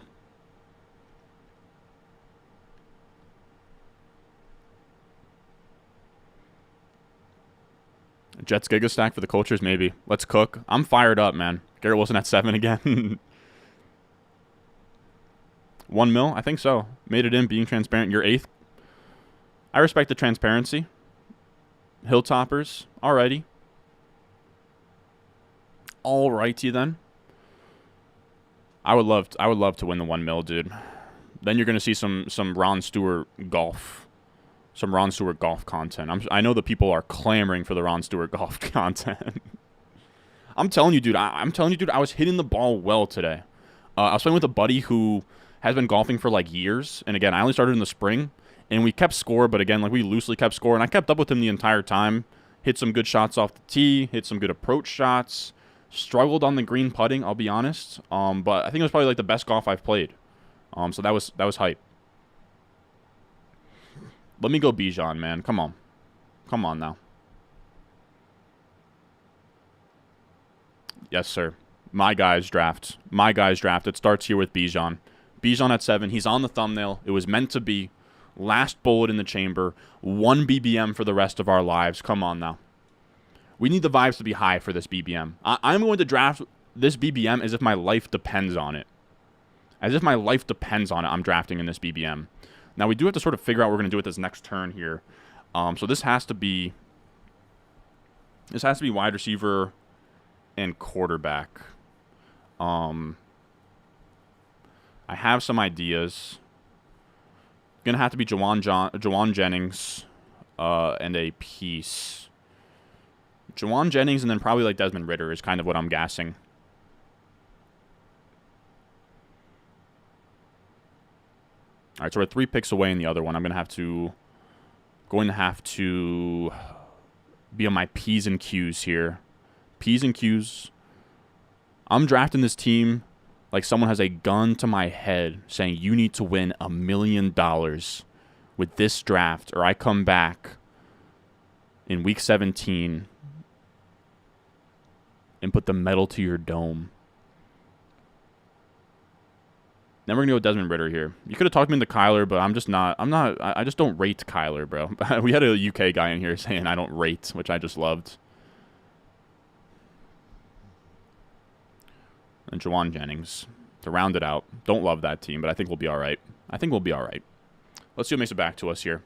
Jets Giga Stack for the cultures, maybe. Let's cook. I'm fired up, man. Garrett Wilson at 7 again. 1 mil? I think so. Made it in, being transparent. You're 8th. I respect the transparency. Hilltoppers. Alrighty. Alrighty then. I would love to win the 1 mil, dude. Then you're gonna see some Ron Stewart golf. Some Ron Stewart golf content. I know the people are clamoring for the Ron Stewart golf content. I'm telling you, dude. I'm telling you, dude. I was hitting the ball well today. I was playing with a buddy who has been golfing for like years. And again, I only started in the spring, and we kept score. But again, like we loosely kept score, and I kept up with him the entire time. Hit some good shots off the tee. Hit some good approach shots. Struggled on the green putting, I'll be honest. But I think it was probably like the best golf I've played. So that was hype. Let me go Bijan, man. Come on. Come on now. Yes, sir. My guy's draft. My guy's draft. It starts here with Bijan. Bijan at 7. He's on the thumbnail. It was meant to be. Last bullet in the chamber. 1 BBM for the rest of our lives. Come on now. We need the vibes to be high for this BBM. I'm going to draft this BBM as if my life depends on it. As if my life depends on it, I'm drafting in this BBM. Now, we do have to sort of figure out what we're going to do with this next turn here. So this has to be wide receiver and quarterback. I have some ideas. Going to have to be Jawan Jennings and a piece. Jawan Jennings and then probably like Desmond Ridder is kind of what I'm guessing. All right, so we're 3 picks away in the other one. I'm going to have to be on my P's and Q's here. P's and Q's. I'm drafting this team like someone has a gun to my head saying you need to win $1 million with this draft, or I come back in week 17 and put the metal to your dome. Then we're going to go with Desmond Ridder here. You could have talked me into Kyler, but I just don't rate Kyler, bro. We had a UK guy in here saying I don't rate, which I just loved. And Jawan Jennings to round it out. Don't love that team, but I think we'll be all right. I think we'll be all right. Let's see what makes it back to us here.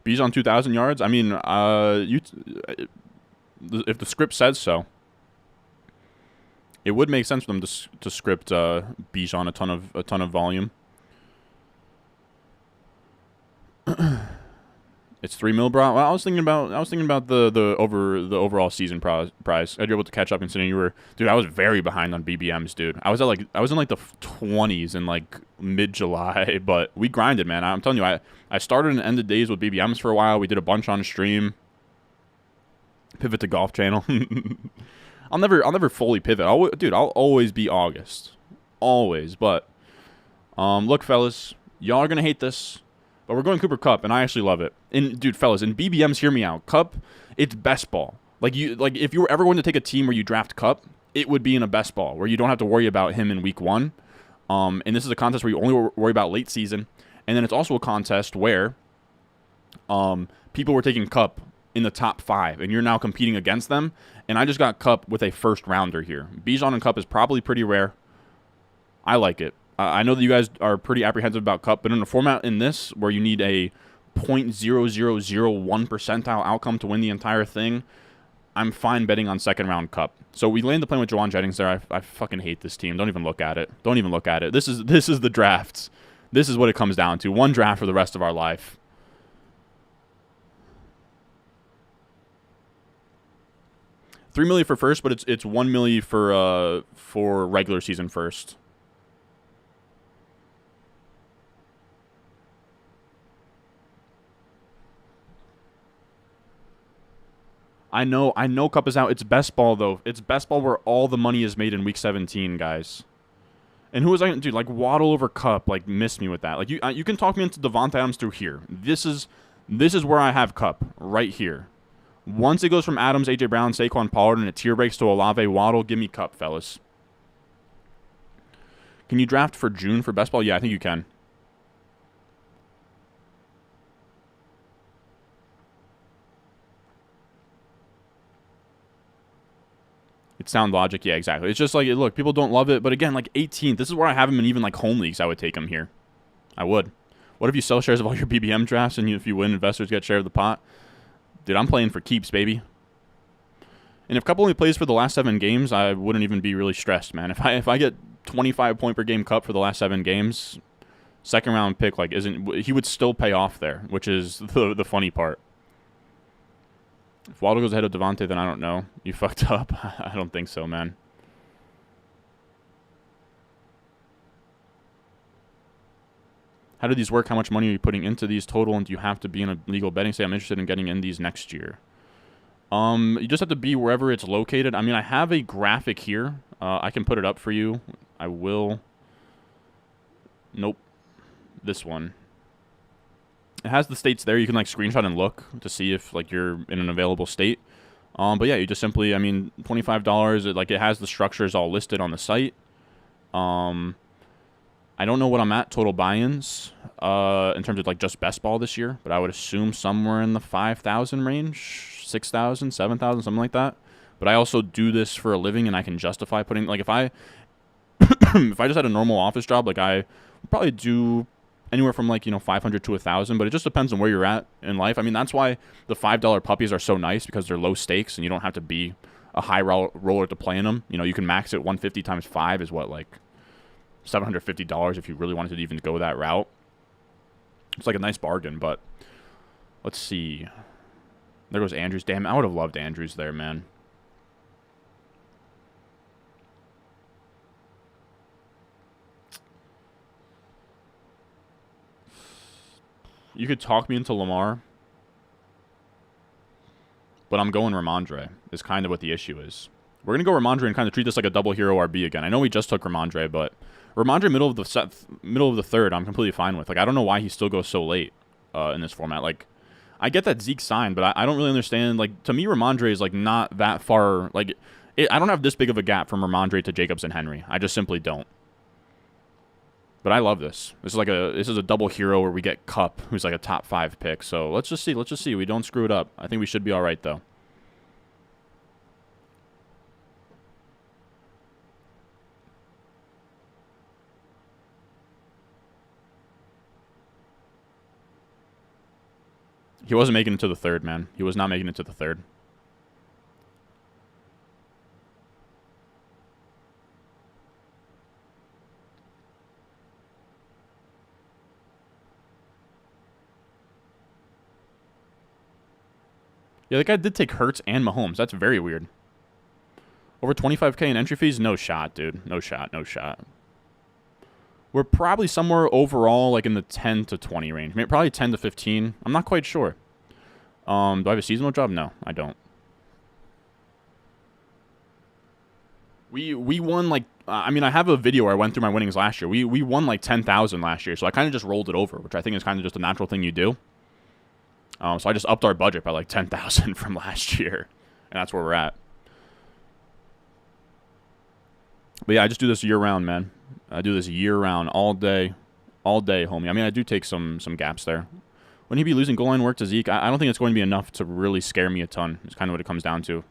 B's on 2,000 yards. I mean, if the script says so, it would make sense for them to script Bijan a ton of volume. It's 3 mil, bro. Well, I was thinking about the overall season prize. You're able to catch up considering you were, dude. I was very behind on BBMs, dude. I was in like the 20s in like mid-July, but we grinded, man. I'm telling you, I started and ended days with BBMs for a while. We did a bunch on stream. Pivot to Golf Channel. I'll never fully pivot. I'll always be August, always. But look, fellas, y'all are gonna hate this. But we're going Cooper Kupp, and I actually love it. And dude, fellas, in BBMs, hear me out. Kupp, it's best ball. Like if you were ever going to take a team where you draft Kupp, it would be in a best ball where you don't have to worry about him in week 1. And this is a contest where you only worry about late season. And then it's also a contest where people were taking Kupp in the top 5, and you're now competing against them. And I just got Kupp with a first rounder here. Bijan and Kupp is probably pretty rare. I like it. I know that you guys are pretty apprehensive about Kupp, but in a format in this where you need a 0.0001 percentile outcome to win the entire thing, I'm fine betting on second round Kupp. So we landed the plane with Jawan Jennings there. I fucking hate this team. Don't even look at it. Don't even look at it. This is the drafts. This is what it comes down to. One draft for the rest of our life. $3 million for first, but it's $1 million for regular season first. I know Kupp is out. It's best ball, though. It's best ball where all the money is made in week 17, guys. And who was I going to do? Like, Waddle over Kupp. Like, miss me with that. Like, you can talk me into Devonta Adams through here. This is This is where I have Cup, right here. Once it goes from Adams, A.J. Brown, Saquon Pollard, and it tier breaks to Olave, Waddle, give me Cup, fellas. Can you draft for June for best ball? Yeah, I think you can. It's sound logic. Yeah, exactly. It's just like, look, people don't love it. But again, like 18th, this is where I have him in even like home leagues. I would take him here. I would. What if you sell shares of all your BBM drafts and if you win, investors get share of the pot? Dude, I'm playing for keeps, baby. And if Cup only plays for the last 7 games, I wouldn't even be really stressed, man. If I get 25 point per game Cup for the last 7 games, second round pick he would still pay off there, which is the funny part. If Waddle goes ahead of Devontae, then I don't know. You fucked up. I don't think so, man. How do these work? How much money are you putting into these total? And do you have to be in a legal betting state? I'm interested in getting in these next year. You just have to be wherever it's located. I mean, I have a graphic here. I can put it up for you. I will. Nope. This one. It has the states there. You can like screenshot and look to see if like you're in an available state. But yeah, you just simply, I mean, $25. It has the structures all listed on the site. I don't know what I'm at total buy-ins in terms of like just best ball this year, but I would assume somewhere in the 5,000 range, 6,000, 7,000, something like that. But I also do this for a living, and I can justify putting like if I if I just had a normal office job, like I would probably do anywhere from like 500 to 1,000, but it just depends on where you're at in life. I mean, that's why the $5 puppies are so nice because they're low stakes and you don't have to be a high roller to play in them. You can max it 150 times 5 is what, like $750 if you really wanted to even go that route. It's like a nice bargain, but let's see. There goes Andrews. Damn, I would have loved Andrews there, man. You could talk me into Lamar, but I'm going Ramondre is kind of what the issue is. We're going to go Ramondre and kind of treat this like a double hero RB again. I know we just took Ramondre, but Ramondre middle of the third, I'm completely fine with. Like, I don't know why he still goes so late in this format. Like, I get that Zeke signed, but I don't really understand. Like, to me, Ramondre is like not that far. Like, I don't have this big of a gap from Ramondre to Jacobs and Henry. I just simply don't. But I love this. This is a double hero where we get Kupp, who's like a top 5 pick. So let's just see. We don't screw it up. I think we should be all right though. He wasn't making it to the third, man. He was not making it to the third. Yeah, the guy did take Hurts and Mahomes. That's very weird. Over 25K in entry fees? No shot, dude. No shot. We're probably somewhere overall like in the 10 to 20 range. Maybe probably 10 to 15. I'm not quite sure. Do I have a seasonal job? No, I don't. We won like I mean, I have a video where I went through my winnings last year. We won like 10,000 last year, so I kind of just rolled it over, which I think is kind of just a natural thing you do. So I just upped our budget by like 10,000 from last year, and that's where we're at. But yeah, I just do this year round, man. I do this year round, all day, homie. I mean, I do take some gaps there. Wouldn't he be losing goal line work to Zeke? I don't think it's going to be enough to really scare me a ton. It's kind of what it comes down to.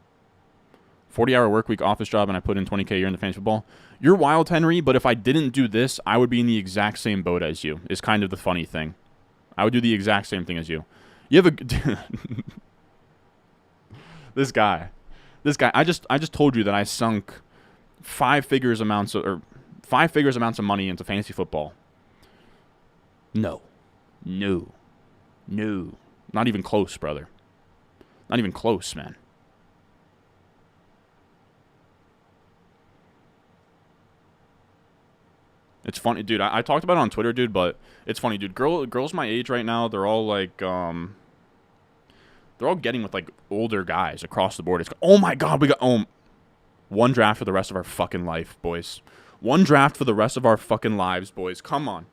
40-hour work week office job, and I put in 20K a year into fantasy football. You're wild, Henry, but if I didn't do this, I would be in the exact same boat as you, is kind of the funny thing. I would do the exact same thing as you. You have a... This guy. I just told you that I sunk 5 figures amounts of money into fantasy football. No. Not even close, brother. Not even close, man. It's funny, dude. I talked about it on Twitter, dude, but it's funny, dude. Girls my age right now, they're all like, they're all getting with like older guys across the board. It's oh my god, we got one draft for the rest of our fucking life, boys. One draft for the rest of our fucking lives, boys. Come on.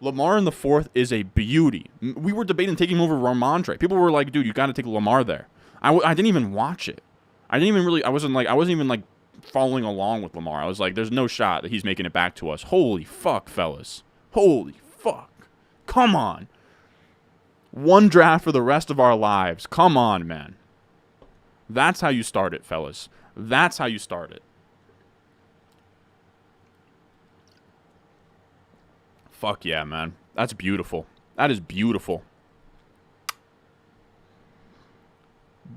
Lamar in the fourth is a beauty. We were debating taking him over Ramondre. People were like, dude, you got to take Lamar there. I didn't even watch it. I didn't even really, I wasn't even like following along with Lamar. I was like, there's no shot that he's making it back to us. Holy fuck, fellas. Holy fuck. Come on. One draft for the rest of our lives. Come on, man. That's how you start it, fellas. That's how you start it. Fuck yeah, man. That's beautiful. That is beautiful.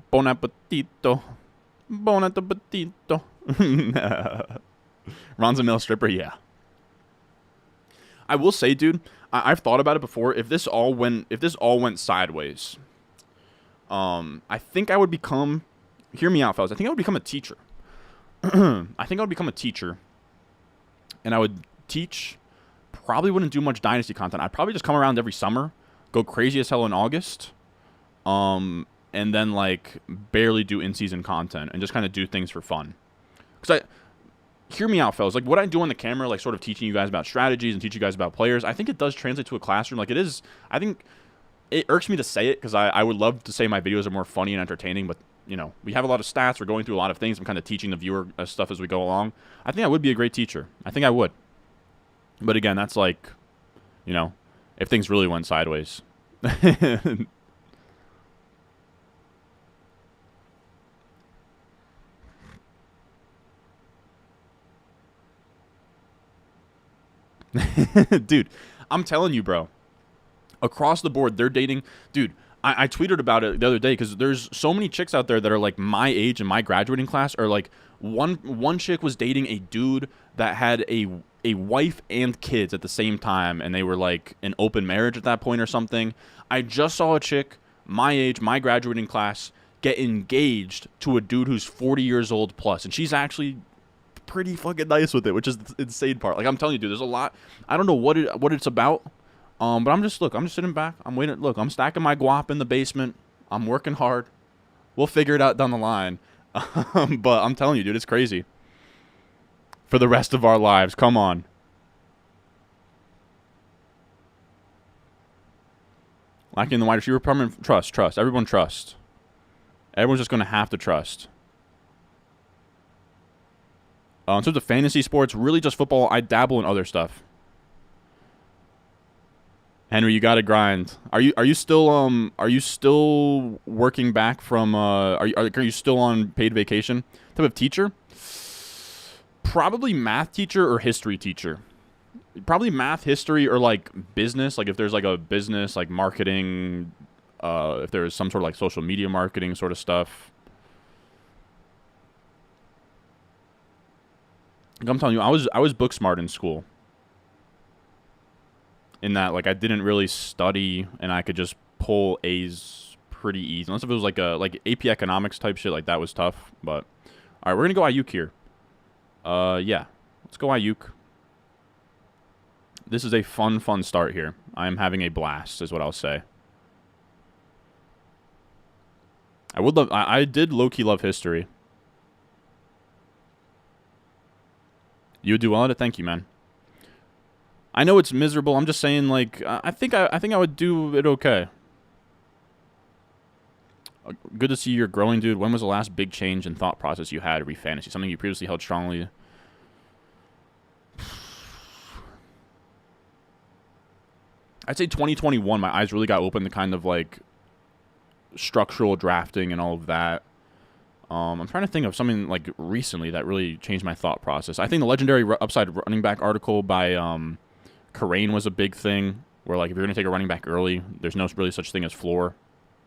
Bon appetito. Bon appetito. Ron's a male stripper, yeah. I will say, dude, I've thought about it before. If this all went sideways, I think I would become. Hear me out, fellas. I think I would become a teacher. I think I would become a teacher, and I would teach. Probably wouldn't do much Dynasty content. I'd probably just come around every summer, go crazy as hell in August, and then like barely do in-season content and just kind of do things for fun. Because hear me out, fellas. Like what I do on the camera, like sort of teaching you guys about strategies and teach you guys about players, I think it does translate to a classroom. Like it is. I think it irks me to say it because I would love to say my videos are more funny and entertaining, but you know we have a lot of stats. We're going through a lot of things. I'm kind of teaching the viewer stuff as we go along. I think I would be a great teacher. I think I would. But again, that's like, you know, if things really went sideways. Dude, I'm telling you, bro. Across the board, they're dating. Dude, I tweeted about it the other day because there's so many chicks out there that are like my age and my graduating class. Or like one chick was dating a dude that had a wife and kids at the same time, and they were like an open marriage at that point or something. I just saw a chick my age, my graduating class, get engaged to a dude who's 40 years old plus, and she's actually pretty fucking nice with it, which is the insane part. Like I'm telling you, dude, there's a lot. I don't know what it's about, but I'm just sitting back. I'm waiting. Look, I'm stacking my guap in the basement. I'm working hard. We'll figure it out down the line. But I'm telling you, dude, it's crazy. For the rest of our lives. Come on. Lacking the wide receiver department. Trust. Everyone trust. Everyone's just going to have to trust. In terms of fantasy sports, really just football. I dabble in other stuff. Henry, you got to grind. Are you still working back from are you still on paid vacation? Type of teacher? Probably math teacher or history teacher. Probably math, history, or like business. Like if there's like a business, like marketing, if there's some sort of like social media marketing sort of stuff. Like I'm telling you, I was book smart in school. In that, like I didn't really study and I could just pull A's pretty easy. Unless if it was like AP economics type shit, like that was tough. But all right, we're gonna go Ayuk here. Yeah, let's go Ayuk. This is a fun start here. I am having a blast, is what I'll say. I did low-key love history. You would do well at it? Thank you, man. I know it's miserable. I'm just saying, like, I think I would do it okay. Good to see you're growing, dude. When was the last big change in thought process you had re fantasy? Something you previously held strongly? I'd say 2021. My eyes really got open to kind of like structural drafting and all of that. I'm trying to think of something like recently that really changed my thought process. I think the legendary upside running back article by Karain was a big thing. Where like if you're gonna take a running back early, there's no really such thing as floor.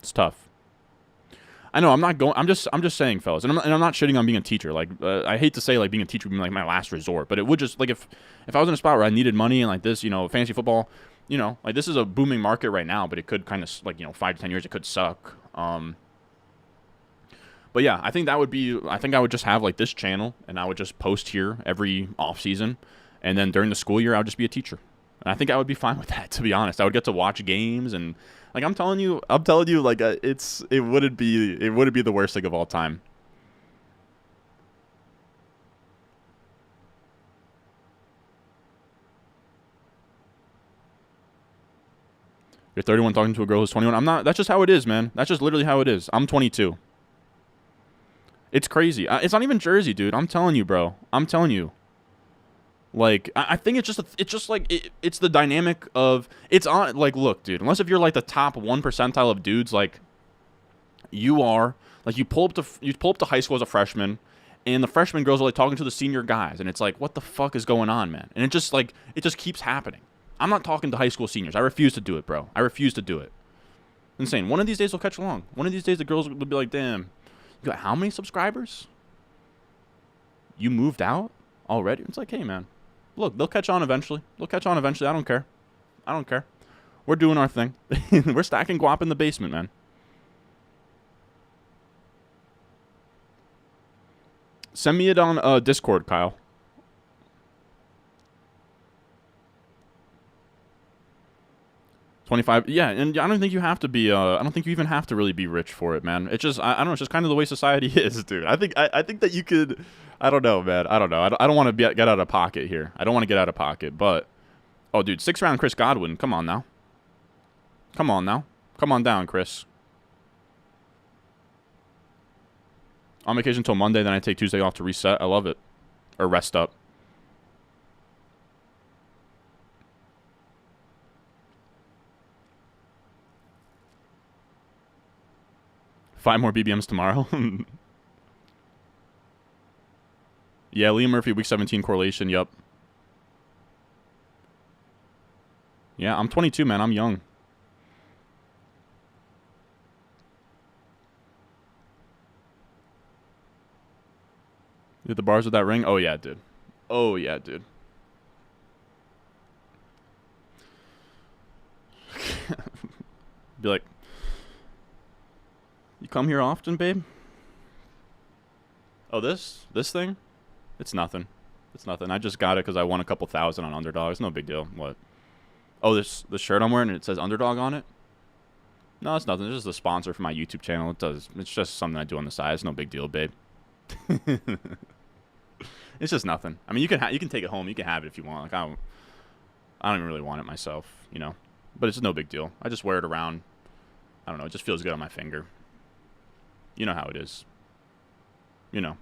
It's tough. I know I'm not going. I'm just saying, fellas, and I'm not shitting on being a teacher. Like I hate to say like being a teacher would be like my last resort, but it would just like if I was in a spot where I needed money and like this, you know, fantasy football, you know, like this is a booming market right now, but it could kind of like 5 to 10 years it could suck. But yeah, I think that would be. I think I would just have like this channel, and I would just post here every off season, and then during the school year I would just be a teacher, and I think I would be fine with that. To be honest, I would get to watch games and. Like I'm telling you, like it wouldn't be the worst thing of all time. You're 31 talking to a girl who's 21. I'm not. That's just how it is, man. That's just literally how it is. I'm 22. It's crazy. It's not even Jersey, dude. I'm telling you, bro. I'm telling you. Like, I think it's just like, it's the dynamic of, it's on, like, look, dude, unless if you're, like, the top 1% of dudes, like, you are, like, you pull up to high school as a freshman, and the freshman girls are, like, talking to the senior guys, and it's like, what the fuck is going on, man? And it just, like, it just keeps happening. I'm not talking to high school seniors. I refuse to do it, bro. I refuse to do it. Insane. One of these days, we'll catch along. One of these days, the girls will be like, damn, you got how many subscribers? You moved out already? It's like, hey, man. Look, they'll catch on eventually. They'll catch on eventually. I don't care. I don't care. We're doing our thing. We're stacking guap in the basement, man. Send me it on Discord, Kyle. $25. Yeah, and I don't think you have to be. I don't think you even have to really be rich for it, man. It's just I don't know. It's just kind of the way society is, dude. I think that you could. I don't know, man. I don't know. I don't want to get out of pocket here. I don't want to get out of pocket, but oh, dude, 6th-round Chris Godwin. Come on now. Come on now. Come on down, Chris. On vacation until Monday, then I take Tuesday off to reset. I love it. Or rest up. Five more BBMs tomorrow. Yeah, Liam Murphy, week 17 correlation. Yup. Yeah, I'm 22, man. I'm young. Did the bars with that ring? Oh, yeah, dude. Oh, yeah, dude. Be like, you come here often, babe? Oh, this thing? It's nothing. It's nothing. I just got it because I won a couple thousand on Underdog. It's no big deal. What? Oh, this shirt I'm wearing, it says Underdog on it? No, it's nothing. It's just a sponsor for my YouTube channel. It's just something I do on the side. It's no big deal, babe. It's just nothing. I mean, you can take it home. You can have it if you want. Like I don't even really want it myself, you know. But it's no big deal. I just wear it around. I don't know. It just feels good on my finger. You know how it is. You know.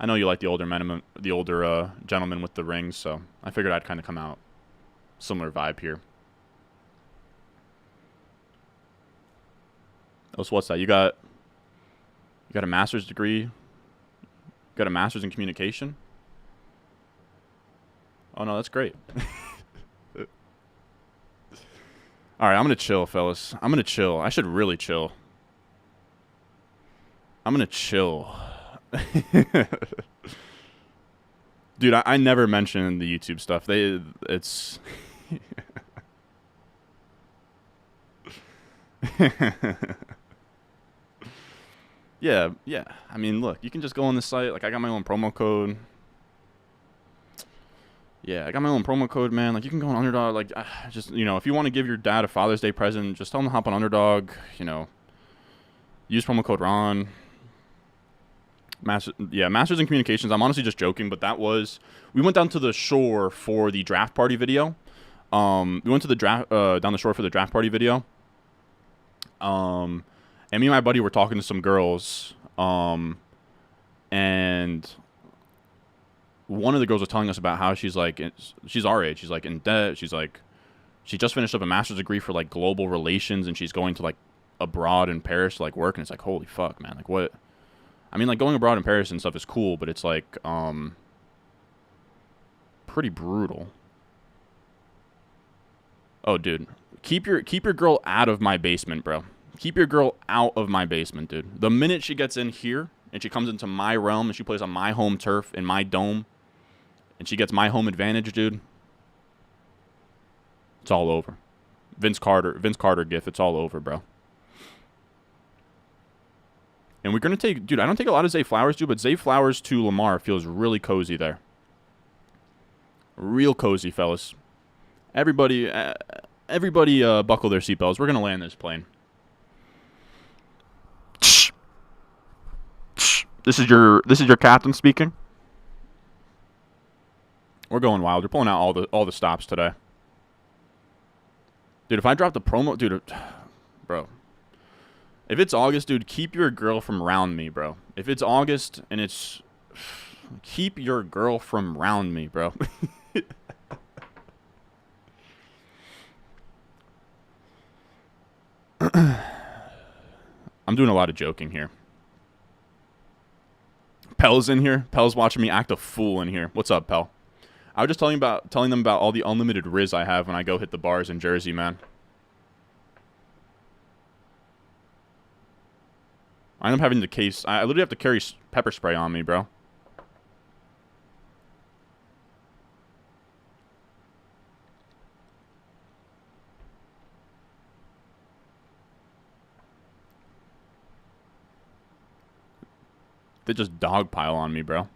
I know you like the older gentleman with the rings, so I figured I'd kind of come out similar vibe here. Oh, so what's that? You got a master's degree? You got a master's in communication? Oh no, that's great. All right, I'm gonna chill, fellas. I'm gonna chill. I should really chill. I'm gonna chill. Dude, I never mention the YouTube stuff. It's yeah. I mean, look, you can just go on the site. Like, I got my own promo code. Yeah, I got my own promo code, man. Like, you can go on Underdog. Like, just, you know, if you want to give your dad a Father's Day present, just tell him to hop on Underdog. You know, use promo code Ron. Masters in Communications. I'm honestly just joking, but we went down to the shore for the draft party video. We went to the down the shore for the draft party video. And me and my buddy were talking to some girls. And one of the girls was telling us about how she's our age. She's like in debt. She's like, she just finished up a master's degree for like global relations, and she's going to like abroad in Paris to like work. And it's like, holy fuck, man. Like, what? I mean, like, going abroad in Paris and stuff is cool, but it's, like, pretty brutal. Oh, dude. Keep your girl out of my basement, bro. Keep your girl out of my basement, dude. The minute she gets in here and she comes into my realm and she plays on my home turf in my dome and she gets my home advantage, dude, it's all over. Vince Carter gif, it's all over, bro. And we're going to take... Dude, I don't take a lot of Zay Flowers, dude, Zay Flowers to Lamar feels really cozy there. Real cozy, fellas. Everybody buckle their seatbelts. We're going to land this plane. This is your captain speaking? We're going wild. We're pulling out all the stops today. Dude, if I drop the promo, dude, bro. If it's August, dude, keep your girl from round me, bro. If it's August and it's... Keep your girl from round me, bro. I'm doing a lot of joking here. Pell's in here. Pell's watching me act a fool in here. What's up, Pell? I was just telling them about all the unlimited Riz I have when I go hit the bars in Jersey, man. I end up having the case. I literally have to carry pepper spray on me, bro. They just dogpile on me, bro.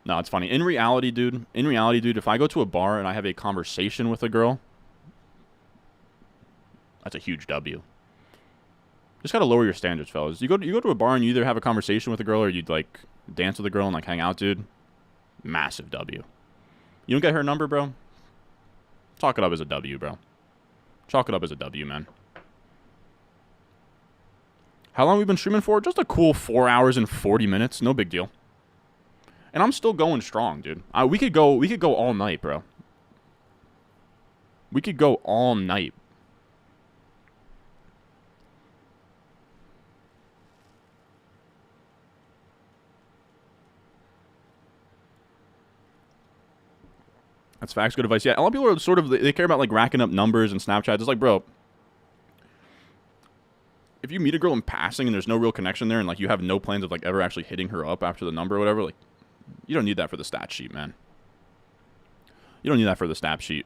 No, it's funny. In reality, dude, if I go to a bar and I have a conversation with a girl, that's a huge W. Just gotta lower your standards, fellas. You go to a bar and you either have a conversation with a girl or you like dance with a girl and like hang out, dude. Massive W. You don't get her number, bro? Chalk it up as a W, bro. Chalk it up as a W, man. How long have we been streaming for? Just a cool 4 hours and 40 minutes. No big deal. And I'm still going strong, dude. We could go all night, bro. We could go all night. That's facts. Good advice. Yeah, a lot of people are sort of, they care about like racking up numbers and Snapchat. It's like, bro, if you meet a girl in passing and there's no real connection there and like you have no plans of like ever actually hitting her up after the number or whatever, like you don't need that for the stat sheet, man. You don't need that for the stat sheet.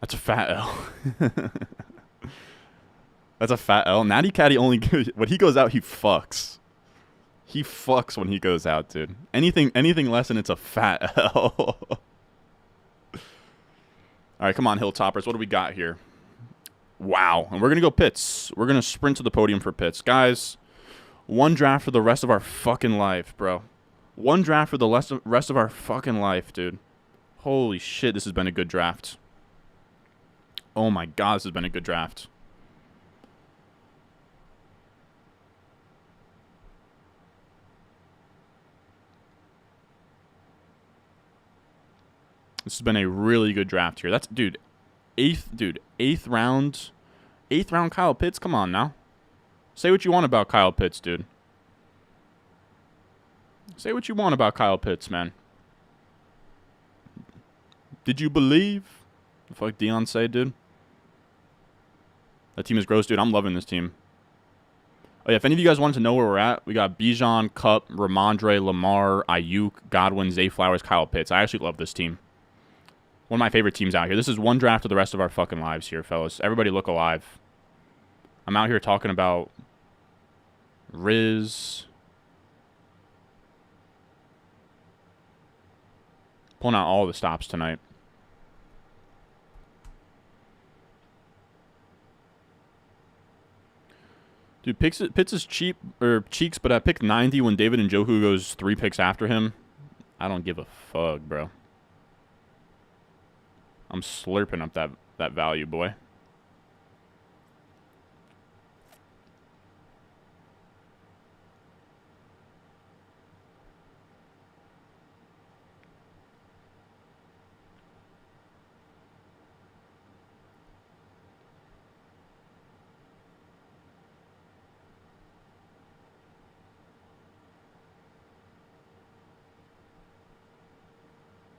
That's a fat L. That's a fat L. Natty Caddy only, when he goes out, he fucks. He fucks when he goes out, dude. Anything less than it's a fat L. All right, come on, Hilltoppers. What do we got here? Wow. And we're going to go Pitts. We're going to sprint to the podium for Pitts. Guys, one draft for the rest of our fucking life, bro. One draft for the rest of our fucking life, dude. Holy shit, this has been a good draft. Oh my God, this has been a good draft. This has been a really good draft here. That's, dude, eighth round Kyle Pitts. Come on now. Say what you want about Kyle Pitts, dude. Say what you want about Kyle Pitts, man. Did you believe? The fuck Deion say, dude? That team is gross, dude. I'm loving this team. Oh, yeah, if any of you guys wanted to know where we're at, we got Bijan, Kupp, Ramondre, Lamar, Ayuk, Godwin, Zay Flowers, Kyle Pitts. I actually love this team. One of my favorite teams out here. This is one draft of the rest of our fucking lives here, fellas. Everybody look alive. I'm out here talking about Riz. Pulling out all the stops tonight. Dude, Pitts is cheap, or cheeks, but I picked 90 when David Njoku goes 3 picks after him. I don't give a fuck, bro. I'm slurping up that value, boy.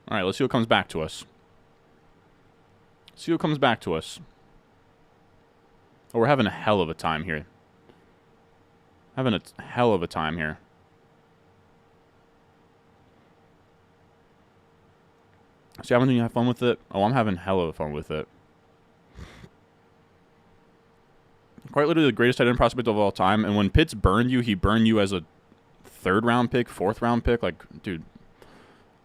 All right, let's see what comes back to us. See what comes back to us. Oh, we're having a hell of a time here. Having a hell of a time here. See, haven't you had fun with it? Oh, I'm having hell of fun with it. Quite literally the greatest tight end prospect of all time. And when Pitts burned you, he burned you as a 3rd round pick, 4th round pick. Like, dude,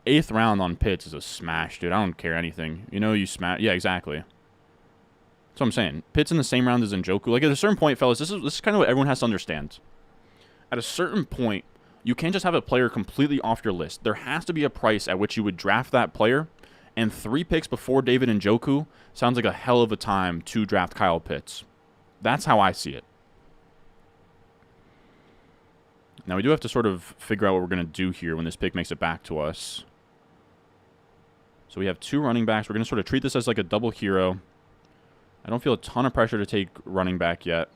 8th round on Pitts is a smash, dude. I don't care anything. You know, you smash. Yeah, exactly. That's what I'm saying. Pitts in the same round as Njoku. Like, at a certain point, fellas, this is kind of what everyone has to understand. At a certain point, you can't just have a player completely off your list. There has to be a price at which you would draft that player and 3 picks before David Njoku sounds like a hell of a time to draft Kyle Pitts. That's how I see it. Now, we do have to sort of figure out what we're going to do here when this pick makes it back to us. So we have 2 running backs. We're going to sort of treat this as like a double hero. I don't feel a ton of pressure to take running back yet.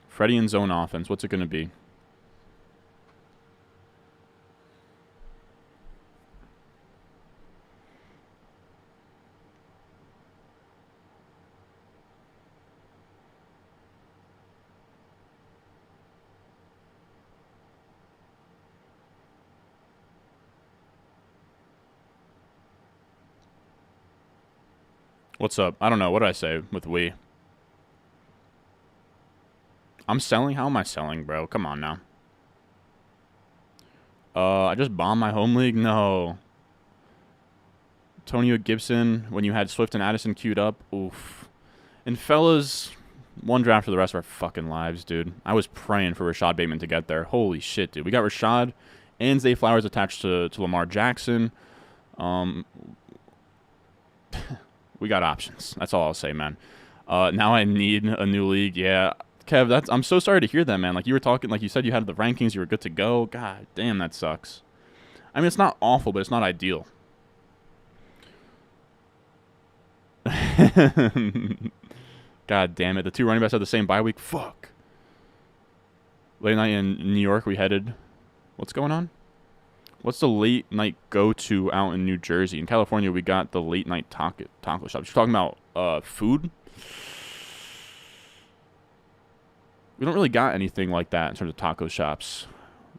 Freddie in zone offense. What's it going to be? What's up? I don't know. What did I say with we? I'm selling? How am I selling, bro? Come on now. I just bombed my home league? No. Antonio Gibson, when you had Swift and Addison queued up? Oof. And fellas, one draft for the rest of our fucking lives, dude. I was praying for Rashad Bateman to get there. Holy shit, dude. We got Rashad and Zay Flowers attached to Lamar Jackson. We got options. That's all I'll say, man. Now I need a new league. Yeah, Kev, I'm so sorry to hear that, man. Like you were talking, like you said you had the rankings, you were good to go. God damn, that sucks. I mean, it's not awful, but it's not ideal. God damn it. The 2 running backs have the same bye week. Fuck. Late night in New York, we headed. What's going on? What's the late night go-to out in New Jersey? In California, we got the late night taco shops. You're talking about food? We don't really got anything like that in terms of taco shops.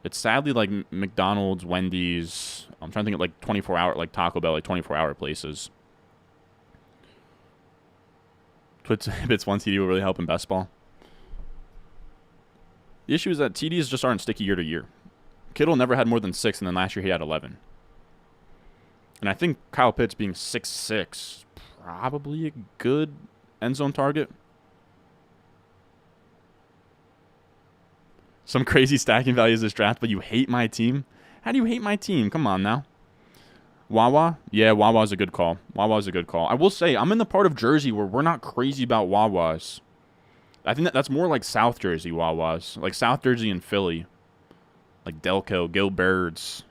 It's sadly like McDonald's, Wendy's. I'm trying to think of like 24-hour, like Taco Bell, like 24-hour places. Bits 1 TD will really help in best ball. The issue is that TDs just aren't sticky year to year. Kittle never had more than 6, and then last year he had 11. And I think Kyle Pitts being 6'6", probably a good end zone target. Some crazy stacking values this draft, but you hate my team? How do you hate my team? Come on now. Wawa? Yeah, Wawa's a good call. Wawa's a good call. I will say, I'm in the part of Jersey where we're not crazy about Wawas. I think that's more like South Jersey Wawas. Like South Jersey and Philly. Like Delco, Gilbert's.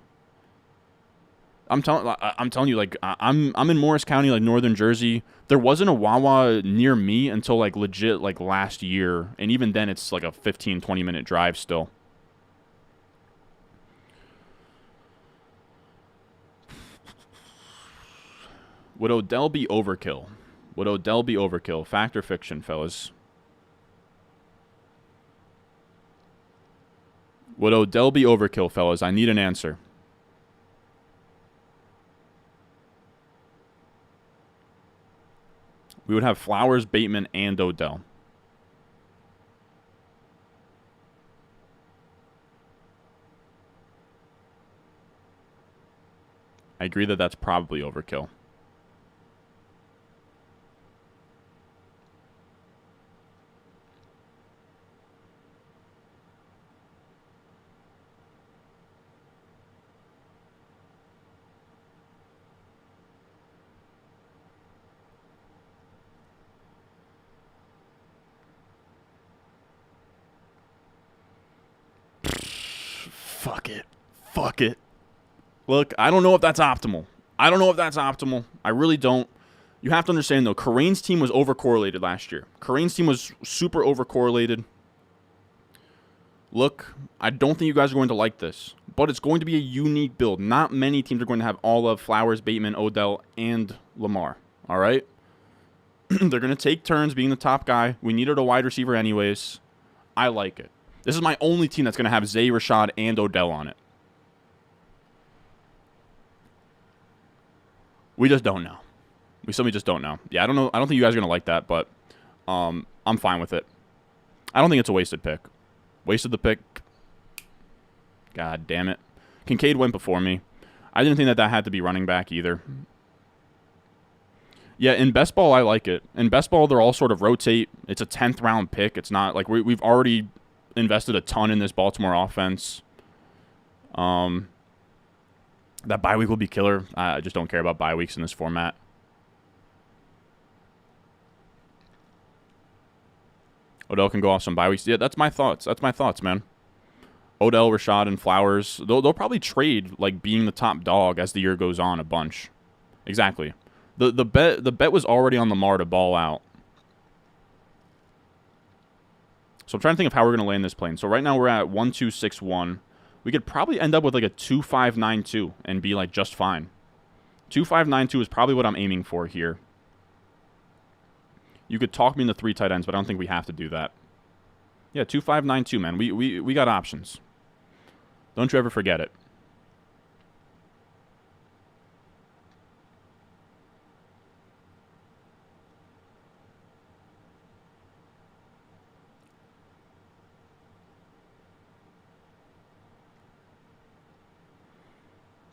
I'm telling you, like I'm in Morris County, like northern Jersey. There wasn't a Wawa near me until like legit like last year, and even then it's like a 15-20 minute drive still. Would Odell be overkill? Would Odell be overkill? Fact or fiction, fellas? Would Odell be overkill, fellas? I need an answer. We would have Flowers, Bateman, and Odell. I agree that that's probably overkill. Fuck it. Look, I don't know if that's optimal. I really don't. You have to understand, though, Kareem's team was overcorrelated last year. Kareem's team was super overcorrelated. Look, I don't think you guys are going to like this, but it's going to be a unique build. Not many teams are going to have all of Flowers, Bateman, Odell, and Lamar. All right? They're going to take turns being the top guy. We needed a wide receiver anyways. I like it. This is my only team that's going to have Zay, Rashad, and Odell on it. We just don't know. We simply just don't know. Yeah, I don't know. I don't think you guys are going to like that, but I'm fine with it. I don't think it's a wasted pick. Wasted the pick. God damn it. Kincaid went before me. I didn't think that had to be running back either. Yeah, in best ball, I like it. In best ball, they're all sort of rotate. It's a 10th round pick. It's not like we've already invested a ton in this Baltimore offense. That bye week will be killer. I just don't care about bye weeks in this format. Odell can go off some bye weeks. Yeah, that's my thoughts. That's my thoughts, man. Odell, Rashad, and Flowers. They'll probably trade like being the top dog as the year goes on a bunch. Exactly. The bet was already on Lamar to ball out. So I'm trying to think of how we're going to land this plane. So right now we're at 1-2-6-1. We could probably end up with like a 2-5-9-2 and be like just fine. 2-5-9-2 is probably what I'm aiming for here. You could talk me into 3 tight ends, but I don't think we have to do that. Yeah, 2-5-9-2, man. We got options. Don't you ever forget it.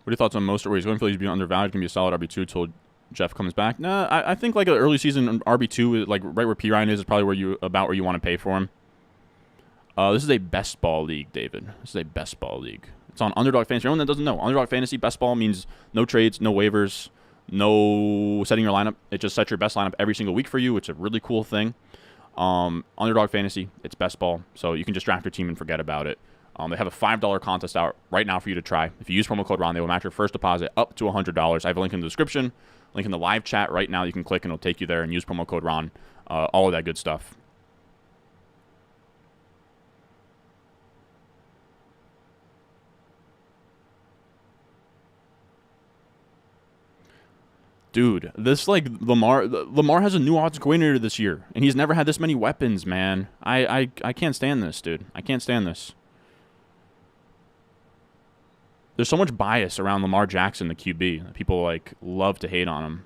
What are your thoughts on Mostert? Where he's going for he's being undervalued, can be a solid RB2 until Jeff comes back. Nah, I think like an early season RB2, like right where P Ryan is probably where you want to pay for him. This is a best ball league, David. This is a best ball league. It's on Underdog Fantasy. Everyone that doesn't know, Underdog Fantasy best ball means no trades, no waivers, no setting your lineup. It just sets your best lineup every single week for you. It's a really cool thing. Underdog Fantasy, it's best ball, so you can just draft your team and forget about it. They have a $5 contest out right now for you to try. If you use promo code RON, they will match your first deposit up to $100. I have a link in the description, link in the live chat right now. You can click and it'll take you there and use promo code RON. All of that good stuff. Dude, this like Lamar has a new offensive coordinator this year, and he's never had this many weapons, man. I can't stand this, dude. I can't stand this. There's so much bias around Lamar Jackson, the QB. People like love to hate on him.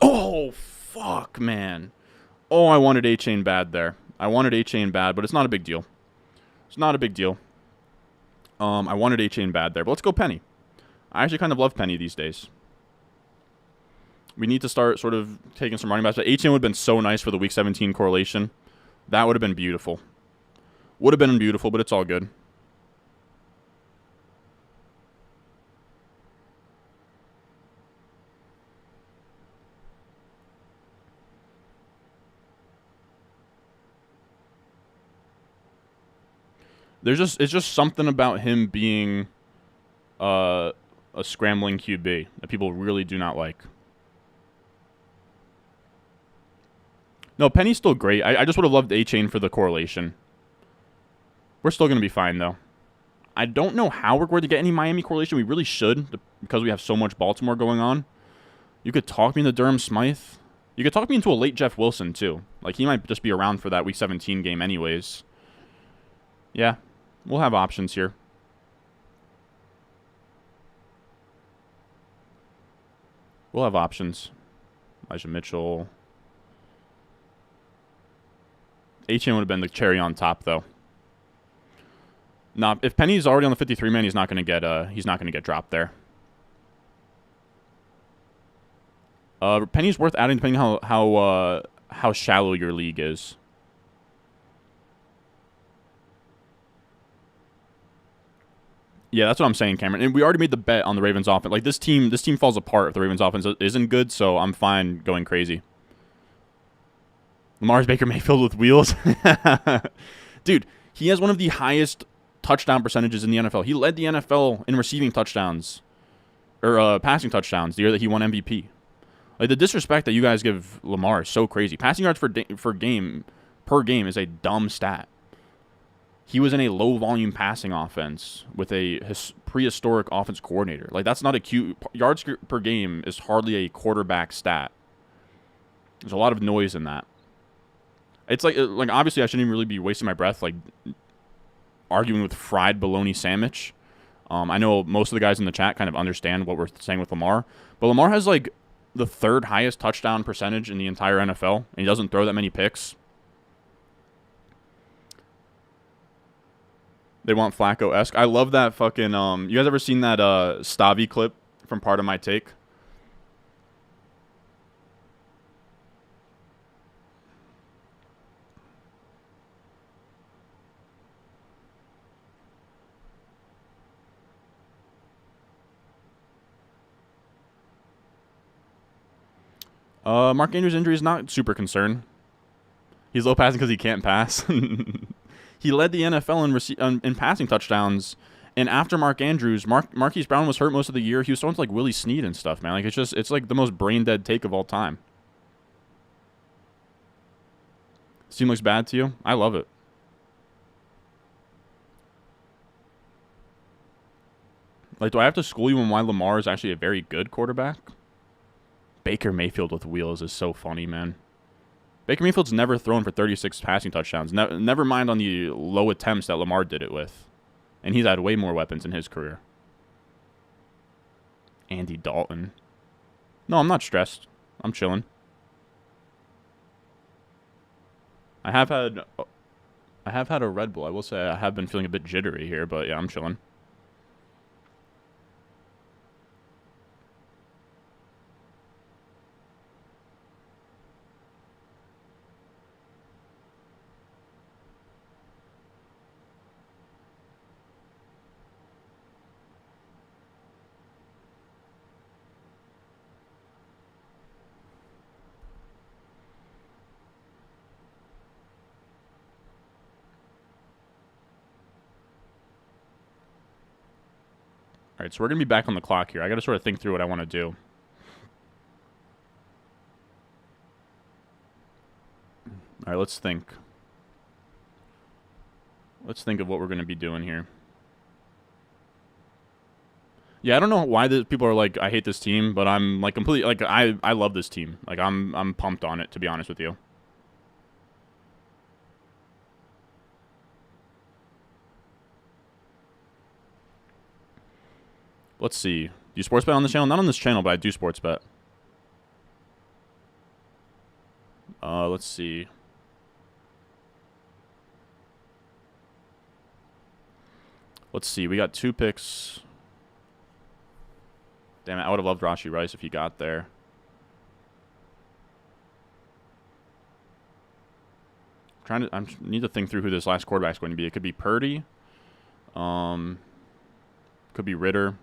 Oh, fuck, man. Oh, I wanted A-Chain bad there. I wanted A-Chain bad, but it's not a big deal. It's not a big deal. I wanted A-Chain bad there, but let's go Penny. I actually kind of love Penny these days. We need to start sort of taking some running backs. But A-Chain would have been so nice for the Week 17 correlation. That would have been beautiful. Would have been beautiful, but it's all good. It's just something about him being a scrambling QB that people really do not like. No, Penny's still great. I just would have loved A-Chain for the correlation. We're still going to be fine, though. I don't know how we're going to get any Miami correlation. We really should, because we have so much Baltimore going on. You could talk me into Durham Smythe. You could talk me into a late Jeff Wilson, too. Like, he might just be around for that Week 17 game anyways. Yeah, we'll have options here. We'll have options. Elijah Mitchell. A-Chain would have been the cherry on top, though. Nah, if Penny's already on the 53 man, he's not going to get dropped there. Penny's worth adding depending on how shallow your league is. Yeah, that's what I'm saying, Cameron. And we already made the bet on the Ravens offense. Like this team falls apart if the Ravens offense isn't good, so I'm fine going crazy. Lamar's Baker Mayfield with wheels. Dude, he has one of the highest touchdown percentages in the NFL. He led the NFL in receiving touchdowns or passing touchdowns the year that he won MVP. Like the disrespect that you guys give Lamar is so crazy. Passing yards per game is a dumb stat. He was in a low-volume passing offense with a prehistoric offense coordinator. Like, that's not a cute... Yards per game is hardly a quarterback stat. There's a lot of noise in that. It's like obviously, I shouldn't even really be wasting my breath, like, arguing with fried bologna sandwich. I know most of the guys in the chat kind of understand what we're saying with Lamar. But Lamar has, like, the third highest touchdown percentage in the entire NFL, and he doesn't throw that many picks. They want Flacco-esque. I love that fucking... you guys ever seen that Stavi clip from Part of My Take? Mark Andrews' injury is not super concerned. He's low passing because he can't pass. He led the NFL in passing touchdowns. And after Mark Andrews, Marquise Brown was hurt most of the year. He was throwing to like Willie Snead and stuff, man. Like it's like the most brain dead take of all time. This team looks bad to you? I love it. Like, do I have to school you on why Lamar is actually a very good quarterback? Baker Mayfield with wheels is so funny, man. Baker Mayfield's never thrown for 36 passing touchdowns. Never mind on the low attempts that Lamar did it with. And he's had way more weapons in his career. Andy Dalton. No, I'm not stressed. I'm chilling. I have had a Red Bull. I will say I have been feeling a bit jittery here, but yeah, I'm chilling. All right, so we're going to be back on the clock here. I got to sort of think through what I want to do. All right, let's think. Let's think of what we're going to be doing here. Yeah, I don't know why people are like, I hate this team, but I'm like completely like I love this team. Like I'm pumped on it, to be honest with you. Let's see. Do you sports bet on this channel? Not on this channel, but I do sports bet. Let's see. Let's see. We got 2 picks. Damn it, I would have loved Rashee Rice if he got there. I need to think through who this last quarterback's going to be. It could be Purdy. Could be Ritter.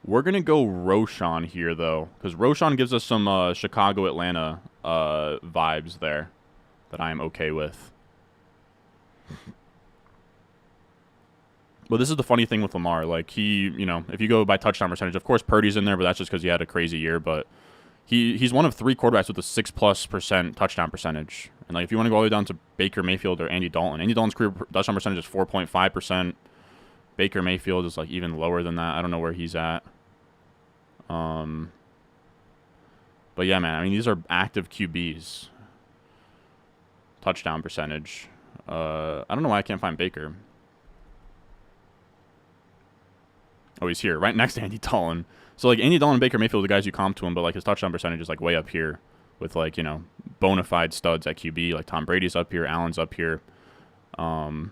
We're going to go Roshan here, though, because Roshan gives us some Chicago-Atlanta vibes there that I am okay with. But this is the funny thing with Lamar. Like, if you go by touchdown percentage, of course Purdy's in there, but that's just because he had a crazy year. But he's one of 3 quarterbacks with a 6+% touchdown percentage. And, like, if you want to go all the way down to Baker Mayfield or Andy Dalton's career touchdown percentage is 4.5%. Baker Mayfield is, like, even lower than that. I don't know where he's at. But yeah, man, I mean, these are active QBs. Touchdown percentage. I don't know why I can't find Baker. Oh, he's here, right next to Andy Dalton. So, like, Andy Dalton and Baker Mayfield are the guys you comp to him, but, like, his touchdown percentage is, like, way up here with, like, bona fide studs at QB. Like, Tom Brady's up here, Allen's up here. 5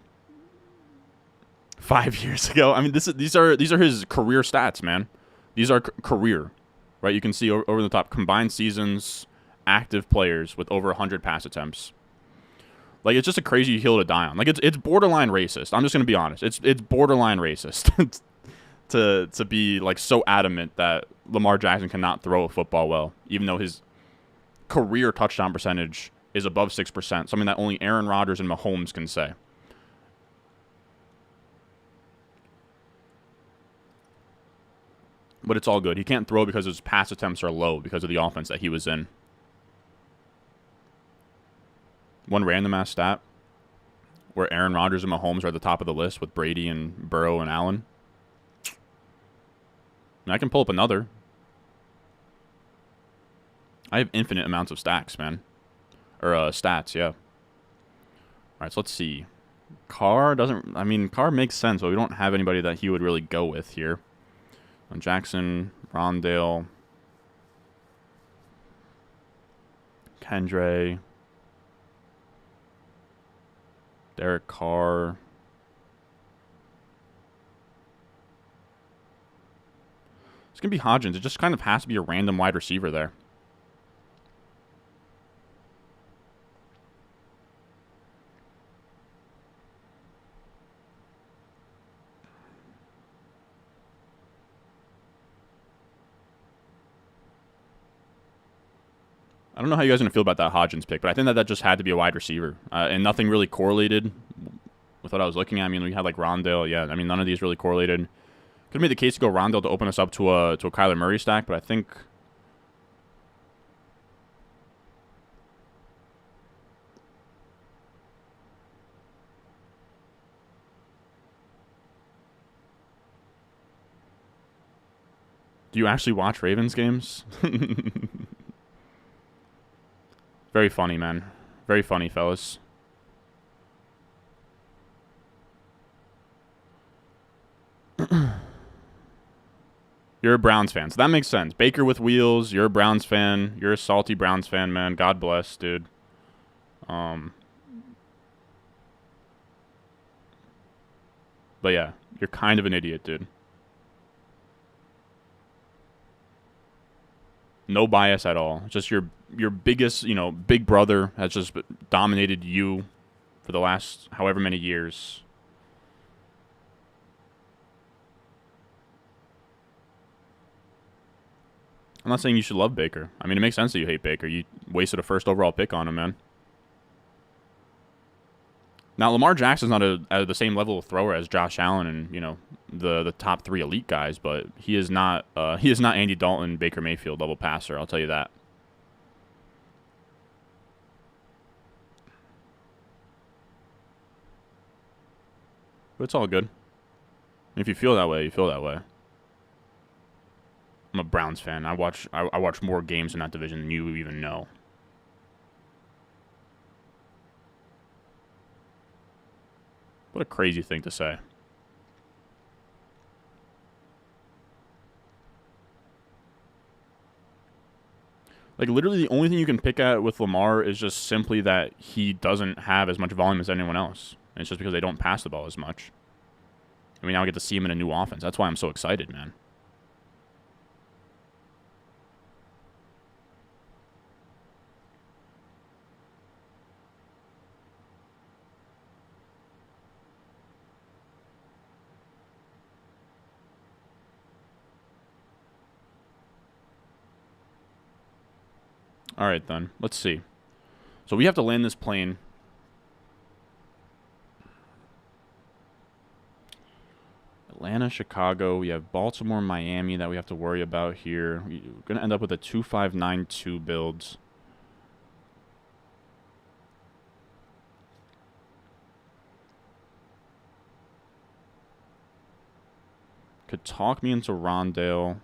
years ago. I mean, these are his career stats, man. These are career, right? You can see over the top combined seasons, active players with over 100 pass attempts. Like, it's just a crazy hill to die on. Like, it's borderline racist. I'm just gonna be honest. It's borderline racist to be like so adamant that Lamar Jackson cannot throw a football well, even though his career touchdown percentage is above 6%, something that only Aaron Rodgers and Mahomes can say. But it's all good. He can't throw because his pass attempts are low because of the offense that he was in. One random-ass stat where Aaron Rodgers and Mahomes are at the top of the list with Brady and Burrow and Allen. And I can pull up another. I have infinite amounts of stacks, man. Or stats, yeah. All right, so let's see. Carr makes sense, but we don't have anybody that he would really go with here. Jackson, Rondale, Kendre, Derek Carr. It's going to be Hodgins. It just kind of has to be a random wide receiver there. I don't know how you guys are going to feel about that Hodgins pick, but I think that just had to be a wide receiver. And nothing really correlated with what I was looking at. I mean, we had like Rondale. Yeah, I mean, none of these really correlated. Could have made the case to go Rondale to open us up to a Kyler Murray stack, but I think... Do you actually watch Ravens games? Very funny, man. Very funny, fellas. You're a Browns fan, so that makes sense. Baker with wheels. You're a Browns fan. You're a salty Browns fan, man. God bless, dude. But yeah, you're kind of an idiot, dude. No bias at all. Just your biggest, big brother has just dominated you for the last however many years. I'm not saying you should love Baker. I mean, it makes sense that you hate Baker. You wasted a first overall pick on him, man. Now, Lamar Jackson's not at the same level of thrower as Josh Allen and, the top 3 elite guys, but he is not Andy Dalton, Baker Mayfield level passer, I'll tell you that. But it's all good. If you feel that way, you feel that way. I'm a Browns fan. I watch more games in that division than you even know. What a crazy thing to say. Like, literally the only thing you can pick at with Lamar is just simply that he doesn't have as much volume as anyone else. And it's just because they don't pass the ball as much. I mean, now I get to see him in a new offense. That's why I'm so excited, man. All right, then. Let's see. So we have to land this plane. Atlanta, Chicago. We have Baltimore, Miami that we have to worry about here. We're going to end up with a 2-5-9-2 build. Could talk me into Rondale.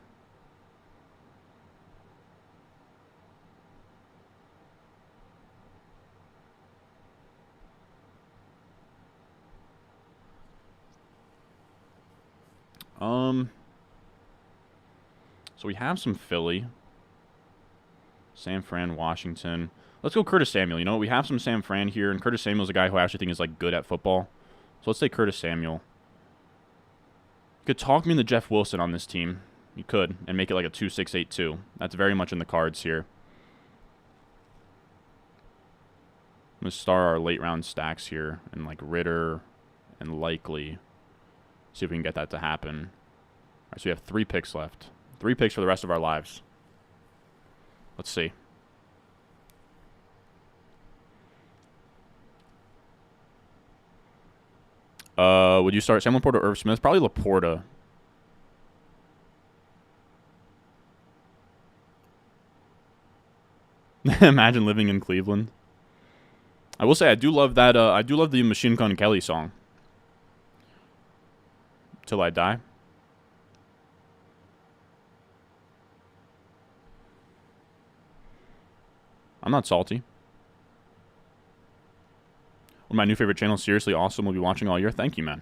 So we have some Philly. San Fran, Washington. Let's go Curtis Samuel. You know, we have some San Fran here, and Curtis Samuel's a guy who I actually think is, like, good at football. So let's say Curtis Samuel. You could talk me into Jeff Wilson on this team. You could, and make it like a 2-6-8-2. That's very much in the cards here. I'm going to star our late round stacks here, and like Ritter and Likely. See if we can get that to happen. All right, so we have 3 picks left. 3 picks for the rest of our lives. Let's see. Would you start Sam Laporta or Irv Smith? Probably Laporta. Imagine living in Cleveland. I will say I do love that. I do love the Machine Gun Kelly song. Till I Die. I'm not salty. One of my new favorite channels, Seriously Awesome, will be watching all year. Thank you, man.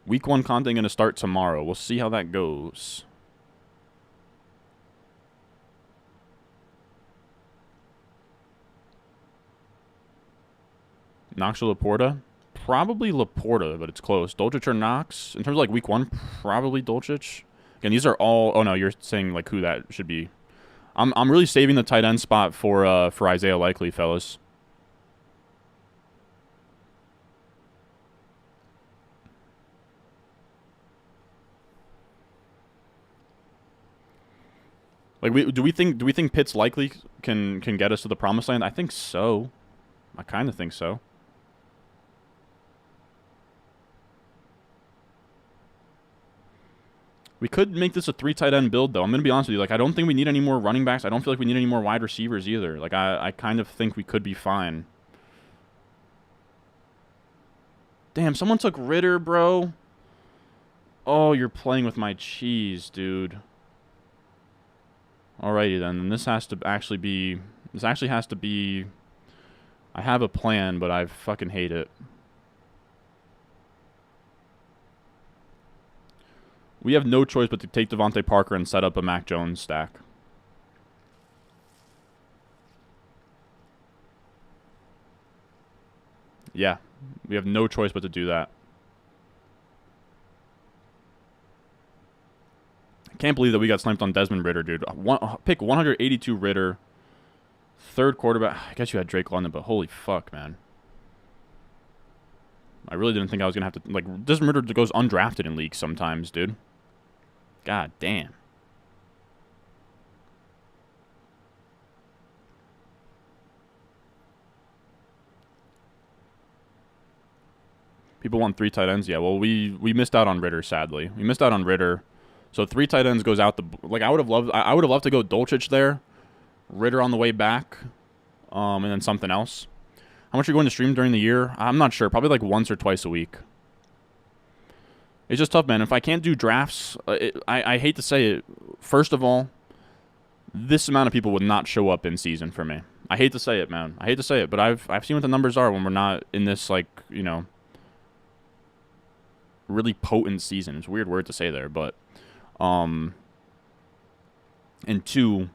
Week 1 content going to start tomorrow. We'll see how that goes. Knox or Laporta? Probably Laporta, but it's close. Dolchich or Knox? In terms of like week 1, probably Dolchich. Again, these are all... Oh, no, you're saying like who that should be. I'm really saving the tight end spot for Isaiah Likely, fellas. Like, do we think Pitt's likely can get us to the promised land? I think so. I kind of think so. We could make this a 3 tight end build, though. I'm going to be honest with you. Like, I don't think we need any more running backs. I don't feel like we need any more wide receivers either. Like, I kind of think we could be fine. Damn, someone took Ritter, bro. Oh, you're playing with my cheese, dude. Alrighty, then. And this has to actually be... This actually has to be... I have a plan, but I fucking hate it. We have no choice but to take Devontae Parker and set up a Mac Jones stack. Yeah, we have no choice but to do that. I can't believe that we got sniped on Desmond Ritter, dude. Pick 182 Ritter. Third quarterback. I guess you had Drake London, but holy fuck, man. I really didn't think I was going to have to... Like, Desmond Ritter goes undrafted in leagues sometimes, dude. God damn. People want 3 tight ends. Yeah, well, we missed out on Ritter, sadly. We missed out on Ritter. So 3 tight ends goes out the... Like, I would have loved to go Dolchich there. Ritter on the way back. And then something else. How much are you going to stream during the year? I'm not sure. Probably like once or twice a week. It's just tough, man. If I can't do drafts, I hate to say it. First of all, this amount of people would not show up in season for me. I hate to say it, man. I hate to say it, but I've seen what the numbers are when we're not in this, like, you know, really potent season. It's a weird word to say there, but and 2,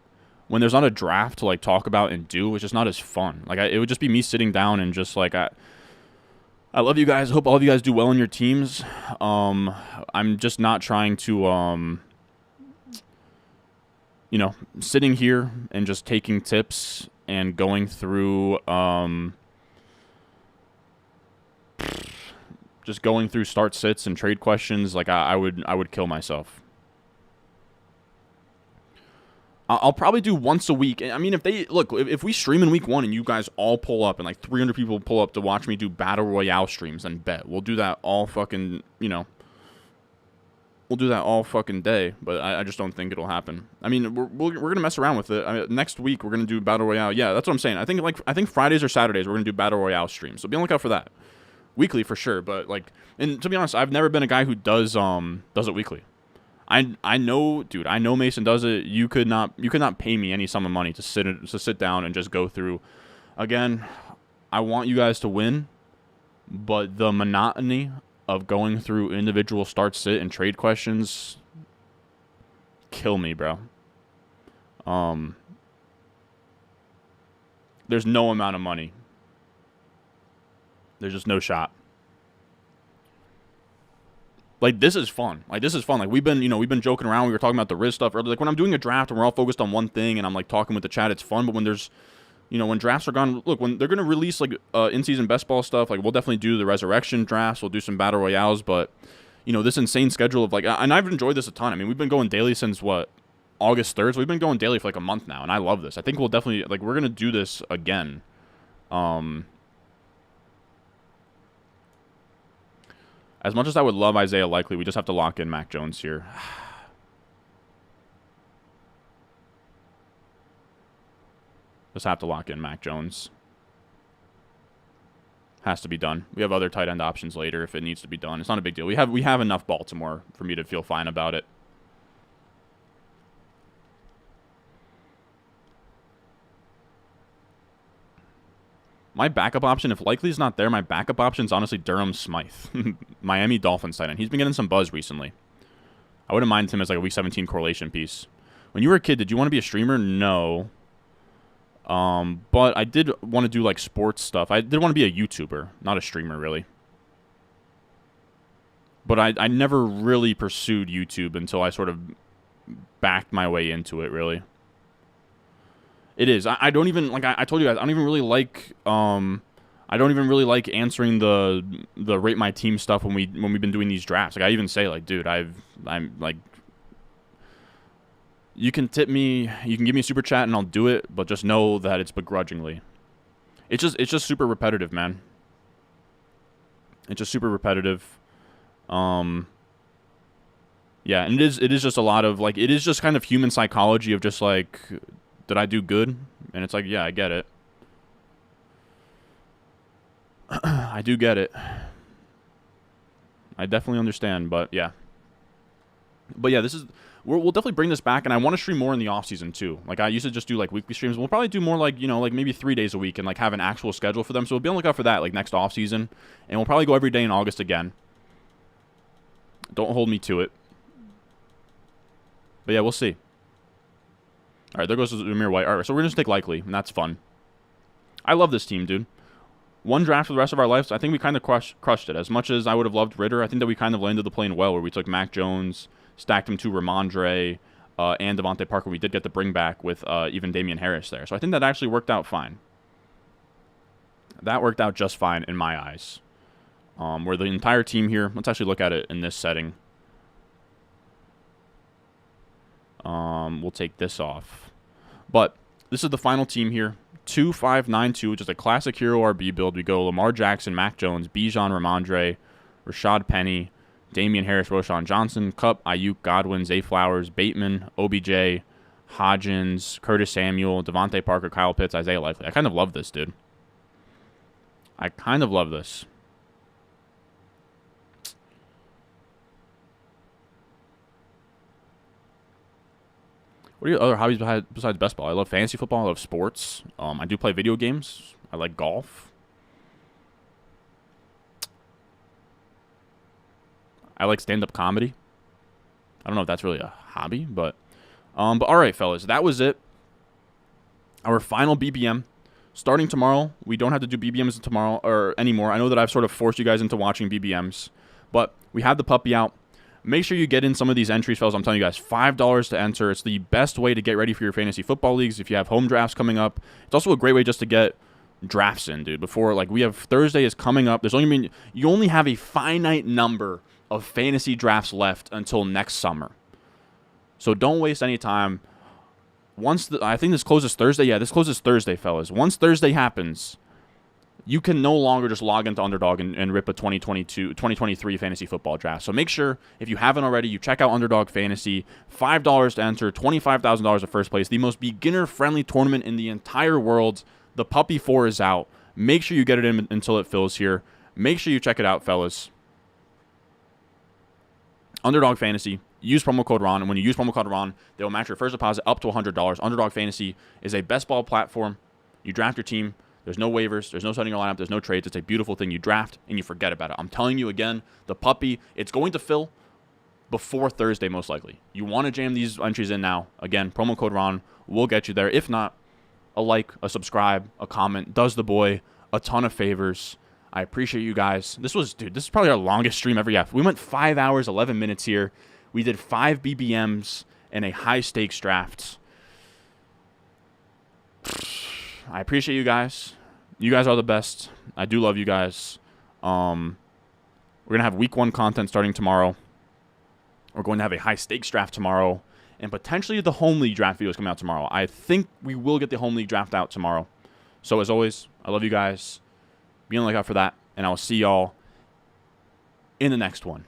when there's not a draft to like talk about and do, it's just not as fun. Like, it would just be me sitting down and just like I love you guys. Hope all of you guys do well in your teams. I'm just not trying to, you know, sitting here and just taking tips and going through, just going through start sits and trade questions. Like, I would kill myself. I'll probably do once a week. I mean, if we stream in week 1 and you guys all pull up and like 300 people pull up to watch me do Battle Royale streams, then bet. We'll do that all fucking, you know, we'll do that all fucking day. But I just don't think it'll happen. I mean, we're going to mess around with it. I mean, next week, we're going to do Battle Royale. Yeah, that's what I'm saying. I think Fridays or Saturdays, we're going to do Battle Royale streams. So be on the lookout for that. Weekly for sure. But like, and to be honest, I've never been a guy who does it weekly. I know, dude. I know Mason does it. You could not pay me any sum of money to sit down and just go through. Again, I want you guys to win, but the monotony of going through individual start, sit, and trade questions kill me, bro. There's no amount of money. There's just no shot. Like, this is fun. Like, we've been joking around. We were talking about the Riz stuff earlier. Like, when I'm doing a draft and we're all focused on one thing and I'm, like, talking with the chat, it's fun. But when there's, you know, when drafts are gone, look, when they're going to release, like, in-season best ball stuff, like, we'll definitely do the resurrection drafts. We'll do some battle royales. But, you know, this insane schedule of, like, and I've enjoyed this a ton. I mean, we've been going daily since, August 3rd? So we've been going daily for, like, a month now. And I love this. I think we'll definitely, like, we're going to do this again. As much as I would love Isaiah Likely, we just have to lock in Mac Jones here. Just have to lock in Mac Jones. Has to be done. We have other tight end options later if it needs to be done. It's not a big deal. We have enough Baltimore for me to feel fine about it. My backup option, if Likely's not there, my backup option is honestly Durham Smythe. Miami Dolphins tight end. He's been getting some buzz recently. I wouldn't mind him as like a Week 17 correlation piece. When you were a kid, did you want to be a streamer? No. But I did want to do like sports stuff. I did want to be a YouTuber, not a streamer really. But I never really pursued YouTube until I sort of backed my way into it, really. It is. I don't even, like I told you guys, I don't even really like answering the rate my team stuff when we've been doing these drafts. Like, I even say, like, dude, I'm like, You can tip me. You can give me a super chat, and I'll do it. But just know that it's begrudgingly. It's just super repetitive, man. It's just super repetitive. Yeah, and it is just a lot of like, it is just kind of human psychology of just like, did I do good? And it's like, yeah, I get it. I do get it. I definitely understand, but yeah. But yeah, we'll definitely bring this back, and I want to stream more in the off season too. Like I used to just do like weekly streams. We'll probably do more like, you know, like maybe 3 days a week and like have an actual schedule for them. So we'll be on the lookout for that like next off season, and we'll probably go every day in August again. Don't hold me to it. But yeah, we'll see. All right, there goes Amir White. All right, so we're going to just take Likely, and that's fun. I love this team, dude. One draft for the rest of our lives. I think we kind of crushed it. As much as I would have loved Ritter, I think that we kind of landed the plane well, where we took Mac Jones, stacked him to Ramondre, and Devontae Parker. We did get the bring back with even Damian Harris there. So I think that actually worked out fine. That worked out just fine in my eyes. Where the entire team here, let's actually look at it in this setting. We'll take this off. But this is the final team here. 2-5-9-2, which is a classic hero RB build. We go Lamar Jackson, Mac Jones, Bijan, Ramondre, Rashad Penny, Damian Harris, Roshan Johnson, Kupp, Ayuk, Godwin, Zay Flowers, Bateman, OBJ, Hodgins, Curtis Samuel, Devontae Parker, Kyle Pitts, Isaiah Likely. I kind of love this, dude. I kind of love this. What are your other hobbies besides best ball? I love fantasy football. I love sports. I do play video games. I like golf. I like stand-up comedy. I don't know if that's really a hobby, but all right, fellas, that was it. Our final BBM. Starting tomorrow, we don't have to do BBMs tomorrow or anymore. I know that I've sort of forced you guys into watching BBMs, but we have the puppy out. Make sure you get in some of these entries, fellas. I'm telling you guys, $5 to enter. It's the best way to get ready for your fantasy football leagues if you have home drafts coming up. It's also a great way just to get drafts in, dude. Before, like, we have Thursday is coming up. You only have a finite number of fantasy drafts left until next summer. So don't waste any time. I think this closes Thursday. Yeah, this closes Thursday, fellas. Once Thursday happens, you can no longer just log into Underdog and rip a 2023 fantasy football draft. So make sure, if you haven't already, you check out Underdog Fantasy. $5 to enter, $25,000 at first place. The most beginner-friendly tournament in the entire world. The Puppy 4 is out. Make sure you get it in until it fills here. Make sure you check it out, fellas. Underdog Fantasy. Use promo code RON, and when you use promo code RON, they will match your first deposit up to $100. Underdog Fantasy is a best ball platform. You draft your team. There's no waivers. There's no setting your lineup. There's no trades. It's a beautiful thing. You draft, and you forget about it. I'm telling you again, the puppy, it's going to fill before Thursday, most likely. You want to jam these entries in now. Again, promo code RON will get you there. If not, a like, a subscribe, a comment does the boy a ton of favors. I appreciate you guys. This is probably our longest stream ever. Yeah, we went 5 hours, 11 minutes here. We did 5 BBMs and a high-stakes draft. I appreciate you guys. You guys are the best. I do love you guys. We're going to have week 1 content starting tomorrow. We're going to have a high-stakes draft tomorrow. And potentially the home league draft videos coming out tomorrow. I think we will get the home league draft out tomorrow. So as always, I love you guys. Be on the lookout for that. And I will see y'all in the next one.